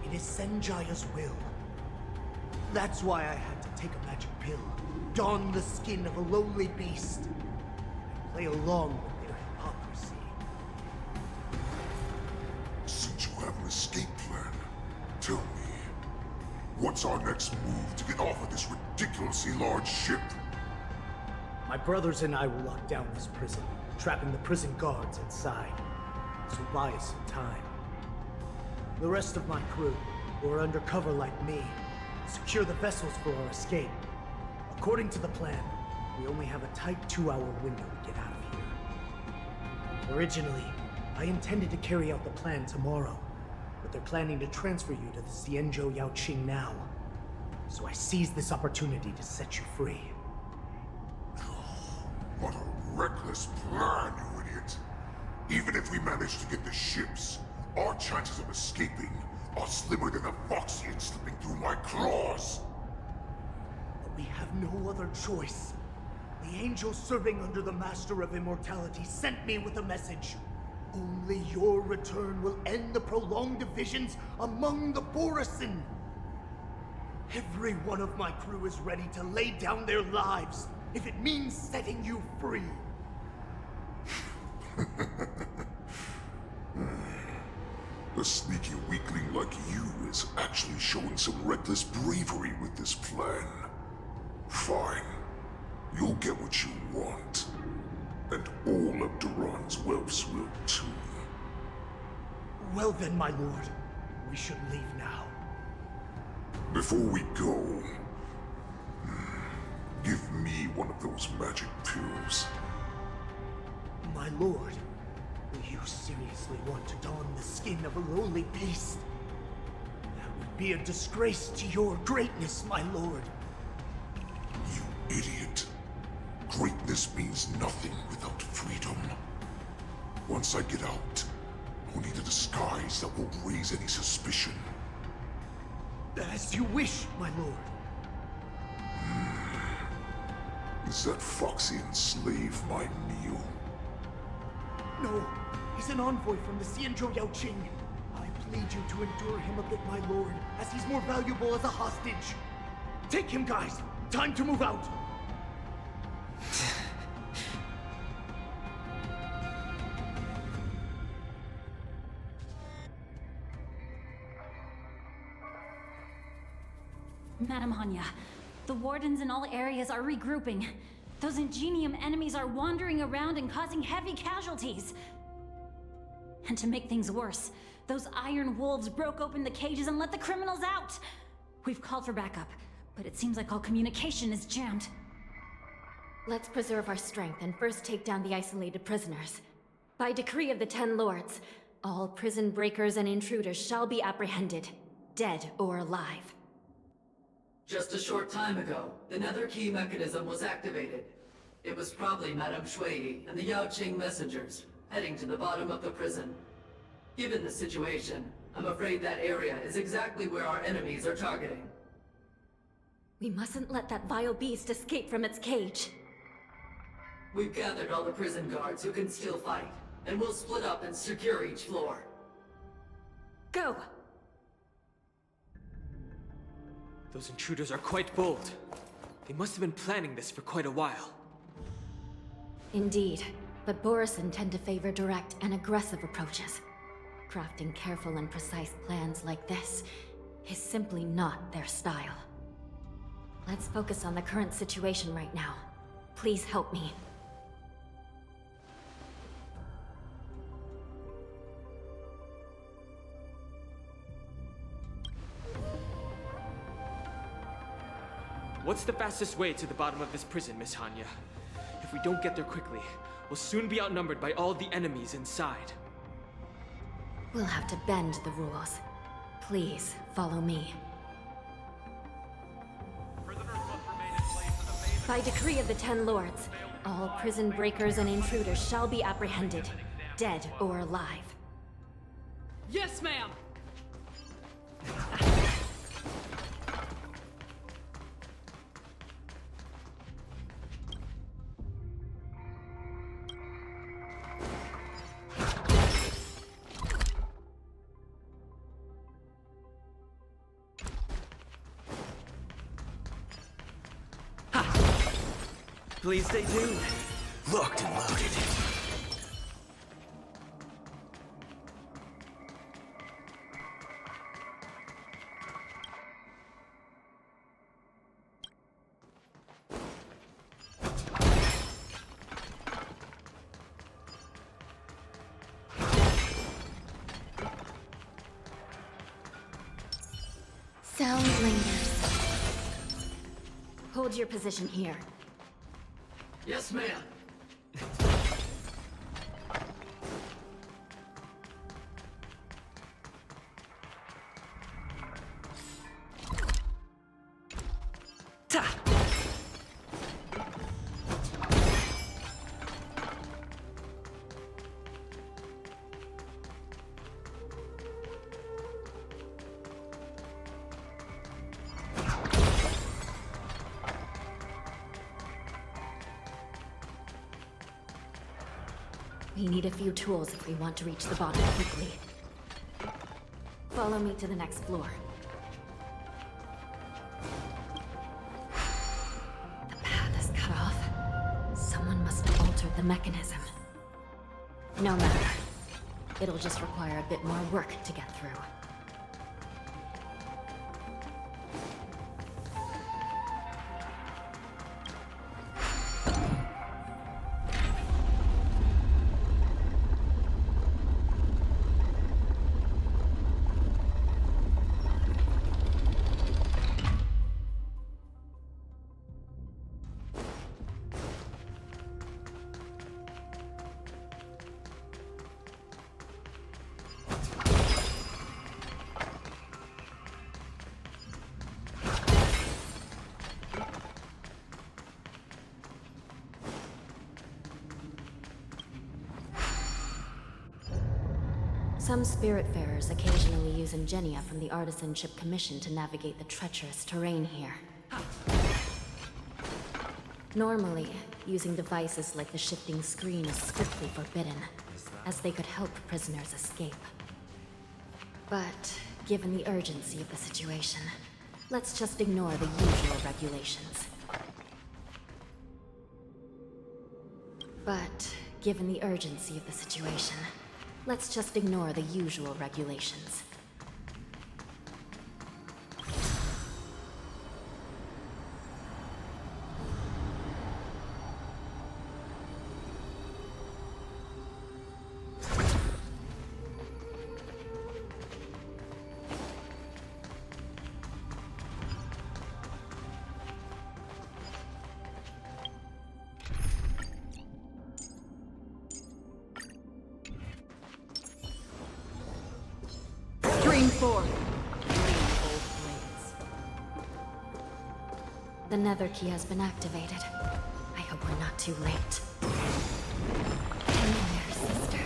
K: It is Senjaya's will. That's why I had to take a magic pill, don the skin of a lowly beast, and play along with their hypocrisy.
P: Since you have an escape plan, tell me, what's our next move to get off of this ridiculously large ship?
K: My brothers and I will lock down this prison, trapping the prison guards inside. This will buy us some time. The rest of my crew, who are undercover like me, secure the vessels for our escape. According to the plan, we only have a tight 2-hour window to get out of here. Originally, I intended to carry out the plan tomorrow, but they're planning to transfer you to the Xianzhou Yaoqing now. So I seized this opportunity to set you free.
P: What a reckless plan, you idiot! Even if we manage to get the ships, our chances of escaping are slimmer than a Foxian slipping through my claws!
K: But we have no other choice. The angel serving under the Master of Immortality sent me with a message. Only your return will end the prolonged divisions among the Borisin. Every one of my crew is ready to lay down their lives if it means setting you free.
P: A sneaky weakling like you is actually showing some reckless bravery with this plan. Fine. You'll get what you want. And all of Duran's whelps will too.
K: Well then, my lord. We should leave now.
P: Before we go, give me one of those magic pills.
K: My lord, will you seriously want to don the skin of a lowly beast? That would be a disgrace to your greatness, my lord.
P: You idiot. Greatness means nothing without freedom. Once I get out, I'll need a disguise that won't raise any suspicion.
K: As you wish, my lord.
P: Is that Foxian slave my meal?
K: No, he's an envoy from the Xianzhou Yaoqing. I plead you to endure him a bit, my lord, as he's more valuable as a hostage. Take him, guys. Time to move out.
I: Madam Hanya, the wardens in all areas are regrouping. Those Ingenium enemies are wandering around and causing heavy casualties. And to make things worse, those iron wolves broke open the cages and let the criminals out. We've called for backup, but it seems like all communication is jammed.
A: Let's preserve our strength and first take down the isolated prisoners. By decree of the 10 Lords, all prison breakers and intruders shall be apprehended, dead or alive.
S: Just a short time ago, the nether key mechanism was activated. It was probably Madame Shui and the Yaoqing messengers, heading to the bottom of the prison. Given the situation, I'm afraid that area is exactly where our enemies are targeting.
A: We mustn't let that vile beast escape from its cage.
S: We've gathered all the prison guards who can still fight, and we'll split up and secure each floor.
A: Go!
D: Those intruders are quite bold. They must have been planning this for quite a while.
A: Indeed, but Borisin tend to favor direct and aggressive approaches. Crafting careful and precise plans like this is simply not their style. Let's focus on the current situation right now. Please help me.
D: What's the fastest way to the bottom of this prison, Miss Hanya? If we don't get there quickly, we'll soon be outnumbered by all the enemies inside.
A: We'll have to bend the rules. Please, follow me. By decree of the 10 Lords, all prison breakers and intruders shall be apprehended, dead or alive.
T: Yes, ma'am!
R: Please stay tuned.
M: Locked and loaded.
A: Sound lingers. Hold your position here.
S: Yes, ma'am.
A: We need a few tools if we want to reach the bottom quickly. Follow me to the next floor. The path is cut off. Someone must have altered the mechanism. No matter. It'll just require a bit more work to get through. Some Spiritfarers occasionally use ingenia from the Artisanship Commission to navigate the treacherous terrain here. Normally, using devices like the shifting screen is strictly forbidden, as they could help prisoners escape. But, given the urgency of the situation, let's just ignore the usual regulations. Let's just ignore the usual regulations. The nether key has been activated. I hope we're not too late. Hang in there, sister.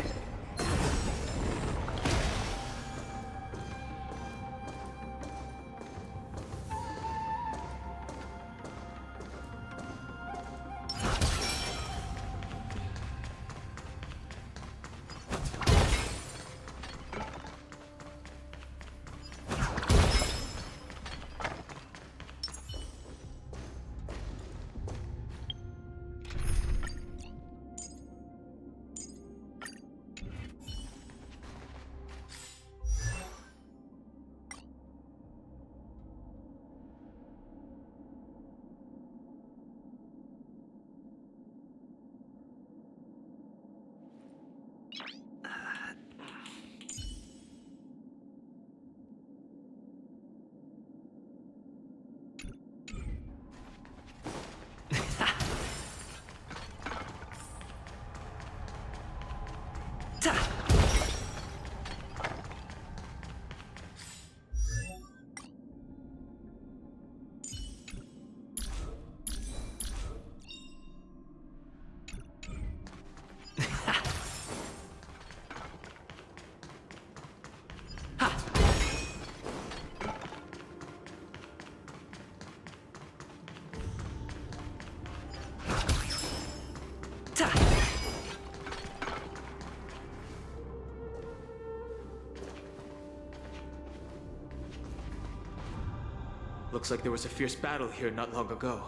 D: Looks like there was a fierce battle here not long ago.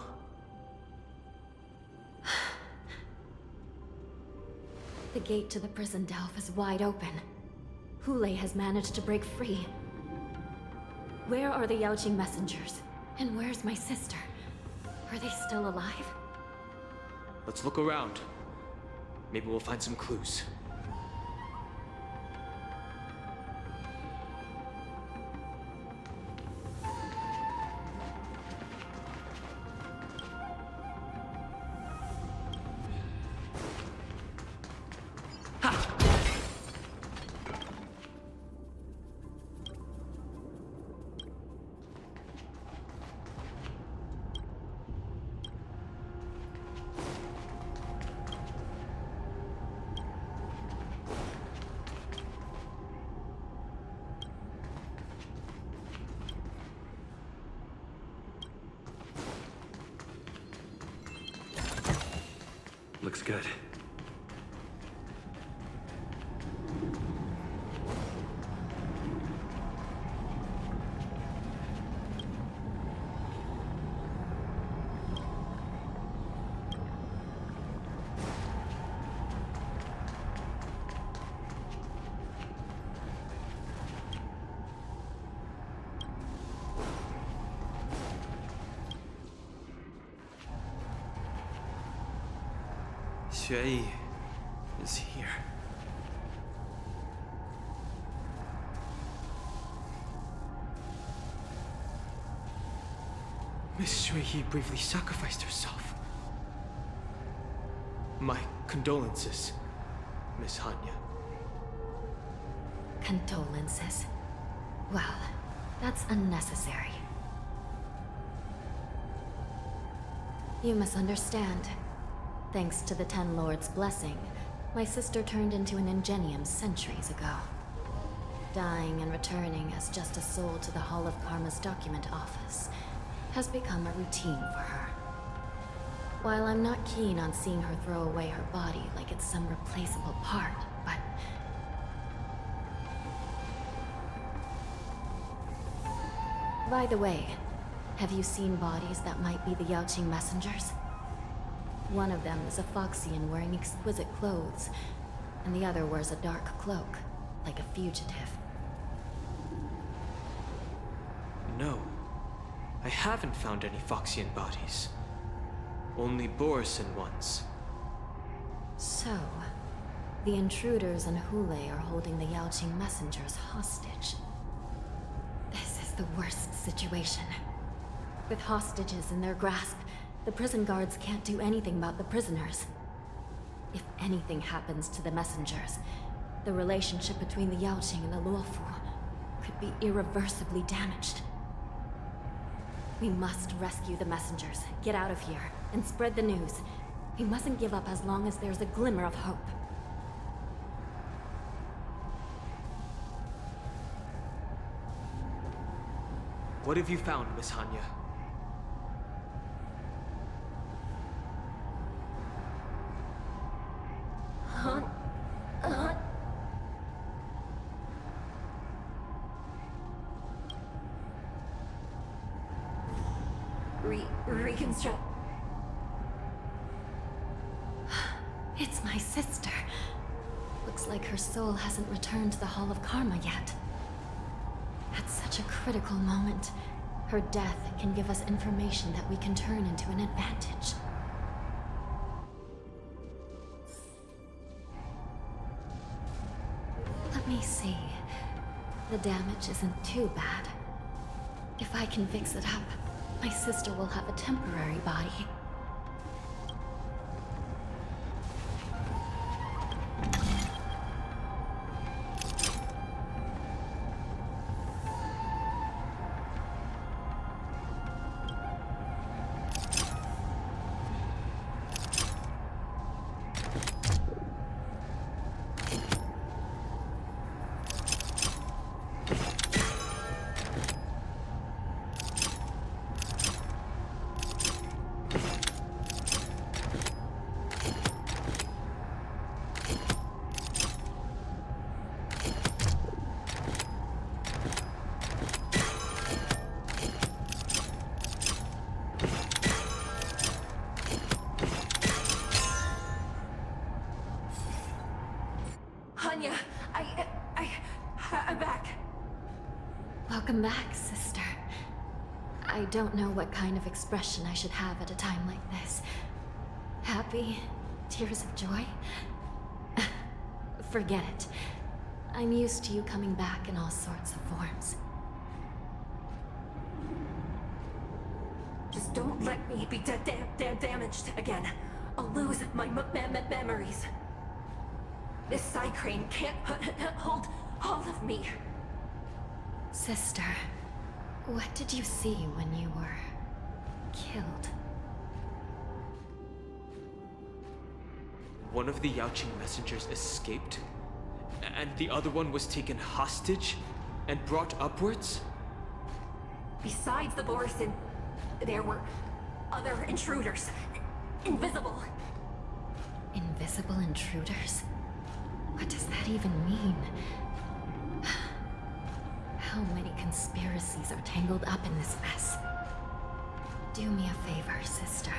A: The gate to the prison delve is wide open. HUOHUO has managed to break free. Where are the Yaoqing messengers? And where's my sister? Are they still alive?
D: Let's look around. Maybe we'll find some clues.
L: looks good. Xueyi is here.
D: Miss Xueyi bravely sacrificed herself. My condolences, Miss Hanya.
A: Condolences? Well, that's unnecessary. You misunderstand. Thanks to the Ten Lords' blessing, my sister turned into an Ingenium centuries ago. Dying and returning as just a soul to the Hall of Karma's document office has become a routine for her. While I'm not keen on seeing her throw away her body like it's some replaceable part, but... By the way, have you seen bodies that might be the Yaoqing messengers? One of them is a Foxian wearing exquisite clothes, and the other wears a dark cloak, like a fugitive.
D: No. I haven't found any Foxian bodies. Only Borisan ones.
A: So, the intruders and HUOHUO are holding the Yaoqing messengers hostage. This is the worst situation. With hostages in their grasp, the prison guards can't do anything about the prisoners. If anything happens to the messengers, the relationship between the Yaoqing and the Luofu could be irreversibly damaged. We must rescue the messengers, get out of here, and spread the news. We mustn't give up as long as there's a glimmer of hope.
D: What have you found, Miss Hanya?
A: Reconstruct. It's my sister. Looks like her soul hasn't returned to the Hall of Karma yet. At such a critical moment, her death can give us information that we can turn into an advantage. Let me see. The damage isn't too bad. If I can fix it up, my sister will have a temporary body.
H: I'm back.
A: Welcome back, sister. I don't know what kind of expression I should have at a time like this. Happy? Tears of joy? Forget it. I'm used to you coming back in all sorts of forms.
H: Just don't let me be damaged again. I'll lose my memories. This side crane can't hold all of me.
A: Sister, what did you see when you were killed?
D: One of the Yaoqing messengers escaped, and the other one was taken hostage and brought upwards?
H: Besides the Borisan, there were other intruders. Invisible.
A: Invisible intruders? What does that even mean? How many conspiracies are tangled up in this mess? Do me a favor, sister.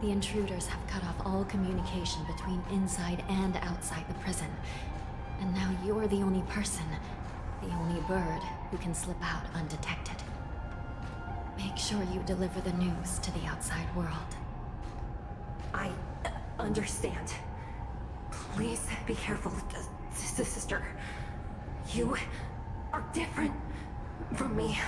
A: The intruders have cut off all communication between inside and outside the prison. And now you're the only person, the only bird, who can slip out undetected. Make sure you deliver the news to the outside world.
H: I understand. Please be careful, sister. You are different from me.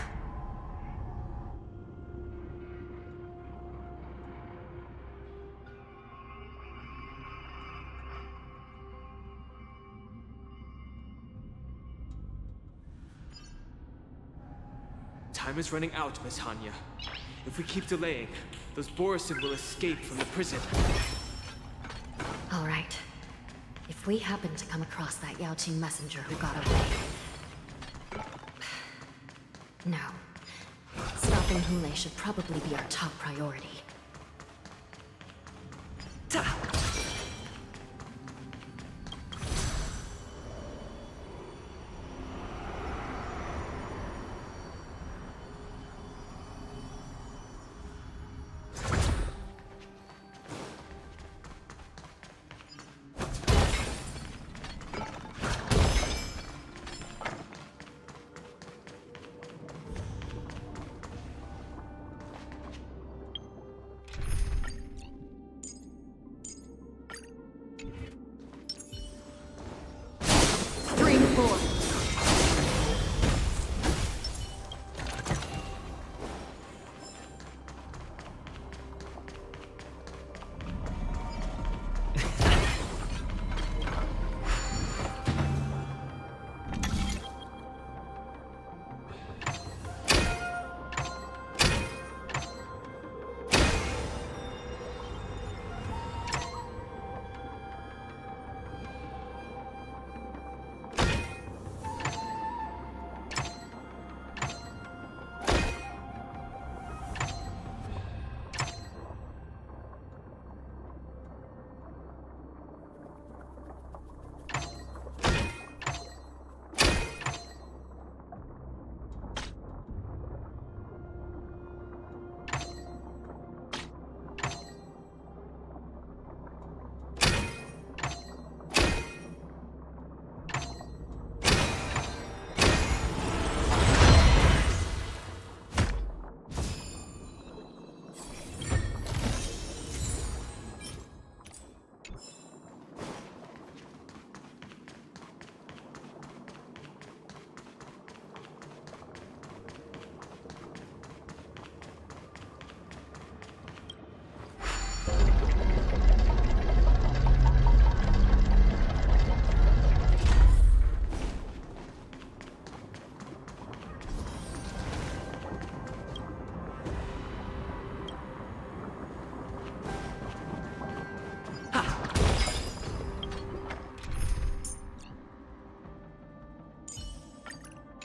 D: Time is running out, Miss Hanya. If we keep delaying, those Borison will escape from the prison.
A: All right. If we happen to come across that Yaoqing messenger who got away... No. Stopping HUOHUO should probably be our top priority.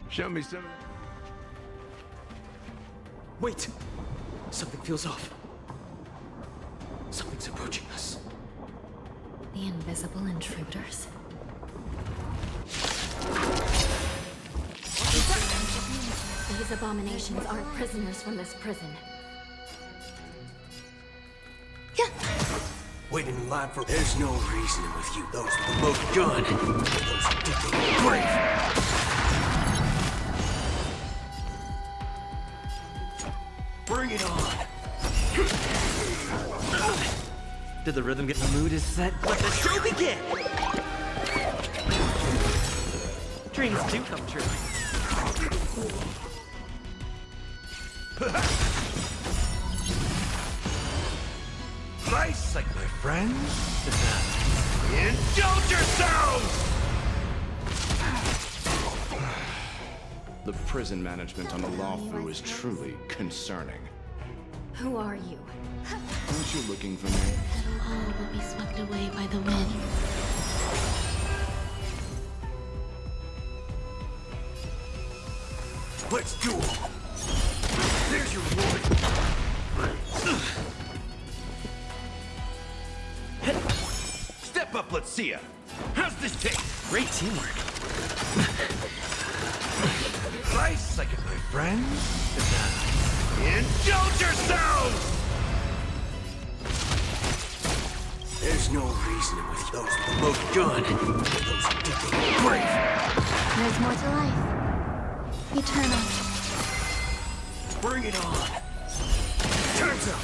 G: Show me some.
D: Wait! Something feels off. Something's approaching us.
A: The invisible intruders? These abominations aren't prisoners from this prison.
M: Waiting in line for... There's no reasoning with you. Those with the most gun. Those who dig their grave. Bring it on.
L: Did the rhythm get the mood is set? Let the show begin! Dreams do come true.
M: Nice, like my friends. Indulge yourselves!
G: The prison management on the Luofu is truly concerning.
A: Who are you?
G: Aren't you looking for me?
E: HUOHUO will be swept away by the wind.
M: Let's do it! There's your reward! Step up, let's see ya. How's this taste?
L: Great teamwork.
M: Try second, my friends. Indulge yourselves! There's no reasoning with those with the most gun. Those who did the brave.
A: There's more to life. Eternal.
M: Bring it on. Turns up.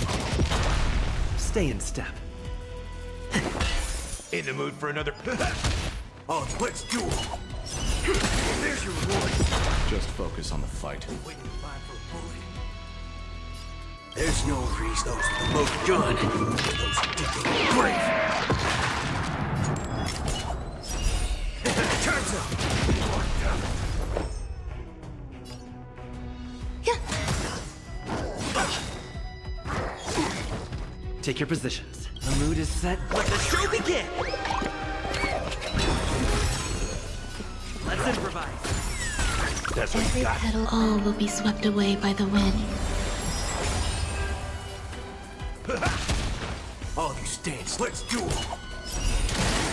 L: Stay in step.
M: In the mood for another... Oh, let's do it. There's your reward.
G: Just focus on the fight.
M: Waiting in line for a bullet. There's no reason those with the most gun. Those who did the brave. Turns up.
L: Take your positions. The mood is set. Let the show begin! Let's improvise.
M: That's what
E: Every
M: you got.
E: petal, all will be swept away by the wind.
M: All you stands, let's do it.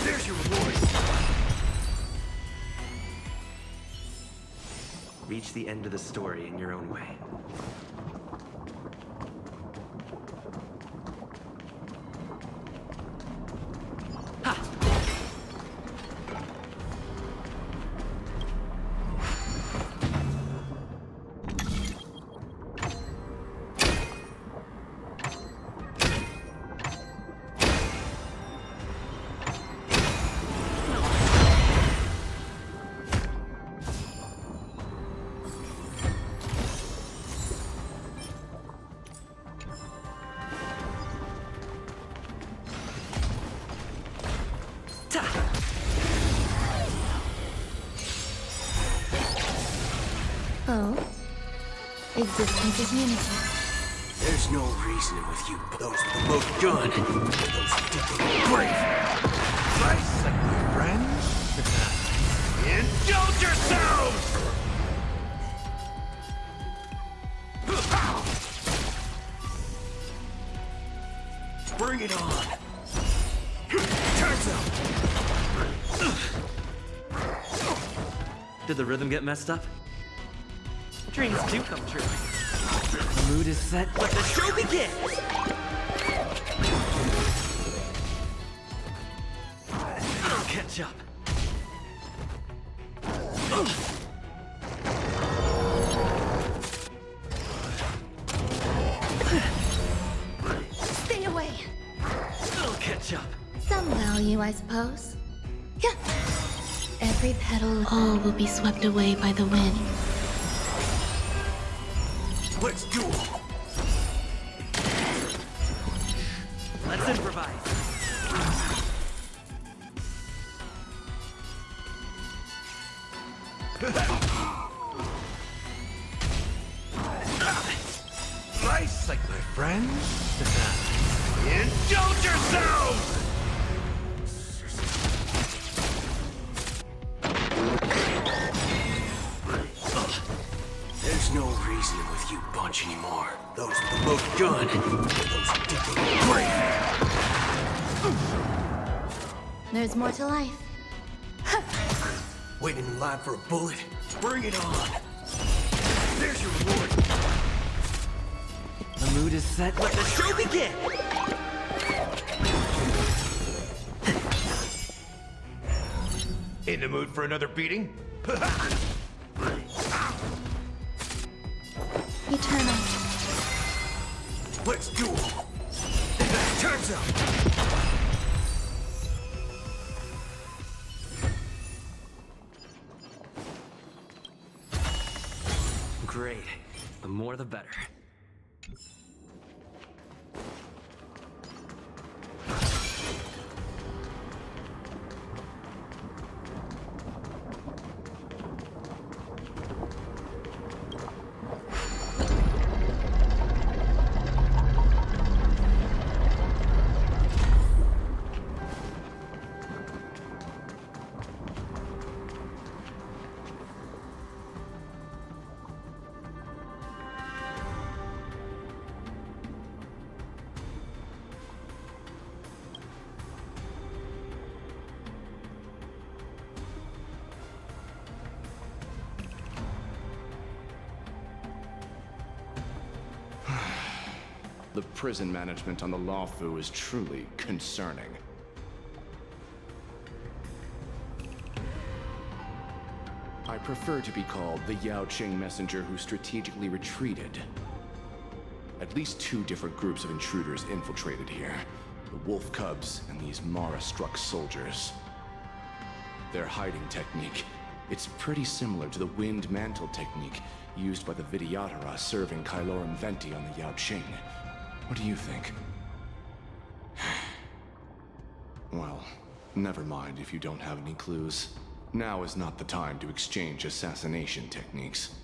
M: There's your reward.
L: Reach the end of the story in your own way.
A: Oh. Existence is unity.
M: There's no reasoning with you, those with the most gun. Those who did the brave. Nice, my friends. Indulge yourselves! Bring it on. Turns up.
L: Did the rhythm get messed up? Dreams do come true. The mood is set. Let the show begin! I'll catch up.
A: Stay away.
L: I'll catch up.
A: Some value, I suppose. Yeah. Every petal,
E: All will be swept away by the wind.
M: Let's do it.
L: Let's improvise.
M: Nice, like my friends. Indulge yourselves! There's no reasoning with you bunch anymore. Those with the most gun. Those who did the brave.
A: there's more to life.
M: Waiting in line for a bullet. Bring it on. There's your reward.
L: The mood is set. Let the show begin!
M: In the mood for another beating?
A: Eternal.
M: Let's do it. Turns up.
L: Great. The more the better.
G: The prison management on the Luofu is truly concerning. I prefer to be called the Yaoqing messenger who strategically retreated. At least 2 different groups of intruders infiltrated here. The wolf cubs and these Mara-struck soldiers. Their hiding technique, it's pretty similar to the wind mantle technique used by the Vidyadhara serving Kailorum Venti on the Yaoqing. What do you think? Well, never mind if you don't have any clues. Now is not the time to exchange assassination techniques.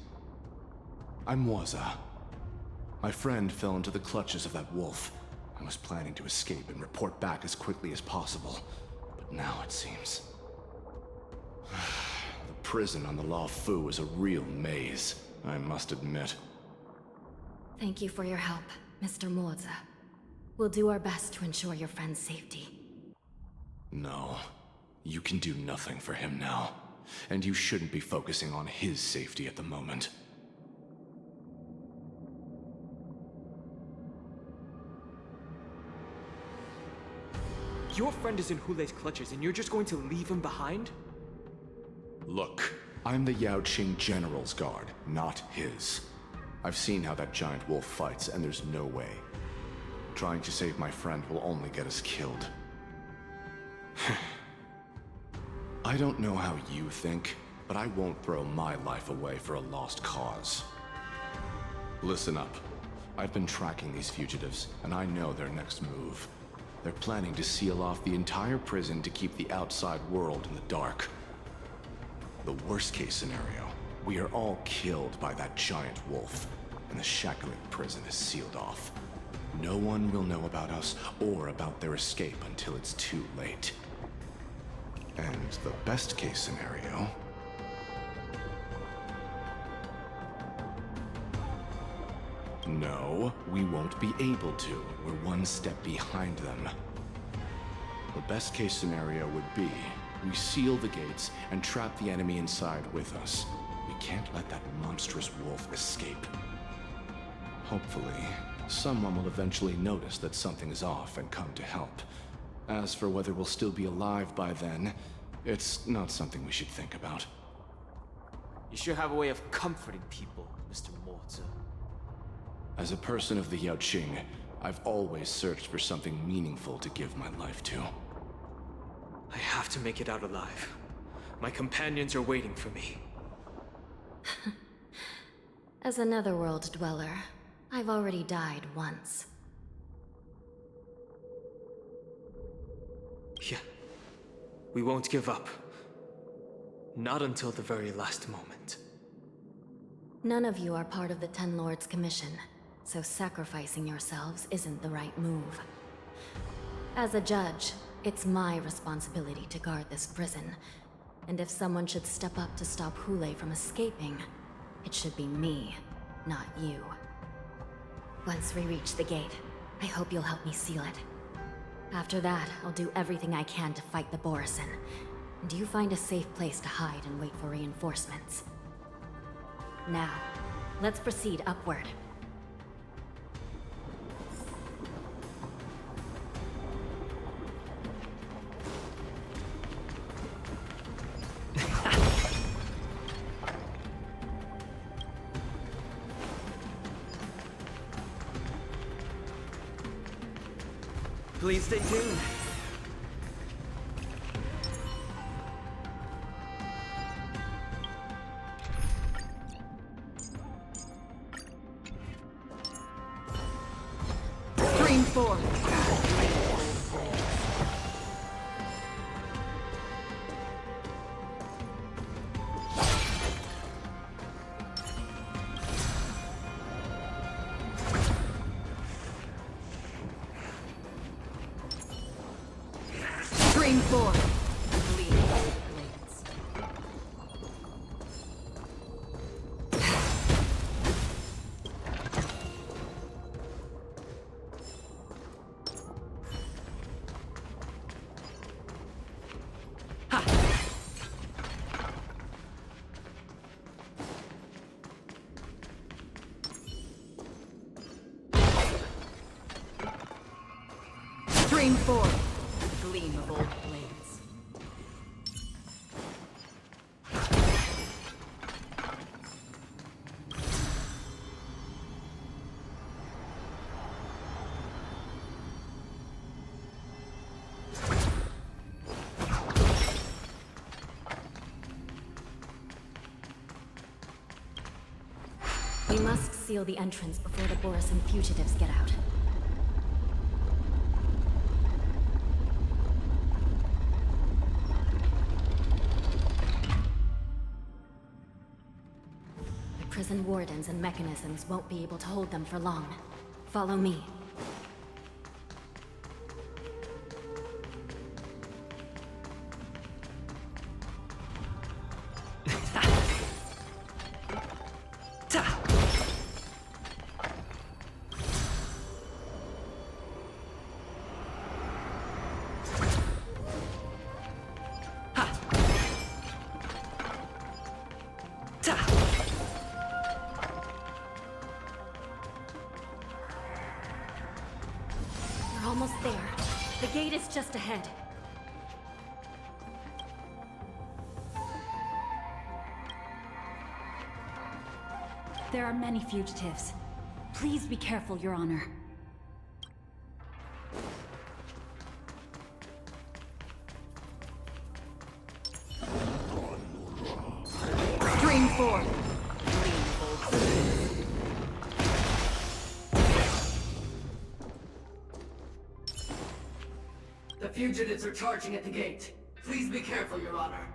G: I'm Waza. My friend fell into the clutches of that wolf. I was planning to escape and report back as quickly as possible. But now it seems... the prison on the Luofu is a real maze, I must admit.
A: Thank you for your help, Mr. Moza. We'll do our best to ensure your friend's safety.
G: No. You can do nothing for him now. And you shouldn't be focusing on his safety at the moment.
D: Your friend is in HUOHUO's clutches and you're just going to leave him behind?
G: Look, I'm the Yaoqing General's guard, not his. I've seen how that giant wolf fights, and there's no way. Trying to save my friend will only get us killed. I don't know how you think, but I won't throw my life away for a lost cause. Listen up. I've been tracking these fugitives, and I know their next move. They're planning to seal off the entire prison to keep the outside world in the dark. The worst-case scenario, we are all killed by that giant wolf, and the shackling prison is sealed off. No one will know about us or about their escape until it's too late. And the best-case scenario... No, we won't be able to. We're one step behind them. The best-case scenario would be we seal the gates and trap the enemy inside with us. We can't let that monstrous wolf escape. Hopefully, someone will eventually notice that something is off and come to help. As for whether we'll still be alive by then, it's not something we should think about.
D: You should have a way of comforting people, Mr. Morza.
G: As a person of the Yaoqing, I've always searched for something meaningful to give my life to.
D: I have to make it out alive. My companions are waiting for me.
A: As a netherworld dweller, I've already died once.
D: Yeah. We won't give up. Not until the very last moment.
A: None of you are part of the Ten Lords Commission, so sacrificing yourselves isn't the right move. As a judge, it's my responsibility to guard this prison, and if someone should step up to stop HUOHUO from escaping, it should be me, not you. Once we reach the gate, I hope you'll help me seal it. After that, I'll do everything I can to fight the Borisin, and you find a safe place to hide and wait for reinforcements. Now, let's proceed upward.
D: Please stay tuned.
N: Green 4. Green 4. Bleeding blades.
H: Stream forth, gleam of old blades.
A: We must seal the entrance before the Borisan fugitives get out. The prison wardens and mechanisms won't be able to hold them for long. Follow me. We're almost there. The gate is just ahead.
J: There are many fugitives. Please be careful, Your Honor.
H: Stream forth.
S: The fugitives are charging at the gate. Please be careful, Your Honor.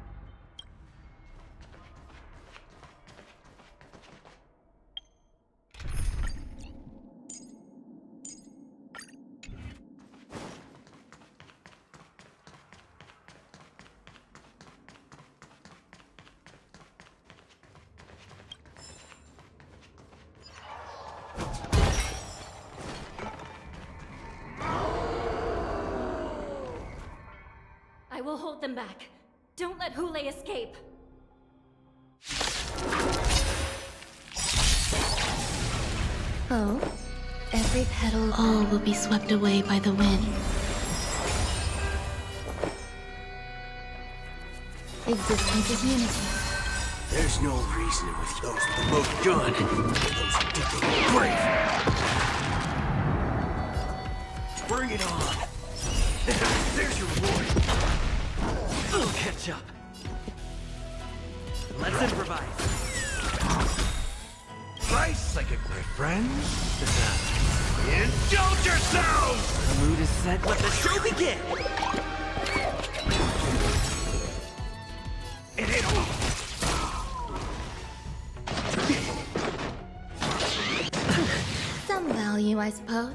A: I will hold them back. Don't let HUOHUO escape.
E: Oh, every petal. All will be swept away by the wind. Existence is unity.
M: There's no reasoning with those with the most gun. Those who dig their grave. Bring it on. There's your reward.
L: I'll catch up. Let's improvise.
M: Nice psychic, my friends. Indulge yourselves!
L: The mood is set. Let the show begin!
M: It ain't all.
E: Some value, I suppose.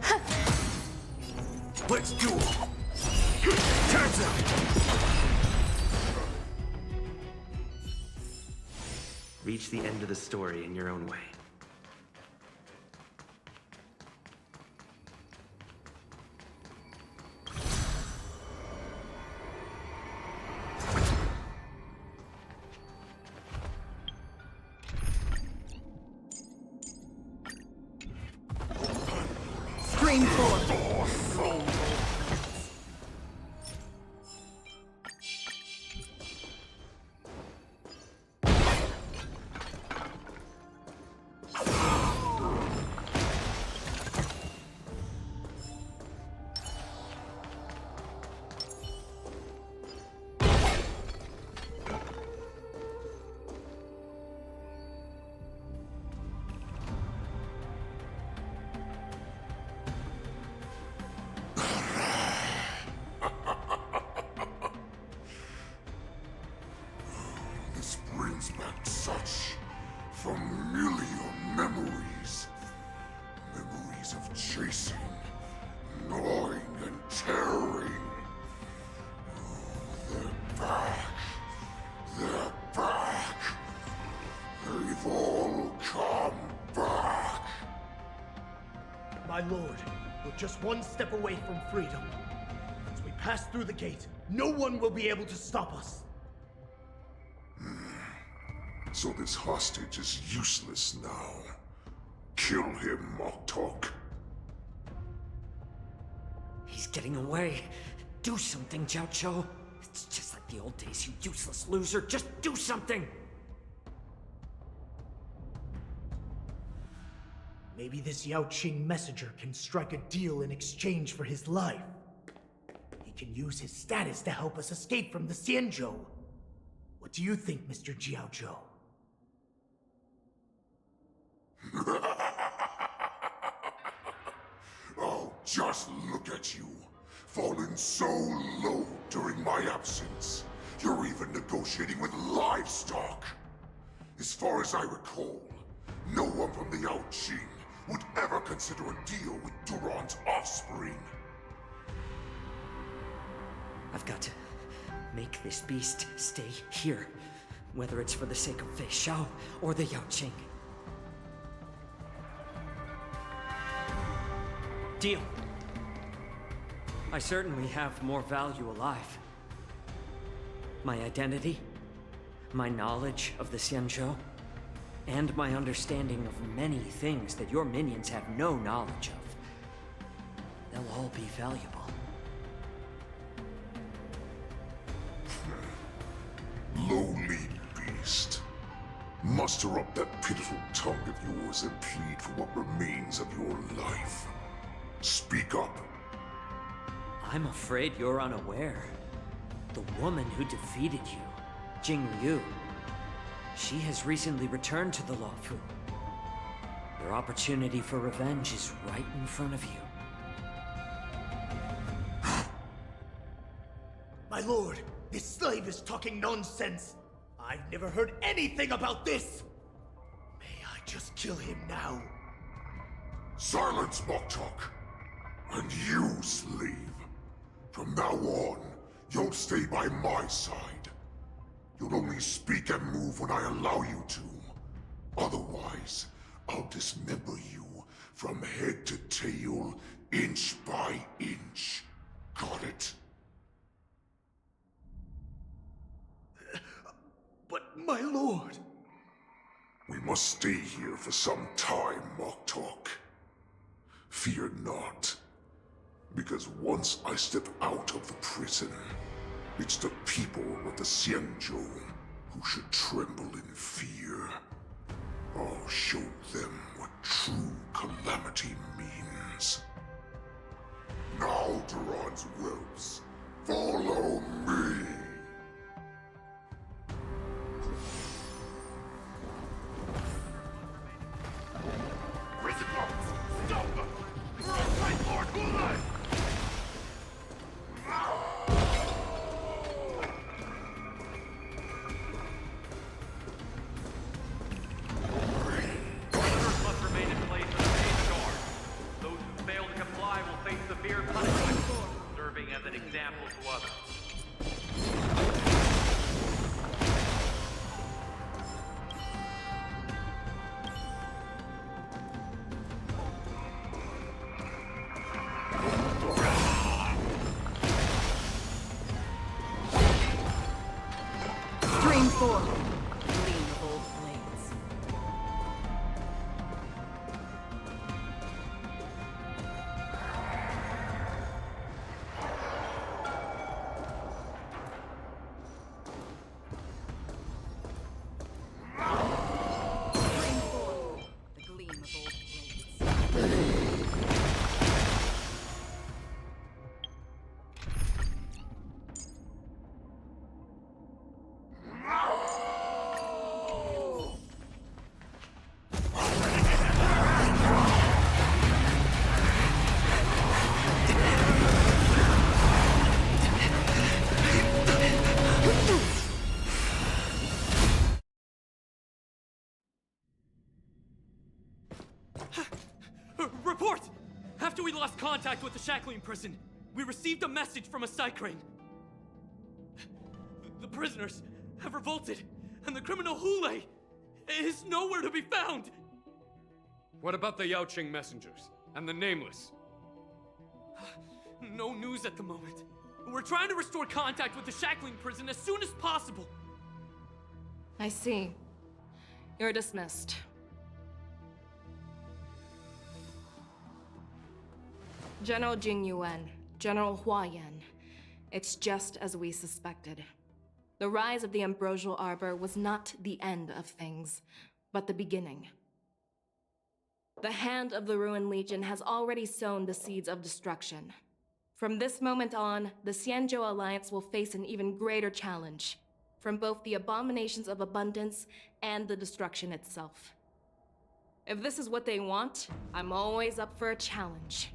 M: Let's duel. Turns out.
L: Reach the end of the story in your own way.
H: Stream forth.
P: This brings back such familiar memories. Memories of chasing, gnawing, and tearing. Oh, they're back. They're back. They've all come back.
K: My lord, we're just one step away from freedom. As we pass through the gate, no one will be able to stop us.
P: So this hostage is useless now. Kill him, Moktok.
H: He
R: He's getting away. Do something, Jiao. It's just like the old days, you useless loser. Just do something!
K: Maybe this Yaoqing messenger can strike a deal in exchange for his life. He can use his status to help us escape from the Xianzhou. What do you think, Mr. Jiaozhou?
P: Oh, just look at you. Fallen so low during my absence. You're even negotiating with livestock. As far as I recall, no one from the Yaoqing would ever consider a deal with Duran's offspring.
R: I've got to make this beast stay here, whether it's for the sake of Fei Xiao or the Yaoqing. Deal. I certainly have more value alive. My identity, my knowledge of the Xianzhou, and my understanding of many things that your minions have no knowledge of. They'll all be valuable.
P: Lowly beast. Muster up that pitiful tongue of yours and plead for what remains of your life. Speak up.
R: I'm afraid you're unaware. The woman who defeated you, Jing Yu, she has recently returned to the Luofu. Your opportunity for revenge is right in front of you.
K: My lord, this slave is talking nonsense. I've never heard anything about this. May I just kill him now?
P: Silence, Moktok. And you, slave. From now on, you'll stay by my side. You'll only speak and move when I allow you to. Otherwise, I'll dismember you from head to tail, inch by inch. Got it?
K: But my lord...
P: We must stay here for some time, Moktok. Fear not. Because once I step out of the prison, it's the people of the Xianzhou who should tremble in fear. I'll show them what true calamity means. Now, Duran's whelps, follow me! Prison guards, stop them! We're on Great Lord Wuwa!
O: As an example to others.
Q: Stream 4. Gleam of old flames.
V: Report! After we lost contact with the shackling prison, we received a message from a Psycrane. The prisoners have revolted, and the criminal HUOHUO is nowhere to be found!
B: What about the Yaoqing messengers and the Nameless?
V: No news at the moment. We're trying to restore contact with the shackling prison as soon as possible.
Q: I see. You're dismissed. General Jing Yuan, General Huoyan. It's just as we suspected. The rise of the Ambrosial Arbor was not the end of things, but the beginning. The hand of the Ruined Legion has already sown the seeds of destruction. From this moment on, the Xianzhou Alliance will face an even greater challenge, from both the abominations of abundance and the destruction itself. If this is what they want, I'm always up for a challenge.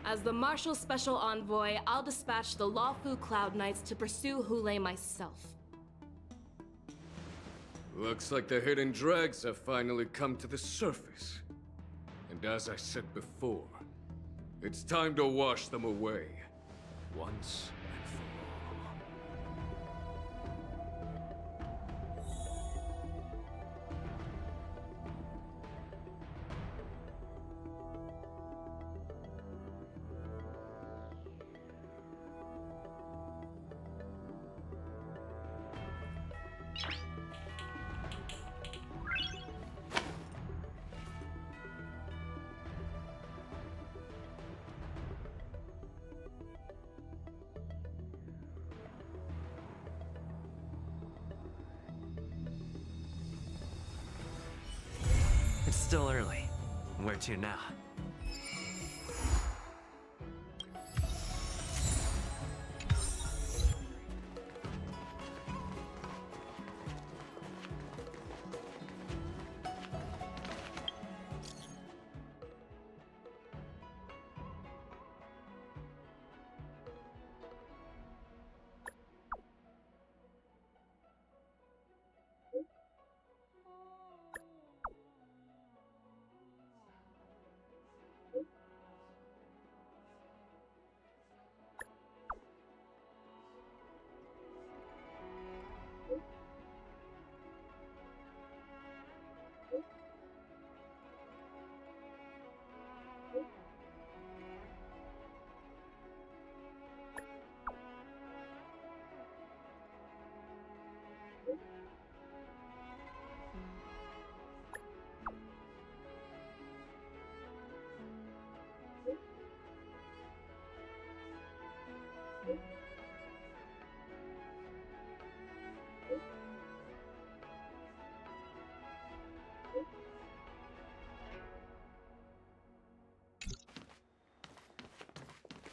Q: As the Marshal Special Envoy, I'll dispatch the Luofu Cloud Knights to pursue HUOHUO myself.
B: Looks like the hidden dregs have finally come to the surface. And as I said before, it's time to wash them away, once and for all.
L: It's still early. Where to now?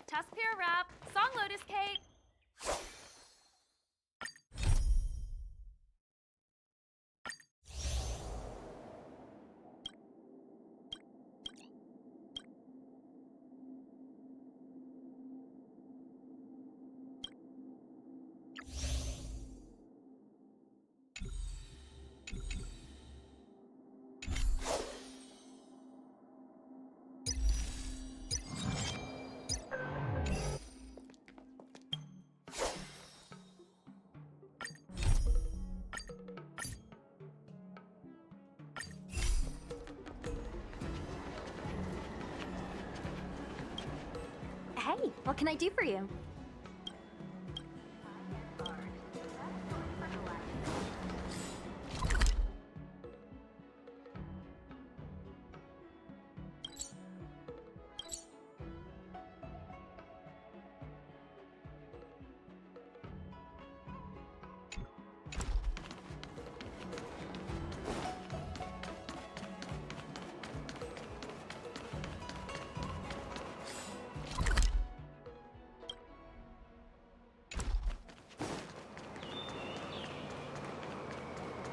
I: Tuskpier wrap, song lotus cake. Hey, what can I do for you?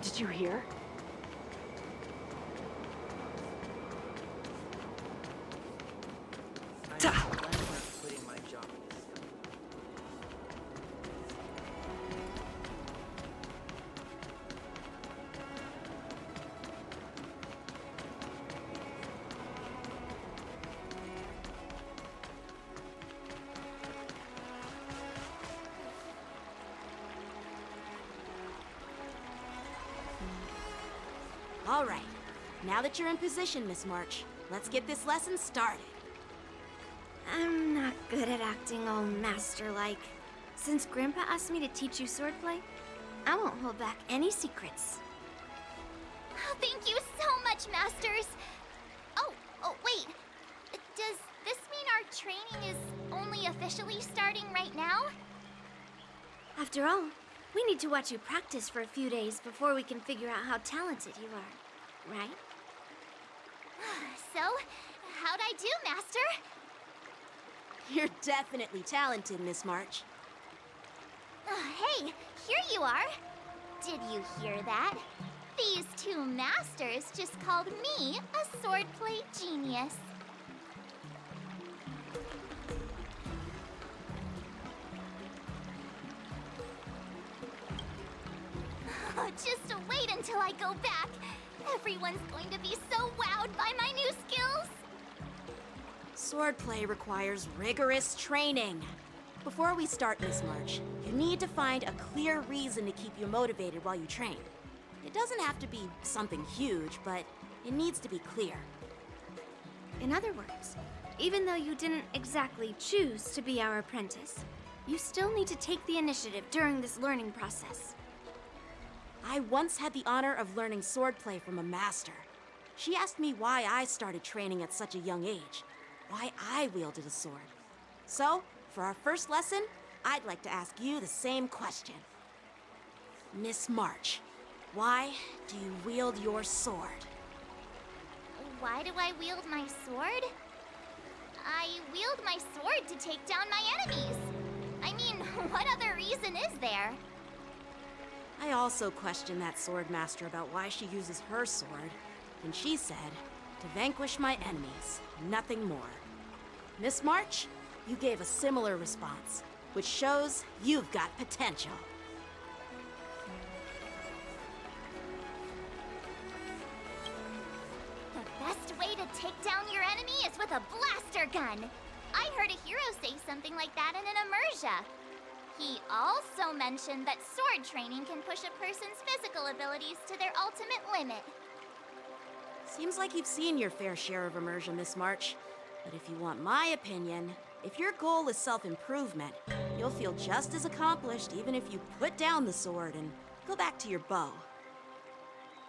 J: Did you hear?
F: All right. Now that you're in position, Miss March, let's get this lesson started.
U: I'm not good at acting all master-like. Since Grandpa asked me to teach you swordplay, I won't hold back any secrets.
I: Oh, thank you so much, Masters! Oh, wait. Does this mean our training is only officially starting right now?
U: After all, we need to watch you practice for a few days before we can figure out how talented you are, right?
I: So, how'd I do, Master?
F: You're definitely talented, Miss March.
I: Hey, here you are. Did you hear that? These two masters just called me a swordplay genius. Just wait until I go back. Everyone's going to be so wowed by my new skills.
F: Swordplay requires rigorous training. Before we start, Miss March, you need to find a clear reason to keep you motivated while you train. It doesn't have to be something huge, but it needs to be clear.
U: In other words, even though you didn't exactly choose to be our apprentice, you still need to take the initiative during this learning process.
F: I once had the honor of learning swordplay from a master. She asked me why I started training at such a young age, why I wielded a sword. So, for our first lesson, I'd like to ask you the same question. Miss March, why do you wield your sword?
I: Why do I wield my sword? I wield my sword to take down my enemies. I mean, what other reason is there?
F: I also questioned that sword master about why she uses her sword, and she said, to vanquish my enemies, nothing more. Miss March, you gave a similar response, which shows you've got potential.
I: The best way to take down your enemy is with a blaster gun. I heard a hero say something like that in an immersia. He also mentioned that sword training can push a person's physical abilities to their ultimate limit.
F: Seems like you've seen your fair share of immersion, Miss March. But if you want my opinion, if your goal is self-improvement, you'll feel just as accomplished even if you put down the sword and go back to your bow.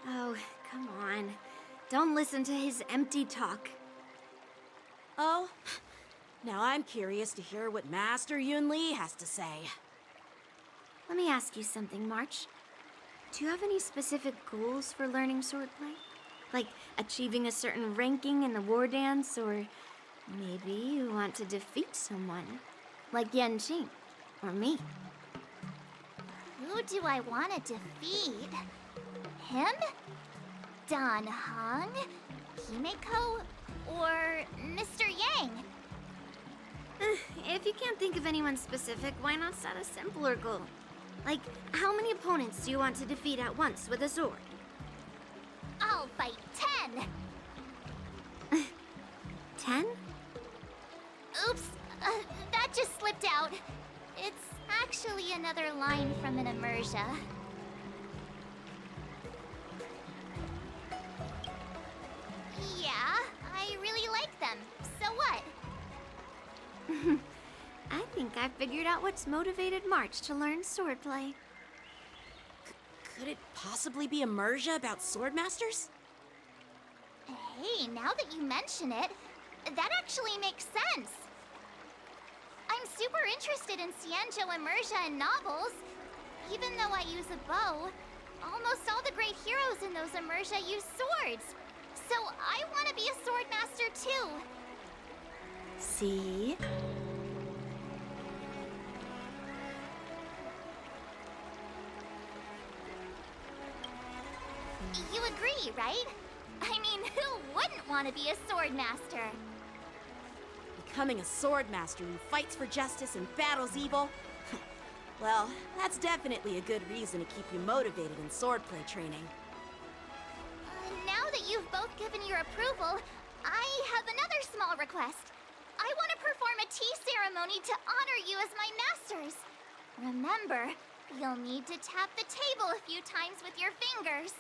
U: Oh, come on. Don't listen to his empty talk.
F: Oh, now I'm curious to hear what Master Yunli has to say.
U: Let me ask you something, March. Do you have any specific goals for learning swordplay? Like achieving a certain ranking in the war dance, or maybe you want to defeat someone, like Genshin, or me.
I: Who do I want to defeat? Him? Dan Heng? Himeko? Or Mr. Yang?
U: If you can't think of anyone specific, why not set a simpler goal? Like, how many opponents do you want to defeat at once with a sword?
I: I'll fight 10!
U: 10?
I: Oops, that just slipped out. It's actually another line from an immersia. Yeah, I really like them. So what?
U: I think I figured out what's motivated March to learn swordplay.
F: Could it possibly be immersia about swordmasters?
I: Hey, now that you mention it, that actually makes sense. I'm super interested in Xianzhou immersia and novels. Even though I use a bow, almost all the great heroes in those immersia use swords. So I want to be a swordmaster too.
U: See?
I: You agree, right? I mean, who wouldn't want to be a swordmaster?
F: Becoming a swordmaster who fights for justice and battles evil? Well, that's definitely a good reason to keep you motivated in swordplay training.
I: Now that you've both given your approval, I have another small request. I want to perform a tea ceremony to honor you as my masters. Remember, you'll need to tap the table a few times with your fingers.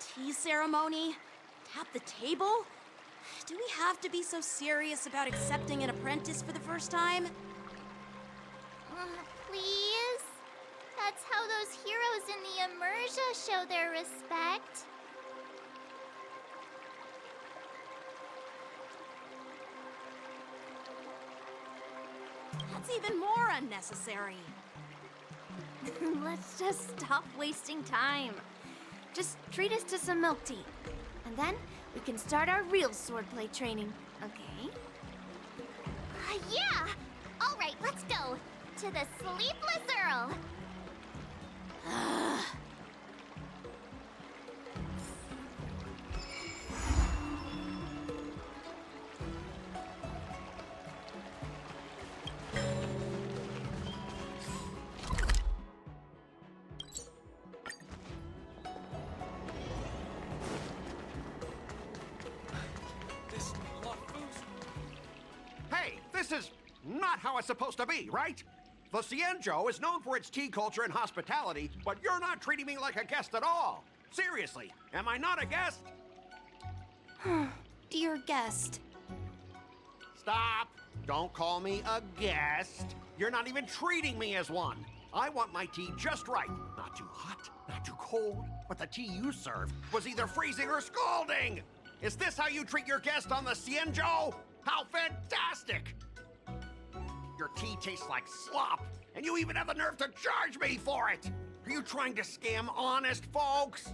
F: Tea ceremony? Tap the table? Do we have to be so serious about accepting an apprentice for the first time?
I: Please? That's how those heroes in the immersia show show their respect.
F: That's even more unnecessary.
U: Let's just stop wasting time. Just treat us to some milk tea. And then we can start our real swordplay training, okay?
I: Yeah! All right, let's go. To the Sleepless Earl.
C: Hey, this is not how it's supposed to be, right? The Xianzhou is known for its tea culture and hospitality, but you're not treating me like a guest at all. Seriously, am I not a guest?
U: Dear guest.
C: Stop! Don't call me a guest. You're not even treating me as one. I want my tea just right. Not too hot, not too cold, but the tea you served was either freezing or scalding. Is this how you treat your guest on the Xianzhou? How fantastic! Your tea tastes like slop, and you even have the nerve to charge me for it! Are you trying to scam honest folks?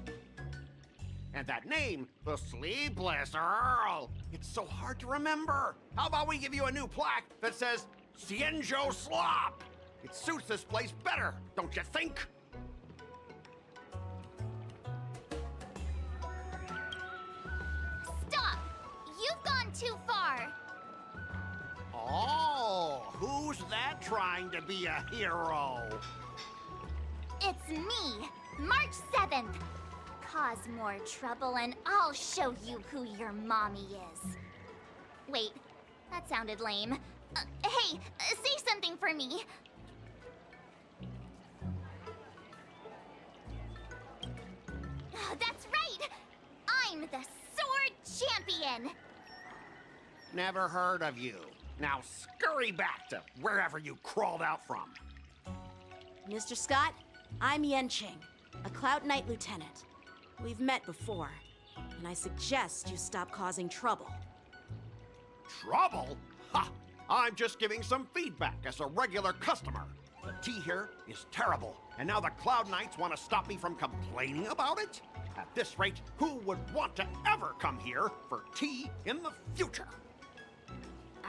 C: And that name, the Sleepless Earl, it's so hard to remember. How about we give you a new plaque that says Xianzhou Slop? It suits this place better, don't you think?
I: Stop! You've gone too far.
C: Oh, who's that trying to be a hero?
I: It's me, March 7th. Cause more trouble and I'll show you who your mommy is. Wait, that sounded lame. Hey, say something for me. That's right! I'm the Sword Champion!
C: Never heard of you. Now scurry back to wherever you crawled out from.
F: Mr. Scott, I'm Yenching, a Cloud Knight Lieutenant. We've met before, and I suggest you stop causing trouble.
C: Trouble? Ha! I'm just giving some feedback as a regular customer. The tea here is terrible, and now the Cloud Knights want to stop me from complaining about it? At this rate, who would want to ever come here for tea in the future?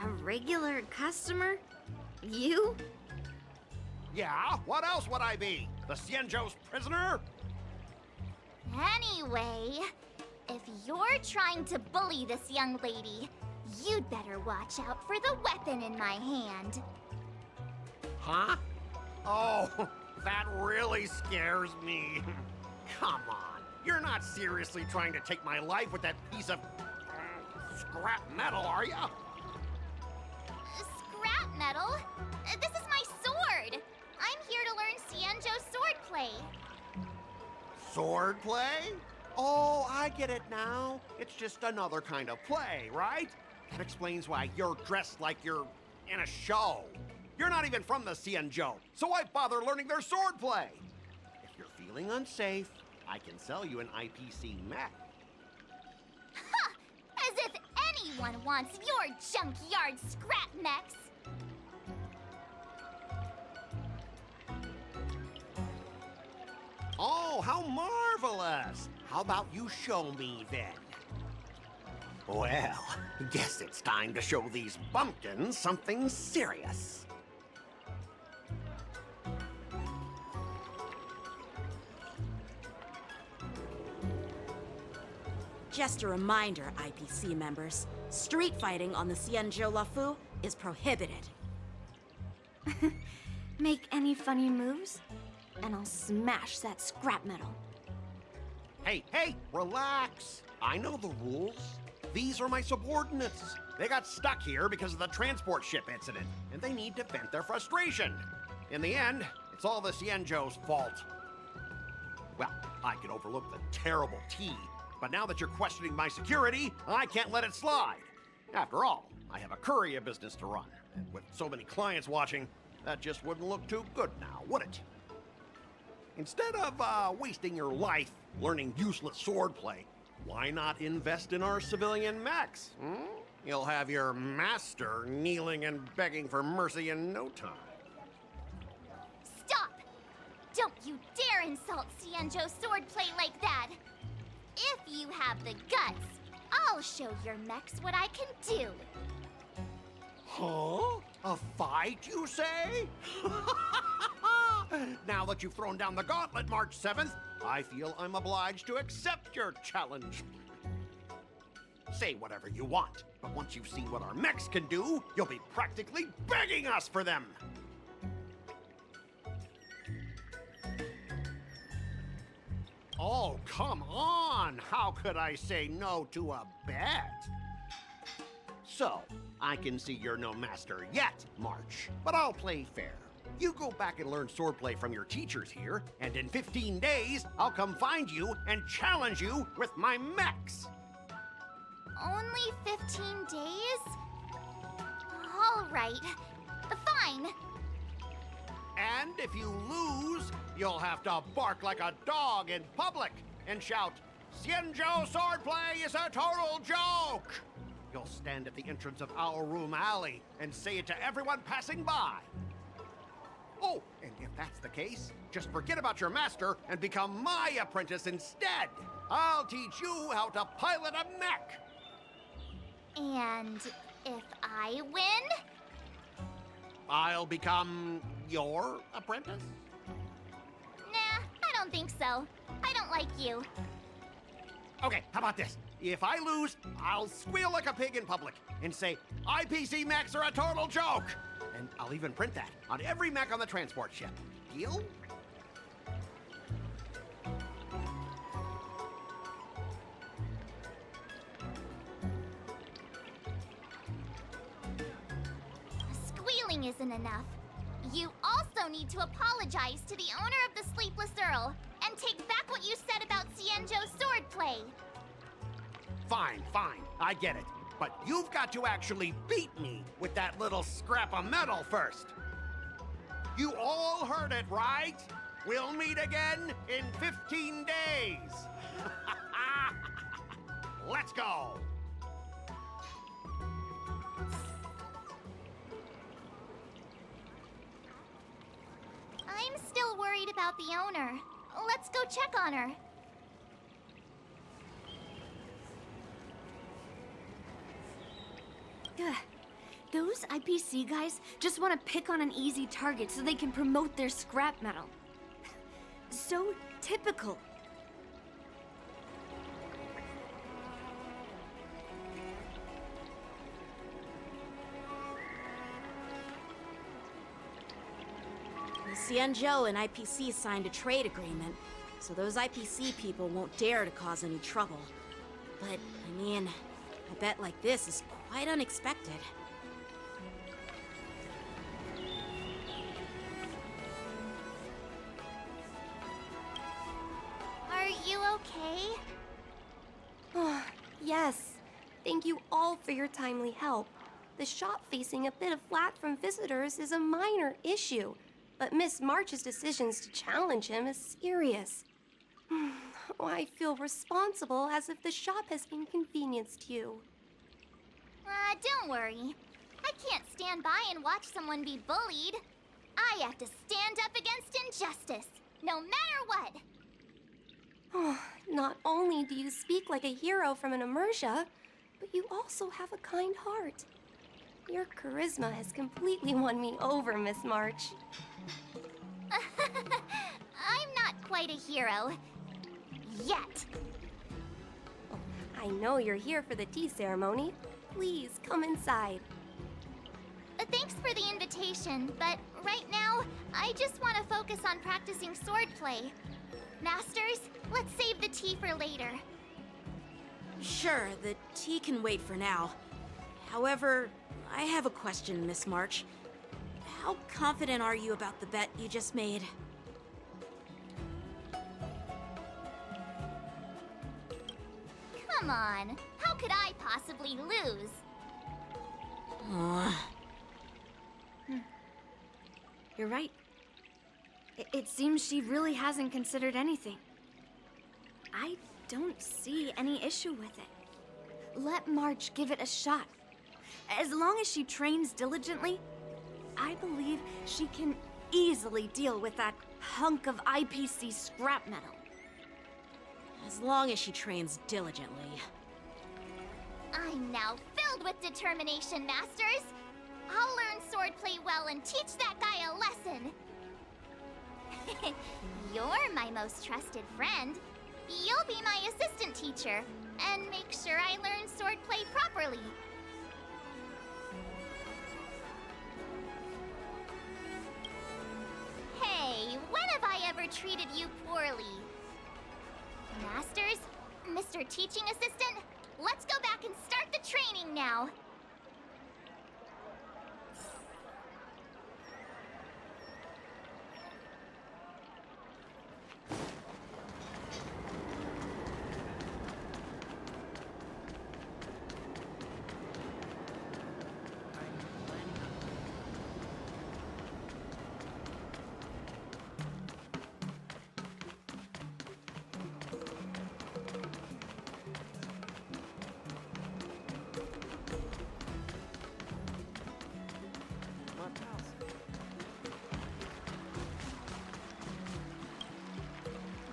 U: A regular customer? You?
C: Yeah, what else would I be? The Xianzhou's prisoner?
I: Anyway, if you're trying to bully this young lady, you'd better watch out for the weapon in my hand.
C: Huh? Oh, that really scares me. Come on, you're not seriously trying to take my life with that piece of scrap metal, are ya?
I: Scrap metal? This is my sword! I'm here to learn Xianzhou swordplay.
C: Swordplay? Oh, I get it now. It's just another kind of play, right? That explains why you're dressed like you're in a show. You're not even from the Xianzhou, so why bother learning their swordplay? If you're feeling unsafe, I can sell you an IPC mech.
I: Ha! As if anyone wants your junkyard scrap mechs!
C: Oh, how marvelous! How about you show me then? Well, guess it's time to show these bumpkins something serious.
F: Just a reminder, IPC members, street fighting on the Xianzhou Lafu is prohibited.
U: Make any funny moves, and I'll smash that scrap metal.
C: Hey, relax. I know the rules. These are my subordinates. They got stuck here because of the transport ship incident, and they need to vent their frustration. In the end, it's all the Xianzhou's fault. Well, I can overlook the terrible tea, but now that you're questioning my security, I can't let it slide. After all, I have a courier business to run, and with so many clients watching, that just wouldn't look too good now, would it? Instead of wasting your life learning useless swordplay. Why not invest in our civilian mechs? You'll have your master kneeling and begging for mercy in no time.
I: Stop! Don't you dare insult Xianzhou swordplay like that! If you have the guts, I'll show your mechs what I can do.
C: Huh? A fight, you say? Now that you've thrown down the gauntlet, March 7th, I feel I'm obliged to accept your challenge. Say whatever you want, but once you've seen what our mechs can do, you'll be practically begging us for them. Oh, come on! How could I say no to a bet? So, I can see you're no master yet, March, but I'll play fair. You go back and learn swordplay from your teachers here, and in 15 days, I'll come find you and challenge you with my mechs.
I: Only 15 days? All right. Fine.
C: And if you lose, you'll have to bark like a dog in public and shout, "Xianzhou swordplay is a total joke!" You'll stand at the entrance of our room alley and say it to everyone passing by. Oh, and if that's the case, just forget about your master and become my apprentice instead. I'll teach you how to pilot a mech.
I: And if I win?
C: I'll become your apprentice?
I: Nah, I don't think so. I don't like you.
C: Okay, how about this? If I lose, I'll squeal like a pig in public and say, IPC mechs are a total joke! And I'll even print that on every mech on the transport ship. Deal?
I: Squealing isn't enough. You also need to apologize to the owner of the Sleepless Earl and take back what you said about Xianzhou swordplay.
C: Fine, I get it. But you've got to actually beat me with that little scrap of metal first. You all heard it, right? We'll meet again in 15 days. Let's go.
I: I'm still worried about the owner. Let's go check on her.
U: Ugh. Those IPC guys just want to pick on an easy target so they can promote their scrap metal. So typical.
F: Xianzhou and IPC signed a trade agreement, so those IPC people won't dare to cause any trouble. But, I mean, a bet like this is quite unexpected.
I: Are you okay?
G: Oh, yes. Thank you all for your timely help. The shop facing a bit of flack from visitors is a minor issue, but Miss March's decisions to challenge him is serious. Oh, I feel responsible, as if the shop has inconvenienced you.
I: Don't worry. I can't stand by and watch someone be bullied. I have to stand up against injustice, no matter what.
G: Oh, not only do you speak like a hero from an immersia, but you also have a kind heart. Your charisma has completely won me over, Miss March.
I: I'm not quite a hero. Yet.
G: I know you're here for the tea ceremony. Please, come inside.
I: Thanks for the invitation, but right now, I just want to focus on practicing swordplay. Masters, let's save the tea for later.
F: Sure, the tea can wait for now. However, I have a question, Miss March. How confident are you about the bet you just made?
I: Come on, how could I possibly lose?
U: You're right. It seems she really hasn't considered anything. I don't see any issue with it. Let March give it a shot. As long as she trains diligently, I believe she can easily deal with that hunk of IPC scrap metal.
F: As long as she trains diligently.
I: I'm now filled with determination, Masters! I'll learn swordplay well and teach that guy a lesson! You're my most trusted friend. You'll be my assistant teacher, and make sure I learn swordplay properly. Hey, when have I ever treated you poorly? Masters? Mr. Teaching Assistant? Let's go back and start the training now!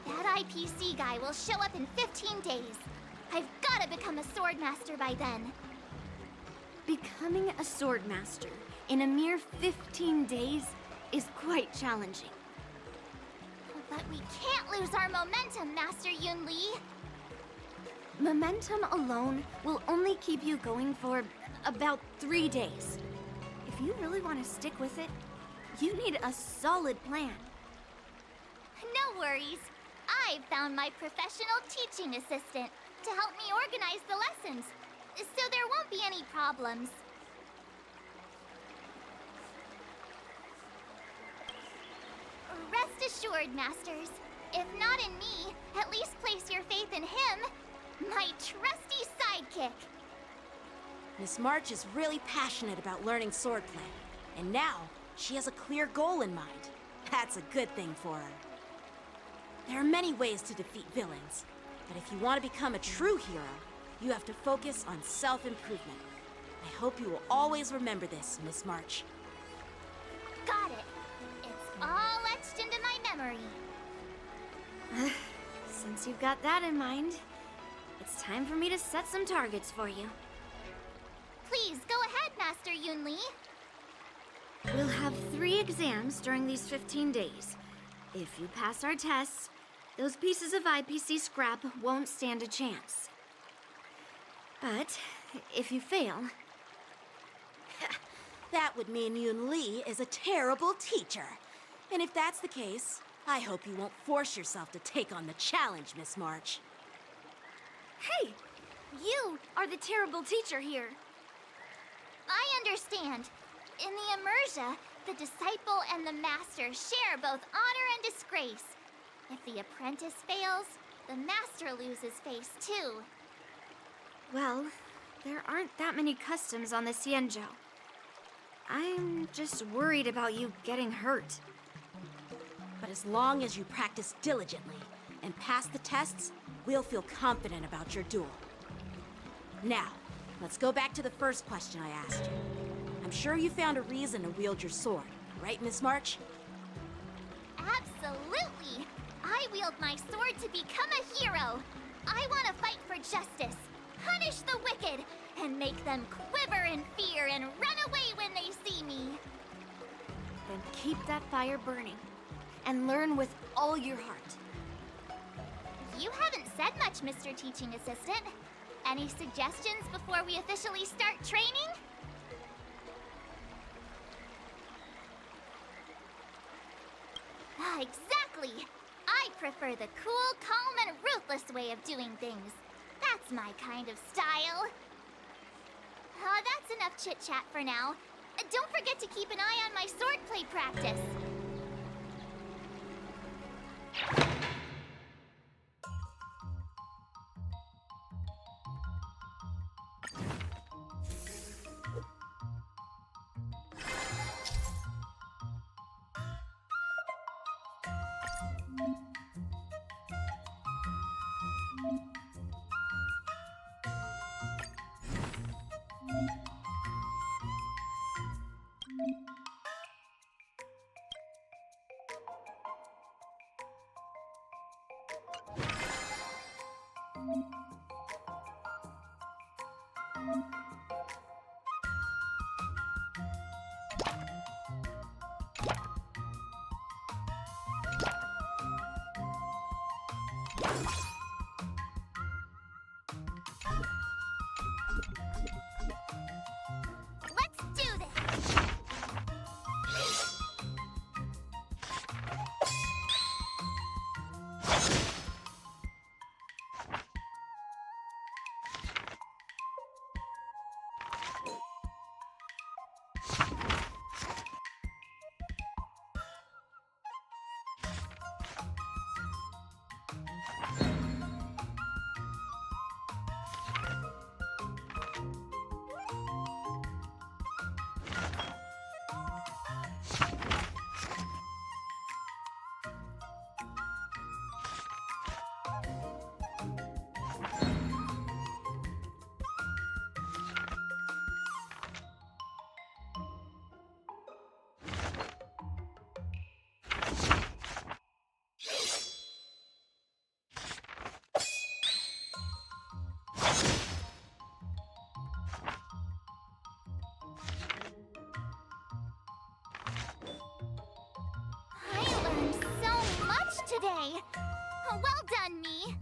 I: That IPC guy will show up in 15 days. I've gotta become a swordmaster by then.
U: Becoming a swordmaster in a mere 15 days is quite challenging.
I: But we can't lose our momentum, Master Yun Li.
U: Momentum alone will only keep you going for about 3 days. If you really want to stick with it, you need a solid plan.
I: No worries. I've found my professional teaching assistant to help me organize the lessons, so there won't be any problems. Rest assured, Masters. If not in me, at least place your faith in him, my trusty sidekick.
F: Miss March is really passionate about learning swordplay, and now she has a clear goal in mind. That's a good thing for her. There are many ways to defeat villains, but if you want to become a true hero, you have to focus on self-improvement. I hope you will always remember this, Miss March.
I: Got it. It's all etched into my memory.
U: Since you've got that in mind, it's time for me to set some targets for you.
I: Please, go ahead, Master Yun Li.
U: We'll have 3 exams during these 15 days. If you pass our tests, those pieces of IPC scrap won't stand a chance. But if you fail...
F: That would mean Yun Li is a terrible teacher. And if that's the case, I hope you won't force yourself to take on the challenge, Miss March.
U: Hey! You are the terrible teacher here.
I: I understand. In the immersia, the disciple and the master share both honor and disgrace. If the apprentice fails, the master loses face too.
U: Well, there aren't that many customs on the Xianzhou. I'm just worried about you getting hurt.
F: But as long as you practice diligently and pass the tests, we'll feel confident about your duel. Now, let's go back to the first question I asked you. I'm sure you found a reason to wield your sword, right, Miss March?
I: Absolutely! I wield my sword to become a hero. I want to fight for justice, punish the wicked, and make them quiver in fear and run away when they see me.
U: Then keep that fire burning, and learn with all your heart.
I: You haven't said much, Mr. Teaching Assistant. Any suggestions before we officially start training? Exactly! I prefer the cool, calm, and ruthless way of doing things. That's my kind of style. That's enough chit-chat for now. Don't forget to keep an eye on my swordplay practice. Let's do this! I learned so much today! Well done, me!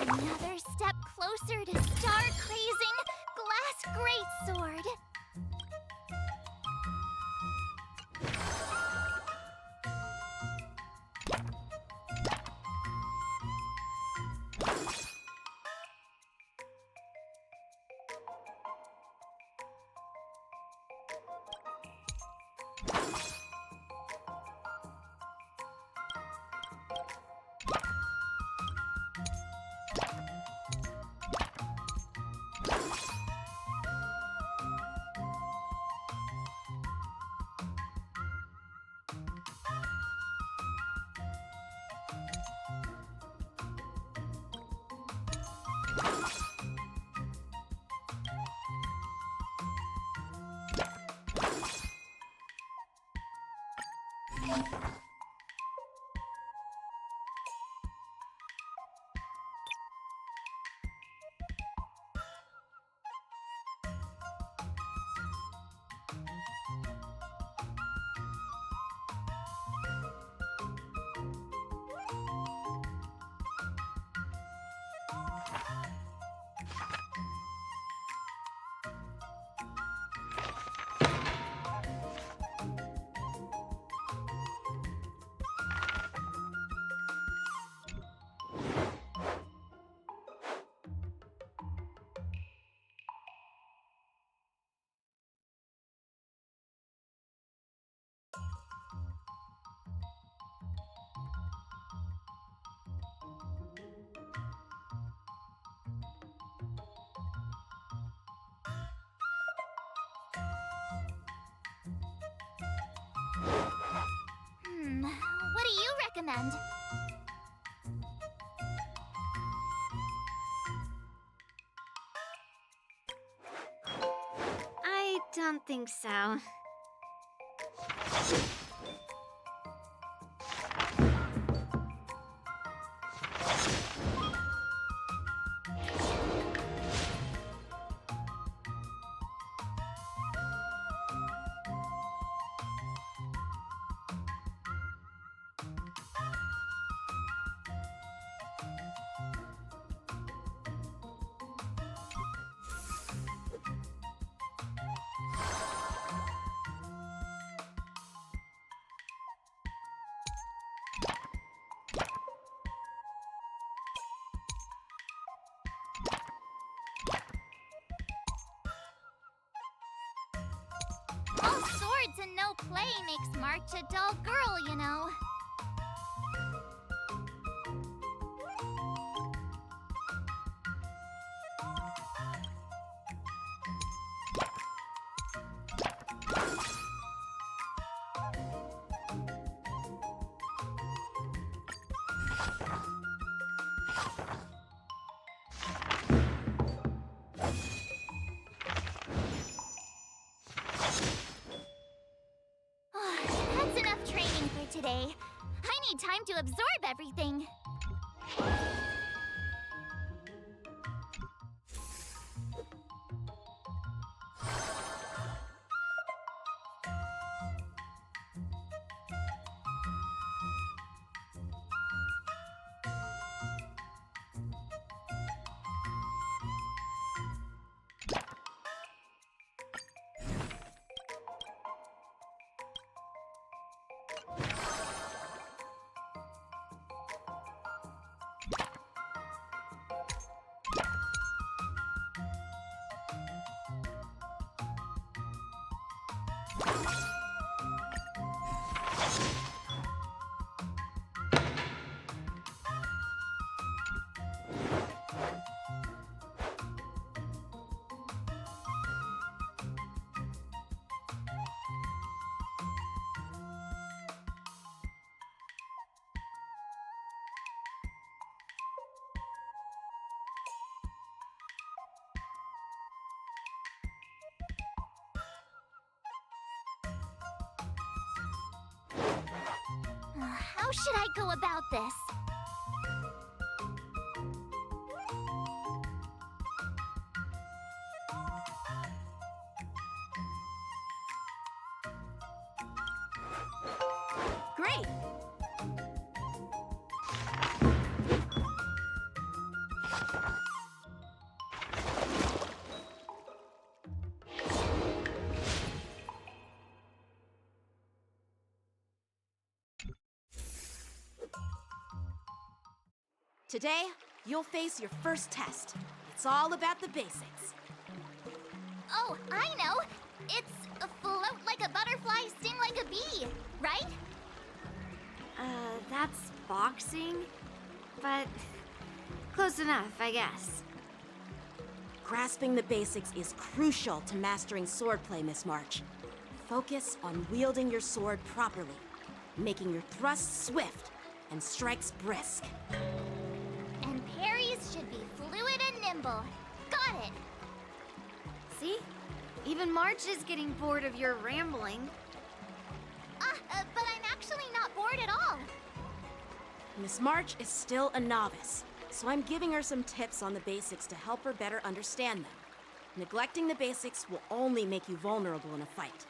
I: Another step closer to star-crazing Glass Greatsword! recommend.
U: I don't think so.
I: All swords and no play makes March a dull girl, you know. That's enough training for today. I need time to absorb everything. How should I go about this?
F: Great! Today, you'll face your first test. It's all about the basics.
I: Oh, I know! It's a float like a butterfly, sting like a bee, right?
U: That's boxing? But close enough, I guess.
F: Grasping the basics is crucial to mastering swordplay, Miss March. Focus on wielding your sword properly, making your thrusts swift and strikes brisk.
I: And parries should be fluid and nimble. Got it!
U: See? Even March is getting bored of your rambling.
I: But I'm actually not bored at all.
F: Miss March is still a novice, so I'm giving her some tips on the basics to help her better understand them. Neglecting the basics will only make you vulnerable in a fight.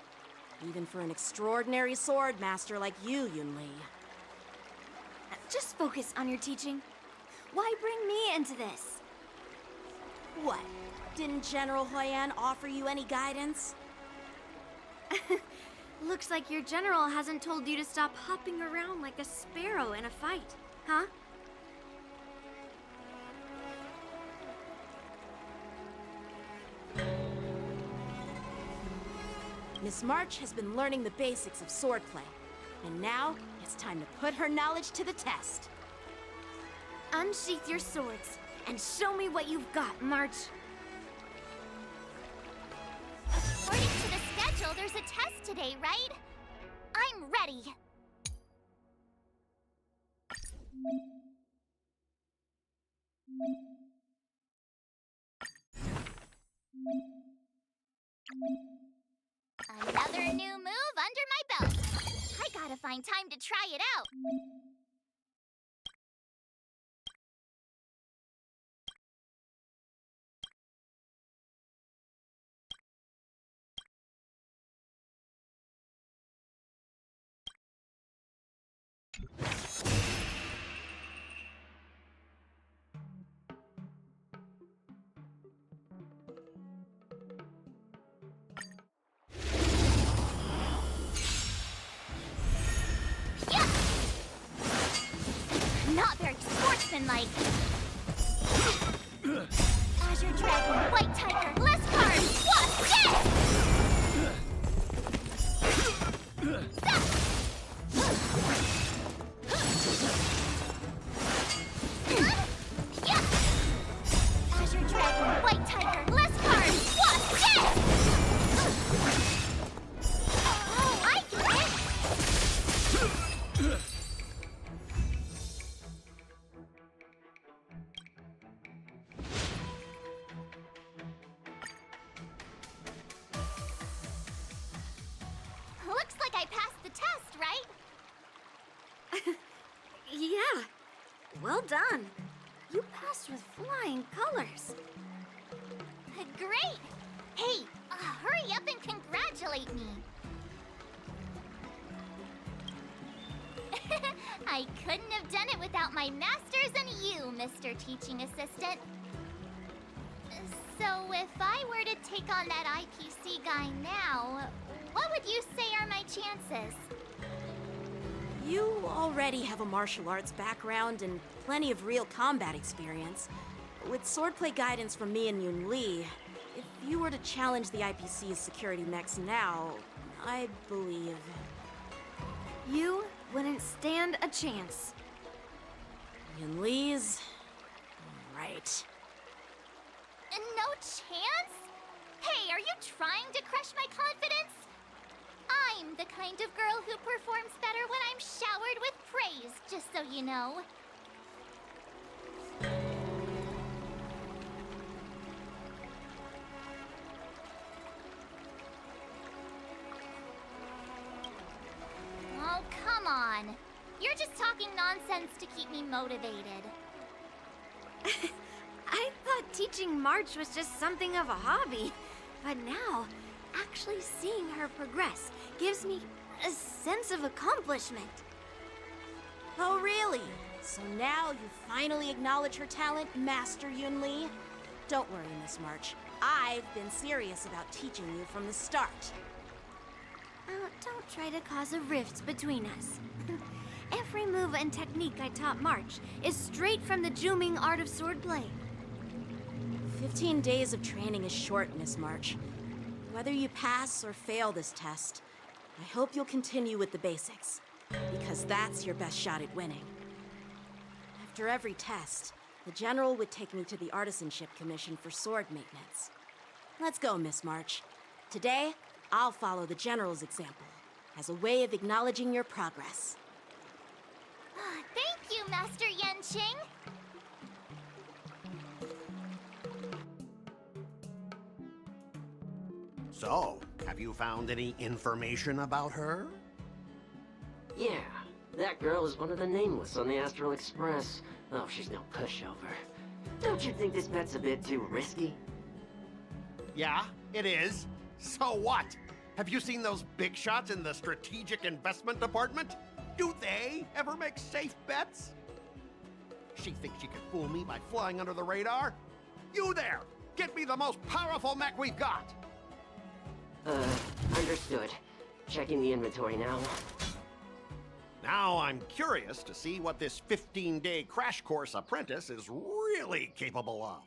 F: Even for an extraordinary sword master like you, Yunli.
U: Just focus on your teaching. Why bring me into this?
F: What? Didn't General Huoyan offer you any guidance?
U: Looks like your general hasn't told you to stop hopping around like a sparrow in a fight, huh?
F: Miss March has been learning the basics of swordplay, and now it's time to put her knowledge to the test.
U: Unsheath your swords and show me what you've got, March.
I: According to the schedule, there's a test today, right? I'm ready. Another new move under my belt. I gotta find time to try it out. Not very sportsmanlike. Azure Dragon, White Tiger, less cards! What? Dead! Azure Dragon, White Tiger, less cards! What? Dead! Oh, I get it! Looks like I passed the test, right?
U: Yeah. Well done. You passed with flying colors.
I: Great! Hey, hurry up and congratulate me. I couldn't have done it without my masters and you, Mr. Teaching Assistant. So if I were to take on that IPC guy now, what would you say are my chances?
F: You already have a martial arts background and plenty of real combat experience. With swordplay guidance from me and Yoon Lee, if you were to challenge the IPC's security mechs now, I believe...
U: You wouldn't stand a chance.
F: Yoon Lee's... right.
I: No chance? Hey, are you trying to crush my confidence? I'm the kind of girl who performs better when I'm showered with praise, just so you know. Oh, come on. You're just talking nonsense to keep me motivated.
U: I thought teaching March was just something of a hobby, but now, actually seeing her progress gives me a sense of accomplishment.
F: Oh, really? So now you finally acknowledge her talent, Master Yoon Lee? Don't worry, Miss March. I've been serious about teaching you from the start.
U: Don't try to cause a rift between us. Every move and technique I taught March is straight from the Juming art of swordplay.
F: 15 days of training is short, Miss March. Whether you pass or fail this test, I hope you'll continue with the basics, because that's your best shot at winning. After every test, the General would take me to the Artisanship Commission for sword maintenance. Let's go, Miss March. Today, I'll follow the General's example as a way of acknowledging your progress.
I: Thank you, Master Yenqing.
C: So, have you found any information about her?
D: Yeah, that girl is one of the nameless on the Astral Express. Oh, she's no pushover. Don't you think this bet's a bit too risky?
C: Yeah, it is. So what? Have you seen those big shots in the Strategic Investment Department? Do they ever make safe bets? She thinks she can fool me by flying under the radar? You there! Get me the most powerful mech we've got!
D: Understood. Checking the inventory now.
C: Now I'm curious to see what this 15-day crash course apprentice is really capable of.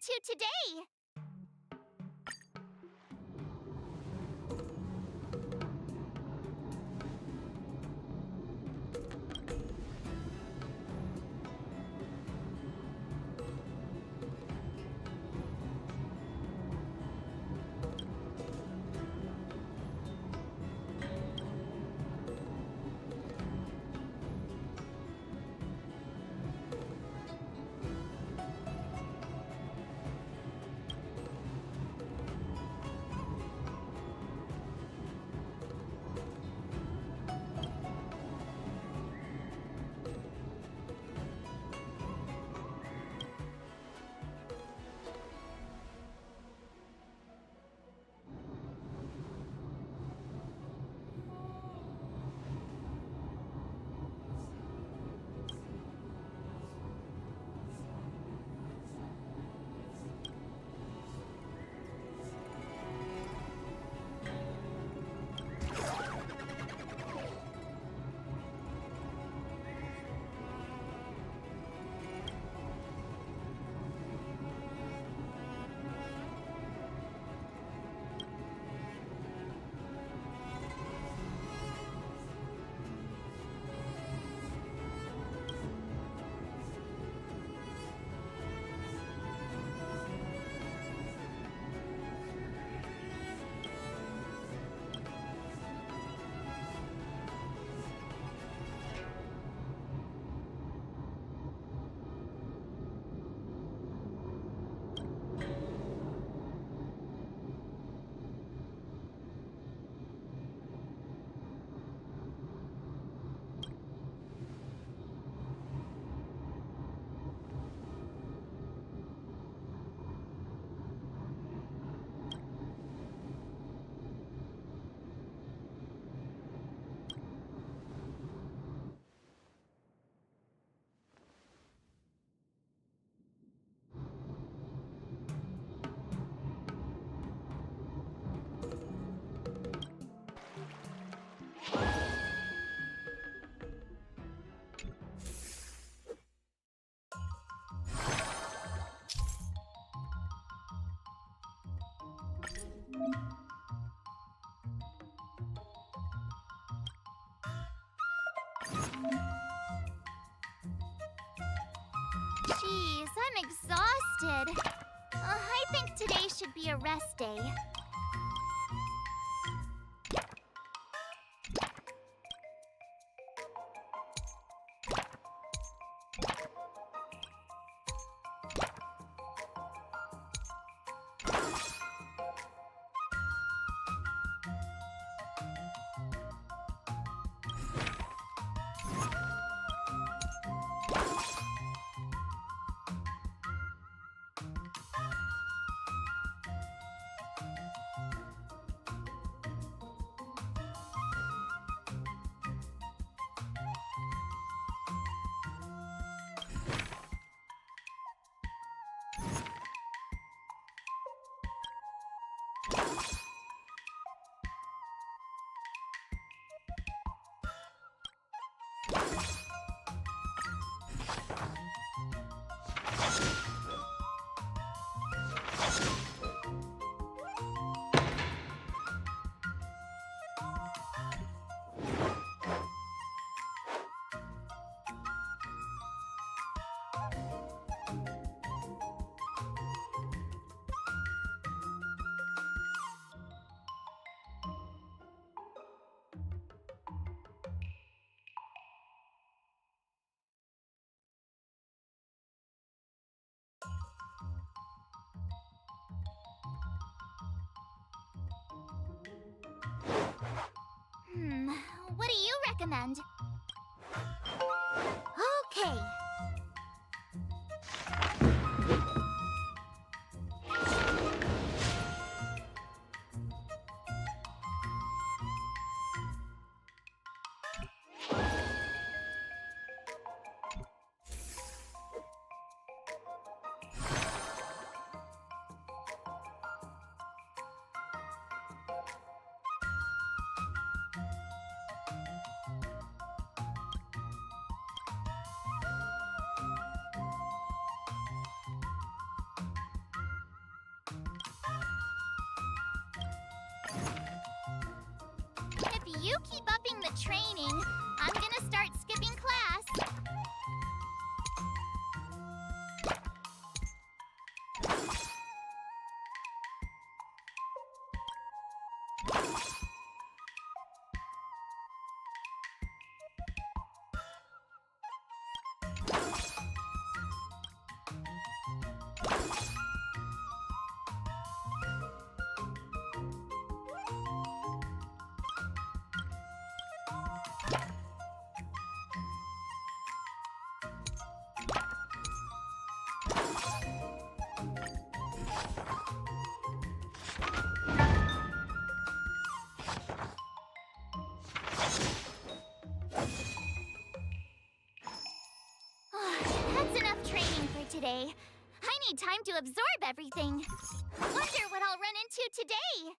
N: to today? Jeez, I'm exhausted. I think today should be a rest day. What do you recommend? Okay. You keep upping the training. I'm gonna start skipping class. That's enough training for today. I need time to absorb everything. Wonder what I'll run into today.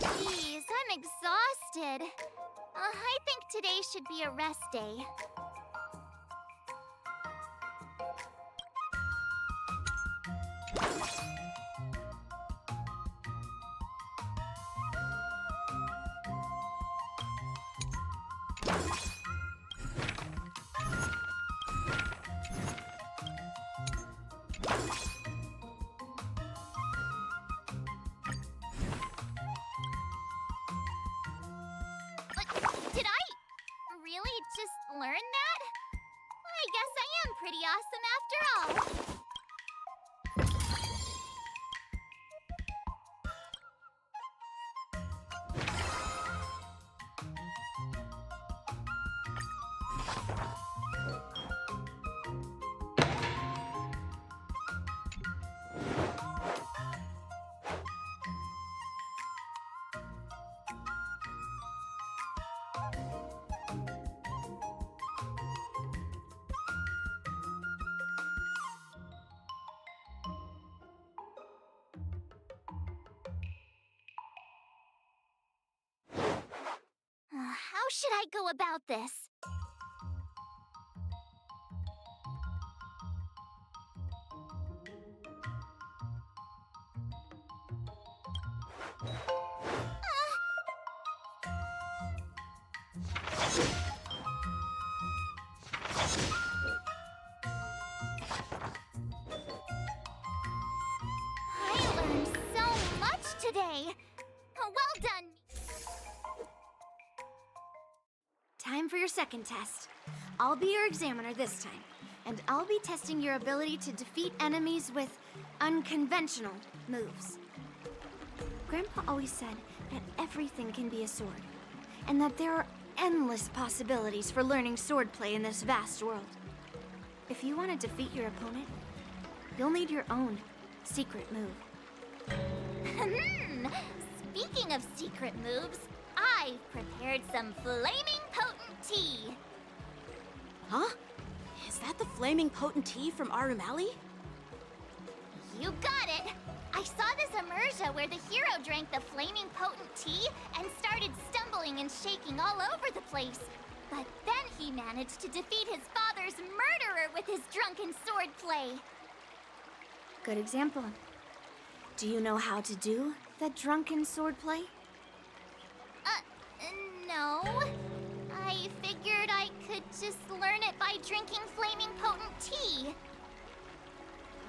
N: Jeez, I'm exhausted. I think today should be a rest day. Did I really just learn that? I guess I am pretty awesome after all. should I go about this? I learned so much today. Well done.
U: Time for your second test. I'll be your examiner this time, and I'll be testing your ability to defeat enemies with unconventional moves. Grandpa always said that everything can be a sword, and that there are endless possibilities for learning swordplay in this vast world. If you want to defeat your opponent, you'll need your own secret move.
N: Speaking of secret moves, I've prepared some flaming potent tea.
F: Huh? Is that the flaming potent tea from Arumali?
N: You got it! I saw this immersion where the hero drank the flaming potent tea and started stumbling and shaking all over the place. But then he managed to defeat his father's murderer with his drunken swordplay.
U: Good example. Do you know how to do that drunken swordplay?
N: No. I figured I could just learn it by drinking flaming potent tea.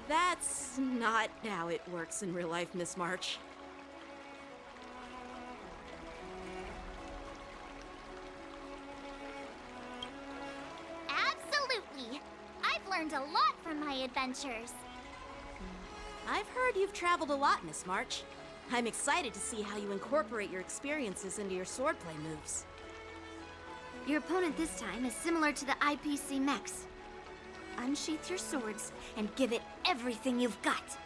F: That's not how it works in real life, Miss March.
N: Absolutely. I've learned a lot from my adventures.
F: I've heard you've traveled a lot, Miss March. I'm excited to see how you incorporate your experiences into your swordplay moves.
U: Your opponent this time is similar to the IPC mechs. Unsheath your swords and give it everything you've got.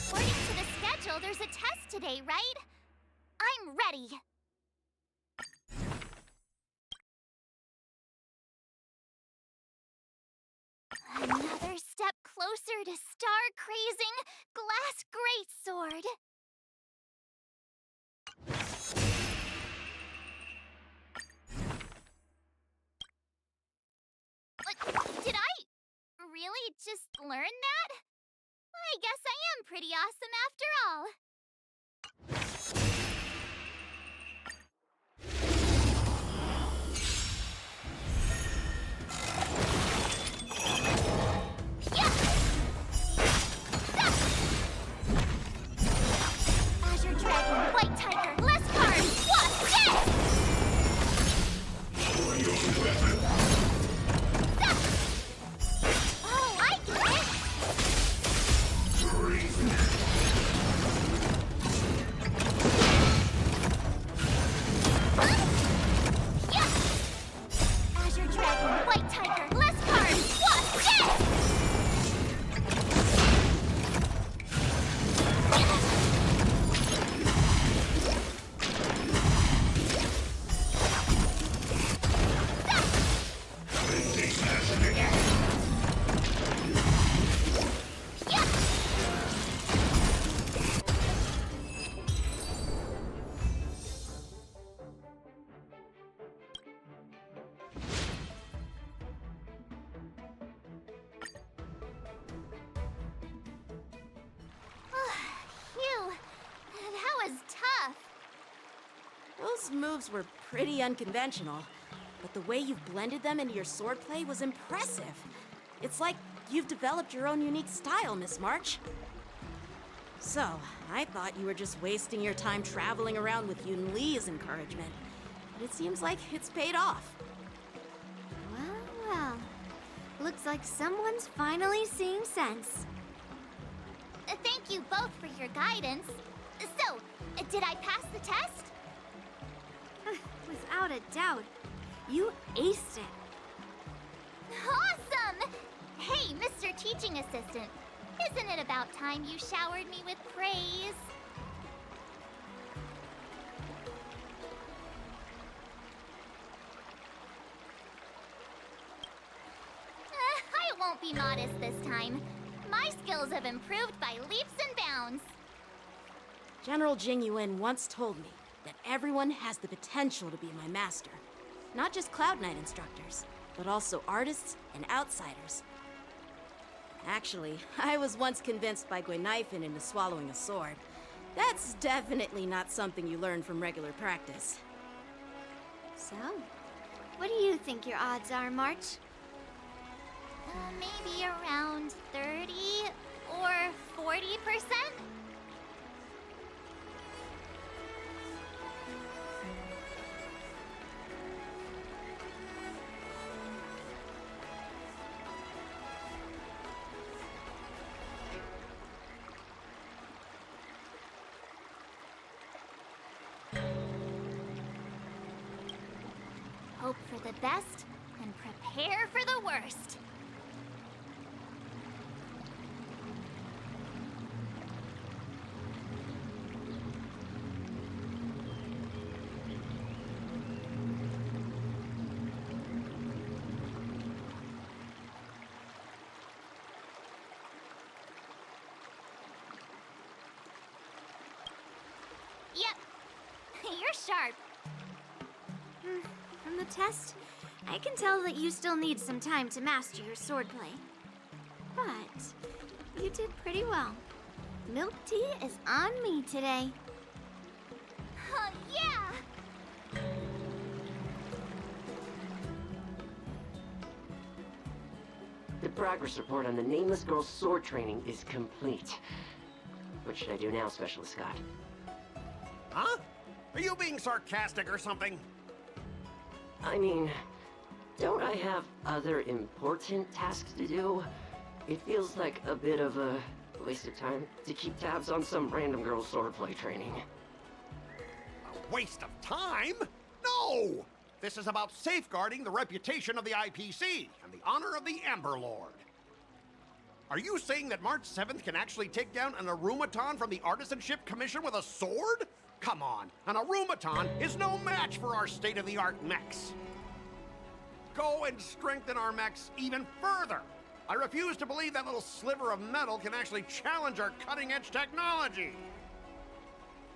N: According to the schedule, there's a test today, right? I'm ready. Another step closer to star-crazing glass greatsword. Did I really just learn that? I guess I am pretty awesome after all. Azure Dragon, White Tiger, less cards, what's this? Oh, I get it! Azure Dragon, White Tiger, less cards, what's this? Phew, that was tough.
F: Those moves were pretty unconventional, but the way you've blended them into your swordplay was impressive. It's like you've developed your own unique style, Miss March. So, I thought you were just wasting your time traveling around with Yun Li's encouragement, but it seems like it's paid off.
U: Well, well. Looks like someone's finally seeing sense.
N: Thank you both for your guidance. So, did I pass the test?
U: Without a doubt. You aced it.
N: Awesome! Hey, Mr. Teaching Assistant, isn't it about time you showered me with praise? I won't be modest this time. My skills have improved by leaps and bounds.
F: General Jingyuan once told me, that everyone has the potential to be my master. Not just Cloud Knight instructors, but also artists and outsiders. Actually, I was once convinced by Gwenifin into swallowing a sword. That's definitely not something you learn from regular practice.
U: So, what do you think your odds are, March?
N: Maybe around 30 or 40%? Hope for the best and prepare for the worst. Yep, you're sharp.
U: From the test, I can tell that you still need some time to master your swordplay. But you did pretty well. Milk tea is on me today.
N: Oh, yeah!
D: The progress report on the Nameless Girl's sword training is complete. What should I do now, Specialist Scott?
C: Huh? Are you being sarcastic or something?
D: I mean, don't I have other important tasks to do? It feels like a bit of a waste of time to keep tabs on some random girl's swordplay training.
C: A waste of time? No! This is about safeguarding the reputation of the IPC and the honor of the Amber Lord. Are you saying that March 7th can actually take down an Arumaton from the Artisanship Commission with a sword? Come on, an Arumaton is no match for our state-of-the-art mechs. Go and strengthen our mechs even further. I refuse to believe that little sliver of metal can actually challenge our cutting-edge technology.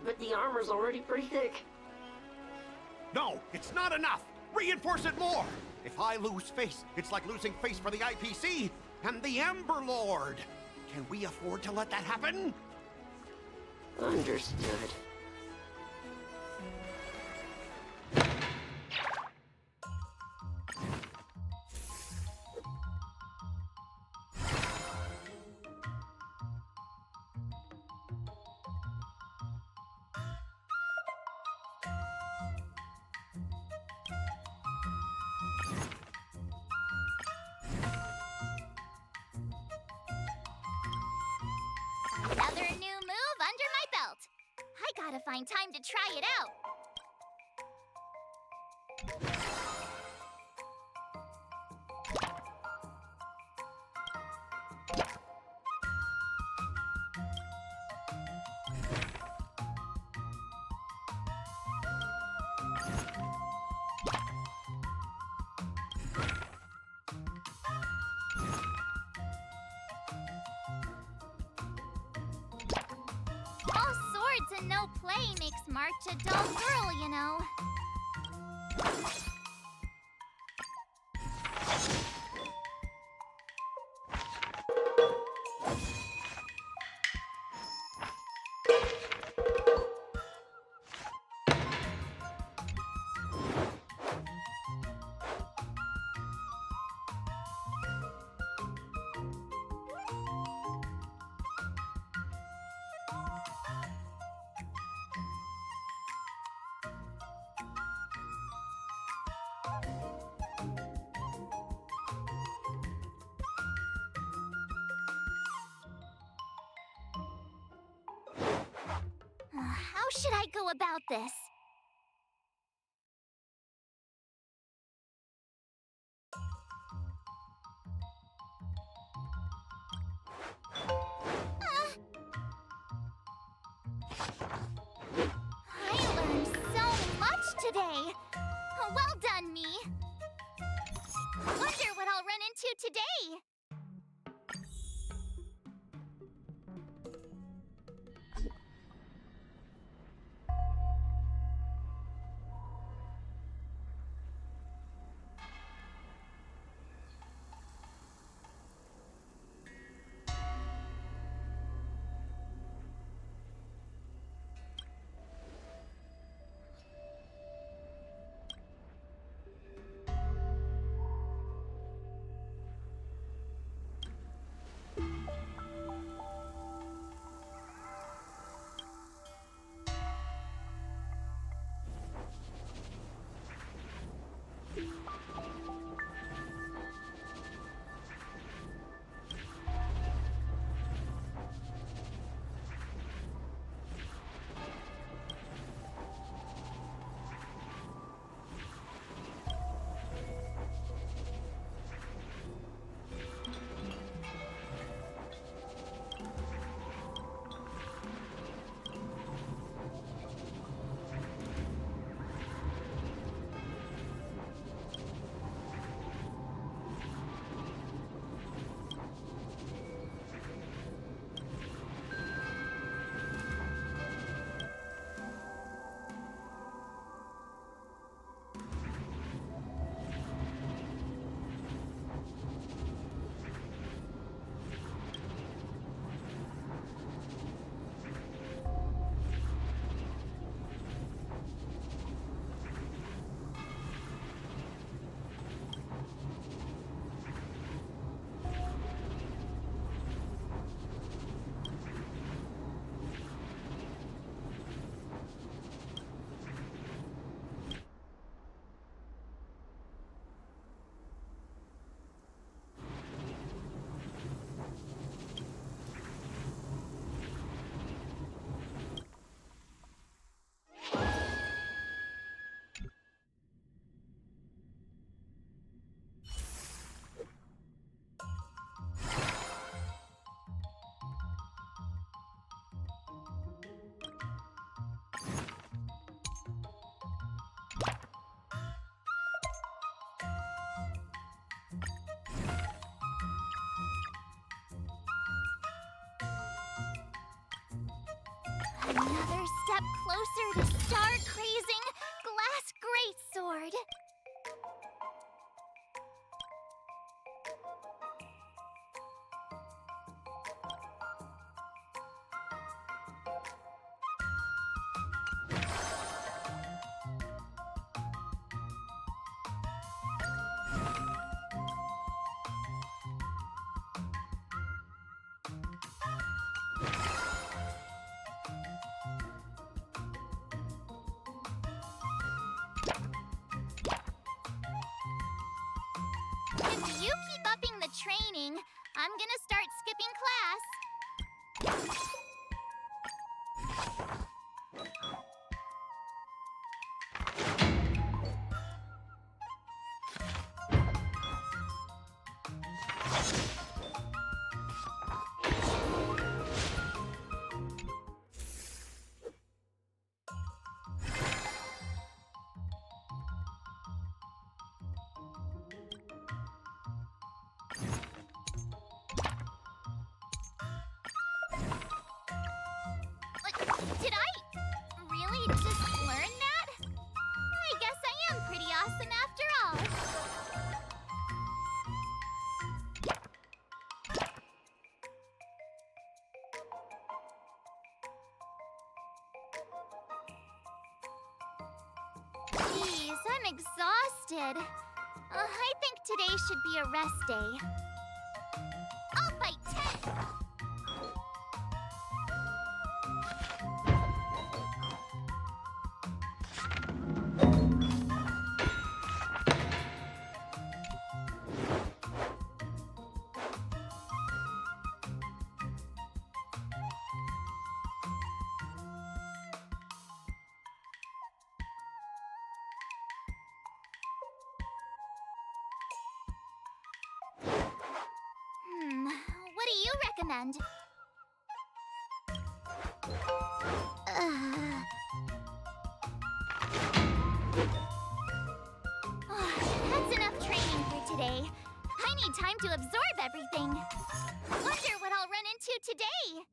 D: But the armor's already pretty thick.
C: No, it's not enough. Reinforce it more. If I lose face, it's like losing face for the IPC and the Ember Lord. Can we afford to let that happen?
D: Understood.
N: Another new move under my belt. I gotta find time to try it out. All swords and no play makes March a dull girl, you know. How should I go about this? I learned so much today. Well done, me. Wonder what I'll run into today. Another step closer to star-crazing glass greatsword. If you keep upping the training, I'm gonna start skipping class. Did I really just learn that? I guess I am pretty awesome after all. Geez, I'm exhausted. I think today should be a rest day. I'll fight 10. What do you recommend? That's enough training for today. I need time to absorb everything. Wonder what I'll run into today.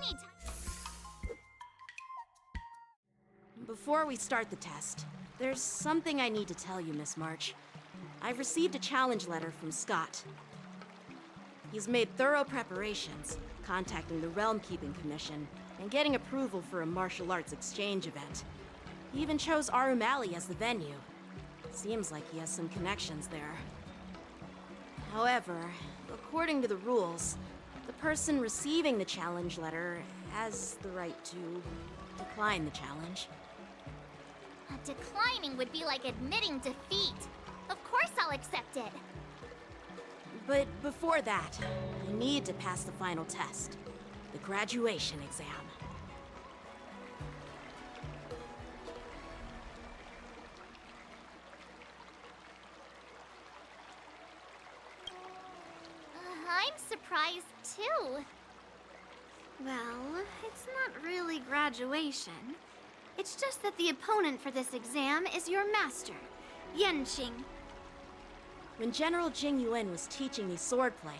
N: need time.
F: Before we start the test, there's something I need to tell you, Miss March. I've received a challenge letter from Scott. He's made thorough preparations, contacting the Realm Keeping Commission, and getting approval for a martial arts exchange event. He even chose Arumali as the venue. Seems like he has some connections there. However, according to the rules, the person receiving the challenge letter has the right to decline the challenge.
N: Declining would be like admitting defeat. Of course I'll accept it.
F: But before that, I need to pass the final test, the graduation exam.
N: I'm surprised too.
U: Well, it's not really graduation. It's just that the opponent for this exam is your master, Yenqing.
F: When General Jing Yuan was teaching me swordplay,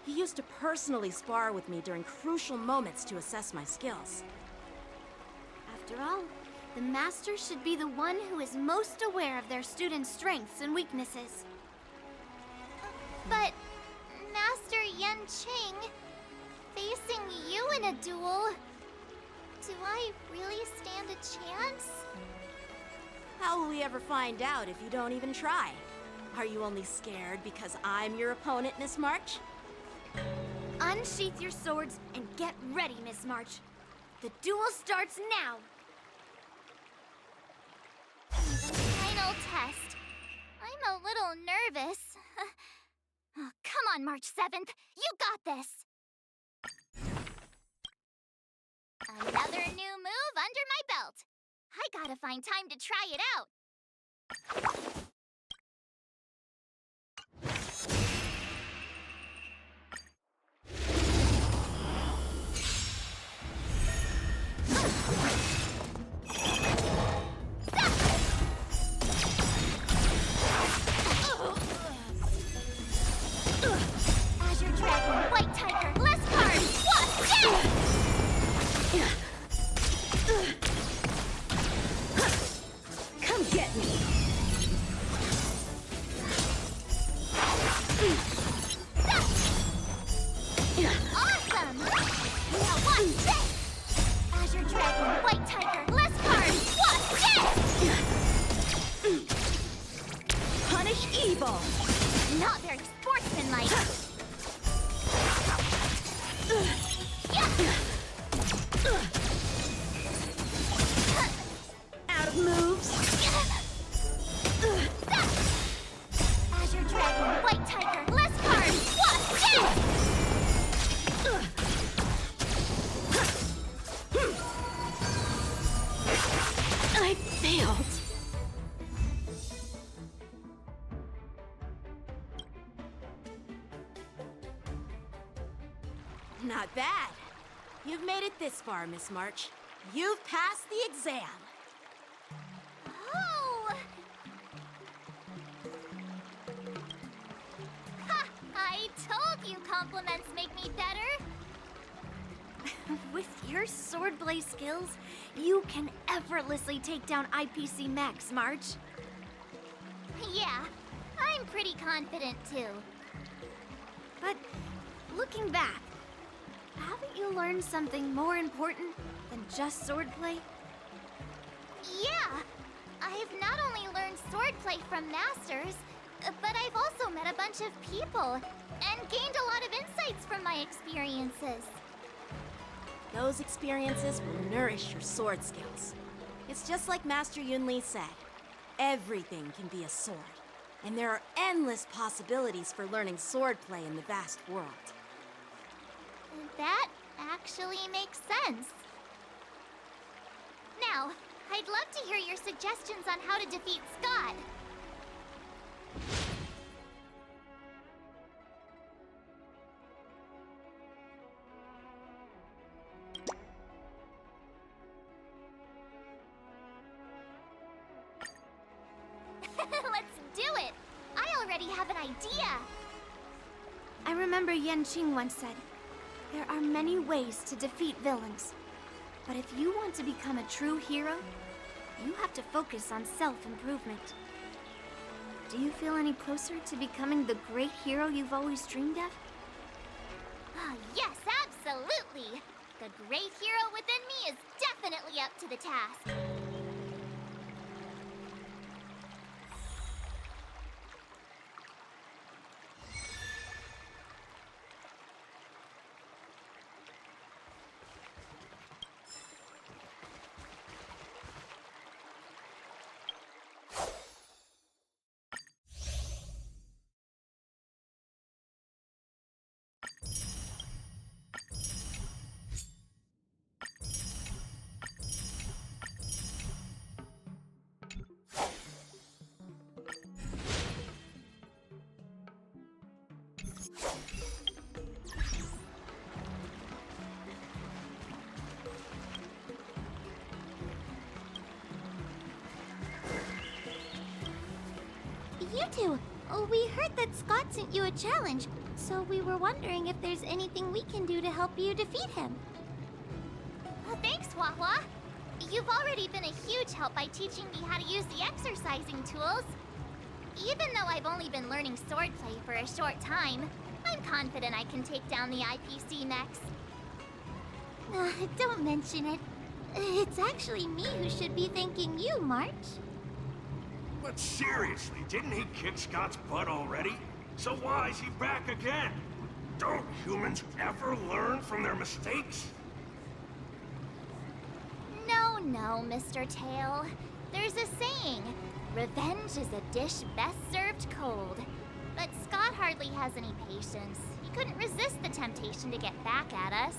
F: he used to personally spar with me during crucial moments to assess my skills.
U: After all, the master should be the one who is most aware of their students' strengths and weaknesses.
N: But, Master Yenqing, facing you in a duel, do I really stand a chance?
F: How will we ever find out if you don't even try? Are you only scared because I'm your opponent, Miss March?
U: Unsheath your swords and get ready, Miss March. The duel starts now!
N: The final test. I'm a little nervous. Oh, come on, March 7th. You got this! Another new move under my belt. I gotta find time to try it out. Azure Dragon, White Tiger, less cards! What? Yeah!
U: Come get me!
N: Awesome! Now watch this! Azure Dragon, White Tiger, less cards! Watch this!
U: Punish evil!
N: Not very sportsmanlike!
U: Out of moves!
N: Azure Dragon, White Tiger, less cards! Watch this!
U: I failed!
F: Not bad. You've made it this far, Miss March. You've passed the exam.
N: Oh! Ha! I told you compliments make me better!
U: With your swordblade skills, you can effortlessly take down IPC Max, March.
N: Yeah, I'm pretty confident too.
U: But looking back, haven't you learned something more important than just swordplay?
N: Yeah! I've not only learned swordplay from masters, but I've also met a bunch of people and gained a lot of insights from my experiences.
F: Those experiences will nourish your sword skills. It's just like Master Yunli said. Everything can be a sword, and there are endless possibilities for learning swordplay in the vast world.
N: That actually makes sense. Now, I'd love to hear your suggestions on how to defeat Scott. Let's do it! I already have an idea!
U: I remember Yenqing once said, There are many ways to defeat villains. But if you want to become a true hero, you have to focus on self-improvement. Do you feel any closer to becoming the great hero you've always dreamed of?
N: Oh, yes, absolutely! The great hero within me is definitely up to the task. You two, we heard that Scott sent you a challenge, so we were wondering if there's anything we can do to help you defeat him. Thanks, HUOHUO. You've already been a huge help by teaching me how to use the exercising tools. Even though I've only been learning swordplay for a short time, I'm confident I can take down the IPC next. Don't mention it. It's actually me who should be thanking you, March.
M: But seriously, didn't he kick Scott's butt already? So why is he back again? Don't humans ever learn from their mistakes?
N: No, Mr. Tail. There's a saying, revenge is a dish best served cold. But Scott hardly has any patience. He couldn't resist the temptation to get back at us.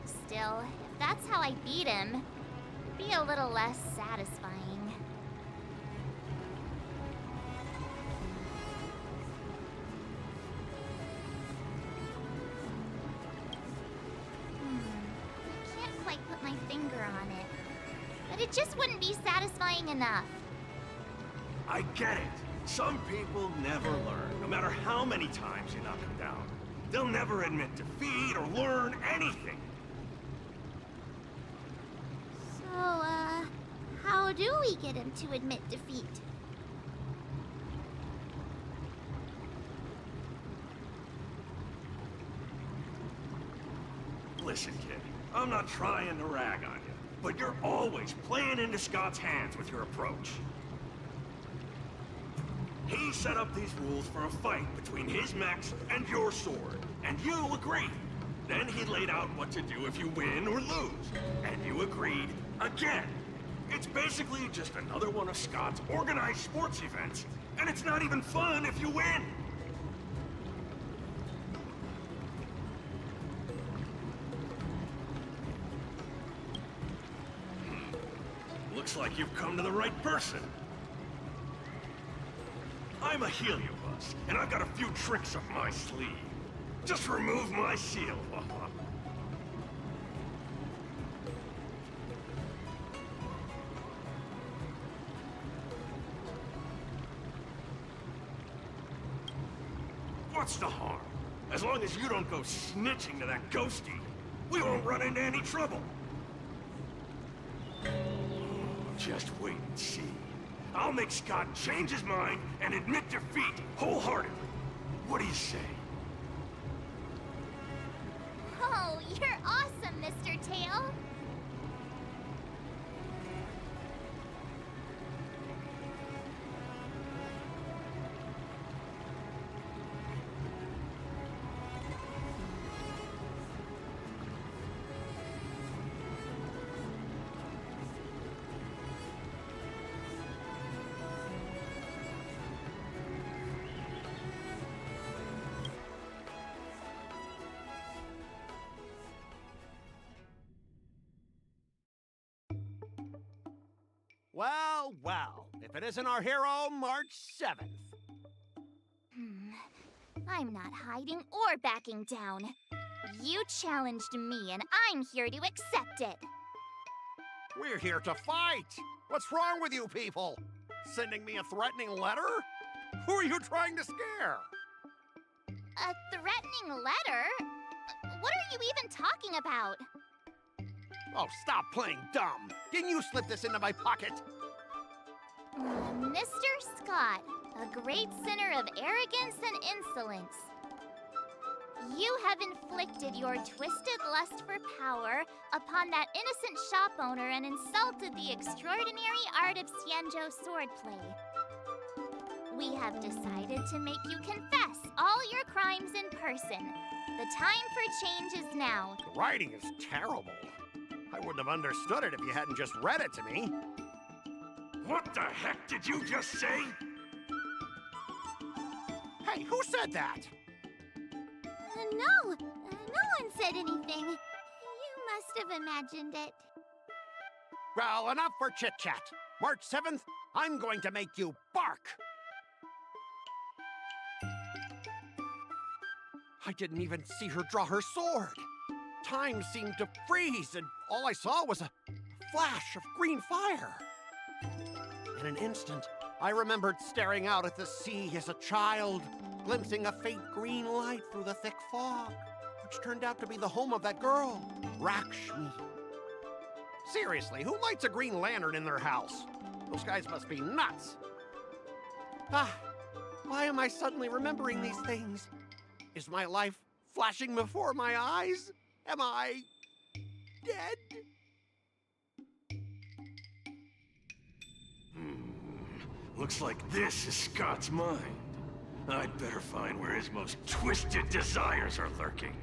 N: Still, if that's how I beat him, it'd be a little less satisfying. Put my finger on it. But it just wouldn't be satisfying enough.
M: I get it. Some people never learn, no matter how many times you knock them down. They'll never admit defeat or learn anything.
N: So, how do we get him to admit defeat?
M: Listen, kid. I'm not trying to rag on you, but you're always playing into Scott's hands with your approach. He set up these rules for a fight between his mechs and your sword, and you agreed. Then he laid out what to do if you win or lose, and you agreed again. It's basically just another one of Scott's organized sports events, and it's not even fun if you win. Looks like you've come to the right person. I'm a heliobus, and I've got a few tricks up my sleeve. Just remove my seal. What's the harm? As long as you don't go snitching to that ghosty, we won't run into any trouble. Just wait and see. I'll make Scott change his mind and admit defeat wholeheartedly. What do you say?
N: Oh, you're awesome, Mr. Tail.
C: Well, well, if it isn't our hero, March 7th.
N: I'm not hiding or backing down. You challenged me, and I'm here to accept it.
C: We're here to fight. What's wrong with you people? Sending me a threatening letter? Who are you trying to scare?
N: A threatening letter? What are you even talking about?
C: Oh, stop playing dumb. Didn't you slip this into my pocket?
N: Mr. Scott, a great sinner of arrogance and insolence. You have inflicted your twisted lust for power upon that innocent shop owner and insulted the extraordinary art of Xianzhou swordplay. We have decided to make you confess all your crimes in person. The time for change is now.
C: The writing is terrible. I wouldn't have understood it if you hadn't just read it to me.
M: What the heck did you just say?
C: Hey, who said that?
N: No one said anything. You must have imagined it.
C: Well, enough for chit-chat. March 7th, I'm going to make you bark. I didn't even see her draw her sword. Time seemed to freeze, and all I saw was a flash of green fire. In an instant, I remembered staring out at the sea as a child, glimpsing a faint green light through the thick fog, which turned out to be the home of that girl, Rakshmi. Seriously, who lights a green lantern in their house? Those guys must be nuts. Why am I suddenly remembering these things? Is my life flashing before my eyes? Am I dead?
M: Looks like this is Scott's mind. I'd better find where his most twisted desires are lurking.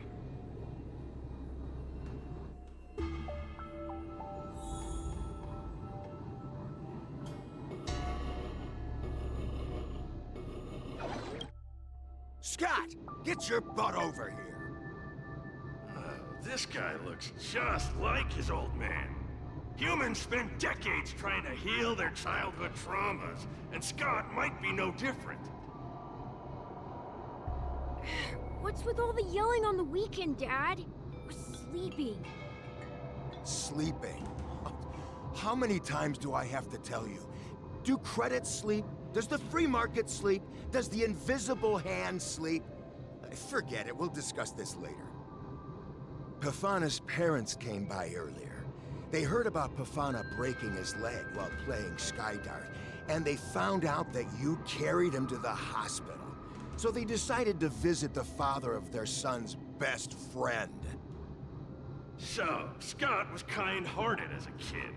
S: Scott, get your butt over here.
M: This guy looks just like his old man. Humans spend decades trying to heal their childhood traumas, and Scott might be no different.
T: What's with all the yelling on the weekend, Dad? We're sleeping.
S: Sleeping? How many times do I have to tell you? Do credits sleep? Does the free market sleep? Does the invisible hand sleep? Forget it, we'll discuss this later. Pafana's parents came by earlier. They heard about Pafana breaking his leg while playing Skydart, and they found out that you carried him to the hospital. So they decided to visit the father of their son's best friend.
M: So, Scott was kind-hearted as a kid.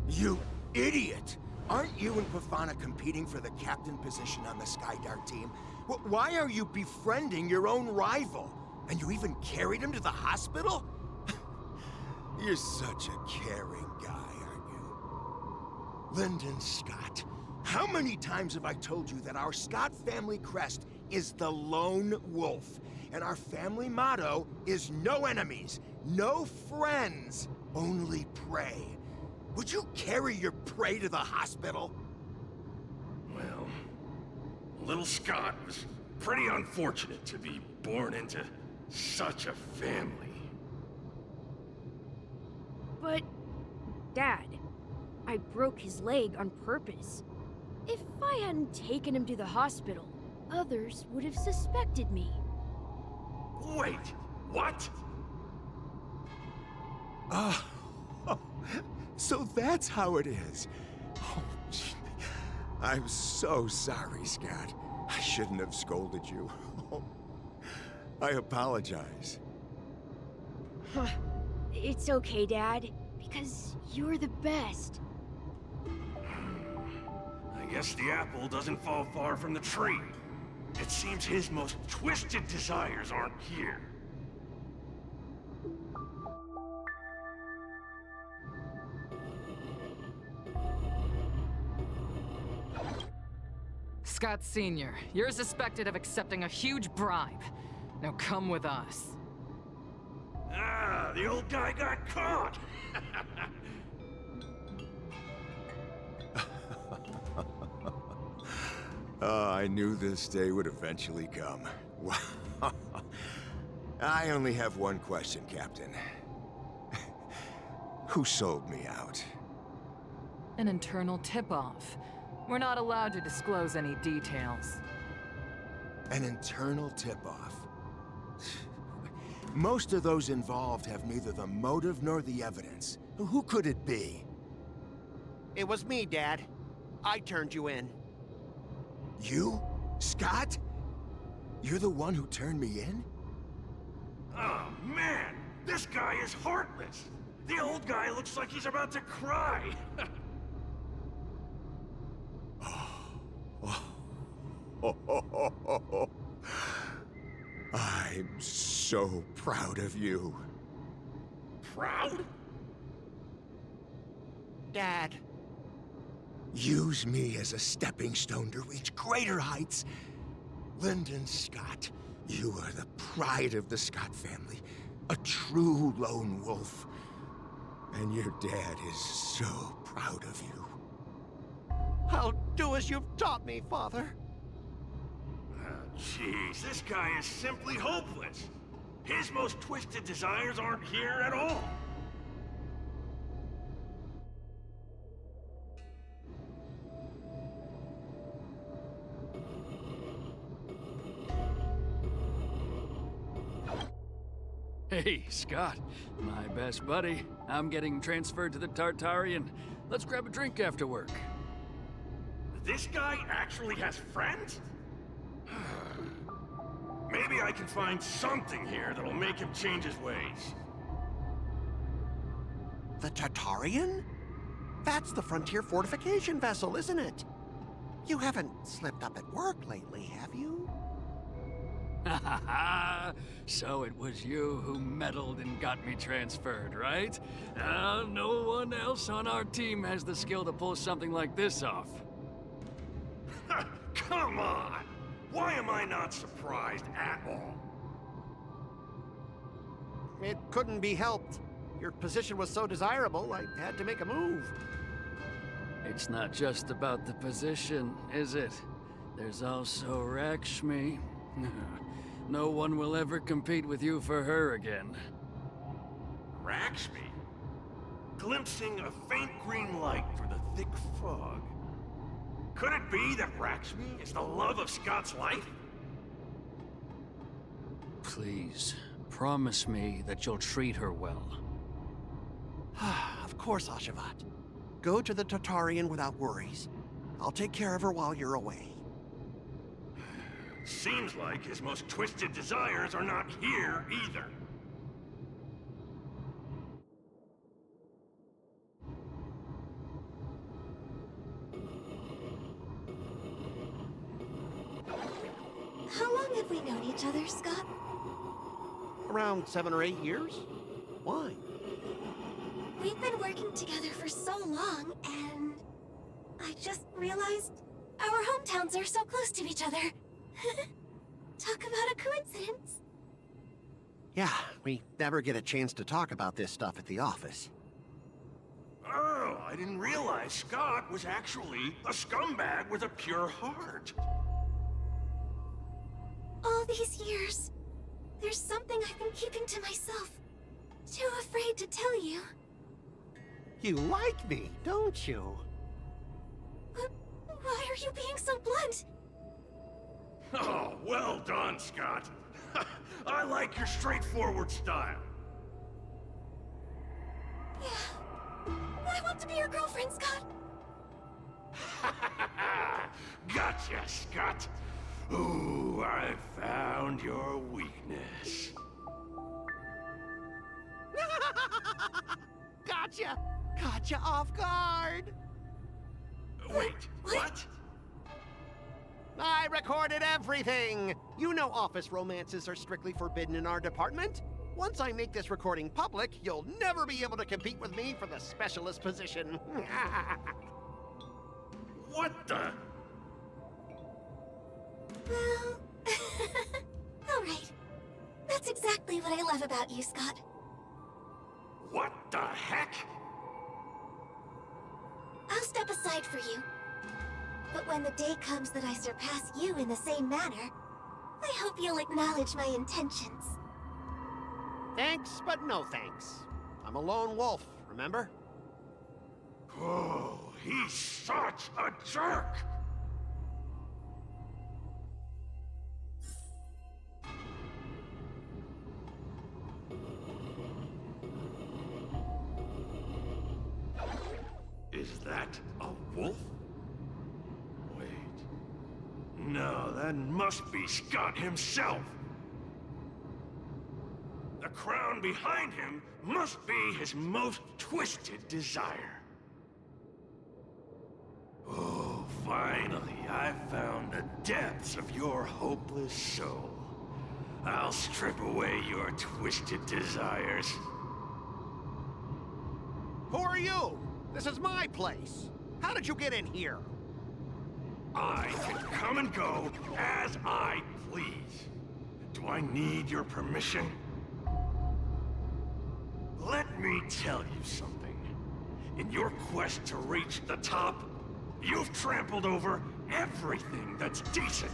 S: You idiot! Aren't you and Pafana competing for the captain position on the Skydart team? Why are you befriending your own rival? And you even carried him to the hospital? You're such a caring guy, aren't you? Lyndon Scott, how many times have I told you that our Scott family crest is the Lone Wolf, and our family motto is no enemies, no friends, only prey. Would you carry your prey to the hospital?
M: Well, little Scott was pretty unfortunate to be born into such a family.
T: But, Dad, I broke his leg on purpose. If I hadn't taken him to the hospital, others would have suspected me.
M: Wait, what?
S: So that's how it is. Oh, gee. I'm so sorry, Scott. I shouldn't have scolded you. I apologize.
T: It's okay, Dad, because you're the best.
M: I guess the apple doesn't fall far from the tree. It seems his most twisted desires aren't here.
W: Scott Sr., you're suspected of accepting a huge bribe. Now come with us.
M: Ah, the old guy got caught!
S: I knew this day would eventually come. I only have one question, Captain. Who sold me out?
W: An internal tip-off. We're not allowed to disclose any details.
S: An internal tip-off? Most of those involved have neither the motive nor the evidence. Who could it be?
C: It was me, Dad. I turned you in.
S: You? Scott? You're the one who turned me in?
M: Oh, man! This guy is heartless! The old guy looks like he's about to cry!
S: I'm so proud of you.
M: Proud?
C: Dad.
S: Use me as a stepping stone to reach greater heights. Lyndon Scott, you are the pride of the Scott family. A true lone wolf. And your dad is so proud of you.
C: I'll do as you've taught me, Father.
M: Jeez, this guy is simply hopeless. His most twisted desires aren't here at all.
A: Hey, Scott, my best buddy. I'm getting transferred to the Tartarian. Let's grab a drink after work.
M: This guy actually has friends? Maybe I can find something here that'll make him change his ways.
C: The Tartarian? That's the frontier fortification vessel, isn't it? You haven't slipped up at work lately, have you?
A: Ha ha ha! So it was you who meddled and got me transferred, right? No one else on our team has the skill to pull something like this off.
M: Come on! Why am I not surprised at all?
C: It couldn't be helped. Your position was so desirable, I had to make a move.
A: It's not just about the position, is it? There's also Rakshmi. No one will ever compete with you for her again.
M: Rakshmi? Glimpsing a faint green light through the thick fog. Could it be that Rakshmi is the love of Scott's life?
A: Please, promise me that you'll treat her well.
C: Of course, Ashavat. Go to the Tartarian without worries. I'll take care of her while you're away.
M: Seems like his most twisted desires are not here either.
G: How long have we known each other, Scott?
C: Around 7 or 8 years? Why?
G: We've been working together for so long, and I just realized our hometowns are so close to each other. Talk about a coincidence.
C: Yeah, we never get a chance to talk about this stuff at the office.
M: Oh, I didn't realize Scott was actually a scumbag with a pure heart.
G: All these years, there's something I've been keeping to myself. Too afraid to tell you.
C: You like me, don't you?
G: But why are you being so blunt?
M: Oh, well done, Scott. I like your straightforward style.
G: Yeah. I want to be your girlfriend, Scott.
M: Gotcha, Scott. Ooh, I found your weakness.
C: Gotcha! Gotcha off guard!
M: Wait, what?
C: I recorded everything! You know office romances are strictly forbidden in our department. Once I make this recording public, you'll never be able to compete with me for the specialist position.
M: What the?
G: Well... Alright. That's exactly what I love about you, Scott.
M: What the heck?
G: I'll step aside for you. But when the day comes that I surpass you in the same manner, I hope you'll acknowledge my intentions.
C: Thanks, but no thanks. I'm a lone wolf, remember?
M: Oh, he's such a jerk! Oh, that must be Scott himself. The crown behind him must be his most twisted desire. Oh, finally, I found the depths of your hopeless soul. I'll strip away your twisted desires.
C: Who are you? This is my place. How did you get in here?
M: I can come and go as I please. Do I need your permission? Let me tell you something. In your quest to reach the top, you've trampled over everything that's decent.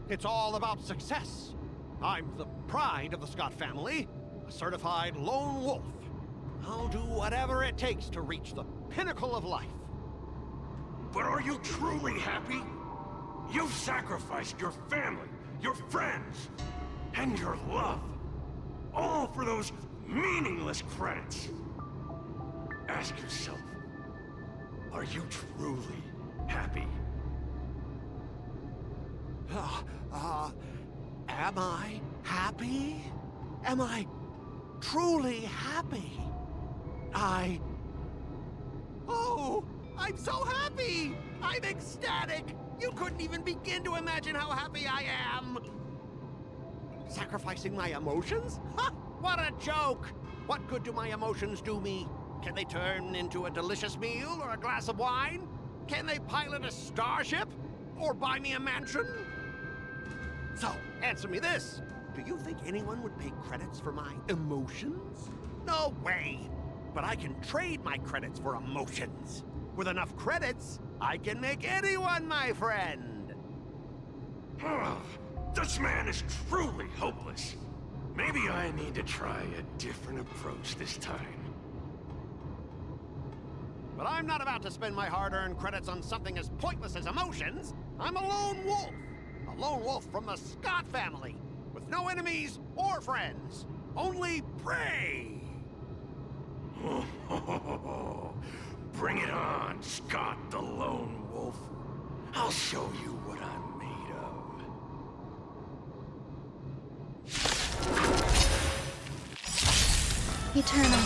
C: It's all about success. I'm the pride of the Scott family, a certified lone wolf. I'll do whatever it takes to reach the pinnacle of life.
M: But are you truly happy? You've sacrificed your family, your friends, and your love. All for those meaningless credits. Ask yourself, are you truly happy?
C: Am I happy? Am I truly happy? Oh, I'm so happy! I'm ecstatic! You couldn't even begin to imagine how happy I am! Sacrificing my emotions? Ha! What a joke! What good do my emotions do me? Can they turn into a delicious meal or a glass of wine? Can they pilot a starship? Or buy me a mansion? So, answer me this. Do you think anyone would pay credits for my emotions? No way! But I can trade my credits for emotions. With enough credits, I can make anyone my friend.
M: Oh, this man is truly hopeless. Maybe I need to try a different approach this time.
C: But I'm not about to spend my hard-earned credits on something as pointless as emotions. I'm a lone wolf. A lone wolf from the Scott family. With no enemies or friends. Only prey.
M: Bring it on, Scott the Lone Wolf. I'll show you what I'm made of.
U: Eternal.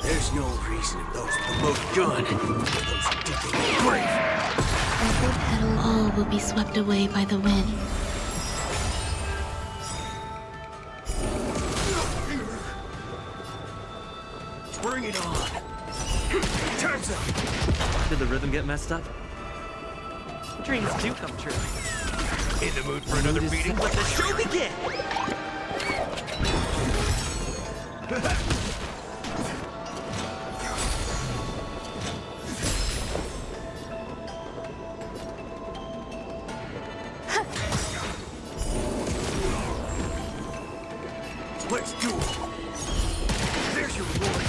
S: There's no reason those promote gun. Those digging grave.
U: Every petal all will be swept away by the wind.
S: Bring it on. Time's up.
L: Did the rhythm get messed up? Dreams do come true.
S: In the mood for another beating? Let the show begin. Let's do it. There's your reward.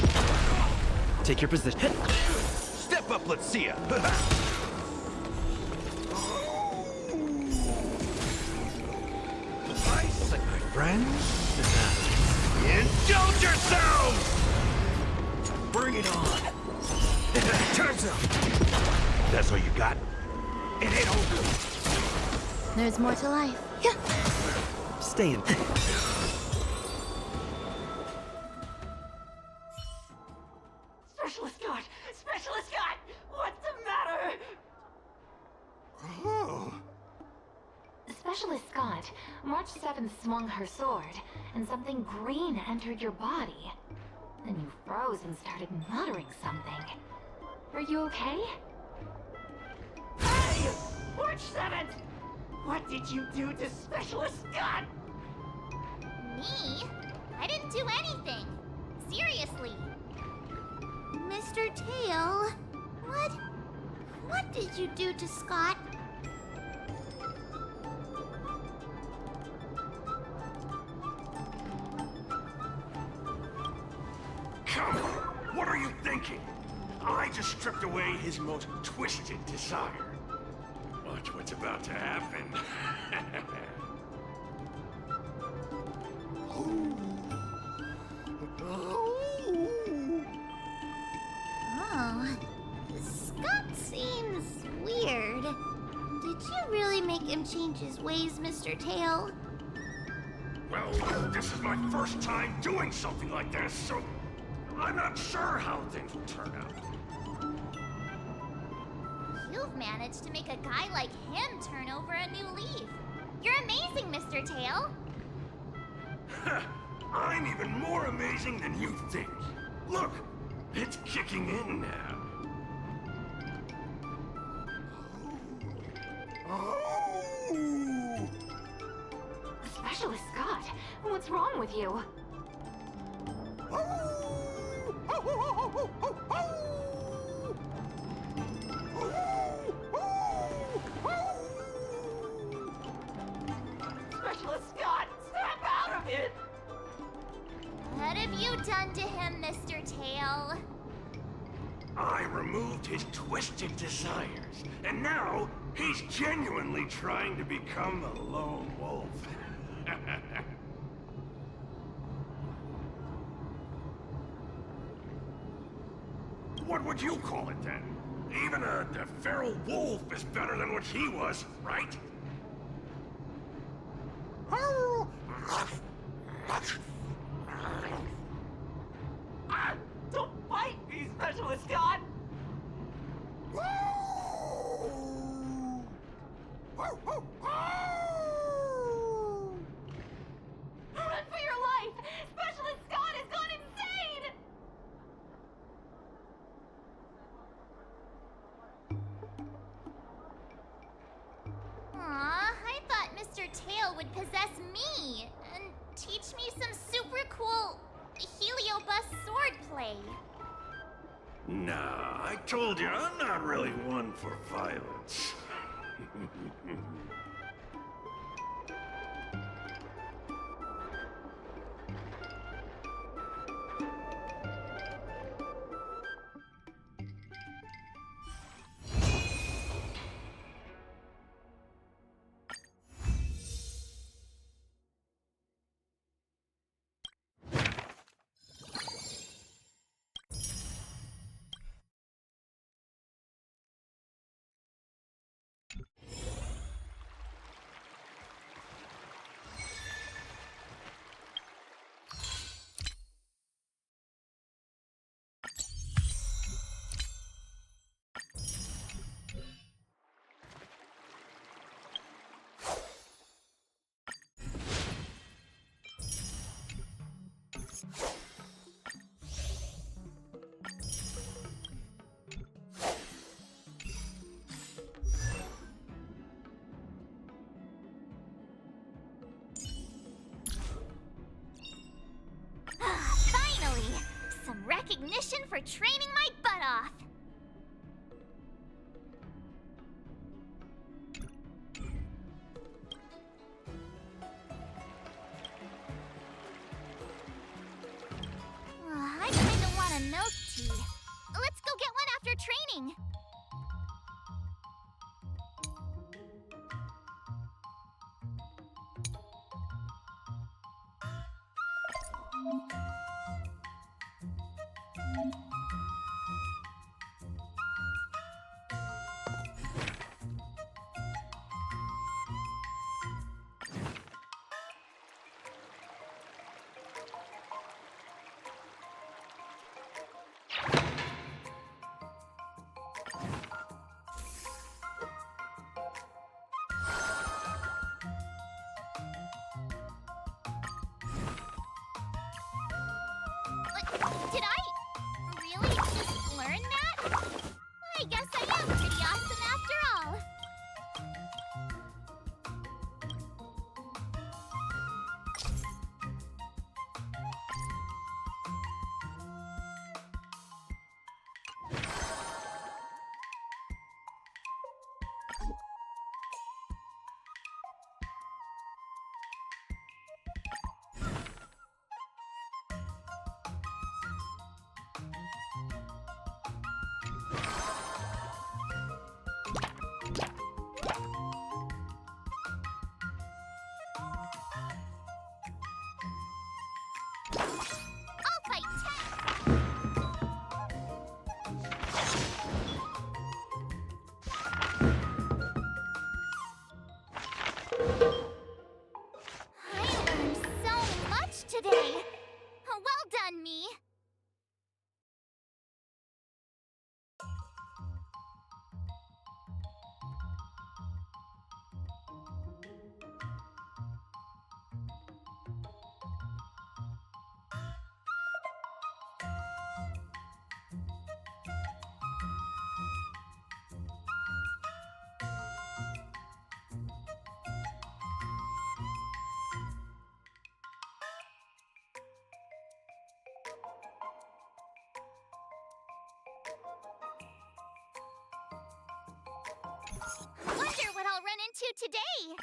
L: Take your position.
S: Step up, let's see ya. Nice, my friends. Indulge yourselves! Bring it on. Time's up. That's all you got? It ain't over.
U: There's more to life.
L: Stay in.
D: Specialist Scott! Specialist Scott! What's the matter?
C: Oh.
E: Specialist Scott, March 7th swung her sword, and something green entered your body. Then you froze and started muttering something. Are you okay?
D: Hey! March 7th! What did you do to Specialist Scott?
N: Me? I didn't do anything. Seriously. Mr. Tail, what did you do to Scott?
M: Come on, what are you thinking? I just stripped away his most twisted desire. Watch what's about to happen.
N: Oh. change his ways, Mr. Tail?
M: Well, this is my first time doing something like this, so I'm not sure how things will turn out.
N: You've managed to make a guy like him turn over a new leaf. You're amazing, Mr. Tail.
M: I'm even more amazing than you think. Look, it's kicking in now.
E: Specialist Scott, what's wrong with you?
D: Specialist Scott, snap out of it!
N: What have you done to him, Mr. Tail?
M: I removed his twisted desires, and now he's genuinely trying to become a lone wolf. What would you call it then? Even a feral wolf is better than what he was, right?
D: Don't bite me, Specialist Scott!
E: Run for your life! Specialist Scott has gone insane!
N: Aw, I thought Mr. Tail would possess me and teach me some super cool HUOHUO swordplay.
M: Nah, I told you, I'm not really one for violence.
N: Finally! Some recognition for training my butt off! I kinda want a milk tea. Let's go get one after training! Did I really just learn that? I guess I am pretty awesome after all. I'll run into today.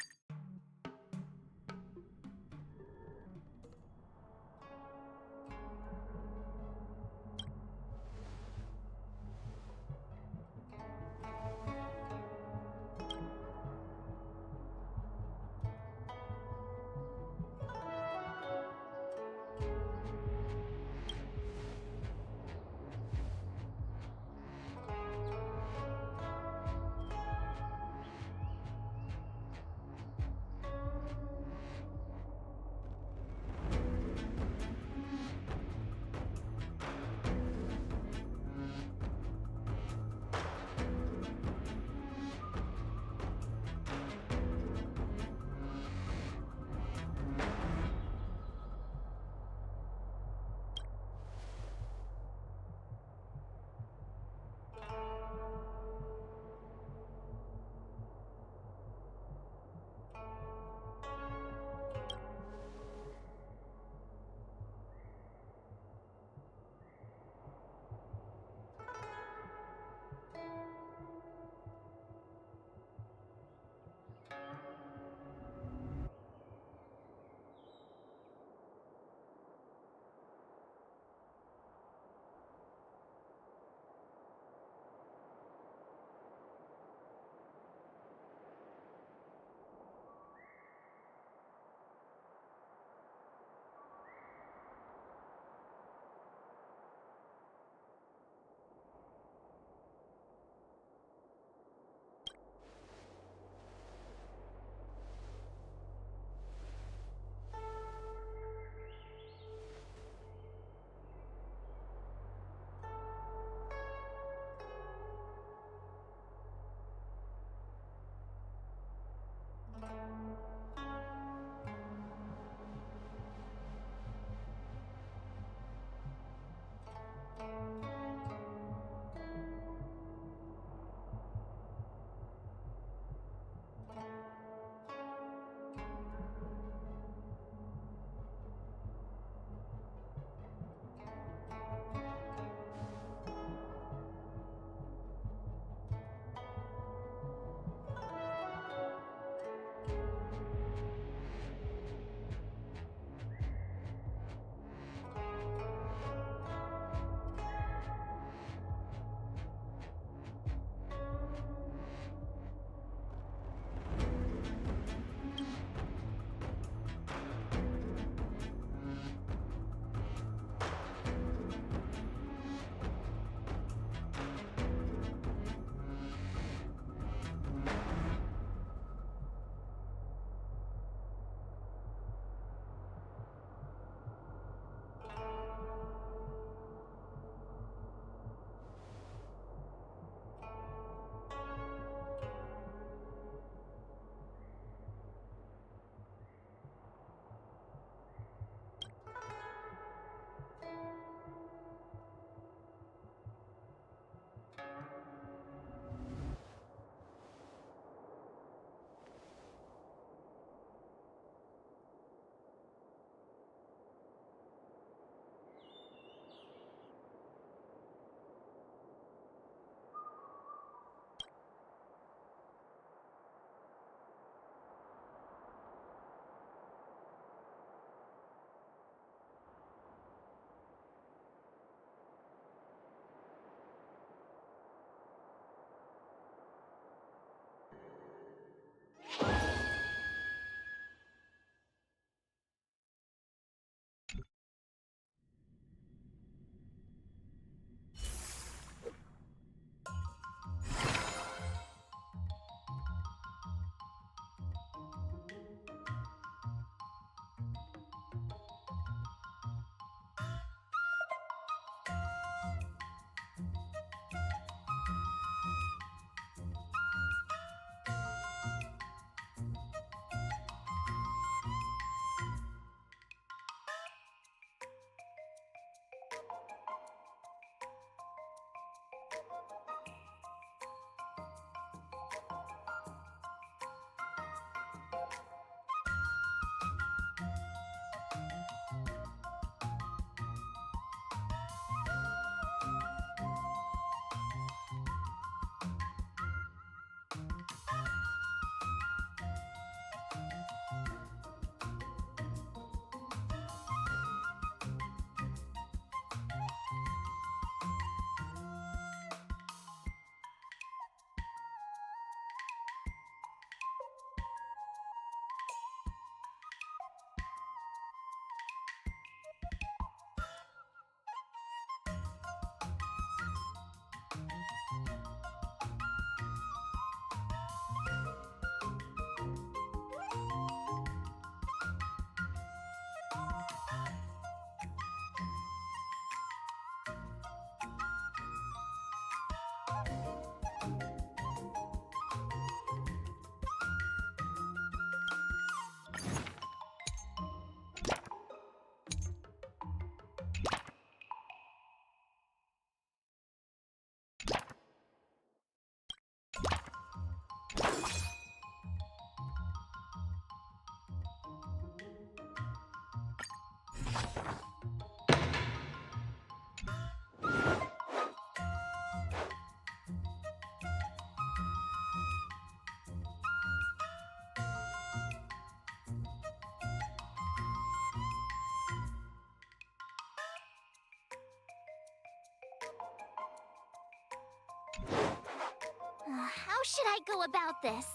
N: How should I go about this?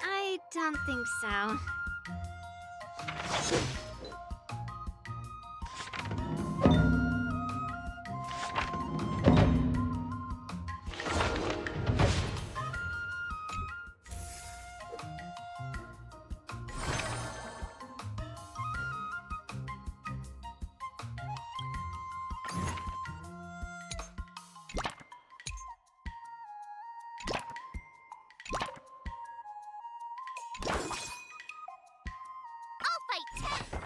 U: I don't think so.
N: I'll fight 10.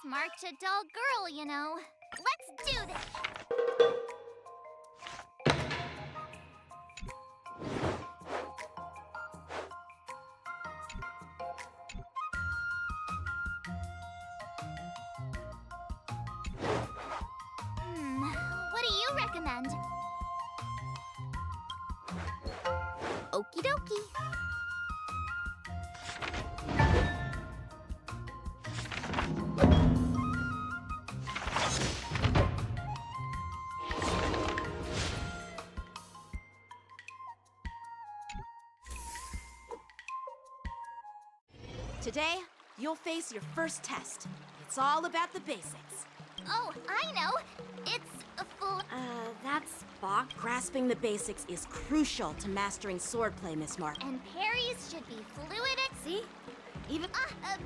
N: March a dull girl, you know. Let's do this! What do you recommend? Okie dokie.
F: Today, you'll face your first test. It's all about the basics.
N: Oh, I know. It's a full...
F: That's Bach. Grasping the basics is crucial to mastering swordplay, Miss March.
N: And parries should be fluid.
F: See? Even...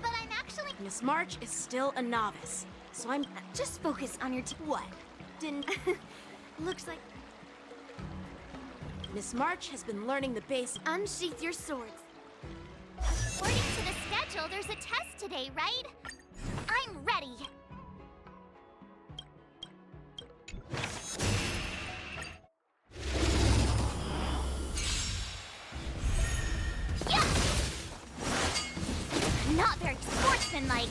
N: but I'm actually...
F: Miss March is still a novice, so I'm...
U: Just focus on your
F: What?
U: Didn't... Looks like...
F: Miss March has been learning the basics.
U: Unsheath your swords.
N: According to the schedule, there's a test today, right? I'm ready. Yeah! Not very sportsmanlike.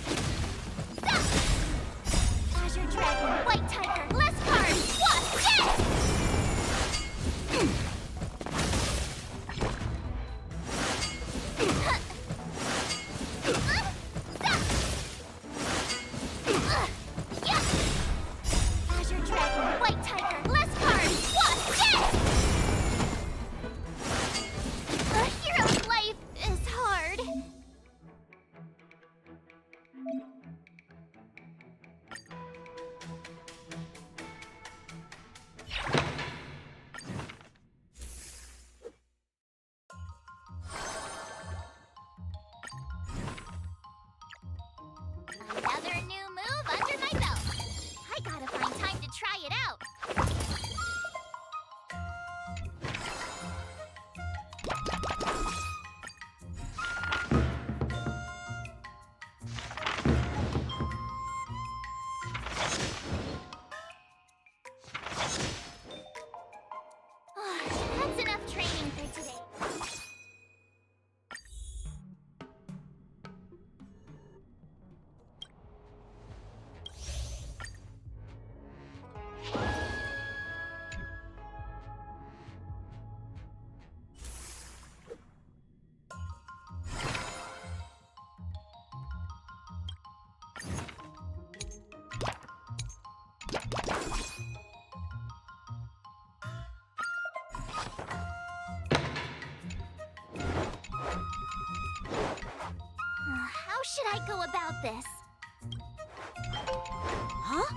N: Azure Dragon, White Tiger, less cards, what? Yes! Azure Dragon, White Tiger, less cards, what? Yes! A hero's life is hard. Another new move under my belt. I gotta find time to try it out. That's enough training for today. How should I go about this?
F: Huh?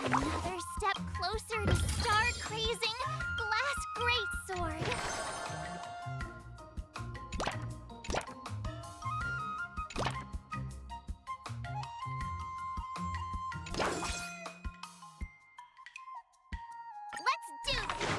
N: Another step closer to star-crazing Glass Greatsword. Let's do this!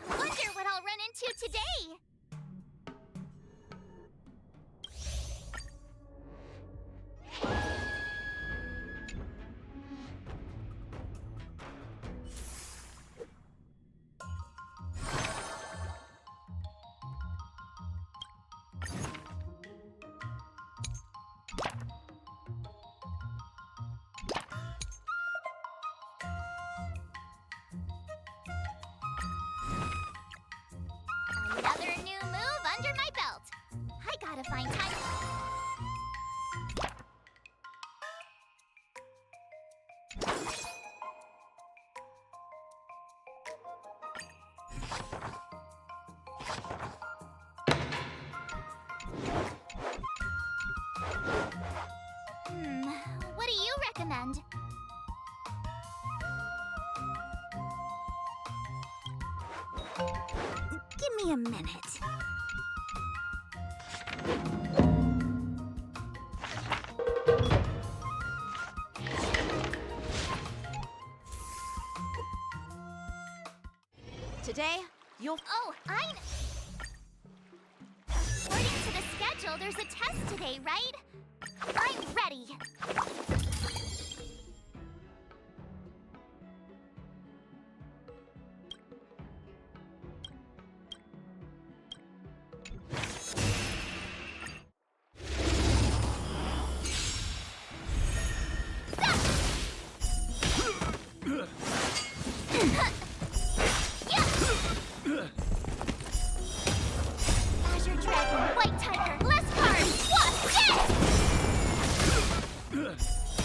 N: Wonder what I'll run into today. Another new move under my belt. I gotta find time.
U: me a minute.
F: Today, you'll...
N: Oh, according to the schedule, there's a test today, right? I'm ready. Azure Dragon, White Tiger, less cards! What? Yes!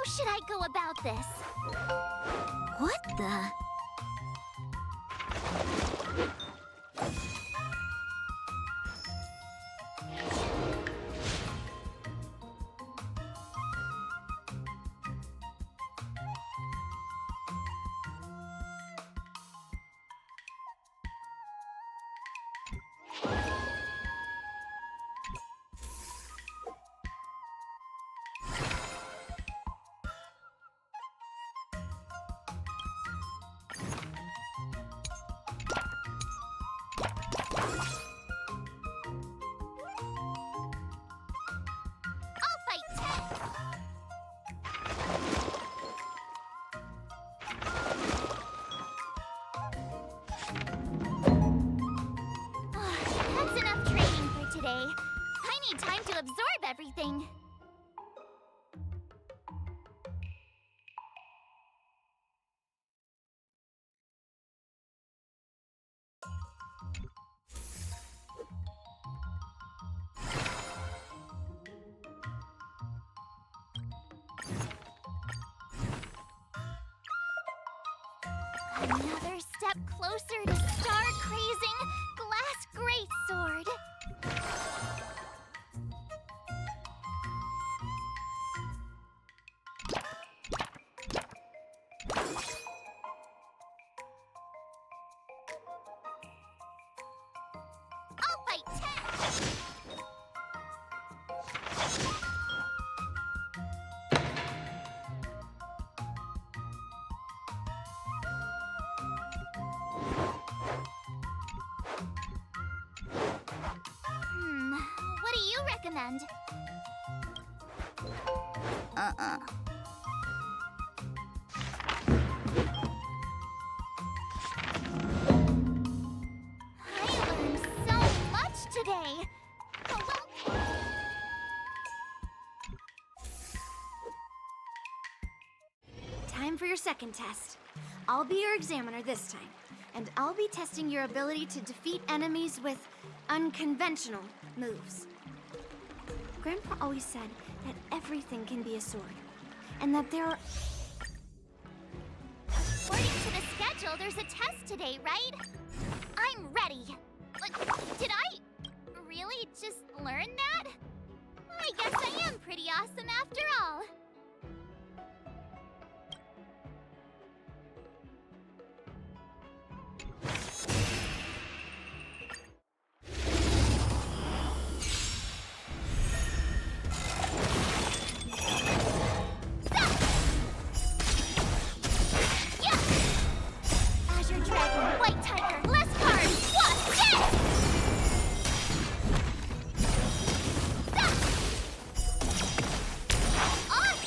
N: should I go about this?
U: What the?
N: I'll fight 10. That's enough training for today. I need time to absorb everything. Another step closer to star-crazing glass greatsword. I'll fight 10. What do you recommend? I learned so much today. Oh, well.
U: Time for your second test. I'll be your examiner this time, and I'll be testing your ability to defeat enemies with unconventional moves. Grandpa always said that everything can be a sword, and that there are...
N: According to the schedule, there's a test today, right? I'm ready. Did I really just learn that? I guess I am pretty awesome after all. Azure Dragon, White Tiger, less cards, what? Yes! Awesome!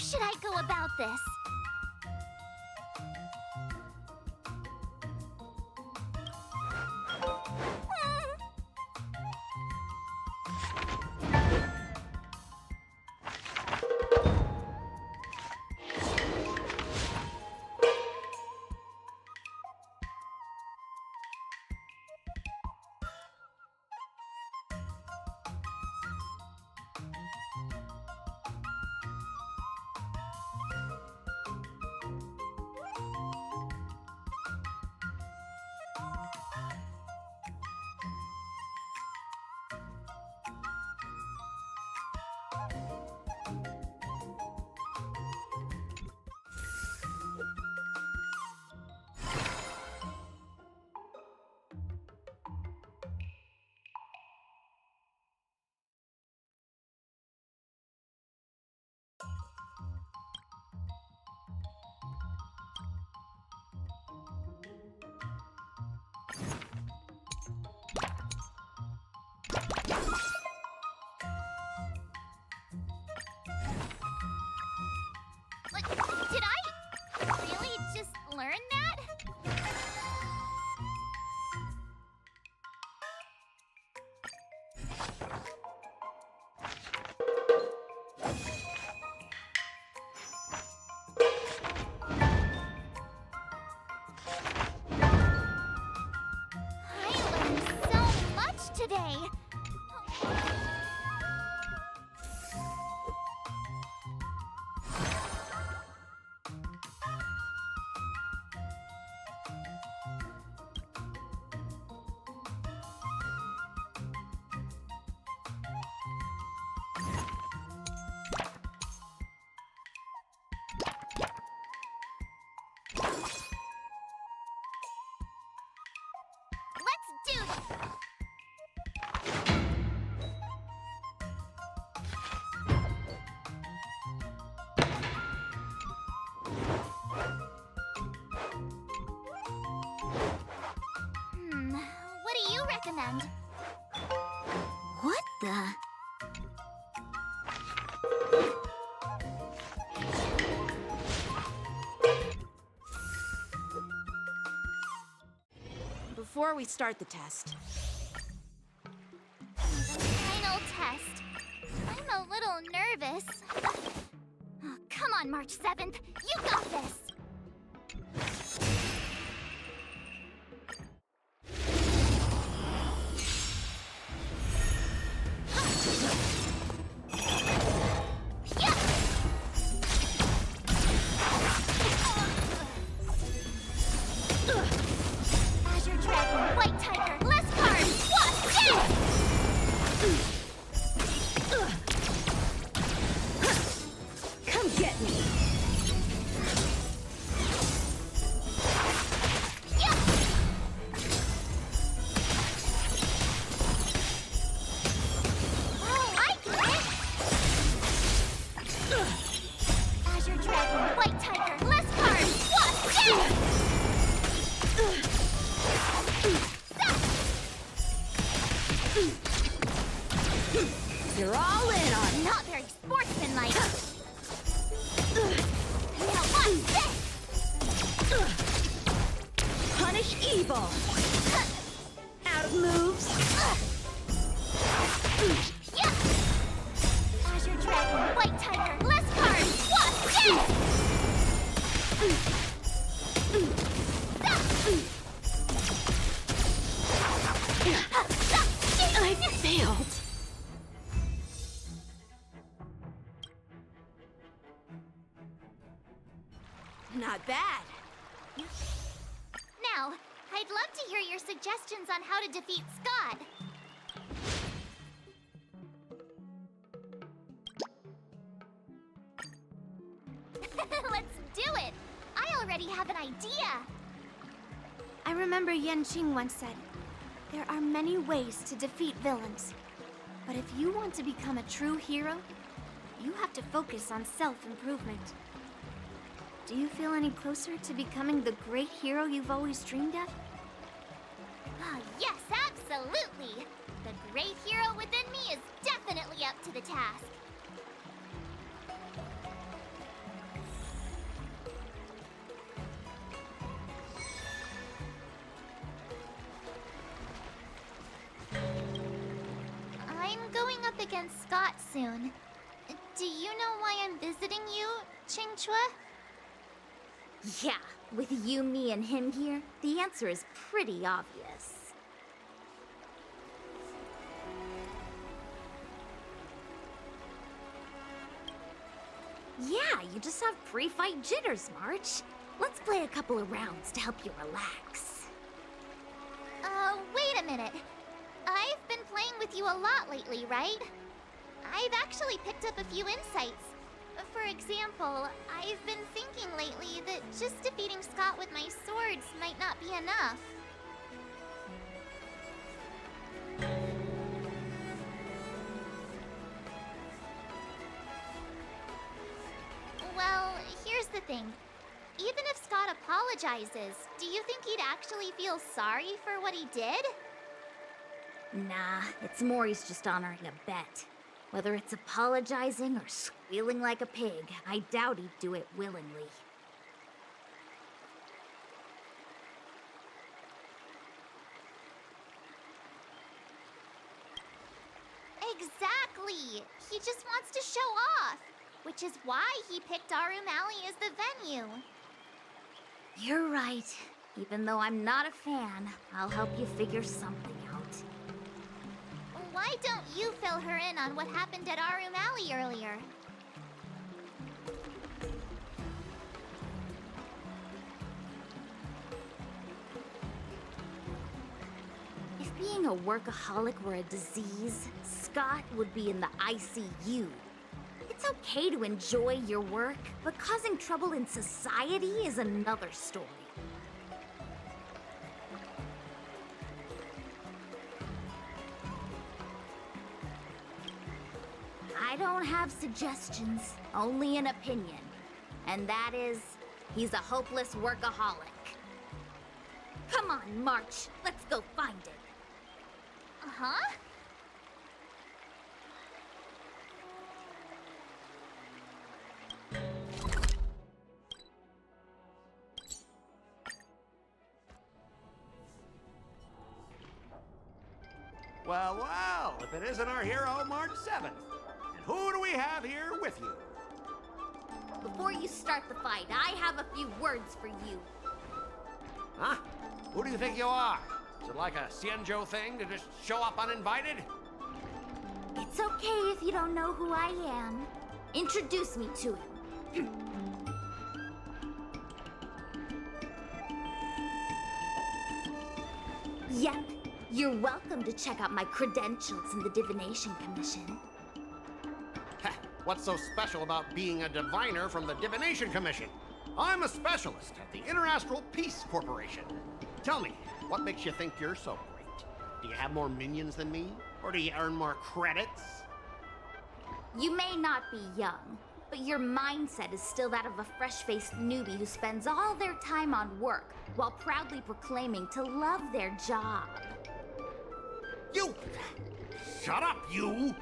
N: should I go about this? Did I really just learn that? I learned so much today. Let's do this! What do you recommend?
U: What the?
F: Before we start the test,
N: Final test. I'm a little nervous. Oh, come on, March 7th. You got this! Azure Dragon, White Tiger, less cards! What? Yes!
T: Come get me!
N: Oh, I get it! Azure Dragon, White Tiger, less cards! What? Yes!
T: You're all in on
N: Not very sportsmanlike. Now watch this!
T: punish evil! Out of moves!
N: Yeah! Azure Dragon, White Tiger, less cards! What? Yes!
T: I failed!
F: not bad.
N: Now, I'd love to hear your suggestions on how to defeat Scott. Let's do it! I already have an idea!
U: I remember Yanqing once said, there are many ways to defeat villains. But if you want to become a true hero, you have to focus on self-improvement. Do you feel any closer to becoming the great hero you've always dreamed of?
N: Ah, yes, absolutely! The great hero within me is definitely up to the task. against Scott soon. Do you know why I'm visiting you, Qingchue?
U: Yeah, with you, me, and him here, the answer is pretty obvious. Yeah, you just have pre-fight jitters, March. Let's play a couple of rounds to help you relax.
N: Wait a minute. I've been playing with you a lot lately, right? I've actually picked up a few insights. For example, I've been thinking lately that just defeating Scott with my swords might not be enough. Well, here's the thing. Even if Scott apologizes, do you think he'd actually feel sorry for what he did?
U: Nah, it's more he's just honoring a bet. Whether it's apologizing or squealing like a pig, I doubt he'd do it willingly.
N: Exactly! He just wants to show off, which is why he picked Arumali as the venue.
U: You're right. Even though I'm not a fan, I'll help you figure something out.
N: Why don't you fill her in on what happened at Arumali earlier?
U: If being a workaholic were a disease, Scott would be in the ICU. It's okay to enjoy your work, but causing trouble in society is another story. I don't have suggestions, only an opinion. And that is, he's a hopeless workaholic. Come on, March, let's go find it.
N: Uh-huh?
C: Well, well, if it isn't our hero, March 7th. And who do we have here with you?
U: Before you start the fight, I have a few words for you.
C: Huh? Who do you think you are? Is it like a Xianzhou thing to just show up uninvited?
U: It's okay if you don't know who I am. Introduce me to him. Yep, you're welcome to check out my credentials in the Divination Commission.
C: Heh, what's so special about being a diviner from the Divination Commission? I'm a specialist at the Interastral Peace Corporation. Tell me, what makes you think you're so great? Do you have more minions than me? Or do you earn more credits?
U: You may not be young, but your mindset is still that of a fresh-faced newbie who spends all their time on work while proudly proclaiming to love their job.
C: You! Shut up, you!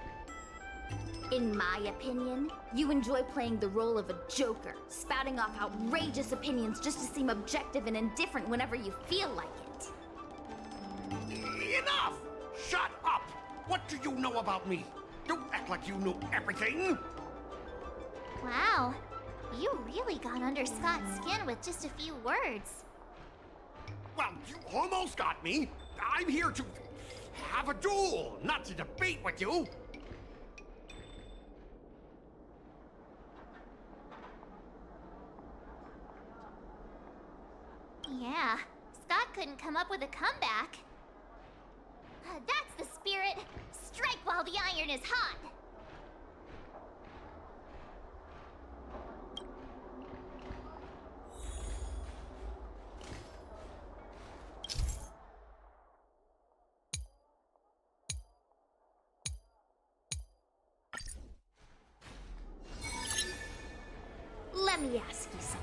U: In my opinion, you enjoy playing the role of a joker, spouting off outrageous opinions just to seem objective and indifferent whenever you feel like it.
C: Enough! Shut up! What do you know about me? Don't act like you know everything!
N: Wow, you really got under Scott's skin with just a few words.
C: Well, you almost got me. I'm here to have a duel, not to debate with you.
N: Yeah, Scott couldn't come up with a comeback. That's the spirit. Strike while the iron is hot.
U: Let me ask you something.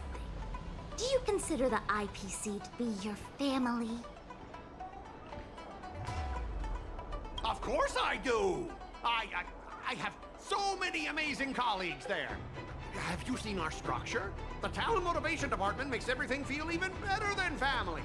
U: Do you consider the IPC to be your family?
C: Of course I do! I have so many amazing colleagues there. Have you seen our structure? The talent motivation department makes everything feel even better than family.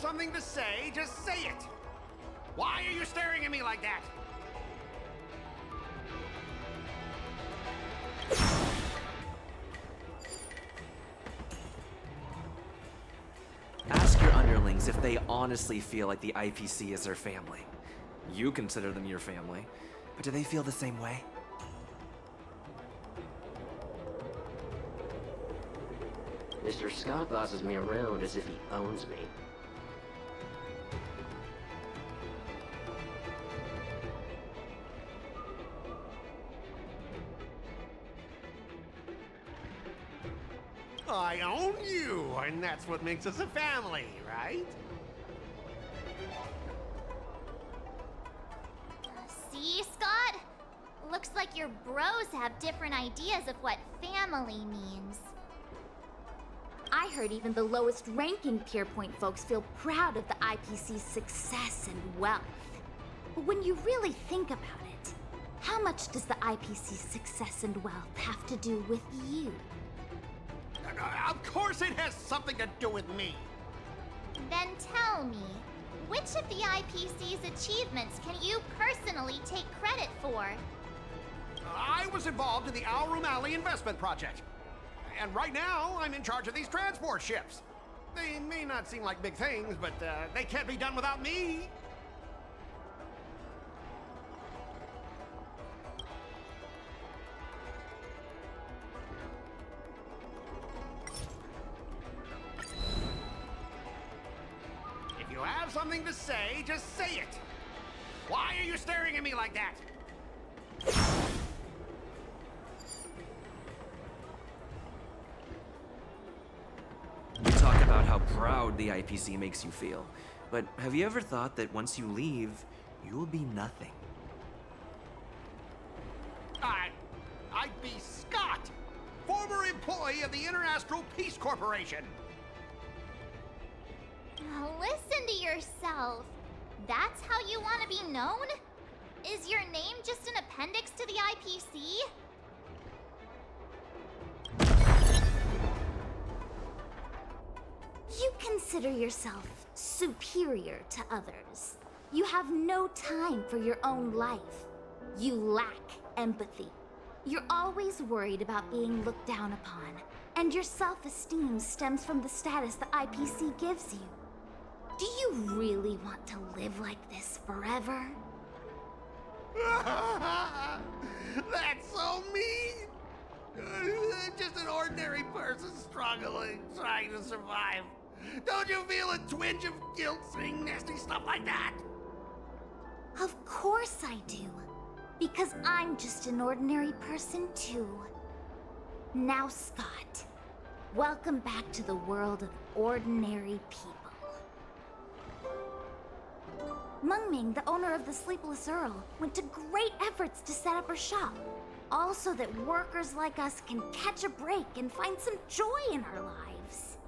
C: something to say, just say it. Why are you staring at me like that?
L: Ask your underlings if they honestly feel like the IPC is their family. You consider them your family, but do they feel the same way?
D: Mr. Scott bosses me around as if he owns me.
C: I own you, and that's what makes us a family, right?
N: See, Scott? Looks like your bros have different ideas of what family means.
U: I heard even the lowest ranking Pierpoint folks feel proud of the IPC's success and wealth. But when you really think about it, how much does the IPC's success and wealth have to do with you?
C: Of course it has something to do with me.
N: Then tell me, which of the IPC's achievements can you personally take credit for?
C: I was involved in the Alroom Alley investment project. And right now, I'm in charge of these transport ships. They may not seem like big things, but they can't be done without me. If you have something to say, just say it. Why are you staring at me like that?
L: You talk about how proud the IPC makes you feel, but have you ever thought that once you leave, you'll be nothing?
C: I'd be Scott, former employee of the Interastral Peace Corporation.
N: Listen to yourself. That's how you want to be known? Is your name just an appendix to the IPC?
U: You consider yourself superior to others. You have no time for your own life. You lack empathy. You're always worried about being looked down upon, and your self-esteem stems from the status the IPC gives you. Do you really want to live like this forever?
C: That's so mean! Just an ordinary person struggling, trying to survive. Don't you feel a twinge of guilt saying nasty stuff like that?
U: Of course I do. Because I'm just an ordinary person too. Now, Scott, welcome back to the world of ordinary people. Mungming, the owner of the Sleepless Earl, went to great efforts to set up her shop. All so that workers like us can catch a break and find some joy in our lives.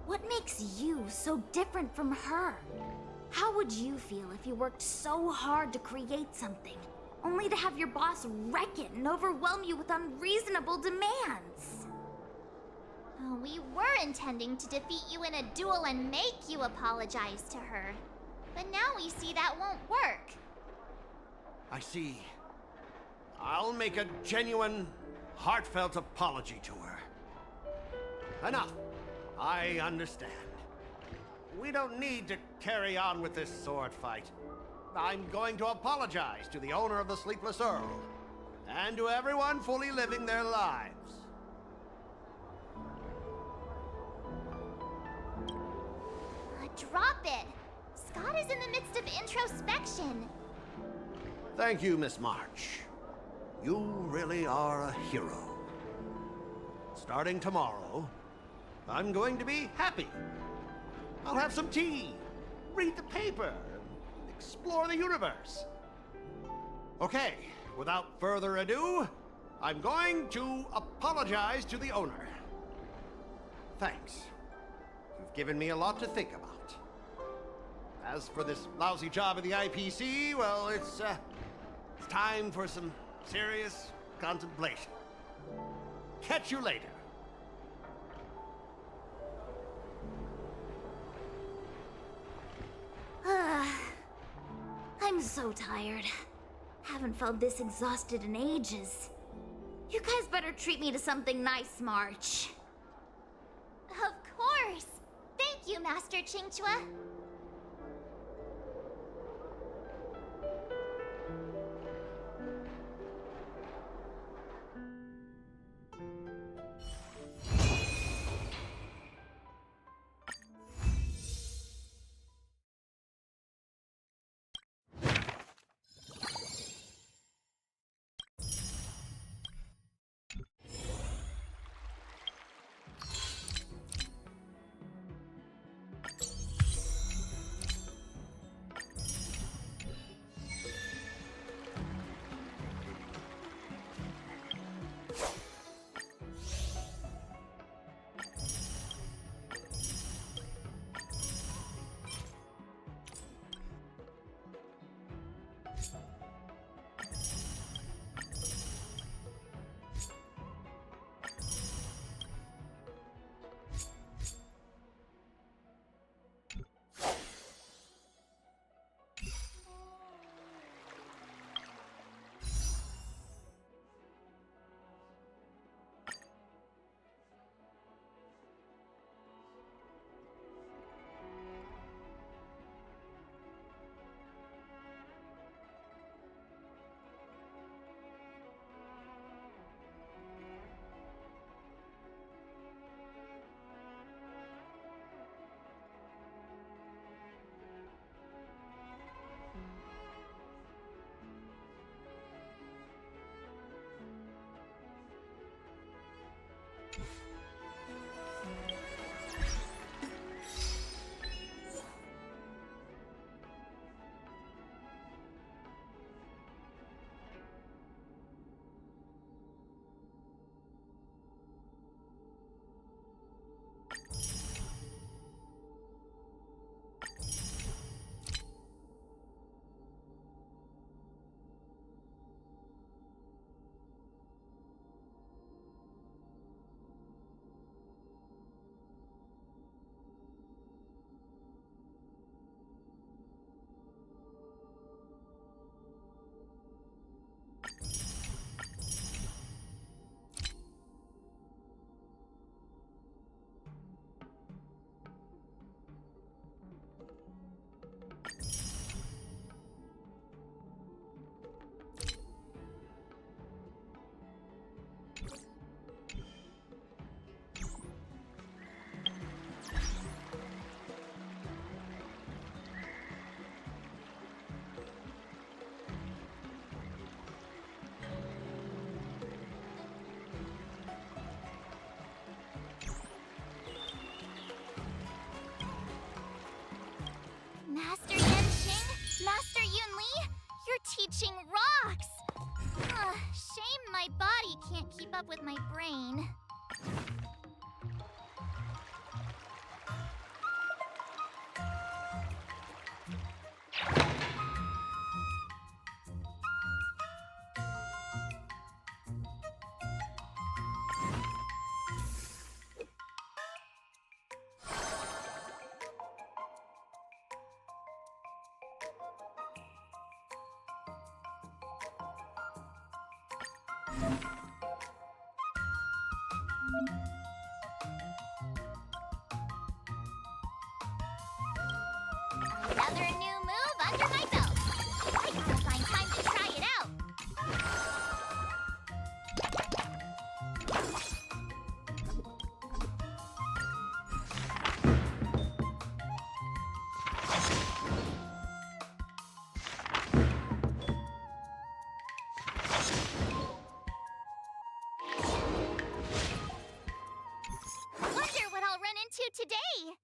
U: What makes you so different from her? How would you feel if you worked so hard to create something, only to have your boss wreck it and overwhelm you with unreasonable demands?
N: We were intending to defeat you in a duel and make you apologize to her. But now we see that won't work.
C: I see. I'll make a genuine, heartfelt apology to her. Enough. I understand. We don't need to carry on with this sword fight. I'm going to apologize to the owner of the Sleepless Earl, and to everyone fully living their lives.
N: Drop it! Scott is in the midst of introspection.
C: Thank you, Miss March. You really are a hero. Starting tomorrow, I'm going to be happy. I'll have some tea, read the paper, explore the universe. Okay, without further ado, I'm going to apologize to the owner. Thanks. You've given me a lot to think about. As for this lousy job at the IPC, well, it's time for some serious contemplation. Catch you later.
U: I'm so tired. Haven't felt this exhausted in ages. You guys better treat me to something nice, March.
N: Of course! Thank you, Master Chingchua. Master Genshin? Master Yunli? Your teaching rocks! Shame my body can't keep up with my brain. Another new move under my belt. I gotta find time to try it out. Wonder what I'll run into today.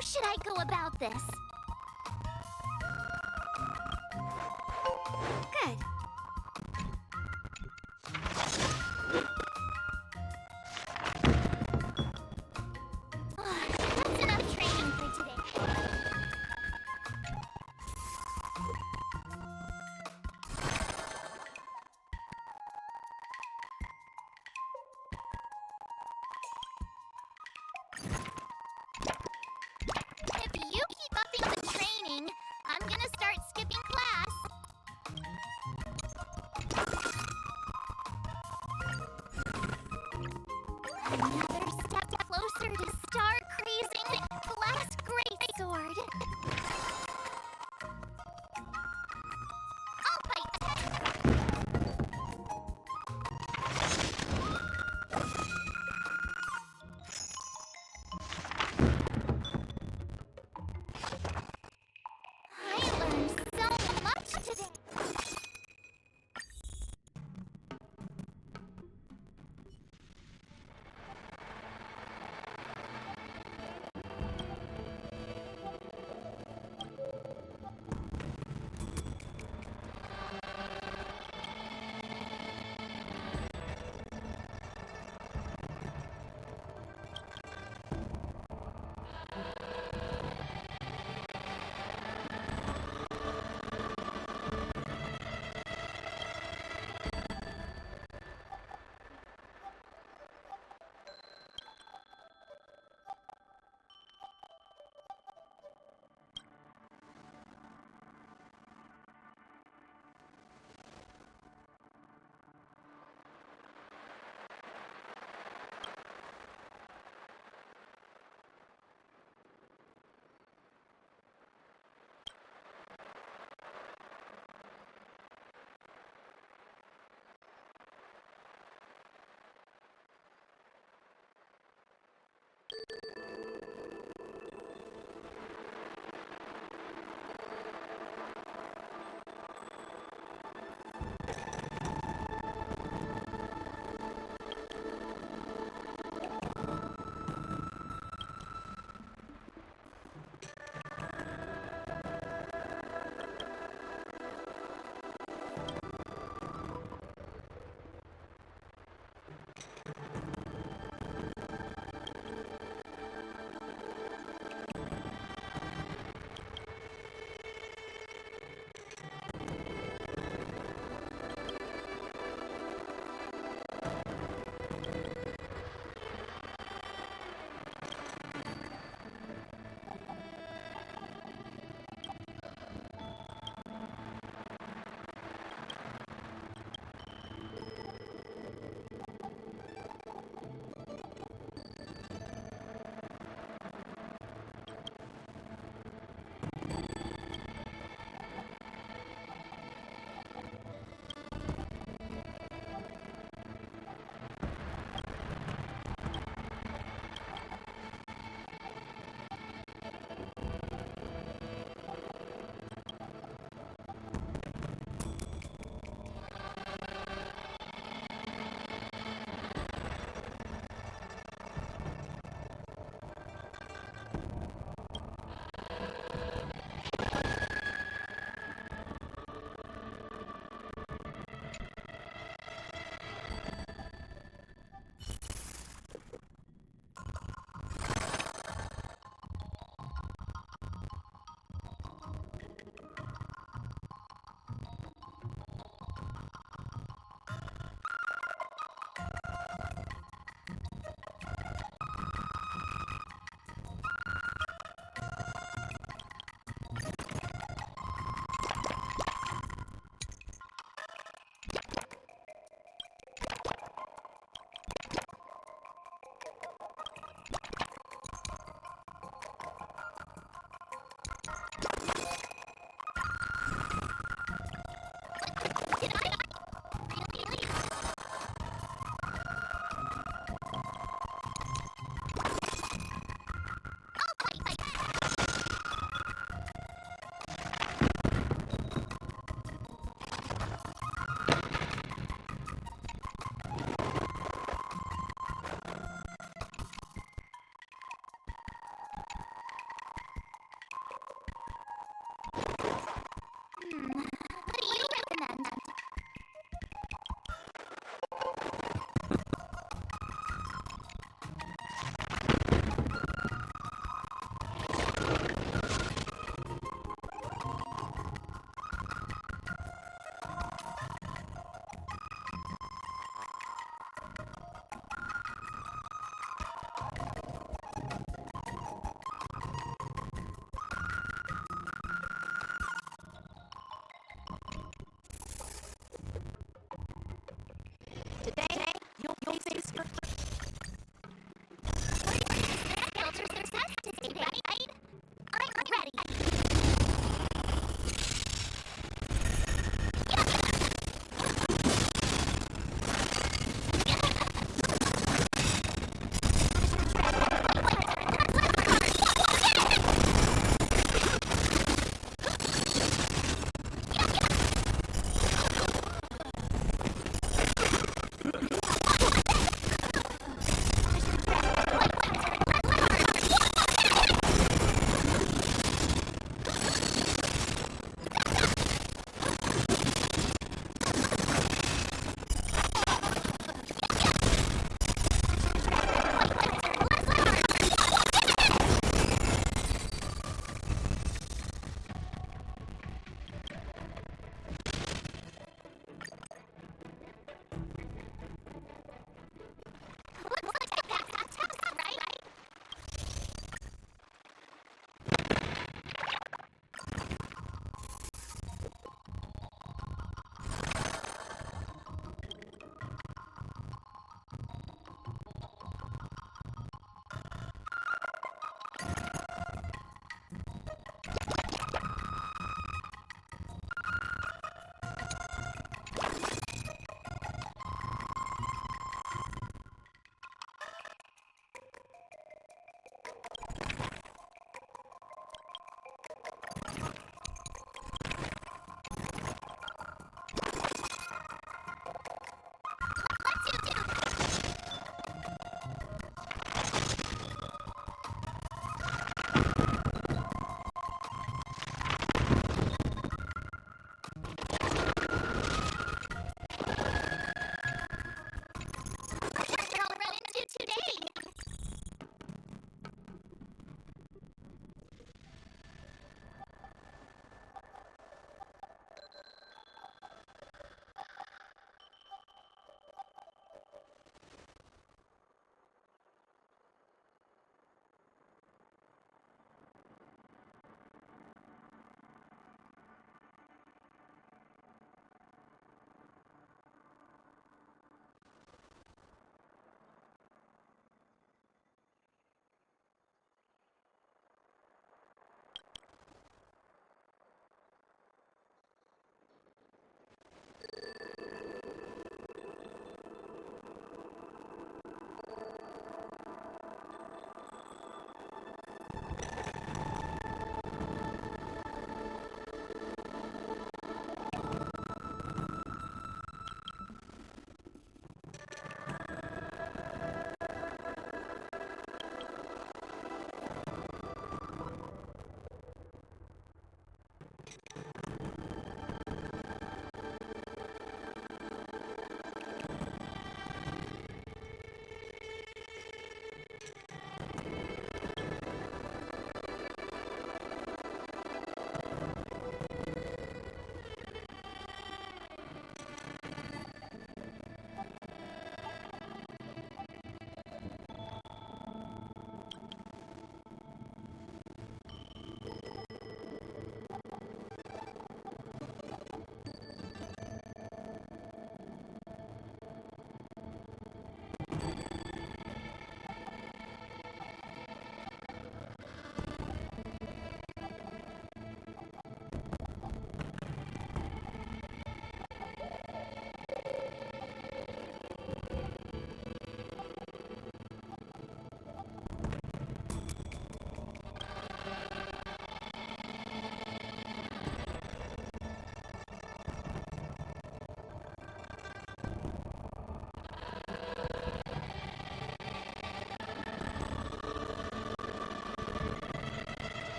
N: How should I go about this?
U: Good.
N: That's enough training for today. If you keep upping the training, I'm gonna start skipping class. Another step closer to start crazing Glass Greatsword. I'll fight. I learned so much today.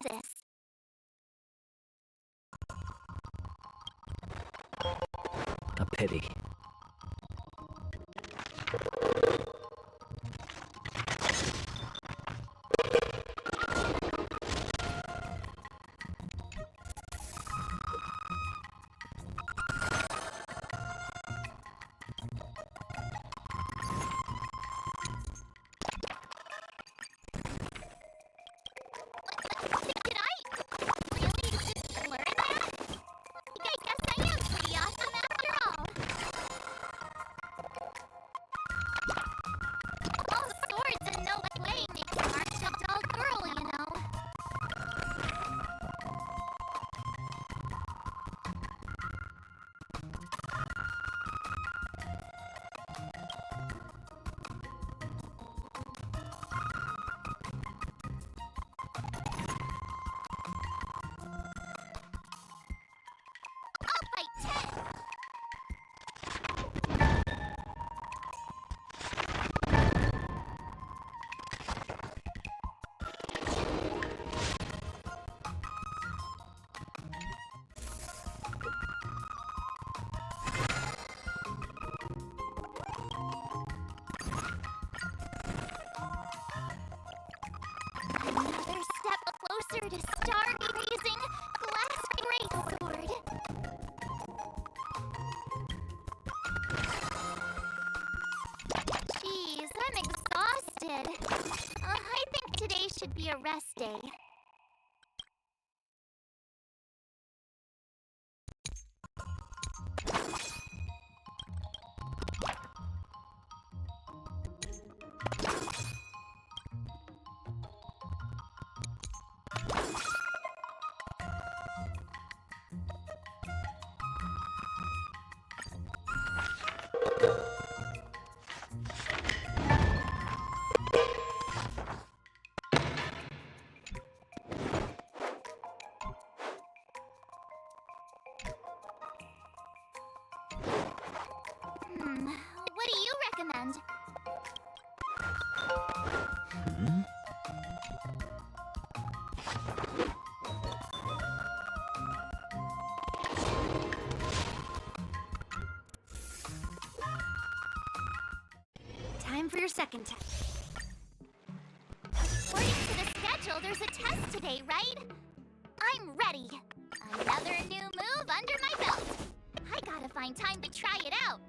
N: this.
H: A pity.
N: Did I really just learn that? I guess I am pretty awesome after all. All swords and no play makes March a dull girl, you know. I'll fight 10. Another step closer to star-raising glass great sword. Jeez, I'm exhausted. I think today should be a rest day. What do you recommend?
U: Time for your second test.
N: According to the schedule, there's a test today, right? I'm ready. Another new move under my belt. I gotta find time to try it out.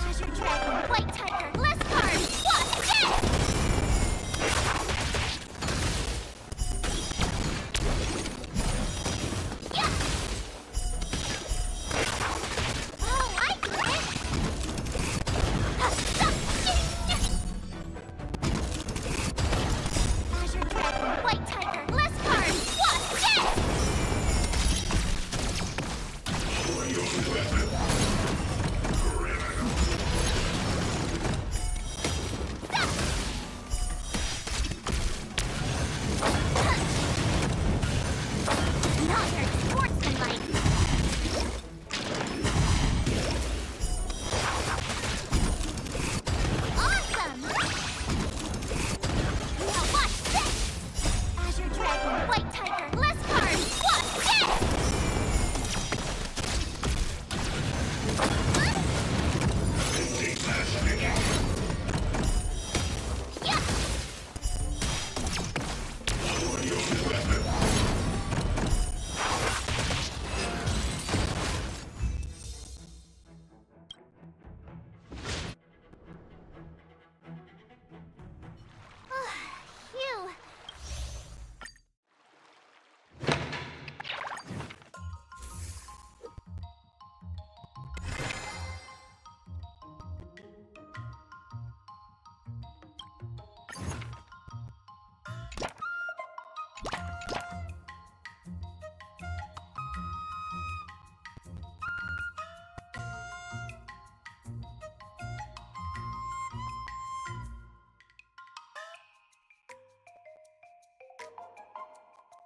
N: Azure Dragon, White Tiger, less cards! What's this? Yeah!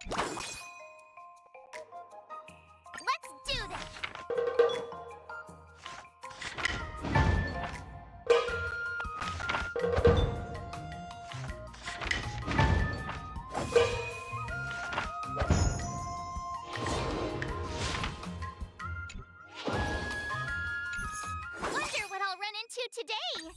N: Let's do this! Wonder what I'll run into today!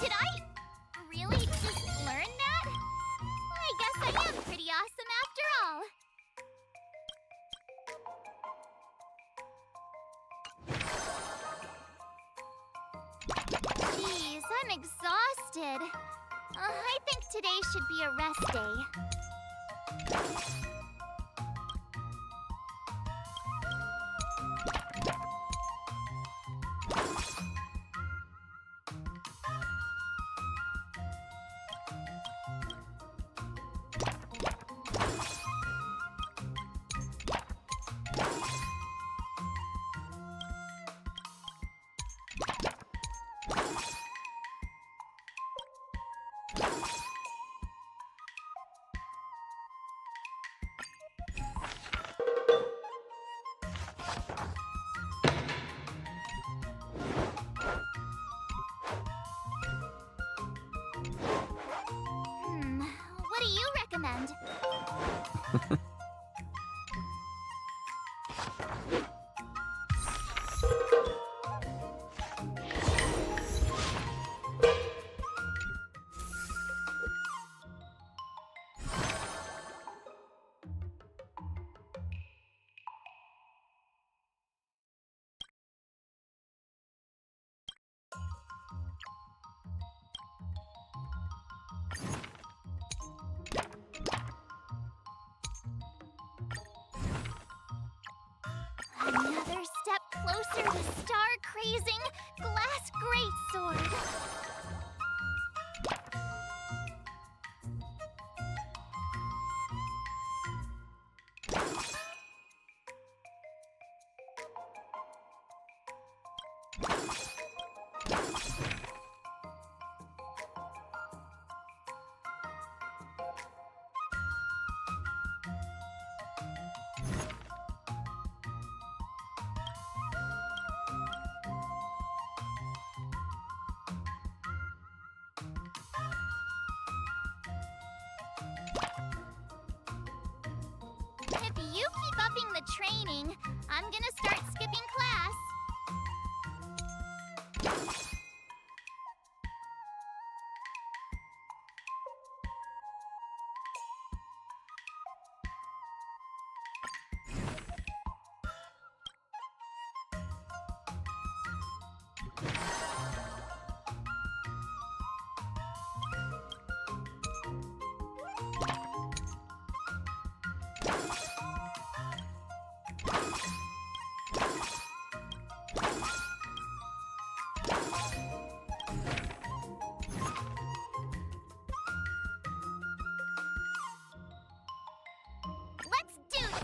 N: Did I really just learn that? I guess I am pretty awesome after all. Jeez, I'm exhausted. I think today should be a rest day. What do you recommend? Another step closer to star-crazing glass greatsword. you keep upping the training. I'm gonna start skipping class. Let's do this!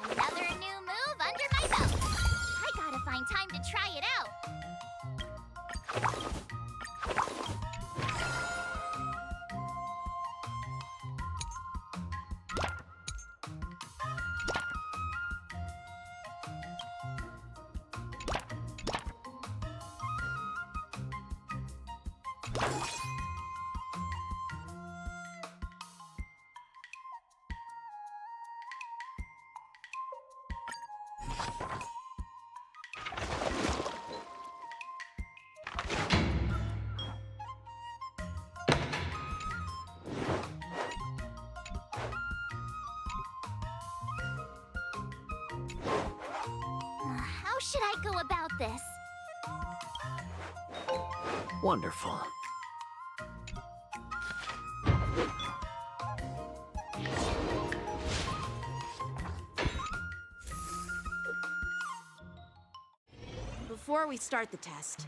N: Another new move under my belt. I gotta find time to try it out. How should I go about this?
H: Wonderful.
F: Before we start the test,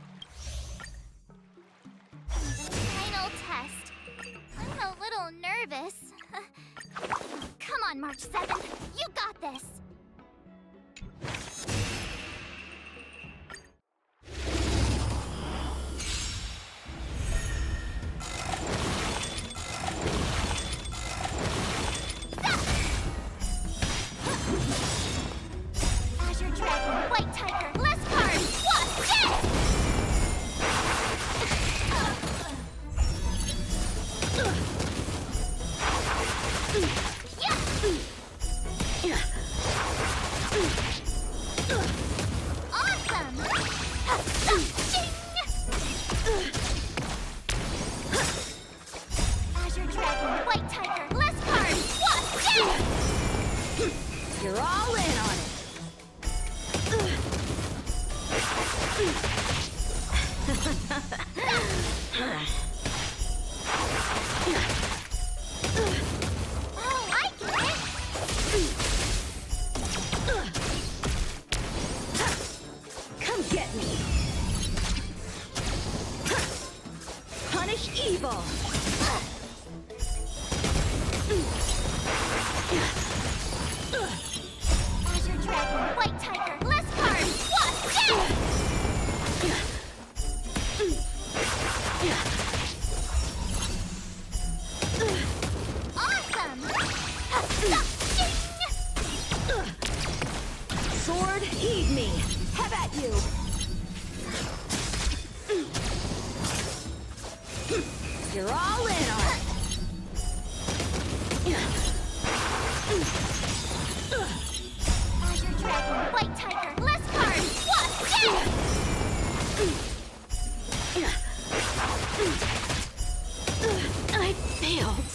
N: Final test. I'm a little nervous. Come on, March 7th. You got this. Azure Dragon, White Tiger, less cards. What's this? Awesome! Azure Dragon, White Tiger, less cards. What's this?
T: You're all in on it.
N: Oh, I get it!
T: Come get me. Punish evil.
N: Azure Dragon, White Tiger, less cards. What's this? Awesome!
T: Sword, heed me. Have at you. You're all in on it.
N: Azure Dragon, White Tiger, less cards. What's this?
T: I failed.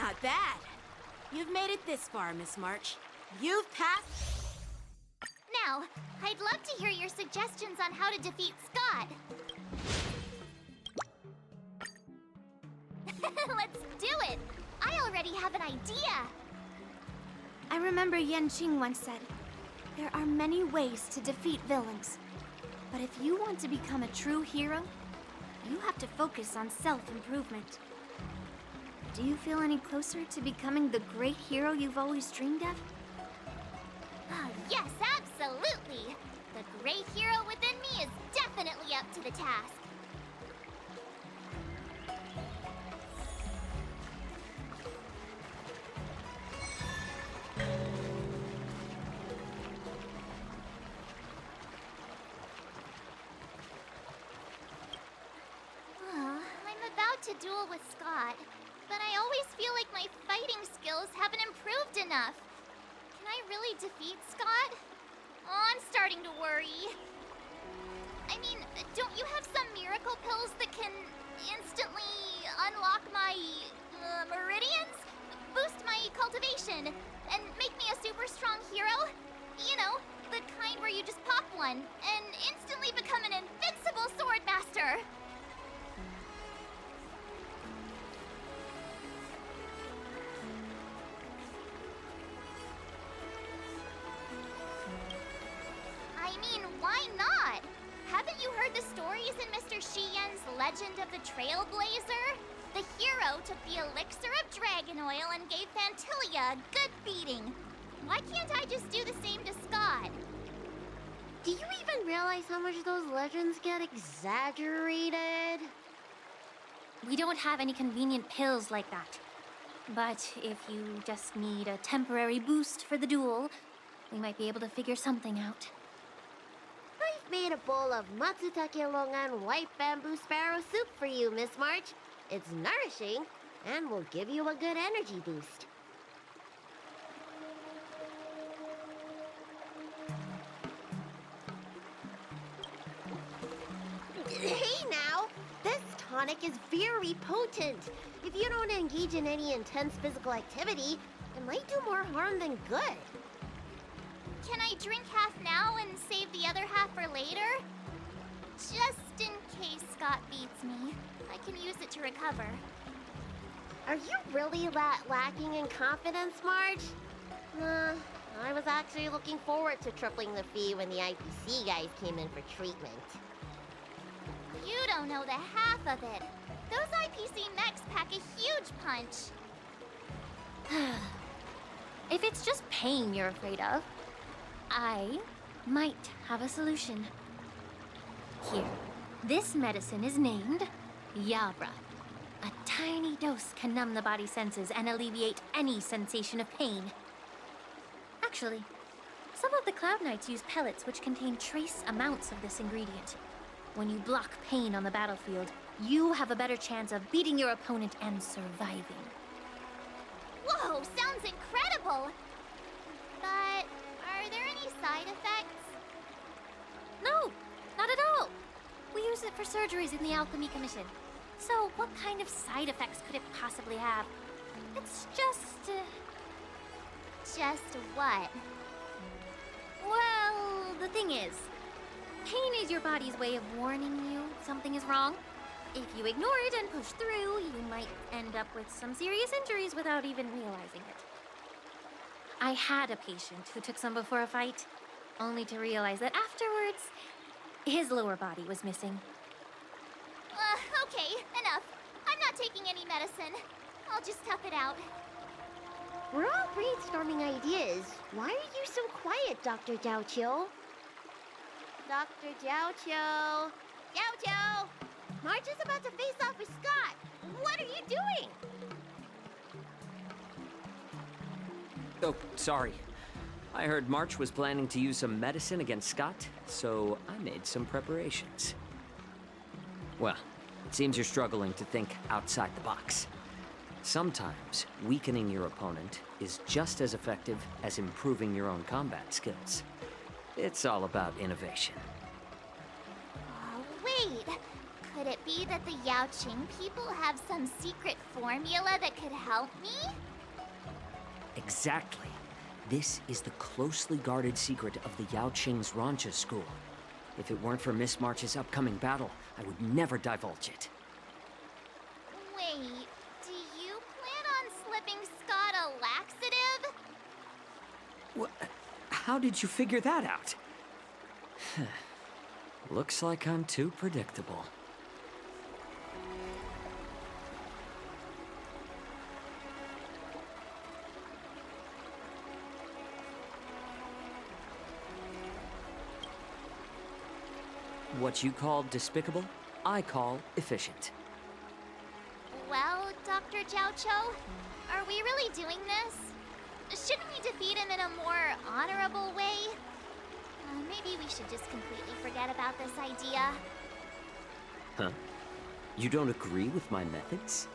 F: not bad. You've made it this far, Miss March. You've passed...
N: Now, I'd love to hear your suggestions on how to defeat Scott. Let's do it! I already have an idea!
U: I remember Yanqing once said, there are many ways to defeat villains. But if you want to become a true hero, you have to focus on self-improvement. Do you feel any closer to becoming the great hero you've always dreamed of?
N: Oh, yes, absolutely! The great hero within me is definitely up to the task. I'm about to duel with Scott, but I always feel like my fighting skills haven't improved enough. Can I really defeat Scott? Oh, I'm starting to worry. I mean, don't you have some miracle pills that can instantly unlock my meridians? Boost my cultivation and make me a super strong hero? You know, the kind where you just pop one and instantly become an invincible sword master. I mean, why not? Haven't you heard the stories in Mr. Shiyen's Legend of the Trailblazer? The hero took the elixir of dragon oil and gave Fantilia a good beating. Why can't I just do the same to Scott?
K: Do you even realize how much those legends get exaggerated?
I: We don't have any convenient pills like that. But if you just need a temporary boost for the duel, we might be able to figure something out.
K: I've made a bowl of matsutake longan white bamboo sparrow soup for you, Miss March. It's nourishing and will give you a good energy boost. Hey now! This tonic is very potent. If you don't engage in any intense physical activity, it might do more harm than good.
N: Can I drink half now and save the other half for later? Just in case Scott beats me, I can use it to recover.
K: Are you really that lacking in confidence, Marge? I was actually looking forward to tripling the fee when the IPC guys came in for treatment.
N: You don't know the half of it. Those IPC mechs pack a huge punch.
I: If it's just pain you're afraid of, I might have a solution. Here, this medicine is named Yabra. A tiny dose can numb the body's senses and alleviate any sensation of pain. Actually, some of the Cloud Knights use pellets which contain trace amounts of this ingredient. When you block pain on the battlefield, you have a better chance of beating your opponent and surviving.
N: Whoa, sounds incredible! But are there any side effects?
I: No, not at all. We use it for surgeries in the Alchemy Commission. So what kind of side effects could it possibly have? It's just...
N: Just what?
I: Well, the thing is, pain is your body's way of warning you something is wrong. If you ignore it and push through, you might end up with some serious injuries without even realizing it. I had a patient who took some before a fight, only to realize that afterwards, his lower body was missing.
N: Okay, enough. I'm not taking any medicine. I'll just tough it out.
K: We're all brainstorming ideas. Why are you so quiet, Dr. Jiaoqiu? Dr. Jiaoqiu! Jiaoqiu! Marge is about to face off with Scott. What are you doing?
H: Oh, sorry. I heard March was planning to use some medicine against Scott, so I made some preparations. Well, it seems you're struggling to think outside the box. Sometimes, weakening your opponent is just as effective as improving your own combat skills. It's all about innovation.
N: Wait, could it be that the Yaoqing people have some secret formula that could help me?
H: Exactly. This is the closely guarded secret of the Yao Qing's Rancha school. If it weren't for Miss March's upcoming battle, I would never divulge it.
N: Wait, do you plan on slipping Scott a laxative?
H: How did you figure that out? Looks like I'm too predictable. What you call despicable, I call efficient.
N: Well, Dr. Jiaoqiu, are we really doing this? Shouldn't we defeat him in a more honorable way? Maybe we should just completely forget about this idea.
H: Huh? You don't agree with my methods?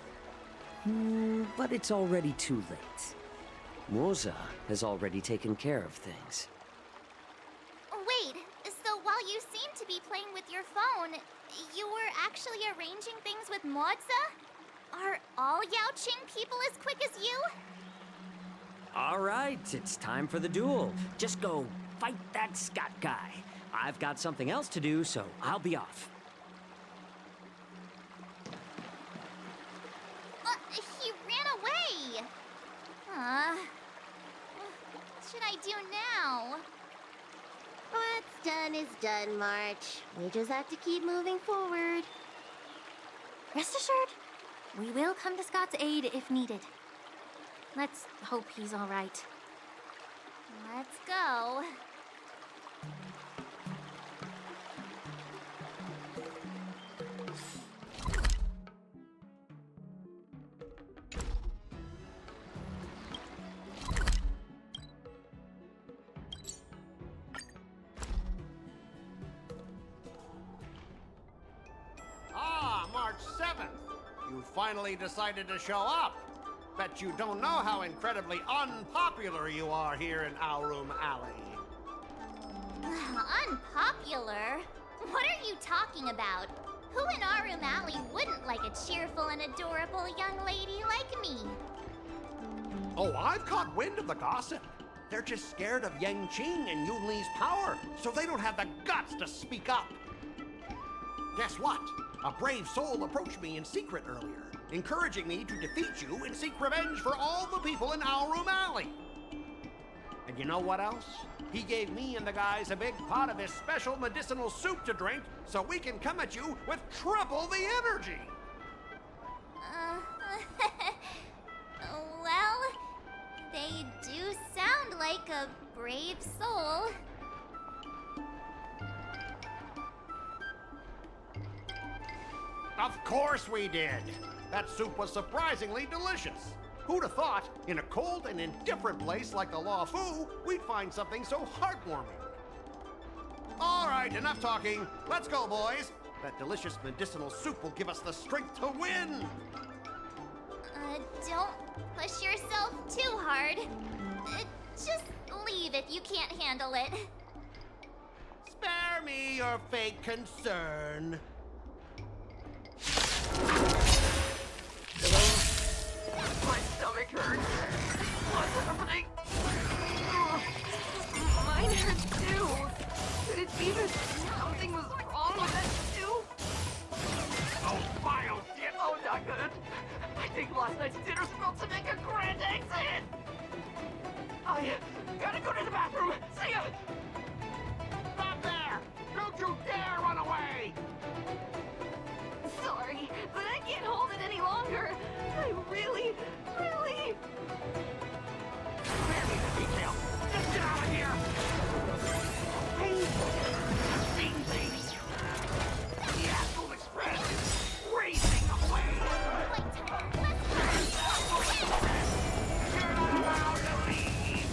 H: But it's already too late. Moza has already taken care of things.
N: Wait, so while you seem to be playing with your phone, you were actually arranging things with Moza? Are all Yao Qing people as quick as you?
H: All right, it's time for the duel. Just go fight that Scott guy. I've got something else to do, so I'll be off.
N: He ran away! What should I do now?
K: What's done is done, March. We just have to keep moving forward.
I: Rest assured, we will come to Scott's aid if needed. Let's hope he's all right.
N: Let's go.
C: March 7th. You finally decided to show up. Bet you don't know how incredibly unpopular you are here in Aurum Alley.
N: Unpopular? What are you talking about? Who in Aurum Alley wouldn't like a cheerful and adorable young lady like me?
C: Oh, I've caught wind of the gossip. They're just scared of Yang Qing and Yun Li's power, so they don't have the guts to speak up. Guess what? A brave soul approached me in secret earlier, encouraging me to defeat you and seek revenge for all the people in Aurum Alley. And you know what else? He gave me and the guys a big pot of his special medicinal soup to drink so we can come at you with triple the energy.
N: Well, they do sound like a brave soul.
C: Of course we did. That soup was surprisingly delicious. Who'd have thought, in a cold and indifferent place like the Luofu, we'd find something so heartwarming? All right, enough talking. Let's go, boys. That delicious medicinal soup will give us the strength to win.
N: Don't push yourself too hard. Just leave if you can't handle it.
C: Spare me your fake concern.
D: My stomach hurts. What's happening? Mine hurts too. Could it be that something was wrong with it too? Oh, vile shit! Oh, not good. I think last night's dinner smelled to make a grand exit. I gotta go to the bathroom. See ya.
C: Stop there! Don't you dare run away!
D: Sorry, but I can't hold it any longer. I really...
C: Spare me the detail. Just get out of here! Easy! The Astral Express is racing away! You're not allowed to leave!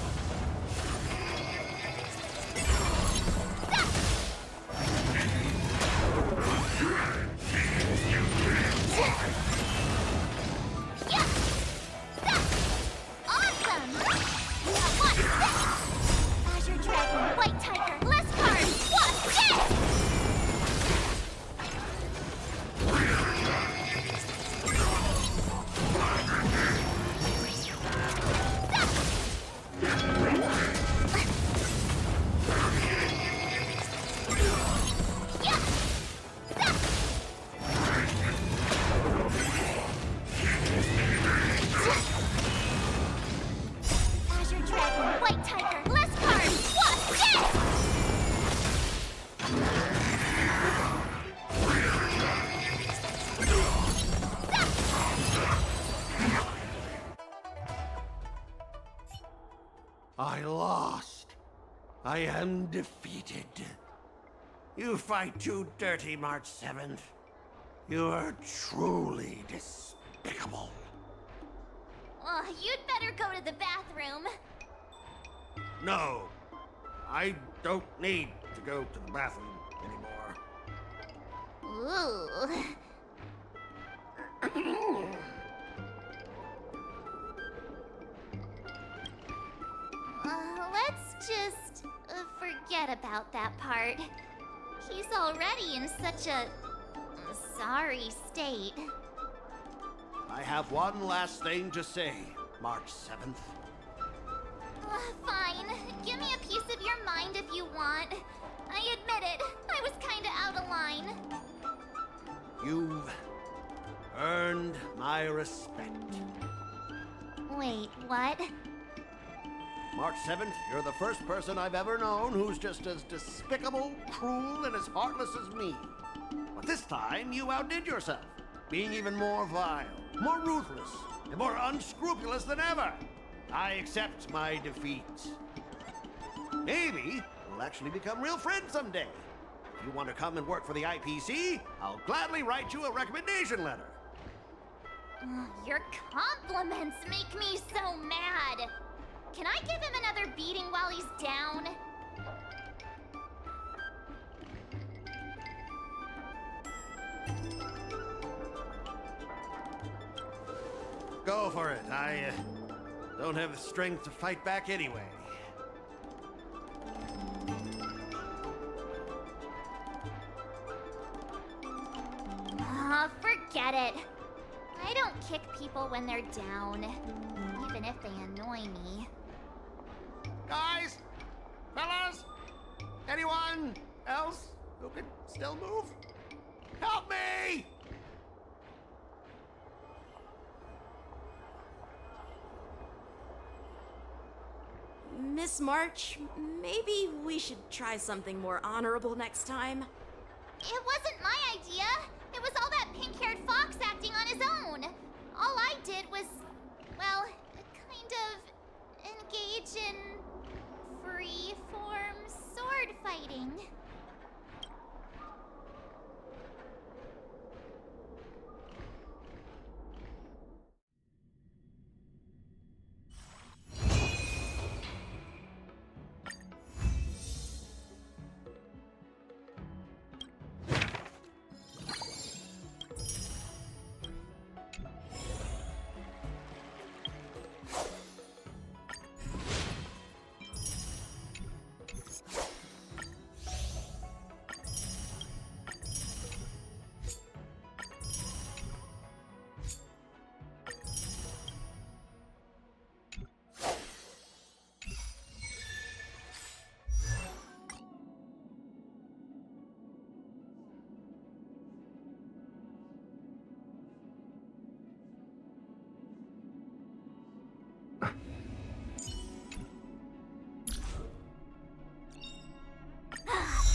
C: I am defeated. You fight too dirty, March 7th. You are truly despicable.
N: Oh, you'd better go to the bathroom.
C: No, I don't need to go to the bathroom anymore.
N: Ooh. Let's just forget about that part. He's already in such a sorry state.
C: I have one last thing to say, March 7th.
N: Fine. Give me a piece of your mind if you want. I admit it. I was kinda out of line.
C: You've earned my respect.
N: Wait, what?
C: March 7th, you're the first person I've ever known who's just as despicable, cruel, and as heartless as me. But this time, you outdid yourself, being even more vile, more ruthless, and more unscrupulous than ever. I accept my defeat. Maybe we'll actually become real friends someday. If you want to come and work for the IPC, I'll gladly write you a recommendation letter.
N: Your compliments make me so mad. Can I give him another beating while he's down?
C: Go for it. I don't have the strength to fight back anyway.
N: Forget it. I don't kick people when they're down, even if they annoy me.
C: Guys! Fellas! Anyone else who can still move? Help me!
F: Miss March, maybe we should try something more honorable next time.
N: It wasn't my idea. It was all that pink-haired fox acting on his own. All I did was, well, kind of engage in free-form sword fighting.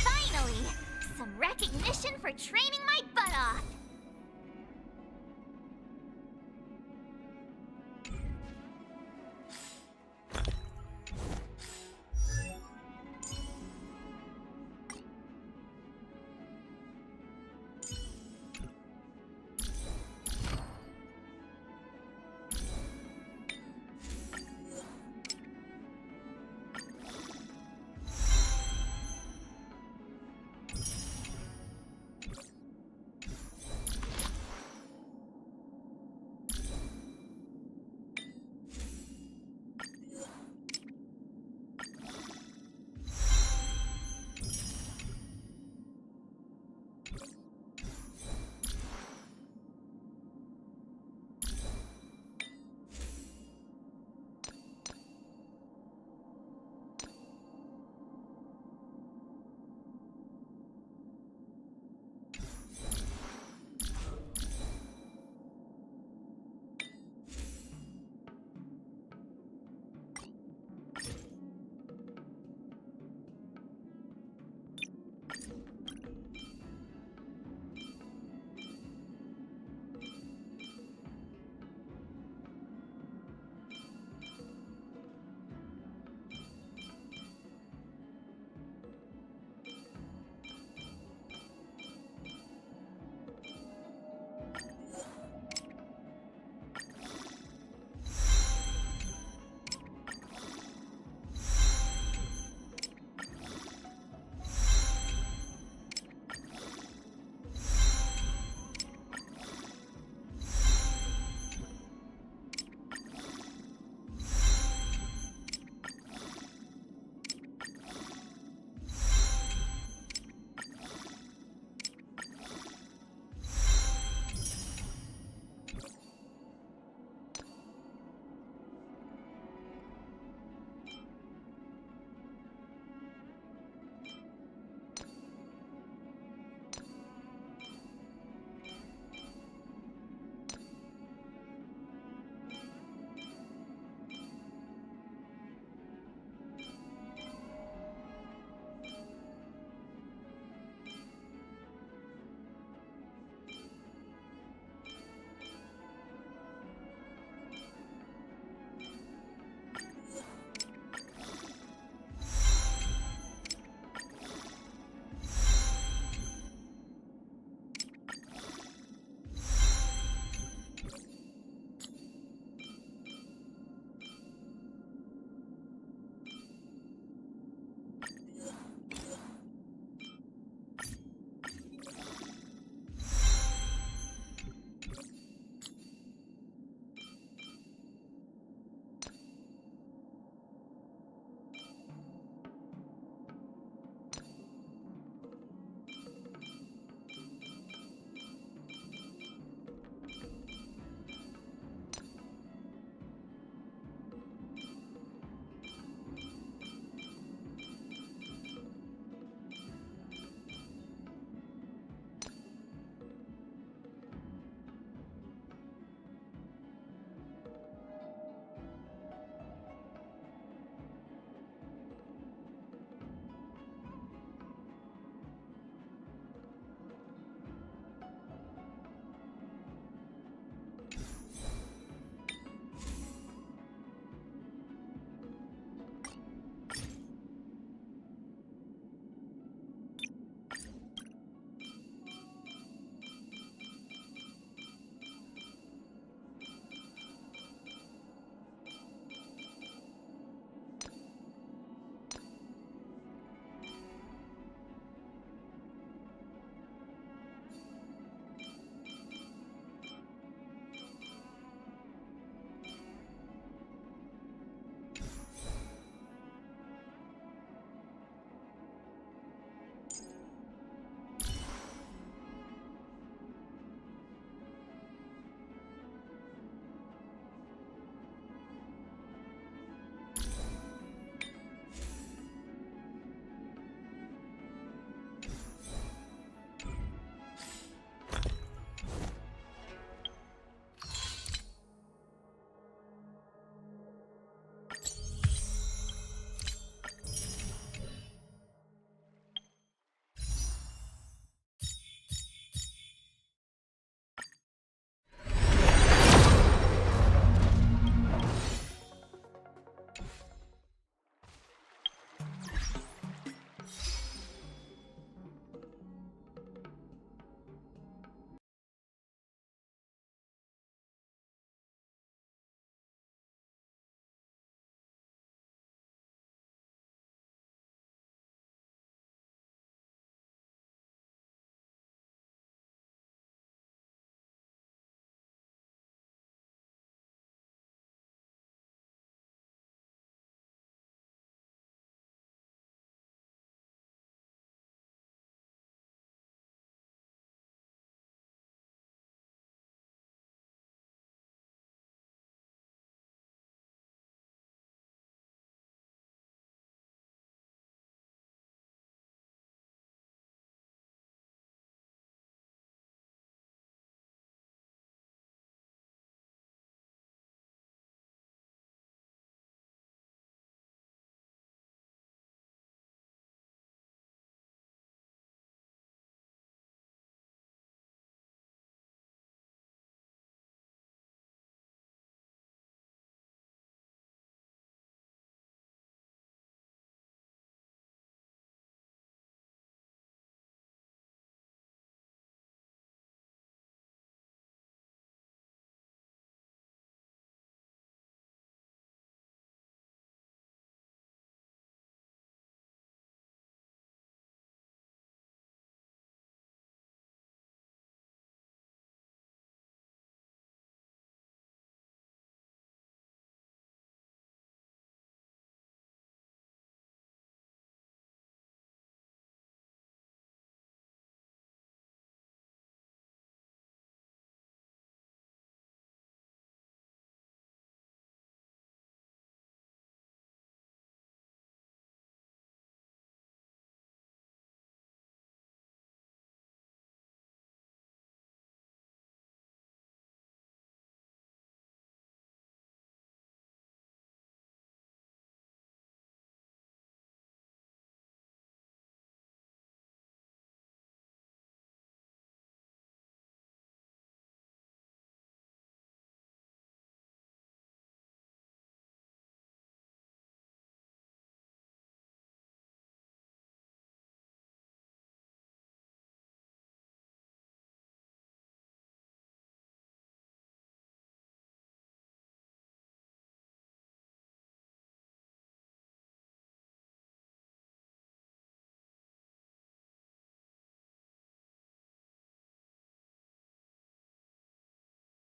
N: Finally! Some recognition for training